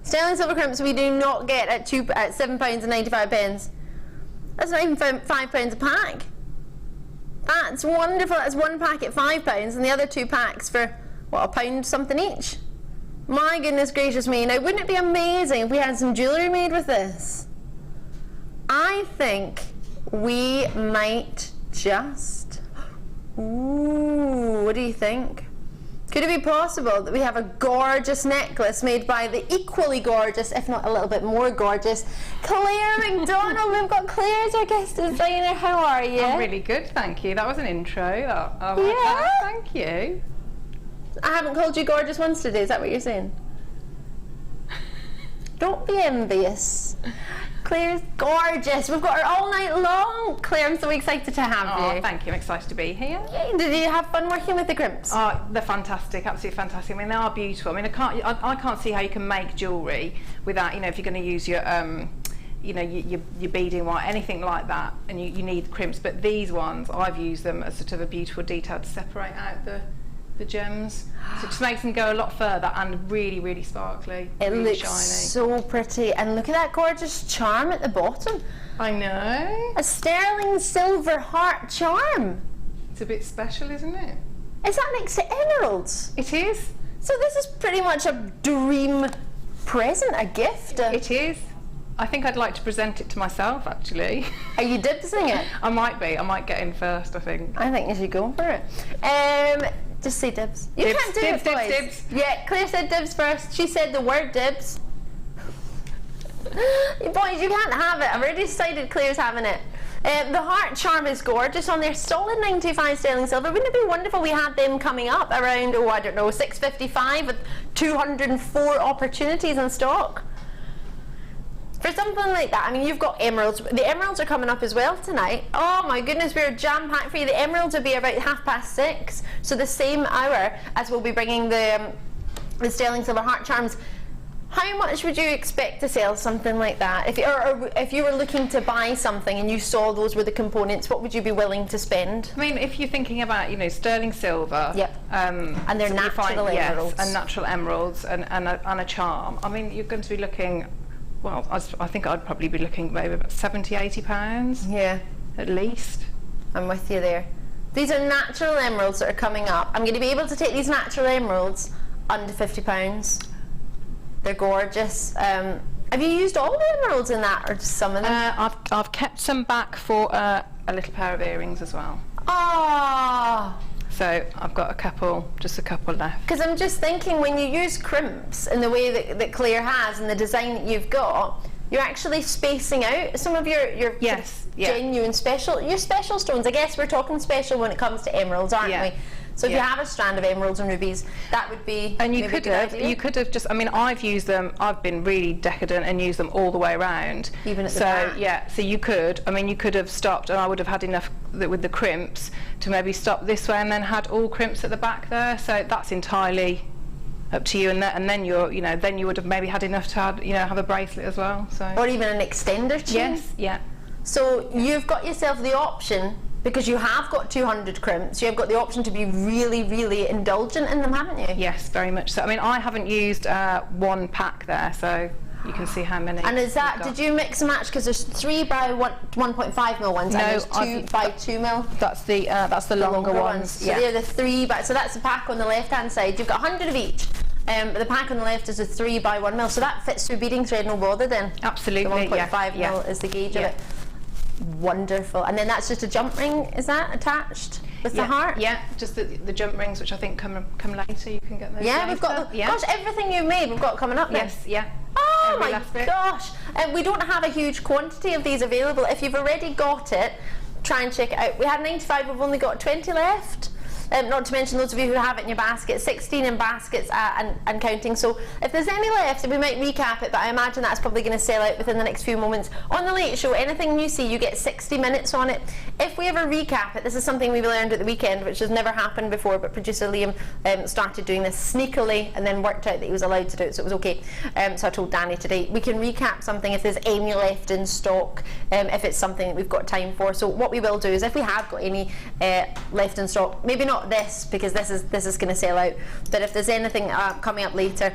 Sterling silver crimps we do not get at £7.95. That's not even £5 a pack. That's wonderful. That's 1 pack at £5 and the other 2 packs for, what, £1 something each? My goodness gracious me. Now, wouldn't it be amazing if we had some jewellery made with this? I think we might just... Ooh, what do you think? Could it be possible that we have a gorgeous necklace made by the equally gorgeous, if not a little bit more gorgeous, Claire McDonald? We've got Claire as our guest designer. How are you? I'm really good, thank you. That was an intro. Thank you. I haven't called you gorgeous once today, is that what you're saying? Don't be envious. Claire's gorgeous. We've got her all night long. Claire, I'm so excited to have you. Oh, thank you. I'm excited to be here. Yay. Did you have fun working with the crimps? Oh, they're fantastic. Absolutely fantastic. I mean, they are beautiful. I mean, I can't see how you can make jewellery without, you know, if you're going to use your, you know, your beading wire, anything like that, and you need crimps. But these ones, I've used them as sort of a beautiful detail to separate out the gems, so it just makes them go a lot further and really, really sparkly. It really looks shiny. so pretty, and look at that gorgeous charm at the bottom. I know. A sterling silver heart charm. It's a bit special, isn't it? Is that next to emeralds? It is. So this is pretty much a dream present, a gift. It is. I think I'd like to present it to myself, actually. Are you dibsing it? I might be. I might get in first, I think. I think you should go for it. Just say dibs. You Dibs, can't do dibs, it, boys. dibs. Yeah, Claire said dibs first. She said the word dibs. Boys, you can't have it. I've already decided Claire's having it. The heart charm is gorgeous on there. Solid 95 sterling silver. Wouldn't it be wonderful we had them coming up around, oh, I don't know, 6.55 with 204 opportunities in stock? For something like that, I mean, you've got emeralds. The emeralds are coming up as well tonight. Oh my goodness, we're jam-packed for you. The emeralds will be about 6:30, so the same hour as we'll be bringing the sterling silver heart charms. How much would you expect to sell something like that? If you were looking to buy something and you saw those were the components, what would you be willing to spend? I mean, if you're thinking about, you know, sterling silver, yep, and they're natural emeralds, yes, and natural emeralds, and a charm. I mean, you're going to be looking. Well, I think I'd probably be looking maybe about £70–80. Yeah. At least. I'm with you there. These are natural emeralds that are coming up. I'm going to be able to take these natural emeralds under £50. They're gorgeous. Have you used all the emeralds in that, or just some of them? I've kept some back for a little pair of earrings as well. Ah. So I've got just a couple left. Because I'm just thinking, when you use crimps in the way that Claire has and the design that you've got, you're actually spacing out some of your genuine special stones. I guess we're talking special when it comes to emeralds, aren't we? So if you have a strand of emeralds and rubies, that would be you could have just, I mean, I've used them, I've been really decadent and used them all the way around. Even at the back. Yeah, so you could have stopped, and I would have had enough with the crimps to maybe stop this way and then had all crimps at the back there. So that's entirely up to you, and then then you would have maybe had enough to have a bracelet as well. So. Or even an extender chain. Yes, yeah. So you've got yourself the option because you have got 200 crimps, you've got the option to be really, really indulgent in them, haven't you? Yes, very much so. I mean, I haven't used one pack there, so you can see how many. And is that, did you mix and match? Because there's 3 by 1.5 mil ones, and there's 2 by 2 mil. That's the longer ones. So they're the 3 by, so that's the pack on the left hand side. You've got 100 of each. But the pack on the left is a 3 by 1 mil, so that fits through beading thread, no bother then. Absolutely, the 1.5 mil is the gauge of it. Wonderful. And then that's just a jump ring, is that attached with the heart? Yeah, just the jump rings, which I think come later. You can get those. Yeah, we've got gosh, everything you've made we've got coming up then. Yes, yeah. Oh my gosh. We don't have a huge quantity of these available. If you've already got it, try and check it out. We had 95, we've only got 20 left. Not to mention those of you who have it in your basket, 16 in baskets and counting. So if there's any left, we might recap it, but I imagine that's probably going to sell out within the next few moments. On the Late Show, anything you see, you get 60 minutes on it. If we ever recap it, this is something we learned at the weekend, which has never happened before, but producer Liam started doing this sneakily and then worked out that he was allowed to do it, so it was okay. So I told Danny today, we can recap something if there's any left in stock, if it's something that we've got time for. So what we will do is if we have got any left in stock, maybe not this, because this is going to sell out, but if there's anything coming up later,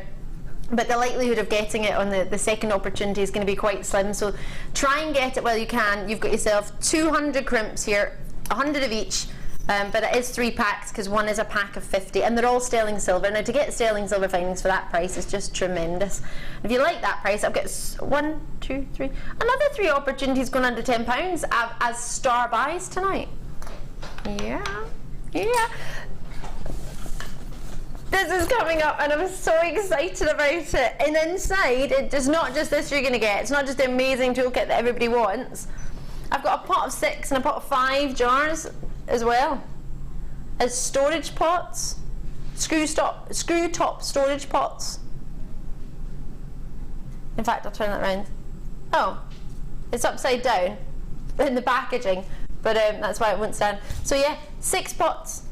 but the likelihood of getting it on the second opportunity is going to be quite slim, so try and get it while you can. You've got yourself 200 crimps here, 100 of each, but it is 3 packs because one is a pack of 50, and they're all sterling silver. Now to get sterling silver findings for that price is just tremendous. If you like that price, I've got 1, 2, 3, another 3 opportunities going under £10 as star buys tonight. Yeah. This is coming up and I'm so excited about it. And inside, it's not just this you're going to get. It's not just the amazing toolkit that everybody wants. I've got a pot of 6 and a pot of 5 jars as well as storage pots, screw top storage pots. In fact, I'll turn that around. Oh, it's upside down in the packaging, but that's why it won't stand. So yeah, 6 pots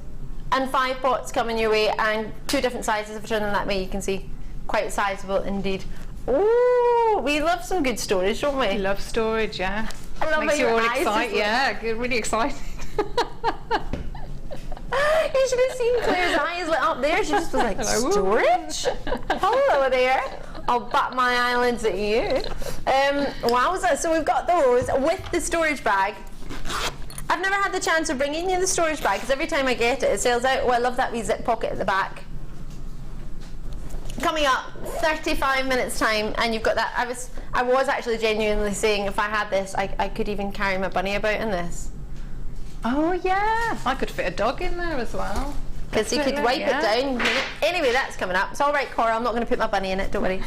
and 5 pots coming your way, and 2 different sizes. If I turn them that way, you can see quite sizable indeed. Oh, we love some good storage, don't we? We love storage, yeah. I love Makes you all excited. Yeah, really excited. You should have seen Claire's eyes lit up there. She just was like, storage? Hello there. I'll bat my eyelids at you. Wowza, so we've got those with the storage bag. I've never had the chance of bringing you the storage bag because every time I get it, it sells out. Oh, I love that wee zip pocket at the back. Coming up, 35 minutes time, and you've got that. I was actually genuinely saying if I had this, I could even carry my bunny about in this. Oh yeah, I could fit a dog in there as well. Because you could wipe it down. Anyway, that's coming up. It's all right, Cora. I'm not going to put my bunny in it. Don't worry.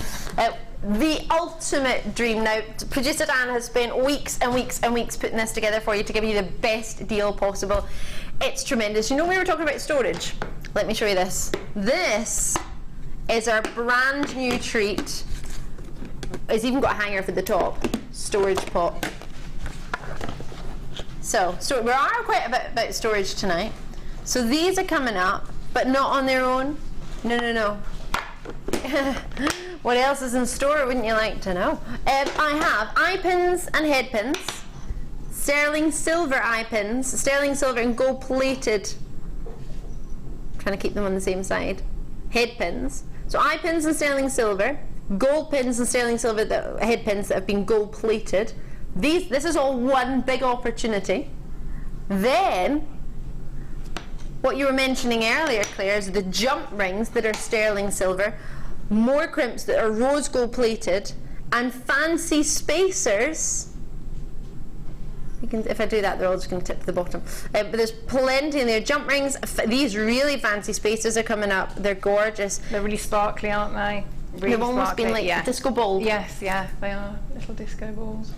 The ultimate dream. Now, producer Dan has spent weeks and weeks and weeks putting this together for you to give you the best deal possible. It's tremendous. You know, we were talking about storage. Let me show you this. This is our brand new treat. It's even got a hanger for the top. Storage pot. So we are quite a bit about storage tonight. So these are coming up, but not on their own. No. What else is in store, wouldn't you like to know? I have eye pins and head pins, sterling silver eye pins, sterling silver and gold plated. Trying to keep them on the same side. Head pins. So eye pins and sterling silver, gold pins and sterling silver, the head pins that have been gold plated. This is all one big opportunity. Then what you were mentioning earlier, Claire, is the jump rings that are sterling silver, more crimps that are rose gold plated, and fancy spacers. If I do that, they're all just going to tip to the bottom. But there's plenty in there. Jump rings, these really fancy spacers are coming up. They're gorgeous. They're really sparkly, aren't they? Really They've almost been like disco balls. Yes, yeah, they are little disco balls.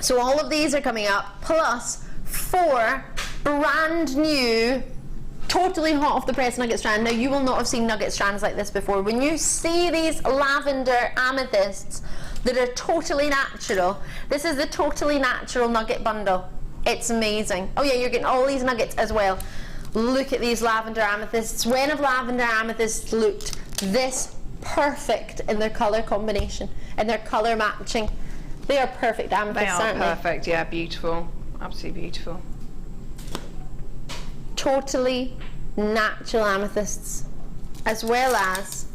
So all of these are coming up, plus 4 brand new, totally hot off the press nugget strand. Now, you will not have seen nugget strands like this before. When you see these lavender amethysts that are totally natural, this is the totally natural nugget bundle. It's amazing. Oh yeah, you're getting all these nuggets as well. Look at these lavender amethysts. When have lavender amethysts looked this perfect in their colour combination and their colour matching? They are perfect amethysts, aren't they? They are perfect, yeah, beautiful. Absolutely beautiful. totally natural amethysts, as well as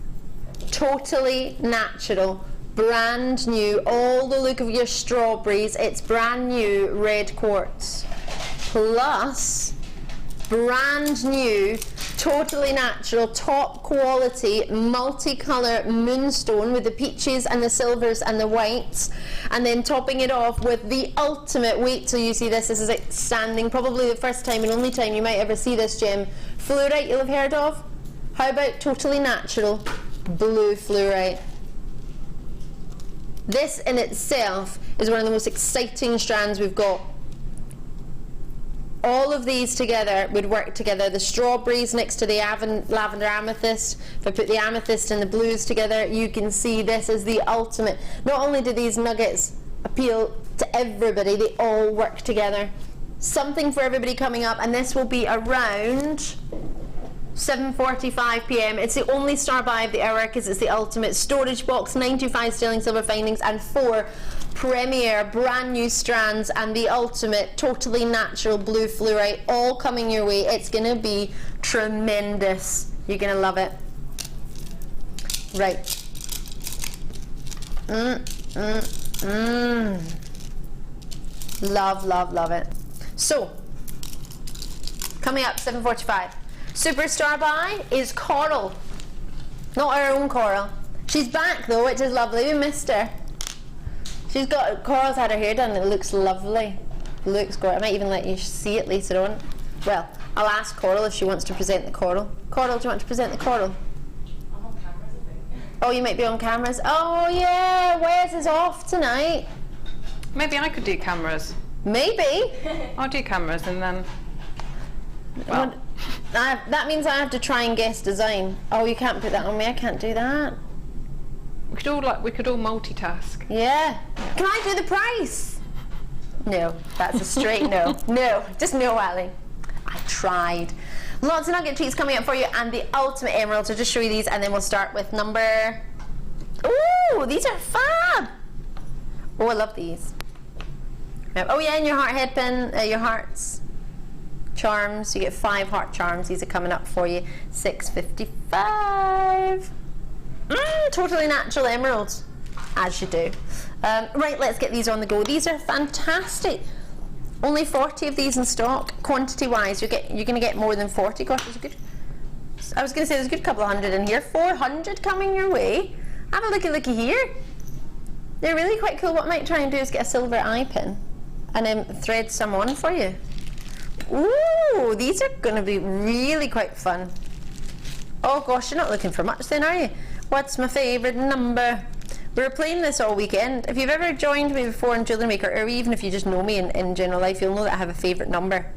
totally natural, brand new, all the look of your strawberries, it's brand new red quartz, plus brand new, totally natural, top quality, multicolour moonstone with the peaches and the silvers and the whites, and then topping it off with the ultimate, wait till you see this, this is outstanding, probably the first time and only time you might ever see this gem, fluorite you'll have heard of. How about totally natural blue fluorite? This in itself is one of the most exciting strands we've got. All of these together would work together. The strawberries next to the lavender amethyst. If I put the amethyst and the blues together, you can see this is the ultimate. Not only do these nuggets appeal to everybody, they all work together. Something for everybody coming up, and this will be around 7:45 p.m. It's the only star buy of the hour because it's the ultimate storage box, 925 sterling silver findings, and 4 premier brand new strands, and the ultimate totally natural blue fluorite, all coming your way. It's gonna be tremendous. You're gonna love it. Right. Love, love, love it. So, coming up 7:45. Superstar buy is Coral. Not our own Coral. She's back though, which is lovely. We missed her. She's got, Coral's had her hair done and it looks lovely. Looks great. I might even let you see it later on. Well, I'll ask Coral if she wants to present the Coral. Coral, do you want to present the Coral? I'm on cameras, I think. Oh, you might be on cameras. Oh yeah, Wes is off tonight. Maybe I could do cameras. Maybe. I'll do cameras and then... Well. That means I have to try and guess design. Oh, you can't put that on me. I can't do that. We could all multitask. Yeah. Can I do the price? No, that's a straight no. No, just no, Ali. I tried. Lots of nugget treats coming up for you, and the ultimate emeralds. I'll just show you these, and then we'll start with number. Ooh, these are fab. Oh, I love these. Oh yeah, and your heart head pin, your hearts. Charms, you get 5 heart charms. These are coming up for you. $6.55. Totally natural emeralds, as you do. Right, let's get these on the go. These are fantastic. Only 40 of these in stock. Quantity-wise, you're going to get more than 40. Gosh, there's a good. I was going to say there's a good couple of hundred in here. 400 coming your way. Have a looky here. They're really quite cool. What I might try and do is get a silver eye pin and thread some on for you. Ooh, these are going to be really quite fun. Oh gosh, you're not looking for much then, are you? What's my favourite number? We were playing this all weekend. If you've ever joined me before in JewelleryMaker, or even if you just know me in general life, you'll know that I have a favourite number.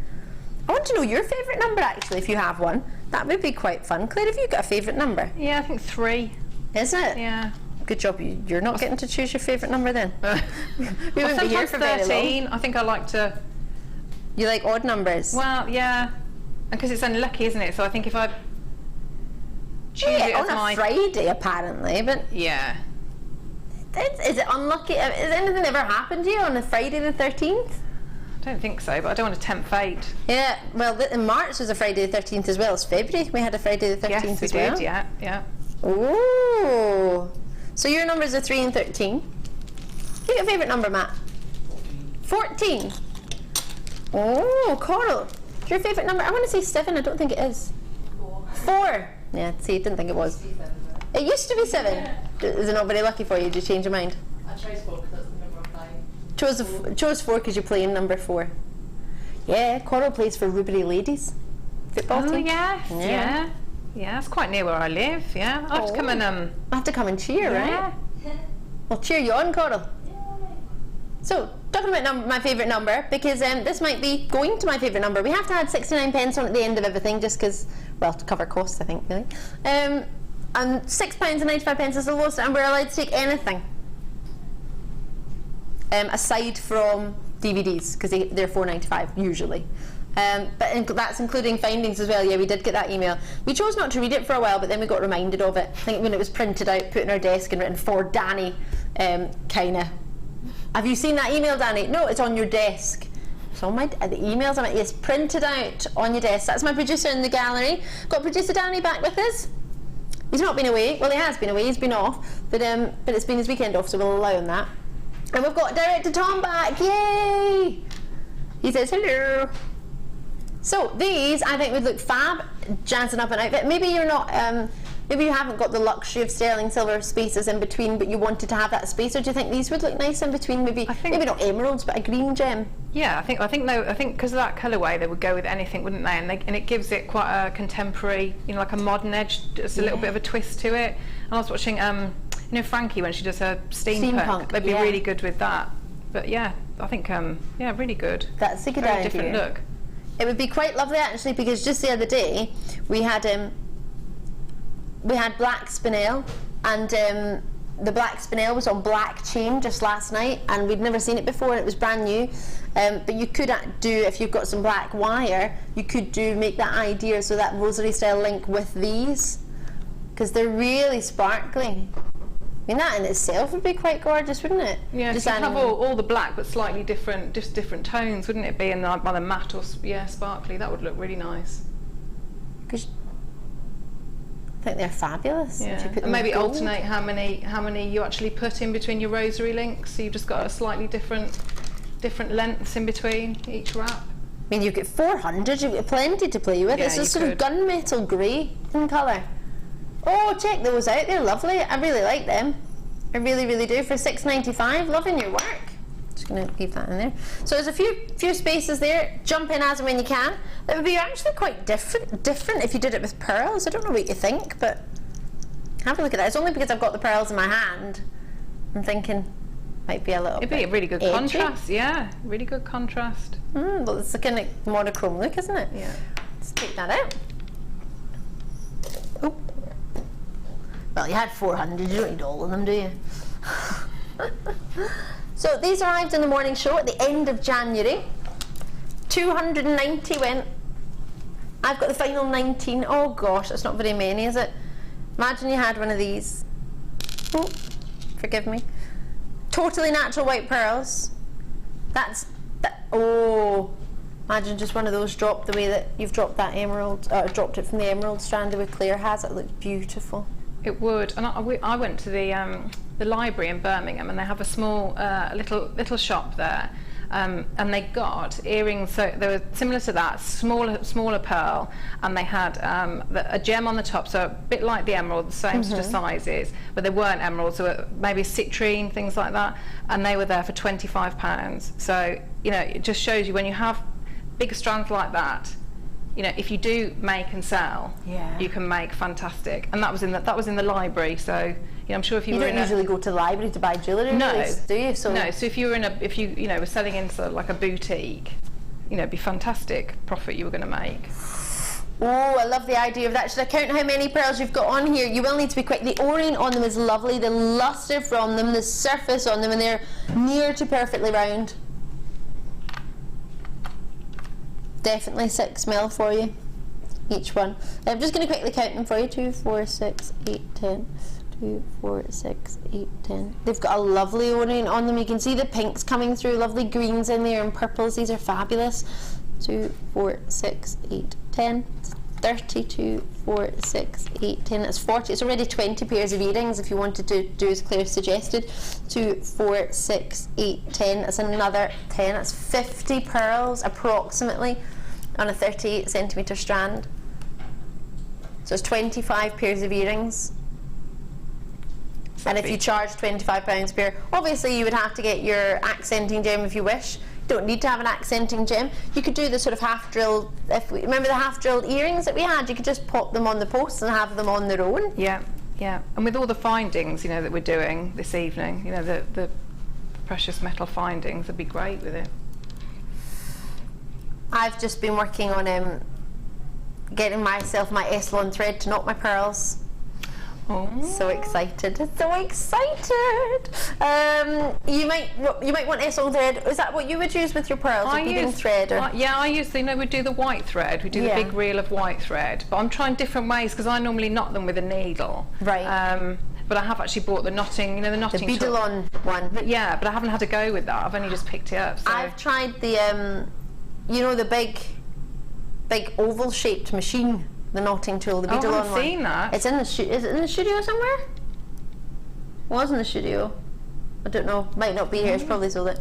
I want to know your favourite number actually, if you have one. That would be quite fun. Claire, have you got a favourite number? Yeah, I think 3. Is it? Yeah. Good job. You're not getting to choose your favourite number then. We won't be here for very 13. long. I think I like to... You like odd numbers? Well, yeah. Because it's unlucky, isn't it? So I think if I choose it as on a Friday apparently, but... Yeah. Is it unlucky? Has anything ever happened to you on a Friday the 13th? I don't think so, but I don't want to tempt fate. Yeah, well, in March was a Friday the 13th as well as February. We had a Friday the 13th yes, as well. Yes, we did, yeah. Ooh. So your numbers are 3 and 13. What's your favourite number, Matt? 14. Oh, Coral. Your favourite number? I want to say 7. I don't think it is. 4. Yeah, see, I didn't think it was. It used to be 7. Is it not very lucky for you? Did you change your mind? I chose 4 because that's the number I'm playing. Chose 4 because you're playing number 4. Yeah, Coral plays for Rubery Ladies football team. Yes, yeah. Yeah, that's quite near where I live, yeah. I'll have to come and... I have to come and cheer, right? We'll cheer you on, Coral. So, talking about my favourite number, because this might be going to my favourite number. We have to add 69 pence on at the end of everything, just because, well, to cover costs, I think, really. And £6.95 is the lowest, and we're allowed to take anything. Aside from DVDs, because they're $4.95 usually. But that's including findings as well. Yeah, we did get that email. We chose not to read it for a while, but then we got reminded of it. I think when it was printed out, put in our desk and written for Danny, kinda. Have you seen that email, Danny? No, it's on your desk. So the emails I might printed out on your desk. That's my producer in the gallery. Got producer Danny back with us. He's not been away. Well, he has been away. He's been off, but it's been his weekend off, so we'll allow him that. And we've got director Tom back. Yay! He says hello. So these, I think, would look fab, jazzing up an outfit. Maybe you're not. Maybe you haven't got the luxury of sterling silver spaces in between, but you wanted to have that space. Or do you think these would look nice in between? Maybe not emeralds, but a green gem. Yeah, I think because of that colourway, they would go with anything, wouldn't they? And it gives it quite a contemporary, like a modern edge, just a little bit of a twist to it. And I was watching, Frankie when she does her steampunk. They'd be really good with that. But yeah, I think really good. That's a good idea. Different look. It would be quite lovely actually, because just the other day we had black spinel, and the black spinel was on black chain just last night, and we'd never seen it before, and it was brand new. But you could do, if you've got some black wire, you could make that idea, so that rosary style link with these, because they're really sparkly. I mean, that in itself would be quite gorgeous, wouldn't it? Yeah, so you'd have all the black, but slightly different, just different tones, wouldn't it be? And either matte or sparkly. That would look really nice. Because I think they're fabulous. Yeah. And maybe alternate how many you actually put in between your rosary links. So you've just got a slightly different lengths in between each wrap. I mean, you get 400. You've got plenty to play with. Yeah, it's a sort of gunmetal grey in colour. Oh, check those out. They're lovely. I really like them. I really, really do. For $6.95, loving your work. Just going to leave that in there. So there's a few spaces there. Jump in as and when you can. That would be actually quite different if you did it with pearls. I don't know what you think, but have a look at that. It's only because I've got the pearls in my hand. I'm thinking might be a little. It'd be a really good contrast. Yeah, really good contrast. Well, it's a kind of monochrome look, isn't it? Yeah. Let's take that out. Oh. Well, you had 400, you don't need all of them, do you? So these arrived in the morning show at the end of January. 290 went. I've got the final 19. Oh gosh, that's not very many, is it? Imagine you had one of these. Oh, forgive me. Totally natural white pearls. Oh, imagine just one of those dropped the way that you've dropped that emerald, dropped it from the emerald strand the way Claire has. It looks beautiful. It would, and I went to the library in Birmingham, and they have a small little shop there, and they got earrings. So they were similar to that, smaller pearl, and they had a gem on the top, so a bit like the emerald, the same sort of sizes, but they weren't emeralds. They were maybe citrine, things like that, and they were there for £25. So it just shows you when you have big strands like that. If you do make and sell, you can make fantastic. And that was in the library. So I'm sure if you don't usually go to the library to buy jewellery, do you? So no. So if you were selling into like a boutique, it'd be fantastic profit you were going to make. Oh, I love the idea of that. Should I count how many pearls you've got on here? You will need to be quick. The O-ring on them is lovely. The lustre from them, the surface on them, and they're near to perfectly round. Definitely 6 mil for you, each one. I'm just going to quickly count them for you. 2, 4, 6, 8, 10. 2, 4, 6, 8, 10. They've got a lovely O-ring on them. You can see the pinks coming through, lovely greens in there and purples. These are fabulous. 2, 4, 6, 8, 10. 30, 2, 4, 6, 8, 10. That's 40. It's already 20 pairs of earrings if you wanted to do as Claire suggested. 2, 4, 6, 8, 10. That's another 10. That's 50 pearls approximately on a 38 centimetre strand. So it's 25 pairs of earrings. And if you charge £25 a pair, obviously you would have to get your accenting gem if you wish. You don't need to have an accenting gem. You could do the sort of half-drilled, remember the half-drilled earrings that we had? You could just pop them on the posts and have them on their own. Yeah, yeah. And with all the findings, that we're doing this evening, the precious metal findings would be great with it. I've just been working on getting myself my S-Lon thread to knot my pearls. Oh. So excited! So excited! You might want S-Lon thread. Is that what you would use with your pearls? Beading thread? Or? Yeah, I use we do the white thread. We do the big reel of white thread. But I'm trying different ways because I normally knot them with a needle. Right. But I have actually bought the knotting, the knotting. The Beadalon one. But I haven't had to go with that. I've only just picked it up. So. I've tried the you know, the big oval shaped machine, the knotting tool, the beadle on one. I haven't seen that. It's in the is it in the studio somewhere? It was in the studio. I don't know, might not be here, it's probably sold it.